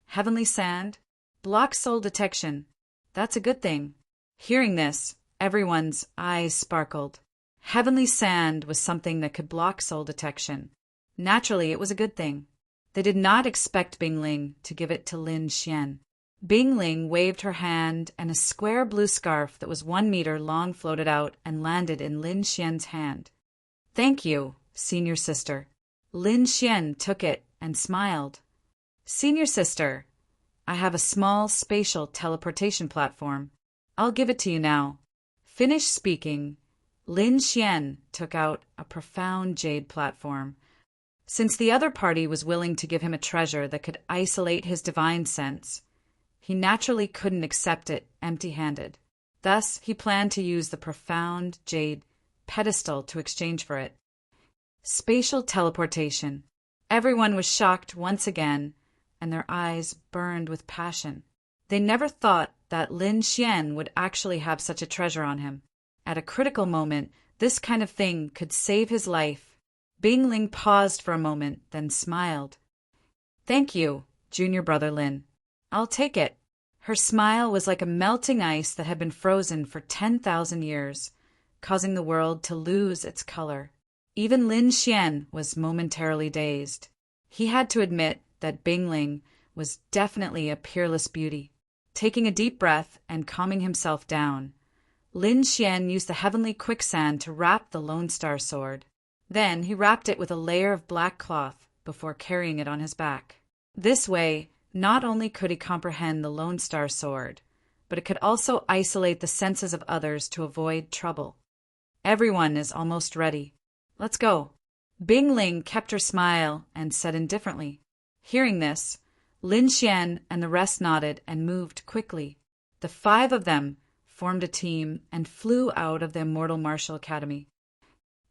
"Heavenly sand? Block soul detection. That's a good thing." Hearing this, everyone's eyes sparkled. Heavenly sand was something that could block soul detection. Naturally, it was a good thing. They did not expect Bing Ling to give it to Lin Xian. Bing Ling waved her hand, and a square blue scarf that was 1 meter long floated out and landed in Lin Xian's hand. "Thank you, senior sister." Lin Xian took it and smiled. "Senior sister, I have a small spatial teleportation platform. I'll give it to you now." Finished speaking, Lin Xian took out a profound jade platform. Since the other party was willing to give him a treasure that could isolate his divine sense, he naturally couldn't accept it empty-handed. Thus, he planned to use the profound jade pedestal to exchange for it. Spatial teleportation. Everyone was shocked once again, and their eyes burned with passion. They never thought that Lin Xian would actually have such a treasure on him. At a critical moment, this kind of thing could save his life. Bing Ling paused for a moment, then smiled. "Thank you, Junior Brother Lin. I'll take it." Her smile was like a melting ice that had been frozen for 10,000 years, causing the world to lose its color. Even Lin Xian was momentarily dazed. He had to admit that Bing Ling was definitely a peerless beauty. Taking a deep breath and calming himself down, Lin Xian used the heavenly quicksand to wrap the Lone Star sword. Then he wrapped it with a layer of black cloth before carrying it on his back. This way, not only could he comprehend the Lone Star sword, but it could also isolate the senses of others to avoid trouble. "Everyone is almost ready. Let's go." Bing Ling kept her smile and said indifferently. Hearing this, Lin Xian and the rest nodded and moved quickly. The 5 of them formed a team and flew out of the Immortal Martial Academy.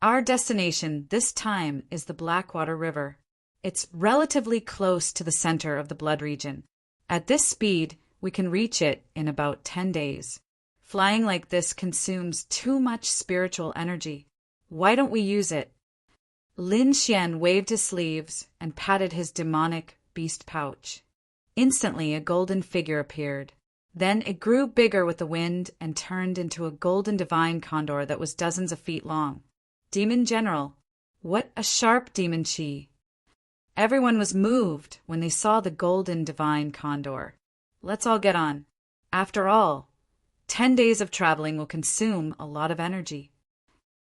Our destination this time is the Blackwater River. It's relatively close to the center of the blood region. At this speed, we can reach it in about 10 days. Flying like this consumes too much spiritual energy. Why don't we use it? Lin Xian waved his sleeves and patted his demonic beast pouch. Instantly, a golden figure appeared. Then it grew bigger with the wind and turned into a golden divine condor that was dozens of feet long. Demon General, what a sharp demon chi! Everyone was moved when they saw the golden divine condor. Let's all get on. After all, 10 days of traveling will consume a lot of energy.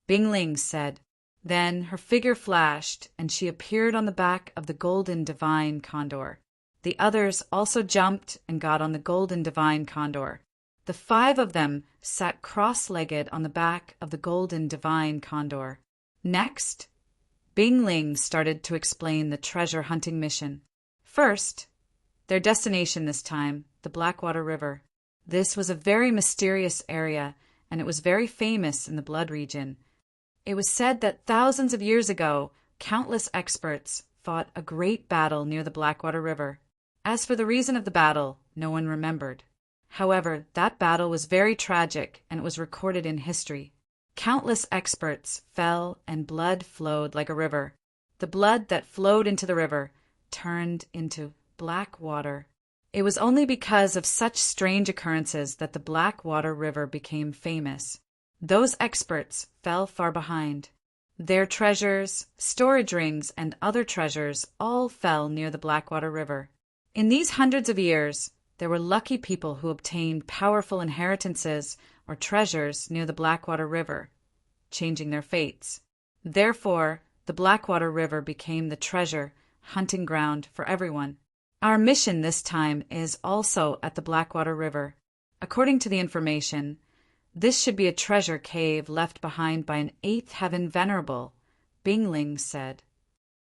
Bing Ling said. Then her figure flashed, and she appeared on the back of the golden divine condor. The others also jumped and got on the golden divine condor. The 5 of them sat cross-legged on the back of the golden divine condor. Next, Bing Ling started to explain the treasure hunting mission. First, Their destination this time, the Blackwater River. This was a very mysterious area, and it was very famous in the Blood region. It was said that thousands of years ago, countless experts fought a great battle near the Blackwater River. As for the reason of the battle, no one remembered. However, that battle was very tragic, and it was recorded in history. Countless experts fell, and blood flowed like a river. The blood that flowed into the river turned into black water. It was only because of such strange occurrences that the Blackwater River became famous. Those experts fell far behind. Their treasures, storage rings, and other treasures all fell near the Blackwater River. In these hundreds of years, there were lucky people who obtained powerful inheritances or treasures near the Blackwater River, changing their fates. Therefore, the Blackwater River became the treasure hunting ground for everyone. Our mission this time is also at the Blackwater River. According to the information, this should be a treasure cave left behind by an eighth heaven venerable, Bingling said.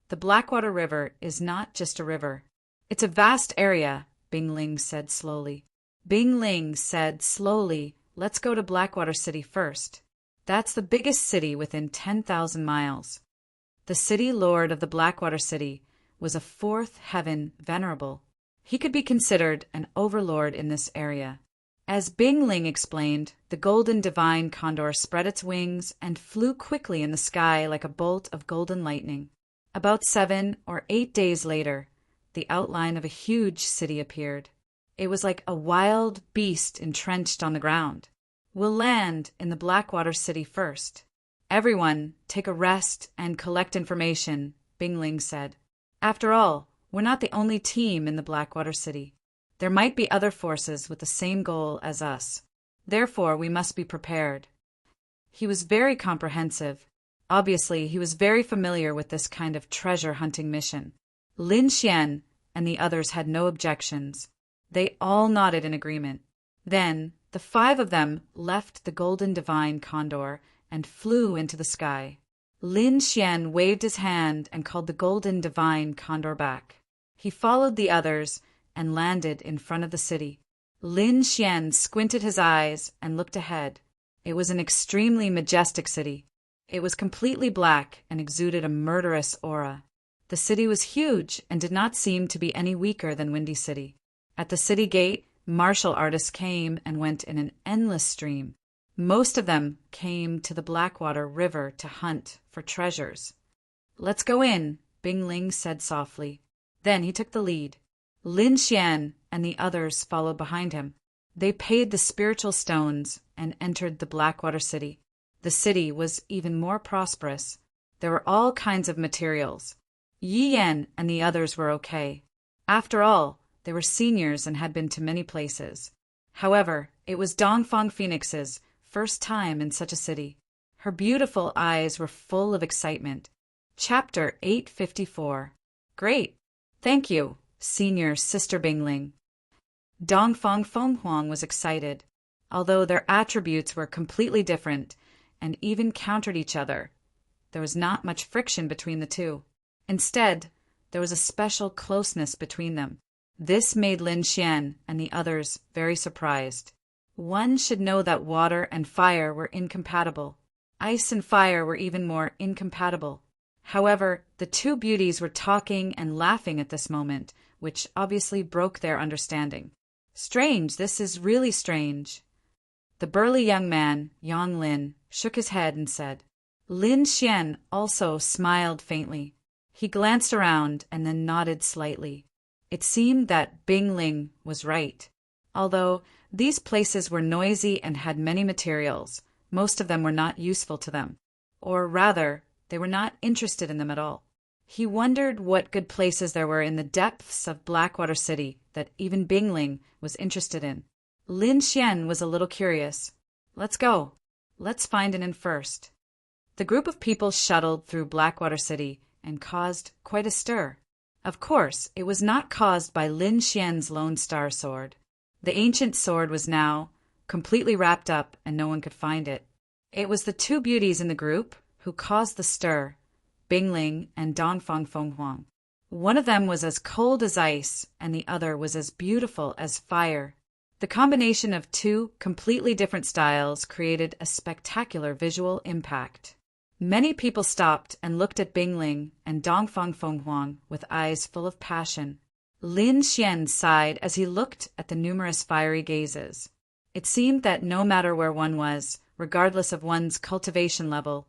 The Blackwater River is not just a river. It's a vast area, Bingling said slowly. Bingling said slowly, let's go to Blackwater City first. That's the biggest city within 10,000 miles. The city lord of the Blackwater City was a fourth heaven venerable. He could be considered an overlord in this area. As Bingling explained, the golden divine condor spread its wings and flew quickly in the sky like a bolt of golden lightning. About 7 or 8 days later, the outline of a huge city appeared. It was like a wild beast entrenched on the ground. We'll land in the Blackwater City first. Everyone, take a rest and collect information, Bingling said. After all, we're not the only team in the Blackwater City. There might be other forces with the same goal as us. Therefore, we must be prepared. He was very comprehensive. Obviously, he was very familiar with this kind of treasure hunting mission. Lin Xian and the others had no objections. They all nodded in agreement. Then, the 5 of them left the golden divine condor and flew into the sky. Lin Xian waved his hand and called the golden divine condor back. He followed the others and landed in front of the city. Lin Xian squinted his eyes and looked ahead. It was an extremely majestic city. It was completely black and exuded a murderous aura. The city was huge and did not seem to be any weaker than Windy City. At the city gate, martial artists came and went in an endless stream. Most of them came to the Blackwater River to hunt for treasures. Let's go in, Bingling said softly. Then he took the lead. Lin Xian and the others followed behind him. They paid the spiritual stones and entered the Blackwater City. The city was even more prosperous. There were all kinds of materials. Yi Yan and the others were okay. After all, they were seniors and had been to many places. However, it was Dongfang Phoenix's first time in such a city. Her beautiful eyes were full of excitement. Chapter 854. Great. Thank you, Senior Sister Bingling. Dongfang Fenghuang was excited. Although their attributes were completely different and even countered each other, there was not much friction between the two. Instead, there was a special closeness between them. This made Lin Xian and the others very surprised. One should know that water and fire were incompatible. Ice and fire were even more incompatible. However, the two beauties were talking and laughing at this moment, which obviously broke their understanding. Strange, this is really strange. The burly young man, Yang Lin, shook his head and said. Lin Xian also smiled faintly. He glanced around and then nodded slightly. It seemed that Bingling was right. Although these places were noisy and had many materials, most of them were not useful to them. Or rather, they were not interested in them at all. He wondered what good places there were in the depths of Blackwater City that even Bingling was interested in. Lin Xian was a little curious. Let's go. Let's find an inn first. The group of people shuttled through Blackwater City and caused quite a stir. Of course, it was not caused by Lin Xian's Lone Star sword. The ancient sword was now completely wrapped up and no one could find it. It was the two beauties in the group who caused the stir, Bingling and Dongfang Fenghuang. One of them was as cold as ice, and the other was as beautiful as fire. The combination of two completely different styles created a spectacular visual impact. Many people stopped and looked at Bingling and Dongfang Fenghuang with eyes full of passion. Lin Xian sighed as he looked at the numerous fiery gazes. It seemed that no matter where one was, regardless of one's cultivation level,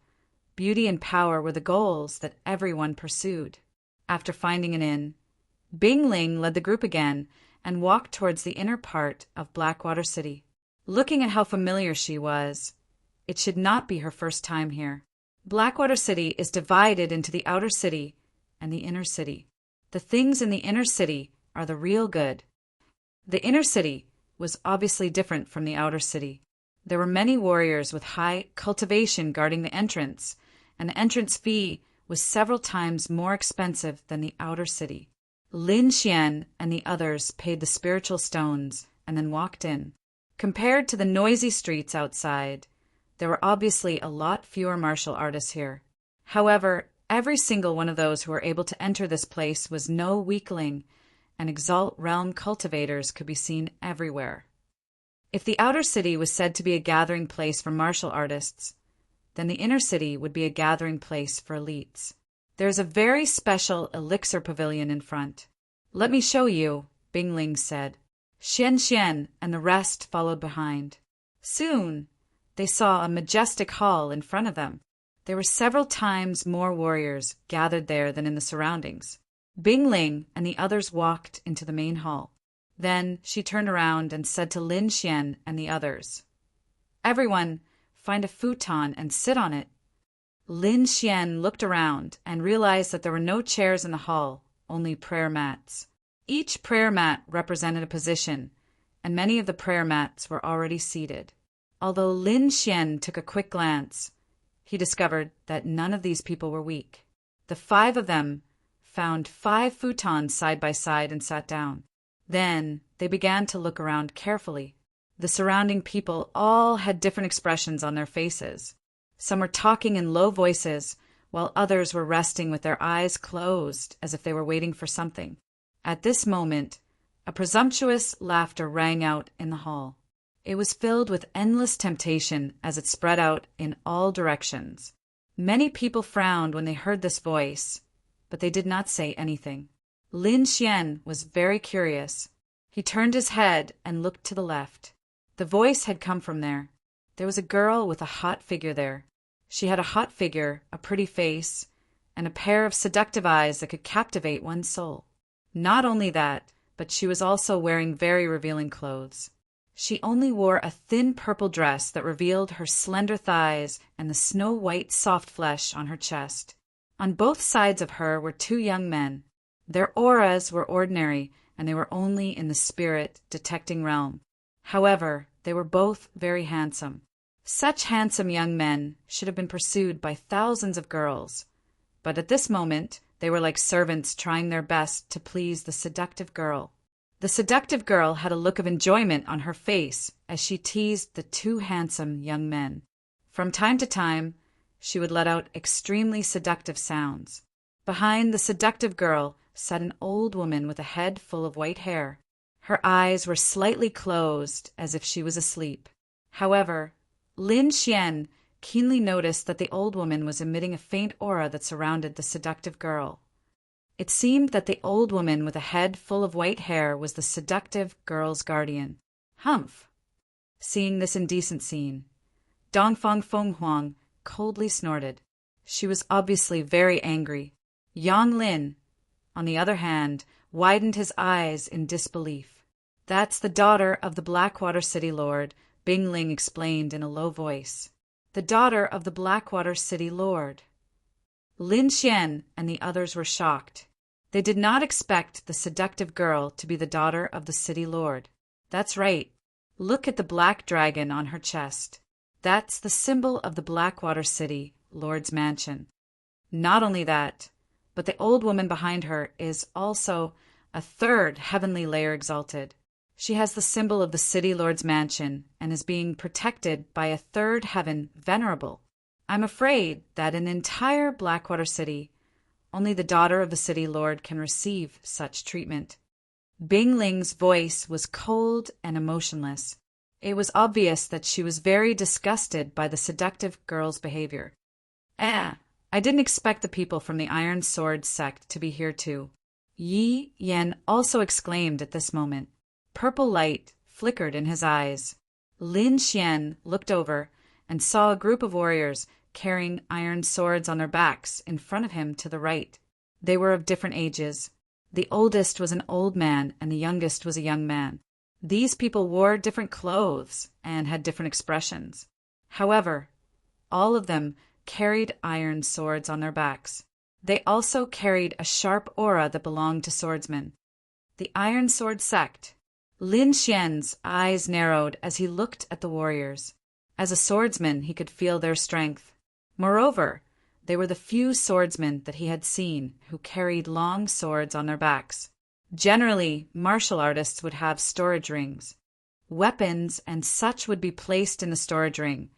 beauty and power were the goals that everyone pursued. After finding an inn, Bingling led the group again and walked towards the inner part of Blackwater City. Looking at how familiar she was, it should not be her first time here. Blackwater City is divided into the outer city and the inner city. The things in the inner city are the real good. The inner city was obviously different from the outer city. There were many warriors with high cultivation guarding the entrance, and the entrance fee was several times more expensive than the outer city. Lin Xian and the others paid the spiritual stones and then walked in. Compared to the noisy streets outside, there were obviously a lot fewer martial artists here. However, every single one of those who were able to enter this place was no weakling, and Exalt Realm cultivators could be seen everywhere. If the outer city was said to be a gathering place for martial artists, then the inner city would be a gathering place for elites. There is a very special elixir pavilion in front. Let me show you, Bingling said. Xian Xian and the rest followed behind. Soon, they saw a majestic hall in front of them. There were several times more warriors gathered there than in the surroundings. Bingling and the others walked into the main hall. Then she turned around and said to Lin Xian and the others, "Everyone, find a futon and sit on it." Lin Xian looked around and realized that there were no chairs in the hall, only prayer mats. Each prayer mat represented a position, and many of the prayer mats were already seated. Although Lin Xian took a quick glance, he discovered that none of these people were weak. The 5 of them found 5 futons side by side and sat down. Then they began to look around carefully. The surrounding people all had different expressions on their faces. Some were talking in low voices, while others were resting with their eyes closed as if they were waiting for something. At this moment, a presumptuous laughter rang out in the hall. It was filled with endless temptation as it spread out in all directions. Many people frowned when they heard this voice, but they did not say anything. Lin Xian was very curious. He turned his head and looked to the left. The voice had come from there. There was a girl with a hot figure there. She had a hot figure, a pretty face, and a pair of seductive eyes that could captivate one's soul. Not only that, but she was also wearing very revealing clothes. She only wore a thin purple dress that revealed her slender thighs and the snow-white soft flesh on her chest. On both sides of her were 2 young men. Their auras were ordinary, and they were only in the spirit detecting realm. However, they were both very handsome. Such handsome young men should have been pursued by thousands of girls, but at this moment they were like servants trying their best to please the seductive girl. The seductive girl had a look of enjoyment on her face as she teased the 2 handsome young men. From time to time, she would let out extremely seductive sounds. Behind the seductive girl sat an old woman with a head full of white hair. Her eyes were slightly closed as if she was asleep. However, Lin Xian keenly noticed that the old woman was emitting a faint aura that surrounded the seductive girl. It seemed that the old woman with a head full of white hair was the seductive girl's guardian. Humph! Seeing this indecent scene, Dongfang Fenghuang coldly snorted. She was obviously very angry. Yang Lin, on the other hand, widened his eyes in disbelief. "That's the daughter of the Blackwater City Lord," Bingling explained in a low voice. "The daughter of the Blackwater City Lord." Lin Xian and the others were shocked. They did not expect the seductive girl to be the daughter of the city lord. That's right. Look at the black dragon on her chest. That's the symbol of the Blackwater City Lord's mansion. Not only that, but the old woman behind her is also a 3rd heavenly layer exalted. She has the symbol of the City Lord's mansion and is being protected by a 3rd heaven venerable. I'm afraid that in the entire Blackwater City, Only the daughter of the city lord can receive such treatment. Bing Ling's voice was cold and emotionless. It was obvious that she was very disgusted by the seductive girl's behavior. I didn't expect the people from the Iron Sword sect to be here too. Yi Yan also exclaimed at this moment. Purple light flickered in his eyes. Lin Xian looked over and saw a group of warriors carrying iron swords on their backs in front of him to the right. They were of different ages. The oldest was an old man and the youngest was a young man. These people wore different clothes and had different expressions. However, all of them carried iron swords on their backs. They also carried a sharp aura that belonged to swordsmen. The Iron Sword sect. Lin Xian's eyes narrowed as he looked at the warriors. As a swordsman, he could feel their strength. Moreover, they were the few swordsmen that he had seen who carried long swords on their backs. Generally, martial artists would have storage rings. Weapons and such would be placed in the storage ring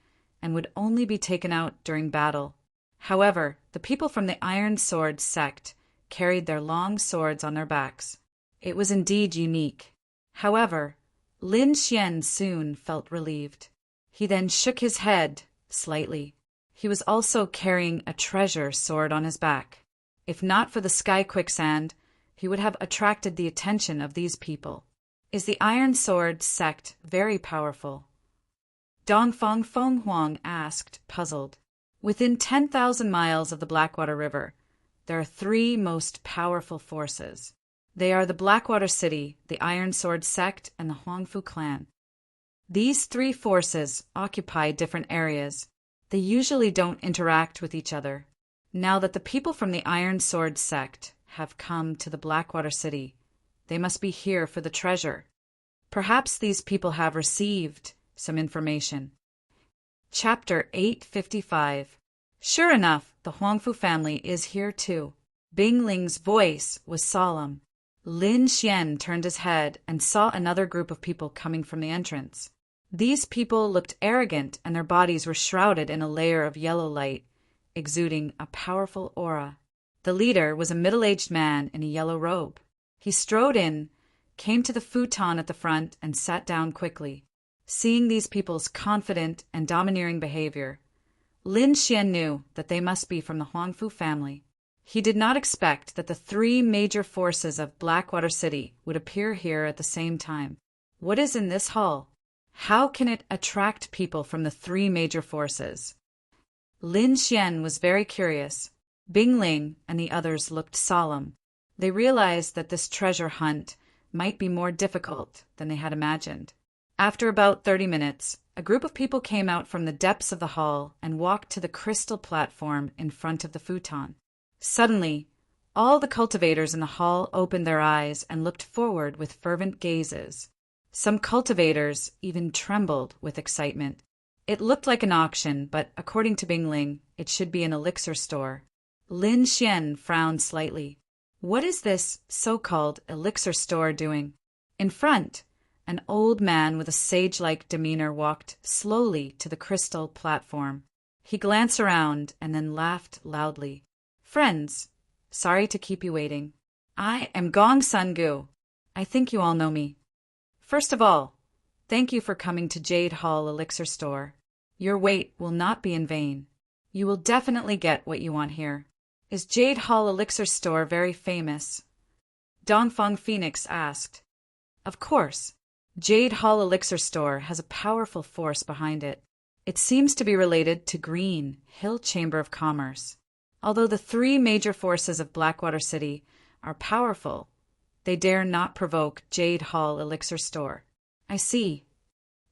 and would only be taken out during battle. However, the people from the Iron Sword sect carried their long swords on their backs. It was indeed unique. However, Lin Xian soon felt relieved. He then shook his head slightly. He was also carrying a treasure sword on his back. If not for the sky quicksand, he would have attracted the attention of these people. Is the Iron Sword sect very powerful? Dongfang Fenghuang asked, puzzled. Within 10,000 miles of the Blackwater River, there are three most powerful forces. They are the Blackwater City, the Iron Sword sect, and the Huangfu clan. These three forces occupy different areas. They usually don't interact with each other. Now that the people from the Iron Sword sect have come to the Blackwater City, they must be here for the treasure. Perhaps these people have received some information. Chapter 855. Sure enough, the Huangfu family is here too. Bing Ling's voice was solemn. Lin Xian turned his head and saw another group of people coming from the entrance. These people looked arrogant and their bodies were shrouded in a layer of yellow light, exuding a powerful aura. The leader was a middle-aged man in a yellow robe. He strode in, came to the futon at the front, and sat down quickly. Seeing these people's confident and domineering behavior, Lin Xian knew that they must be from the Huangfu family. He did not expect that the three major forces of Blackwater City would appear here at the same time. What is in this hall? How can it attract people from the three major forces? Lin Xian was very curious. Bing Ling and the others looked solemn. They realized that this treasure hunt might be more difficult than they had imagined. After about 30 minutes, a group of people came out from the depths of the hall and walked to the crystal platform in front of the futon. Suddenly, all the cultivators in the hall opened their eyes and looked forward with fervent gazes. Some cultivators even trembled with excitement. It looked like an auction, but according to Bing Ling, it should be an elixir store. Lin Xian frowned slightly. What is this so-called elixir store doing? In front, an old man with a sage-like demeanor walked slowly to the crystal platform. He glanced around and then laughed loudly. Friends, sorry to keep you waiting. I am Gong Sun Gu. I think you all know me. First of all, thank you for coming to Jade Hall Elixir Store. Your wait will not be in vain. You will definitely get what you want here. Is Jade Hall Elixir Store very famous? Dongfang Phoenix asked. Of course. Jade Hall Elixir Store has a powerful force behind it. It seems to be related to Green Hill Chamber of Commerce. Although the three major forces of Blackwater City are powerful, they dare not provoke Jade Hall Elixir Store. I see.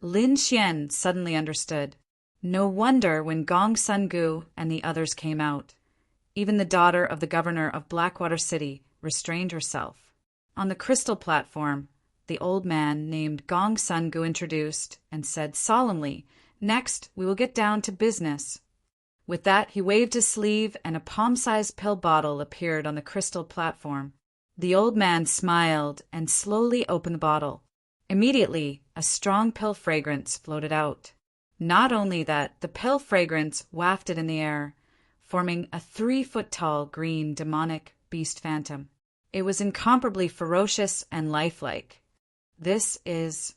Lin Xian suddenly understood. No wonder when Gong Sun Gu and the others came out. Even the daughter of the governor of Blackwater City restrained herself. On the crystal platform, the old man named Gong Sun Gu introduced and said solemnly, Next, we will get down to business. With that, he waved his sleeve and a palm-sized pill bottle appeared on the crystal platform. The old man smiled and slowly opened the bottle. Immediately, a strong pill fragrance floated out. Not only that, the pill fragrance wafted in the air, forming a 3-foot-tall green demonic beast phantom. It was incomparably ferocious and lifelike. This is...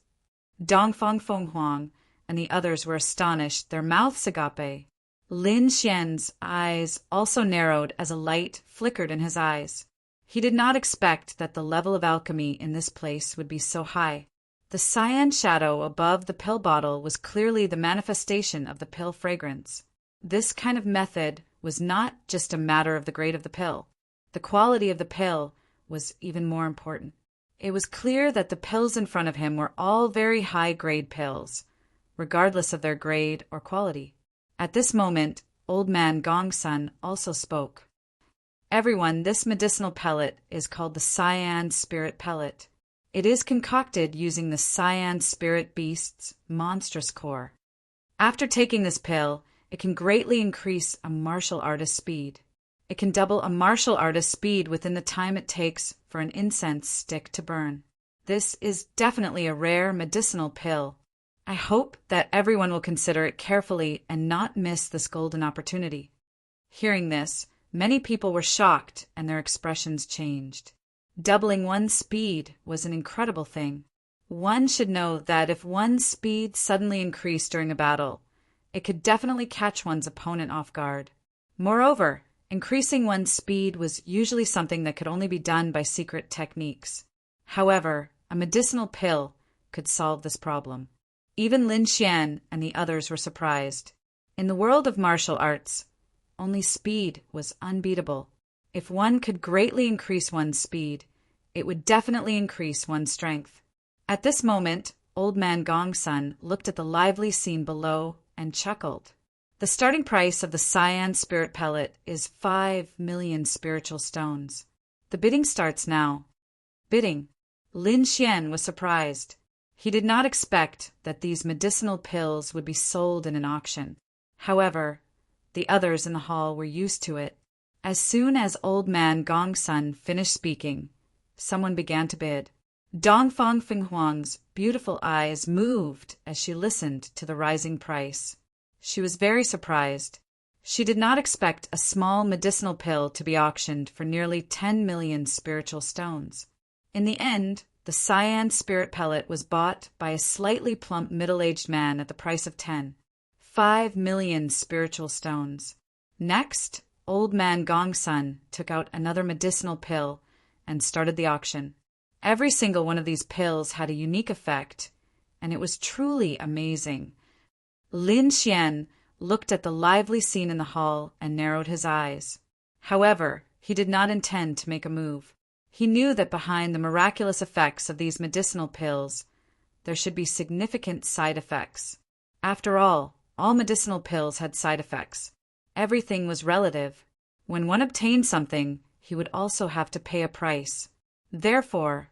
Dongfang Feng Huang and the others were astonished, their mouths agape. Lin Xian's eyes also narrowed as a light flickered in his eyes. He did not expect that the level of alchemy in this place would be so high. The cyan shadow above the pill bottle was clearly the manifestation of the pill fragrance. This kind of method was not just a matter of the grade of the pill. The quality of the pill was even more important. It was clear that the pills in front of him were all very high-grade pills, regardless of their grade or quality. At this moment, Old Man Gongsun also spoke. Everyone, this medicinal pellet is called the Cyan Spirit Pellet. It is concocted using the Cyan Spirit Beast's monstrous core. After taking this pill, it can greatly increase a martial artist's speed. It can double a martial artist's speed within the time it takes for an incense stick to burn. This is definitely a rare medicinal pill. I hope that everyone will consider it carefully and not miss this golden opportunity. Hearing this, many people were shocked and their expressions changed. Doubling one's speed was an incredible thing. One should know that if one's speed suddenly increased during a battle, it could definitely catch one's opponent off guard. Moreover, increasing one's speed was usually something that could only be done by secret techniques. However, a medicinal pill could solve this problem. Even Lin Xian and the others were surprised. In the world of martial arts, only speed was unbeatable. If one could greatly increase one's speed, it would definitely increase one's strength. At this moment, Old Man Gongsun looked at the lively scene below and chuckled. The starting price of the Cyan Spirit Pellet is 5 million spiritual stones. The bidding starts now. Bidding. Lin Xian was surprised. He did not expect that these medicinal pills would be sold in an auction. However, the others in the hall were used to it. As soon as Old Man Gongsun finished speaking, someone began to bid. Dongfang Fenghuang's beautiful eyes moved as she listened to the rising price. She was very surprised. She did not expect a small medicinal pill to be auctioned for nearly 10 million spiritual stones. In the end, the Cyan Spirit Pellet was bought by a slightly plump middle-aged man at the price of 5 million spiritual stones. Next, Old Man Gongsun took out another medicinal pill and started the auction. Every single one of these pills had a unique effect, and it was truly amazing. Lin Xian looked at the lively scene in the hall and narrowed his eyes. However, he did not intend to make a move. He knew that behind the miraculous effects of these medicinal pills, there should be significant side effects. After all medicinal pills had side effects. Everything was relative. When one obtained something, he would also have to pay a price. Therefore,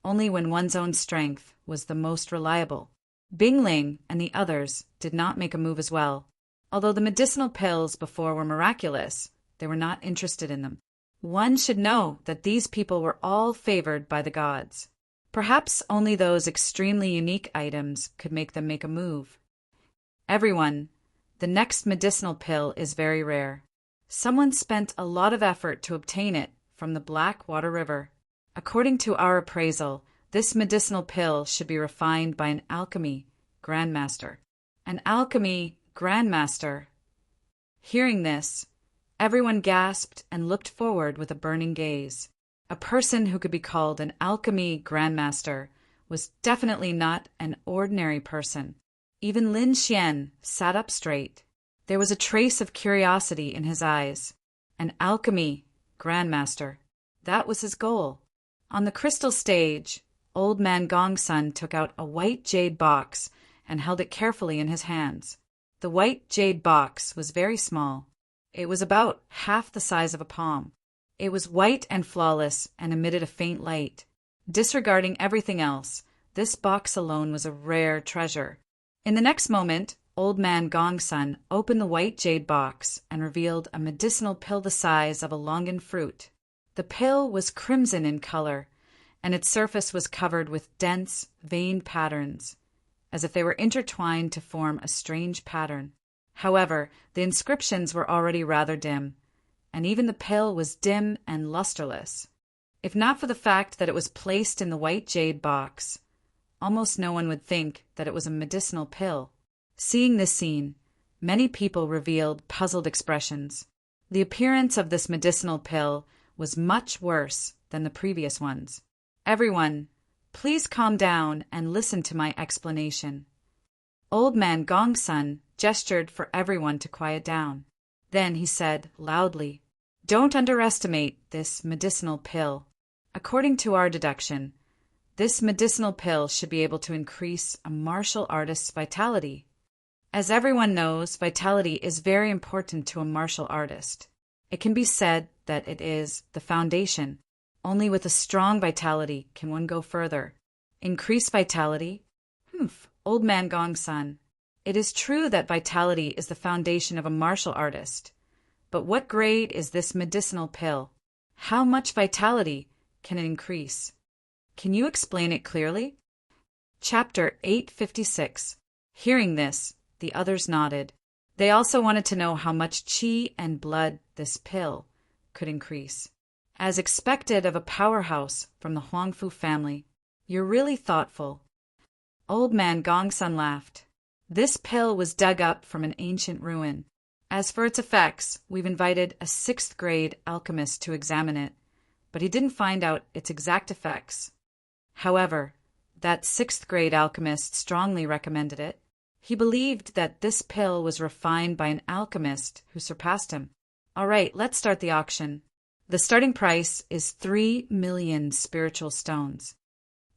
only when one's own strength was the most reliable. Bingling and the others did not make a move as well. Although the medicinal pills before were miraculous, they were not interested in them. One should know that these people were all favored by the gods. Perhaps only those extremely unique items could make them make a move. Everyone, the next medicinal pill is very rare. Someone spent a lot of effort to obtain it from the Black Water River. According to our appraisal, this medicinal pill should be refined by an alchemy grandmaster. An alchemy grandmaster. Hearing this, everyone gasped and looked forward with a burning gaze. A person who could be called an alchemy grandmaster was definitely not an ordinary person. Even Lin Xian sat up straight. There was a trace of curiosity in his eyes. An alchemy grandmaster. That was his goal. On the crystal stage, Old Man Gongsun took out a white jade box and held it carefully in his hands. The white jade box was very small. It was about half the size of a palm. It was white and flawless and emitted a faint light. Disregarding everything else, this box alone was a rare treasure. In the next moment, Old Man Gongsun opened the white jade box and revealed a medicinal pill the size of a longan fruit. The pill was crimson in color, and its surface was covered with dense, veined patterns, as if they were intertwined to form a strange pattern. However, the inscriptions were already rather dim, and even the pill was dim and lusterless. If not for the fact that it was placed in the white jade box, almost no one would think that it was a medicinal pill. Seeing this scene, many people revealed puzzled expressions. The appearance of this medicinal pill was much worse than the previous ones. Everyone, please calm down and listen to my explanation. Old Man Gongsun gestured for everyone to quiet down. Then he said loudly, "Don't underestimate this medicinal pill. According to our deduction, this medicinal pill should be able to increase a martial artist's vitality. As everyone knows, vitality is very important to a martial artist. It can be said that it is the foundation. Only with a strong vitality can one go further. Increase vitality? Old Man Gongsun. It is true that vitality is the foundation of a martial artist. But what grade is this medicinal pill? How much vitality can it increase? Can you explain it clearly?" Chapter 856. Hearing this, the others nodded. They also wanted to know how much qi and blood this pill could increase. As expected of a powerhouse from the Huangfu family, "You're really thoughtful." Old Man Gongsun laughed. "This pill was dug up from an ancient ruin. As for its effects, we've invited a 6th grade alchemist to examine it, but he didn't find out its exact effects. However, that 6th grade alchemist strongly recommended it. He believed that this pill was refined by an alchemist who surpassed him. All right, let's start the auction. The starting price is 3 million spiritual stones."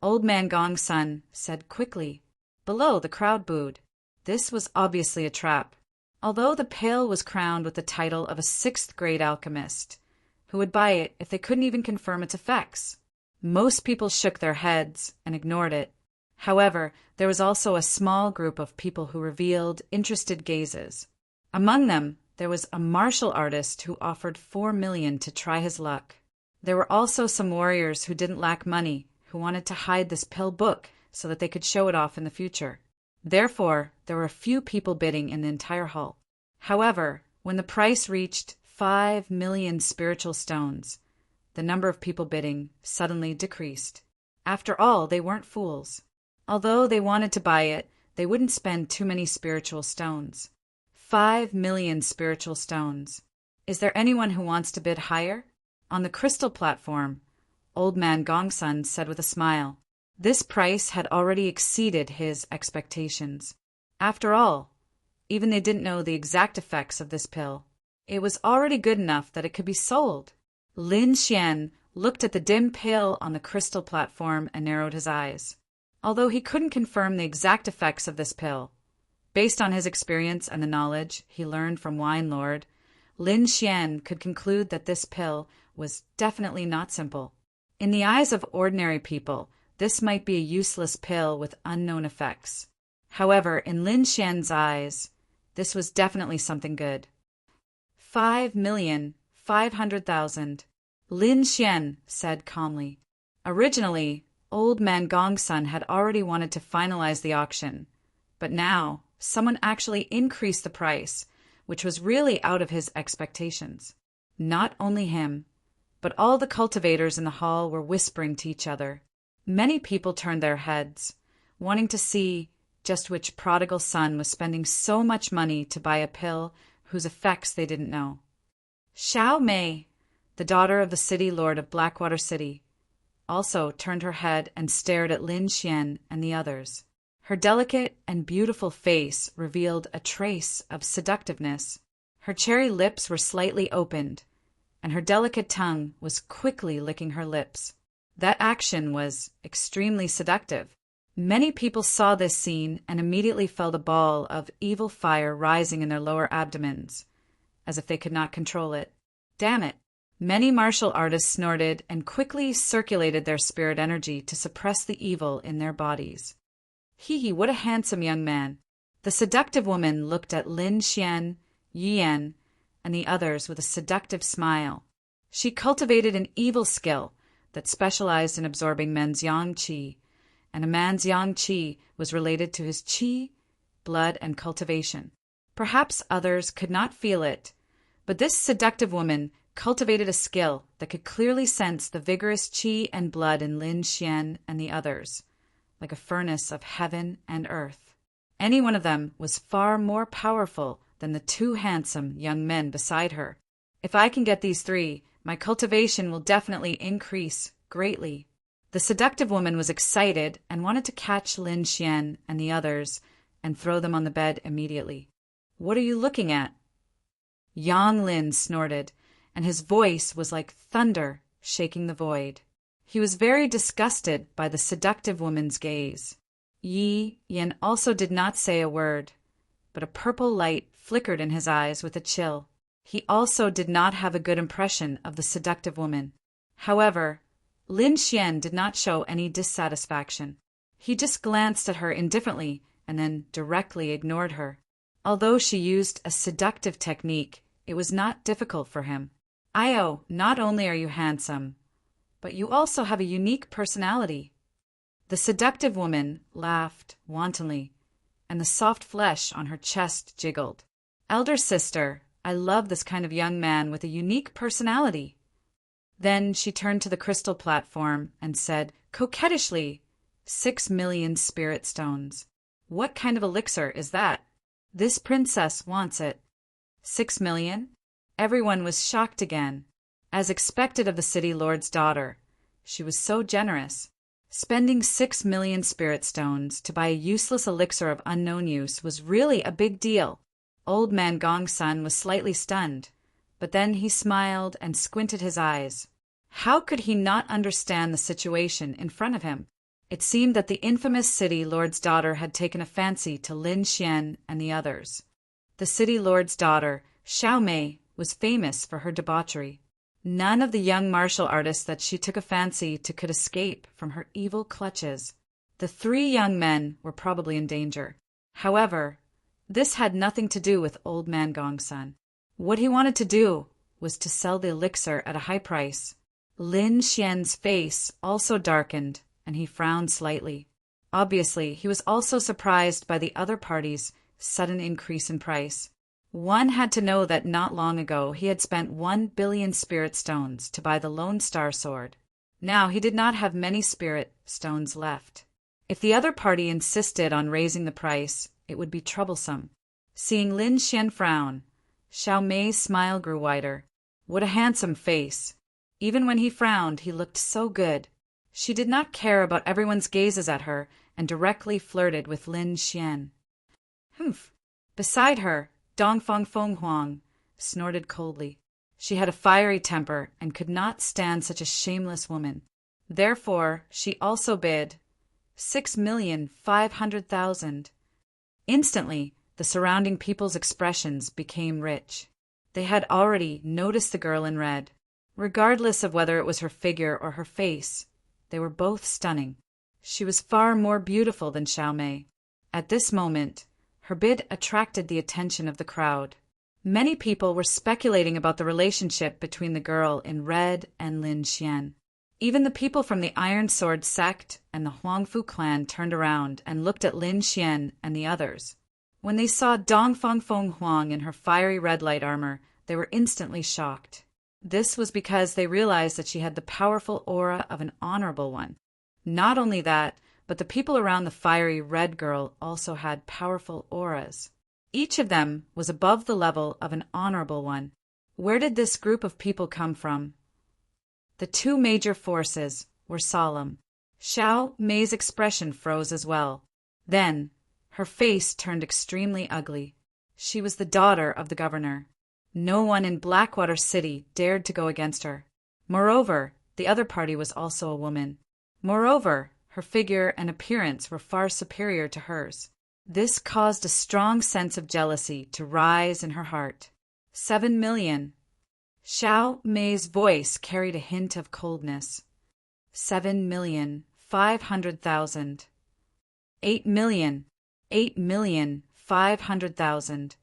Old Man Gongsun said quickly. Below, the crowd booed. This was obviously a trap. Although the pill was crowned with the title of a 6th grade alchemist, who would buy it if they couldn't even confirm its effects? Most people shook their heads and ignored it. However, there was also a small group of people who revealed interested gazes. Among them, there was a martial artist who offered 4 million to try his luck. There were also some warriors who didn't lack money, who wanted to hide this pill book so that they could show it off in the future. Therefore, there were a few people bidding in the entire hall. However, when the price reached 5 million spiritual stones, the number of people bidding suddenly decreased. After all, they weren't fools. Although they wanted to buy it, they wouldn't spend too many spiritual stones. 5 million spiritual stones. Is there anyone who wants to bid higher? On the crystal platform, Old Man Gongsun said with a smile. This price had already exceeded his expectations. After all, even they didn't know the exact effects of this pill. It was already good enough that it could be sold. Lin Xian looked at the dim pill on the crystal platform and narrowed his eyes. Although he couldn't confirm the exact effects of this pill, based on his experience and the knowledge he learned from Wine Lord, Lin Xian could conclude that this pill was definitely not simple. In the eyes of ordinary people, this might be a useless pill with unknown effects. However, in Lin Xian's eyes, this was definitely something good. 5,500,000. Lin Xian said calmly. Originally, Old Man Gongsun had already wanted to finalize the auction, but now someone actually increased the price, which was really out of his expectations. Not only him, but all the cultivators in the hall were whispering to each other. Many people turned their heads, wanting to see just which prodigal son was spending so much money to buy a pill whose effects they didn't know. Xiao Mei, the daughter of the city lord of Blackwater City, also turned her head and stared at Lin Xian and the others. Her delicate and beautiful face revealed a trace of seductiveness. Her cherry lips were slightly opened, and her delicate tongue was quickly licking her lips. That action was extremely seductive. Many people saw this scene and immediately felt a ball of evil fire rising in their lower abdomens, as if they could not control it. Damn it! Many martial artists snorted and quickly circulated their spirit energy to suppress the evil in their bodies. Hee, what a handsome young man! The seductive woman looked at Lin Xian, Yan, and the others with a seductive smile. She cultivated an evil skill that specialized in absorbing men's yang qi, and a man's yang qi was related to his qi, blood, and cultivation. Perhaps others could not feel it, but this seductive woman cultivated a skill that could clearly sense the vigorous qi and blood in Lin Xian and the others, like a furnace of heaven and earth. Any one of them was far more powerful than the two handsome young men beside her. If I can get these three, my cultivation will definitely increase greatly. The seductive woman was excited and wanted to catch Lin Xian and the others and throw them on the bed immediately. What are you looking at? Yang Lin snorted, and his voice was like thunder shaking the void. He was very disgusted by the seductive woman's gaze. Yi Yin also did not say a word, but a purple light flickered in his eyes with a chill. He also did not have a good impression of the seductive woman. However, Lin Xian did not show any dissatisfaction. He just glanced at her indifferently and then directly ignored her. Although she used a seductive technique, it was not difficult for him. Io, not only are you handsome, but you also have a unique personality. The seductive woman laughed wantonly, and the soft flesh on her chest jiggled. Elder sister, I love this kind of young man with a unique personality. Then she turned to the crystal platform and said, coquettishly, 6 million spirit stones. What kind of elixir is that? This princess wants it. 6 million? Everyone was shocked again. As expected of the city lord's daughter, she was so generous. Spending 6 million spirit stones to buy a useless elixir of unknown use was really a big deal. Old man Gongsun was slightly stunned, but then he smiled and squinted his eyes. How could he not understand the situation in front of him? It seemed that the infamous city lord's daughter had taken a fancy to Lin Xian and the others. The city lord's daughter, Xiao Mei, was famous for her debauchery. None of the young martial artists that she took a fancy to could escape from her evil clutches. The three young men were probably in danger. However, this had nothing to do with old man Gongsun. What he wanted to do was to sell the elixir at a high price. Lin Xian's face also darkened, and he frowned slightly. Obviously, he was also surprised by the other party's sudden increase in price. One had to know that not long ago he had spent 1 billion spirit stones to buy the Lone Star Sword. Now he did not have many spirit stones left. If the other party insisted on raising the price, it would be troublesome. Seeing Lin Xian frown, Xiao Mei's smile grew wider. What a handsome face! Even when he frowned, he looked so good. She did not care about everyone's gazes at her and directly flirted with Lin Xian. Humph! Beside her, Dongfang Feng Huang snorted coldly. She had a fiery temper and could not stand such a shameless woman. Therefore, she also bid 6,500,000. Instantly, the surrounding people's expressions became rich. They had already noticed the girl in red. Regardless of whether it was her figure or her face, they were both stunning. She was far more beautiful than Xiao Mei. At this moment, her bid attracted the attention of the crowd. Many people were speculating about the relationship between the girl in red and Lin Xian. Even the people from the Iron Sword sect and the Huangfu clan turned around and looked at Lin Xian and the others. When they saw Dongfang Feng Huang in her fiery red light armor, they were instantly shocked. This was because they realized that she had the powerful aura of an honorable one. Not only that, but the people around the fiery red girl also had powerful auras. Each of them was above the level of an honorable one. Where did this group of people come from? The two major forces were solemn. Xiao Mei's expression froze as well. Then, her face turned extremely ugly. She was the daughter of the governor. No one in Blackwater City dared to go against her. Moreover, the other party was also a woman. Moreover, her figure and appearance were far superior to hers. This caused a strong sense of jealousy to rise in her heart. 7 million. Xiao Mei's voice carried a hint of coldness. 7,500,000. 8 million. 8,500,000.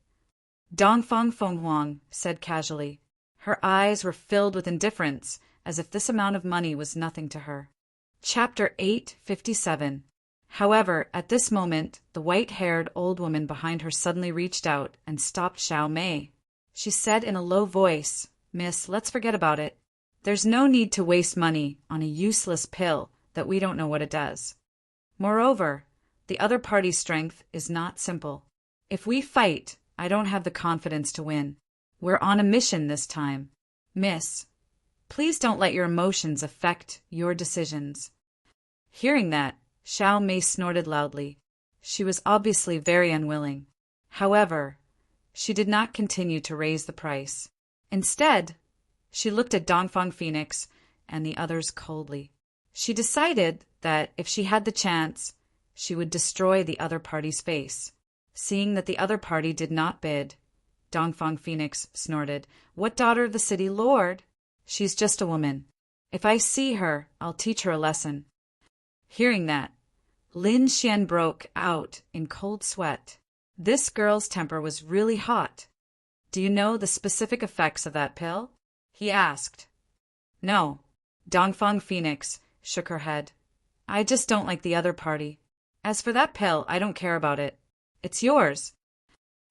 Dongfang Feng Huang said casually. Her eyes were filled with indifference, as if this amount of money was nothing to her. Chapter 857. However, at this moment, the white-haired old woman behind her suddenly reached out and stopped Xiao Mei. She said in a low voice, "Miss, let's forget about it. There's no need to waste money on a useless pill that we don't know what it does. Moreover, the other party's strength is not simple. If we fight, I don't have the confidence to win. We're on a mission this time. Miss, please don't let your emotions affect your decisions." Hearing that, Xiao Mei snorted loudly. She was obviously very unwilling. However, she did not continue to raise the price. Instead, she looked at Dongfang Phoenix and the others coldly. She decided that if she had the chance, she would destroy the other party's face. Seeing that the other party did not bid, Dongfang Phoenix snorted, "What daughter of the city lord? She's just a woman. If I see her, I'll teach her a lesson." Hearing that, Lin Xian broke out in cold sweat. This girl's temper was really hot. "Do you know the specific effects of that pill?" he asked. "No." Dongfang Phoenix shook her head. "I just don't like the other party. As for that pill, I don't care about it. It's yours."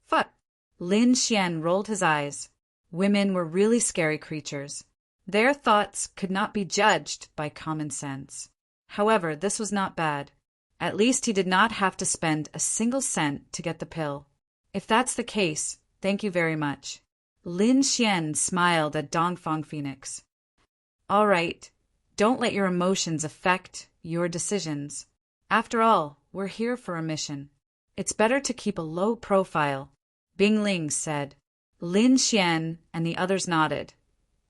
"Fuck." Lin Xian rolled his eyes. Women were really scary creatures. Their thoughts could not be judged by common sense. However, this was not bad. At least he did not have to spend a single cent to get the pill. "If that's the case, thank you very much." Lin Xian smiled at Dongfang Phoenix. "All right, don't let your emotions affect your decisions. After all, we're here for a mission. It's better to keep a low profile," Bing Ling said. Lin Xian and the others nodded,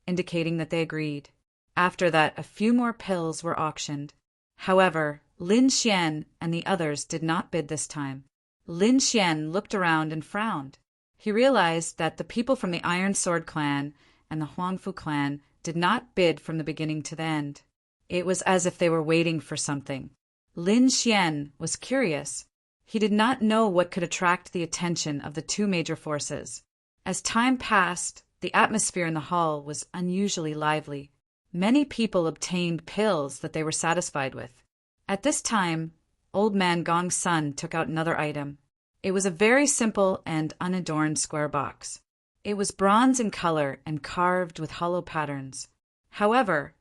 indicating that they agreed. After that, a few more pills were auctioned. However, Lin Xian and the others did not bid this time. Lin Xian looked around and frowned. He realized that the people from the Iron Sword clan and the Huangfu clan did not bid from the beginning to the end. It was as if they were waiting for something. Lin Xian was curious. He did not know what could attract the attention of the two major forces. As time passed, the atmosphere in the hall was unusually lively. Many people obtained pills that they were satisfied with. At this time, Old Man Gong's son took out another item. It was a very simple and unadorned square box. It was bronze in color and carved with hollow patterns. However,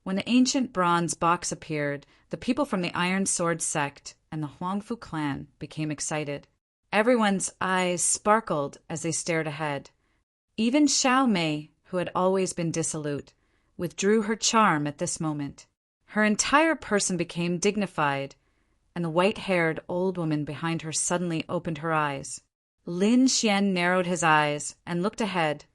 when the ancient bronze box appeared, the people from the Iron Sword sect and the Huangfu clan became excited. Everyone's eyes sparkled as they stared ahead. Even Xiao Mei, who had always been dissolute, withdrew her charm at this moment. Her entire person became dignified, and the white-haired old woman behind her suddenly opened her eyes. Lin Xian narrowed his eyes and looked ahead,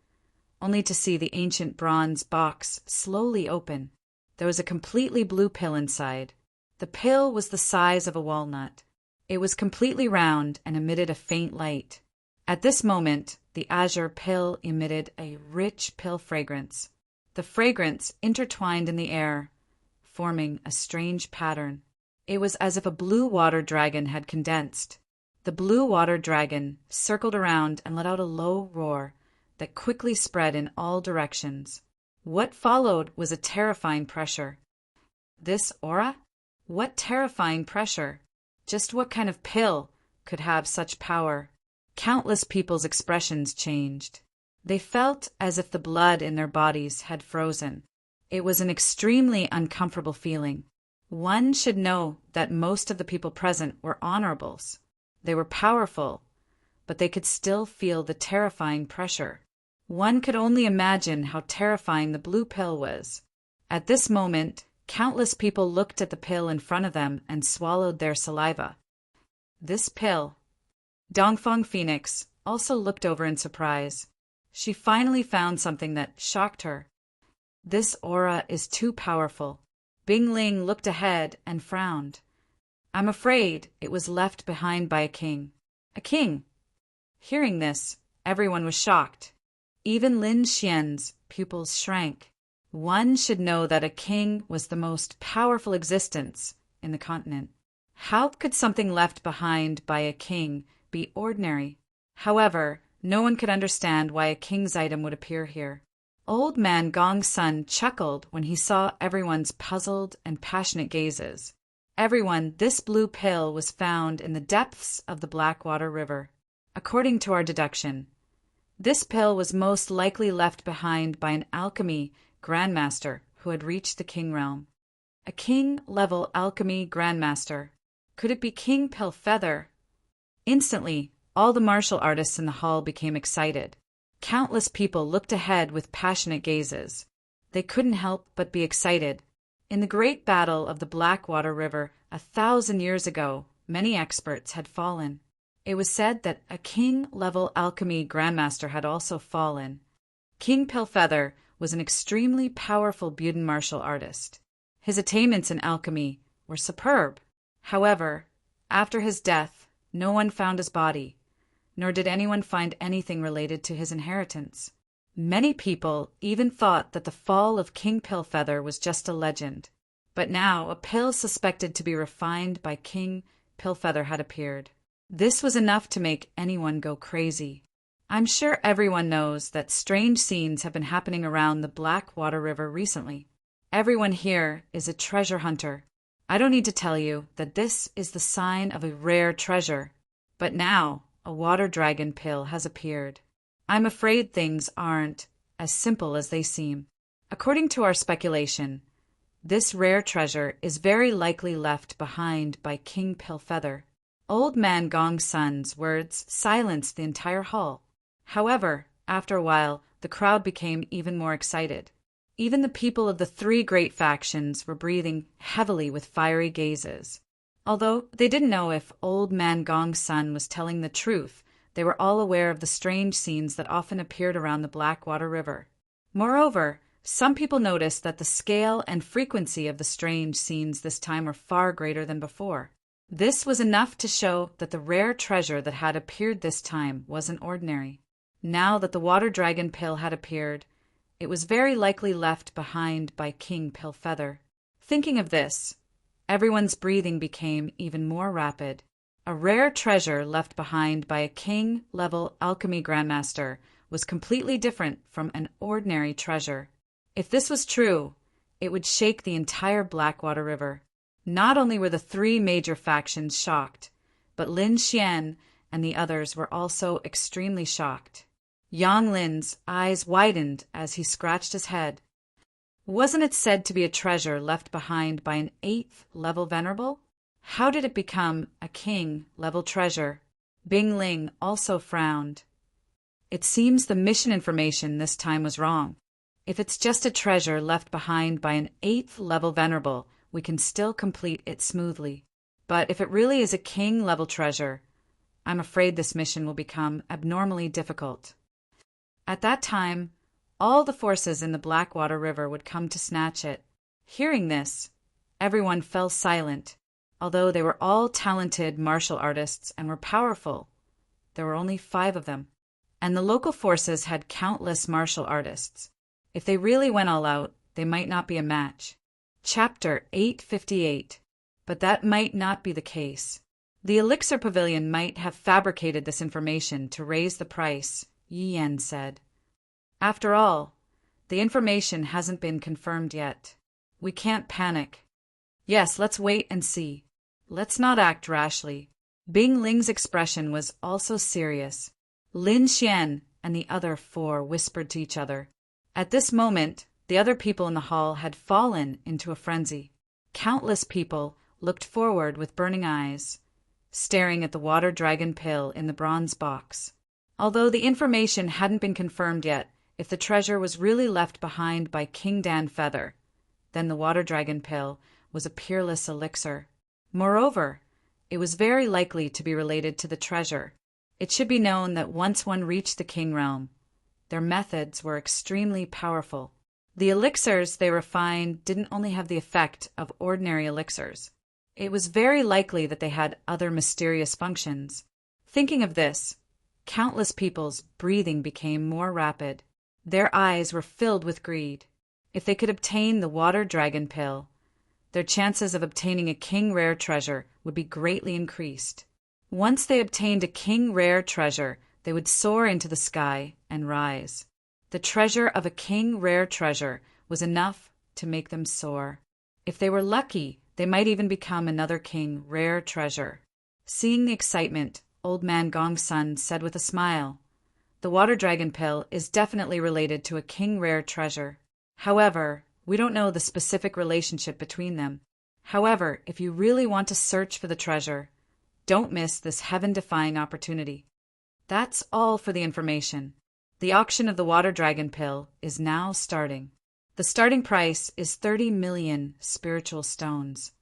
only to see the ancient bronze box slowly open. There was a completely blue pill inside. The pill was the size of a walnut. It was completely round and emitted a faint light. At this moment, the azure pill emitted a rich pill fragrance. The fragrance intertwined in the air, forming a strange pattern. It was as if a blue water dragon had condensed. The blue water dragon circled around and let out a low roar that quickly spread in all directions. What followed was a terrifying pressure. This aura? What terrifying pressure! Just what kind of pill could have such power? Countless people's expressions changed. They felt as if the blood in their bodies had frozen. It was an extremely uncomfortable feeling. One should know that most of the people present were honorables. They were powerful, but they could still feel the terrifying pressure. One could only imagine how terrifying the blue pill was. At this moment, countless people looked at the pill in front of them and swallowed their saliva. This pill. Dongfang Phoenix also looked over in surprise. She finally found something that shocked her. This aura is too powerful. Bing Ling looked ahead and frowned. I'm afraid it was left behind by a king. A king? Hearing this, everyone was shocked. Even Lin Xian's pupils shrank. One should know that a king was the most powerful existence in the continent. How could something left behind by a king be ordinary? However, no one could understand why a king's item would appear here. Old Man Gong's son chuckled when he saw everyone's puzzled and passionate gazes. Everyone, this blue pill was found in the depths of the Blackwater River. According to our deduction, this pill was most likely left behind by an alchemy grandmaster who had reached the king realm. A king-level alchemy grandmaster. Could it be King Pillfeather? Instantly, all the martial artists in the hall became excited. Countless people looked ahead with passionate gazes. They couldn't help but be excited. In the great battle of the Blackwater River 1,000 years ago, many experts had fallen. It was said that a king-level alchemy grandmaster had also fallen. King Pillfeather was an extremely powerful Buden martial artist. His attainments in alchemy were superb. However, after his death, no one found his body, nor did anyone find anything related to his inheritance. Many people even thought that the fall of King Pillfeather was just a legend. But now a pill suspected to be refined by King Pillfeather had appeared. This was enough to make anyone go crazy. I'm sure everyone knows that strange scenes have been happening around the Blackwater River recently. Everyone here is a treasure hunter. I don't need to tell you that this is the sign of a rare treasure. But now a water dragon pill has appeared. I'm afraid things aren't as simple as they seem. According to our speculation, this rare treasure is very likely left behind by King Pillfeather. Old Man Gong's son's words silenced the entire hall. However, after a while, the crowd became even more excited. Even the people of the three great factions were breathing heavily with fiery gazes. Although they didn't know if Old Man Gong's son was telling the truth, they were all aware of the strange scenes that often appeared around the Blackwater River. Moreover, some people noticed that the scale and frequency of the strange scenes this time were far greater than before. This was enough to show that the rare treasure that had appeared this time wasn't ordinary. Now that the water dragon pill had appeared, it was very likely left behind by King Pillfeather. Thinking of this, everyone's breathing became even more rapid. A rare treasure left behind by a king-level alchemy grandmaster was completely different from an ordinary treasure. If this was true, it would shake the entire Blackwater River. Not only were the three major factions shocked, but Lin Xian and the others were also extremely shocked. Yang Lin's eyes widened as he scratched his head. Wasn't it said to be a treasure left behind by an 8th-level venerable? How did it become a king-level treasure? Bing Ling also frowned. It seems the mission information this time was wrong. If it's just a treasure left behind by an 8th-level venerable, we can still complete it smoothly. But if it really is a king-level treasure, I'm afraid this mission will become abnormally difficult. At that time, all the forces in the Blackwater River would come to snatch it. Hearing this, everyone fell silent. Although they were all talented martial artists and were powerful, there were only 5 of them. And the local forces had countless martial artists. If they really went all out, they might not be a match. Chapter 858. But that might not be the case. The Elixir Pavilion might have fabricated this information to raise the price, Yi Yan said. After all, the information hasn't been confirmed yet. We can't panic. Yes, let's wait and see. Let's not act rashly. Bing Ling's expression was also serious. Lin Xian and the other 4 whispered to each other. At this moment, the other people in the hall had fallen into a frenzy. Countless people looked forward with burning eyes, staring at the water dragon pill in the bronze box. Although the information hadn't been confirmed yet, if the treasure was really left behind by King Dan Feather, then the water dragon pill was a peerless elixir. Moreover, it was very likely to be related to the treasure. It should be known that once one reached the king realm, their methods were extremely powerful. The elixirs they refined didn't only have the effect of ordinary elixirs. It was very likely that they had other mysterious functions. Thinking of this, countless people's breathing became more rapid. Their eyes were filled with greed. If they could obtain the water dragon pill, their chances of obtaining a king rare treasure would be greatly increased. Once they obtained a king rare treasure, they would soar into the sky and rise. The treasure of a king rare treasure was enough to make them soar. If they were lucky, They might even become another king rare treasure. Seeing the excitement, Old Man Gong's son said with a smile, "The water dragon pill is definitely related to a king rare treasure. However, we don't know the specific relationship between them. However, if you really want to search for the treasure, don't miss this heaven-defying opportunity." That's all for the information. The auction of the water dragon pill is now starting. The starting price is 30 million spiritual stones.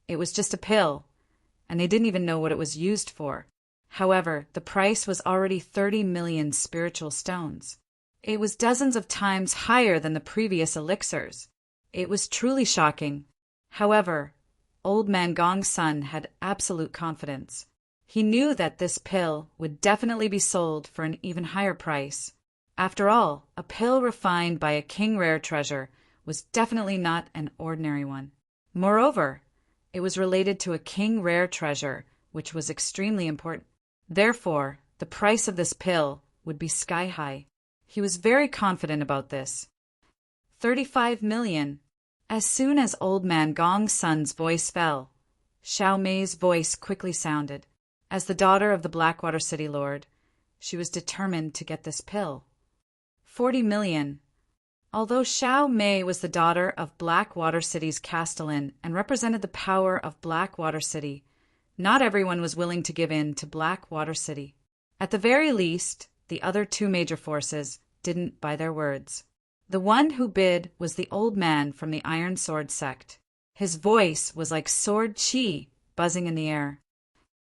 It was just a pill, and they didn't even know what it was used for. However, the price was already 30 million spiritual stones. It was dozens of times higher than the previous elixirs. It was truly shocking. However, Old Man Gong's son had absolute confidence. He knew that this pill would definitely be sold for an even higher price. After all, a pill refined by a king rare treasure was definitely not an ordinary one. Moreover, it was related to a king rare treasure, which was extremely important. Therefore, the price of this pill would be sky high. He was very confident about this. 35 million. As soon as Old Man Gong's son's voice fell, Xiao Mei's voice quickly sounded. As the daughter of the Blackwater City Lord, she was determined to get this pill. 40 million. Although Xiao Mei was the daughter of Blackwater City's castellan and represented the power of Blackwater City, not everyone was willing to give in to Blackwater City. At the very least, the other two major forces didn't buy their words. The one who bid was the old man from the Iron Sword sect. His voice was like sword chi buzzing in the air.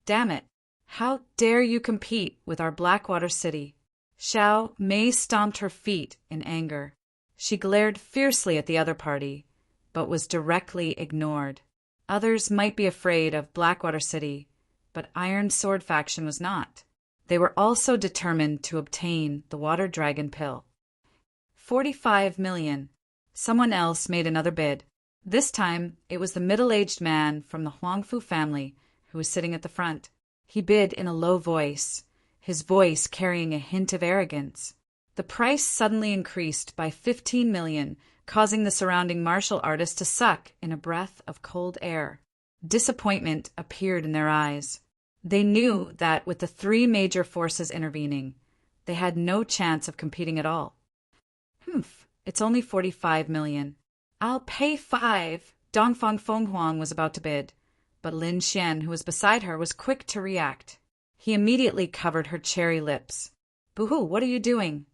"Damn it! How dare you compete with our Blackwater City?" Xiao Mei stomped her feet in anger. She glared fiercely at the other party, but was directly ignored. Others might be afraid of Blackwater City, but Iron Sword faction was not. They were also determined to obtain the water dragon pill. 45 million. Someone else made another bid. This time, it was the middle-aged man from the Huangfu family who was sitting at the front. He bid in a low voice, his voice carrying a hint of arrogance. The price suddenly increased by 15 million, causing the surrounding martial artists to suck in a breath of cold air. Disappointment appeared in their eyes. They knew that with the three major forces intervening, they had no chance of competing at all. It's only 45 million. I'll pay 5. Dongfang Fenghuang was about to bid, but Lin Xian, who was beside her, was quick to react. He immediately covered her cherry lips. "Boo-hoo, what are you doing?"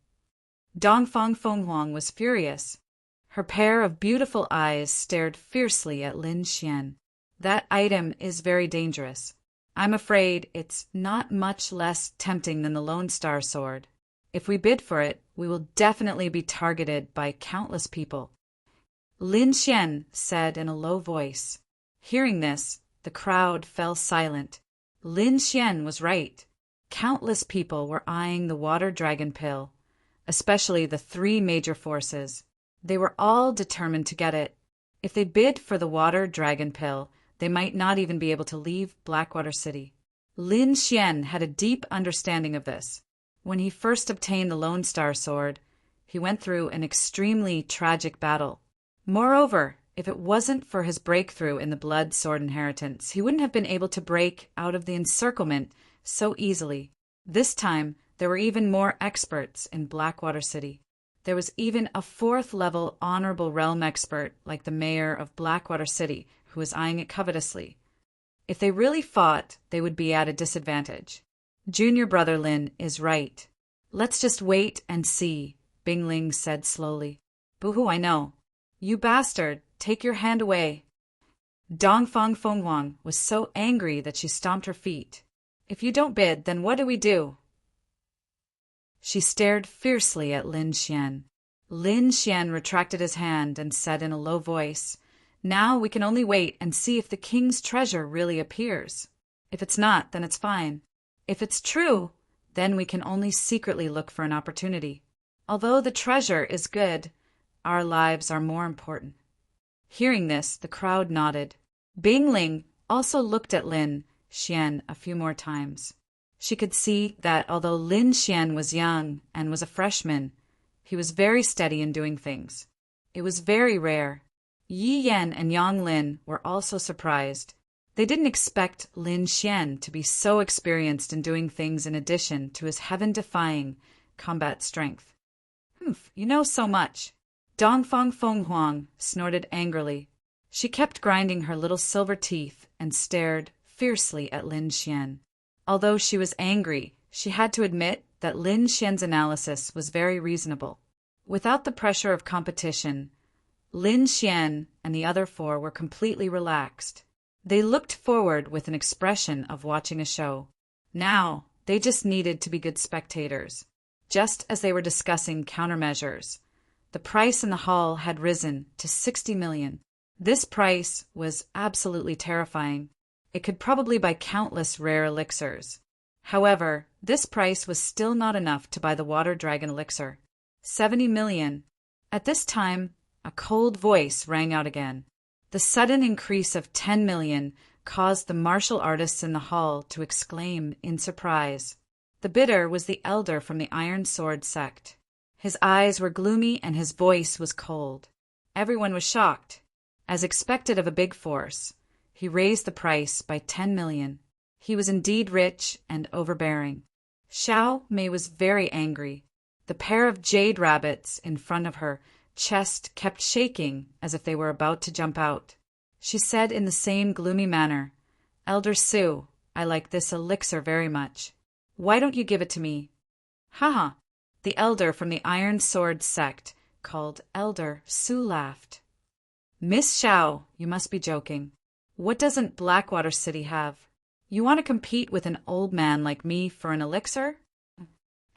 Dongfang Fenghuang was furious. Her pair of beautiful eyes stared fiercely at Lin Xian. "That item is very dangerous. I'm afraid it's not much less tempting than the Lone Star Sword. If we bid for it, we will definitely be targeted by countless people," Lin Xian said in a low voice. Hearing this, the crowd fell silent. Lin Xian was right. Countless people were eyeing the water dragon pill, especially the three major forces. They were all determined to get it. If they bid for the water dragon pill, they might not even be able to leave Blackwater City. Lin Xian had a deep understanding of this. When he first obtained the Lone Star Sword, he went through an extremely tragic battle. Moreover, if it wasn't for his breakthrough in the blood sword inheritance, he wouldn't have been able to break out of the encirclement so easily. This time, there were even more experts in Blackwater City. There was even a 4th-level honorable realm expert like the mayor of Blackwater City who was eyeing it covetously. If they really fought, they would be at a disadvantage. Junior brother Lin is right. "Let's just wait and see," Bingling said slowly. "Boo-hoo, I know. You bastard, take your hand away." Dongfang Fenghuang was so angry that she stomped her feet. "If you don't bid, then what do we do?" She stared fiercely at Lin Xian. Lin Xian retracted his hand and said in a low voice, "Now we can only wait and see if the king's treasure really appears. If it's not, then it's fine. If it's true, then we can only secretly look for an opportunity. Although the treasure is good, our lives are more important." Hearing this, the crowd nodded. Bingling also looked at Lin Xian a few more times. She could see that although Lin Xian was young and was a freshman, he was very steady in doing things. It was very rare. Yi Yan and Yang Lin were also surprised. They didn't expect Lin Xian to be so experienced in doing things in addition to his heaven-defying combat strength. "Humph, you know so much." Dongfang Fenghuang snorted angrily. She kept grinding her little silver teeth and stared fiercely at Lin Xian. Although she was angry, she had to admit that Lin Xian's analysis was very reasonable. Without the pressure of competition, Lin Xian and the other four were completely relaxed. They looked forward with an expression of watching a show. Now, they just needed to be good spectators. Just as they were discussing countermeasures, the price in the hall had risen to 60 million. This price was absolutely terrifying. It could probably buy countless rare elixirs. However, this price was still not enough to buy the water dragon elixir. 70 million. At this time, a cold voice rang out again. The sudden increase of 10 million caused the martial artists in the hall to exclaim in surprise. The bidder was the elder from the Iron Sword sect. His eyes were gloomy and his voice was cold. Everyone was shocked. As expected of a big force, he raised the price by 10 million. He was indeed rich and overbearing. Xiao Mei was very angry. The pair of jade rabbits in front of her chest kept shaking as if they were about to jump out. She said in the same gloomy manner, "Elder Su, I like this elixir very much. Why don't you give it to me?" "Haha." The elder from the Iron Sword sect, called Elder Su, laughed. "Miss Xiao, you must be joking. What doesn't Blackwater City have? You want to compete with an old man like me for an elixir?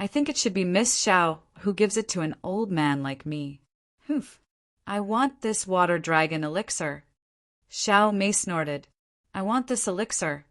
I think it should be Miss Xiao who gives it to an old man like me." "Humph. I want this water dragon elixir." Xiao Mei snorted. "I want this elixir.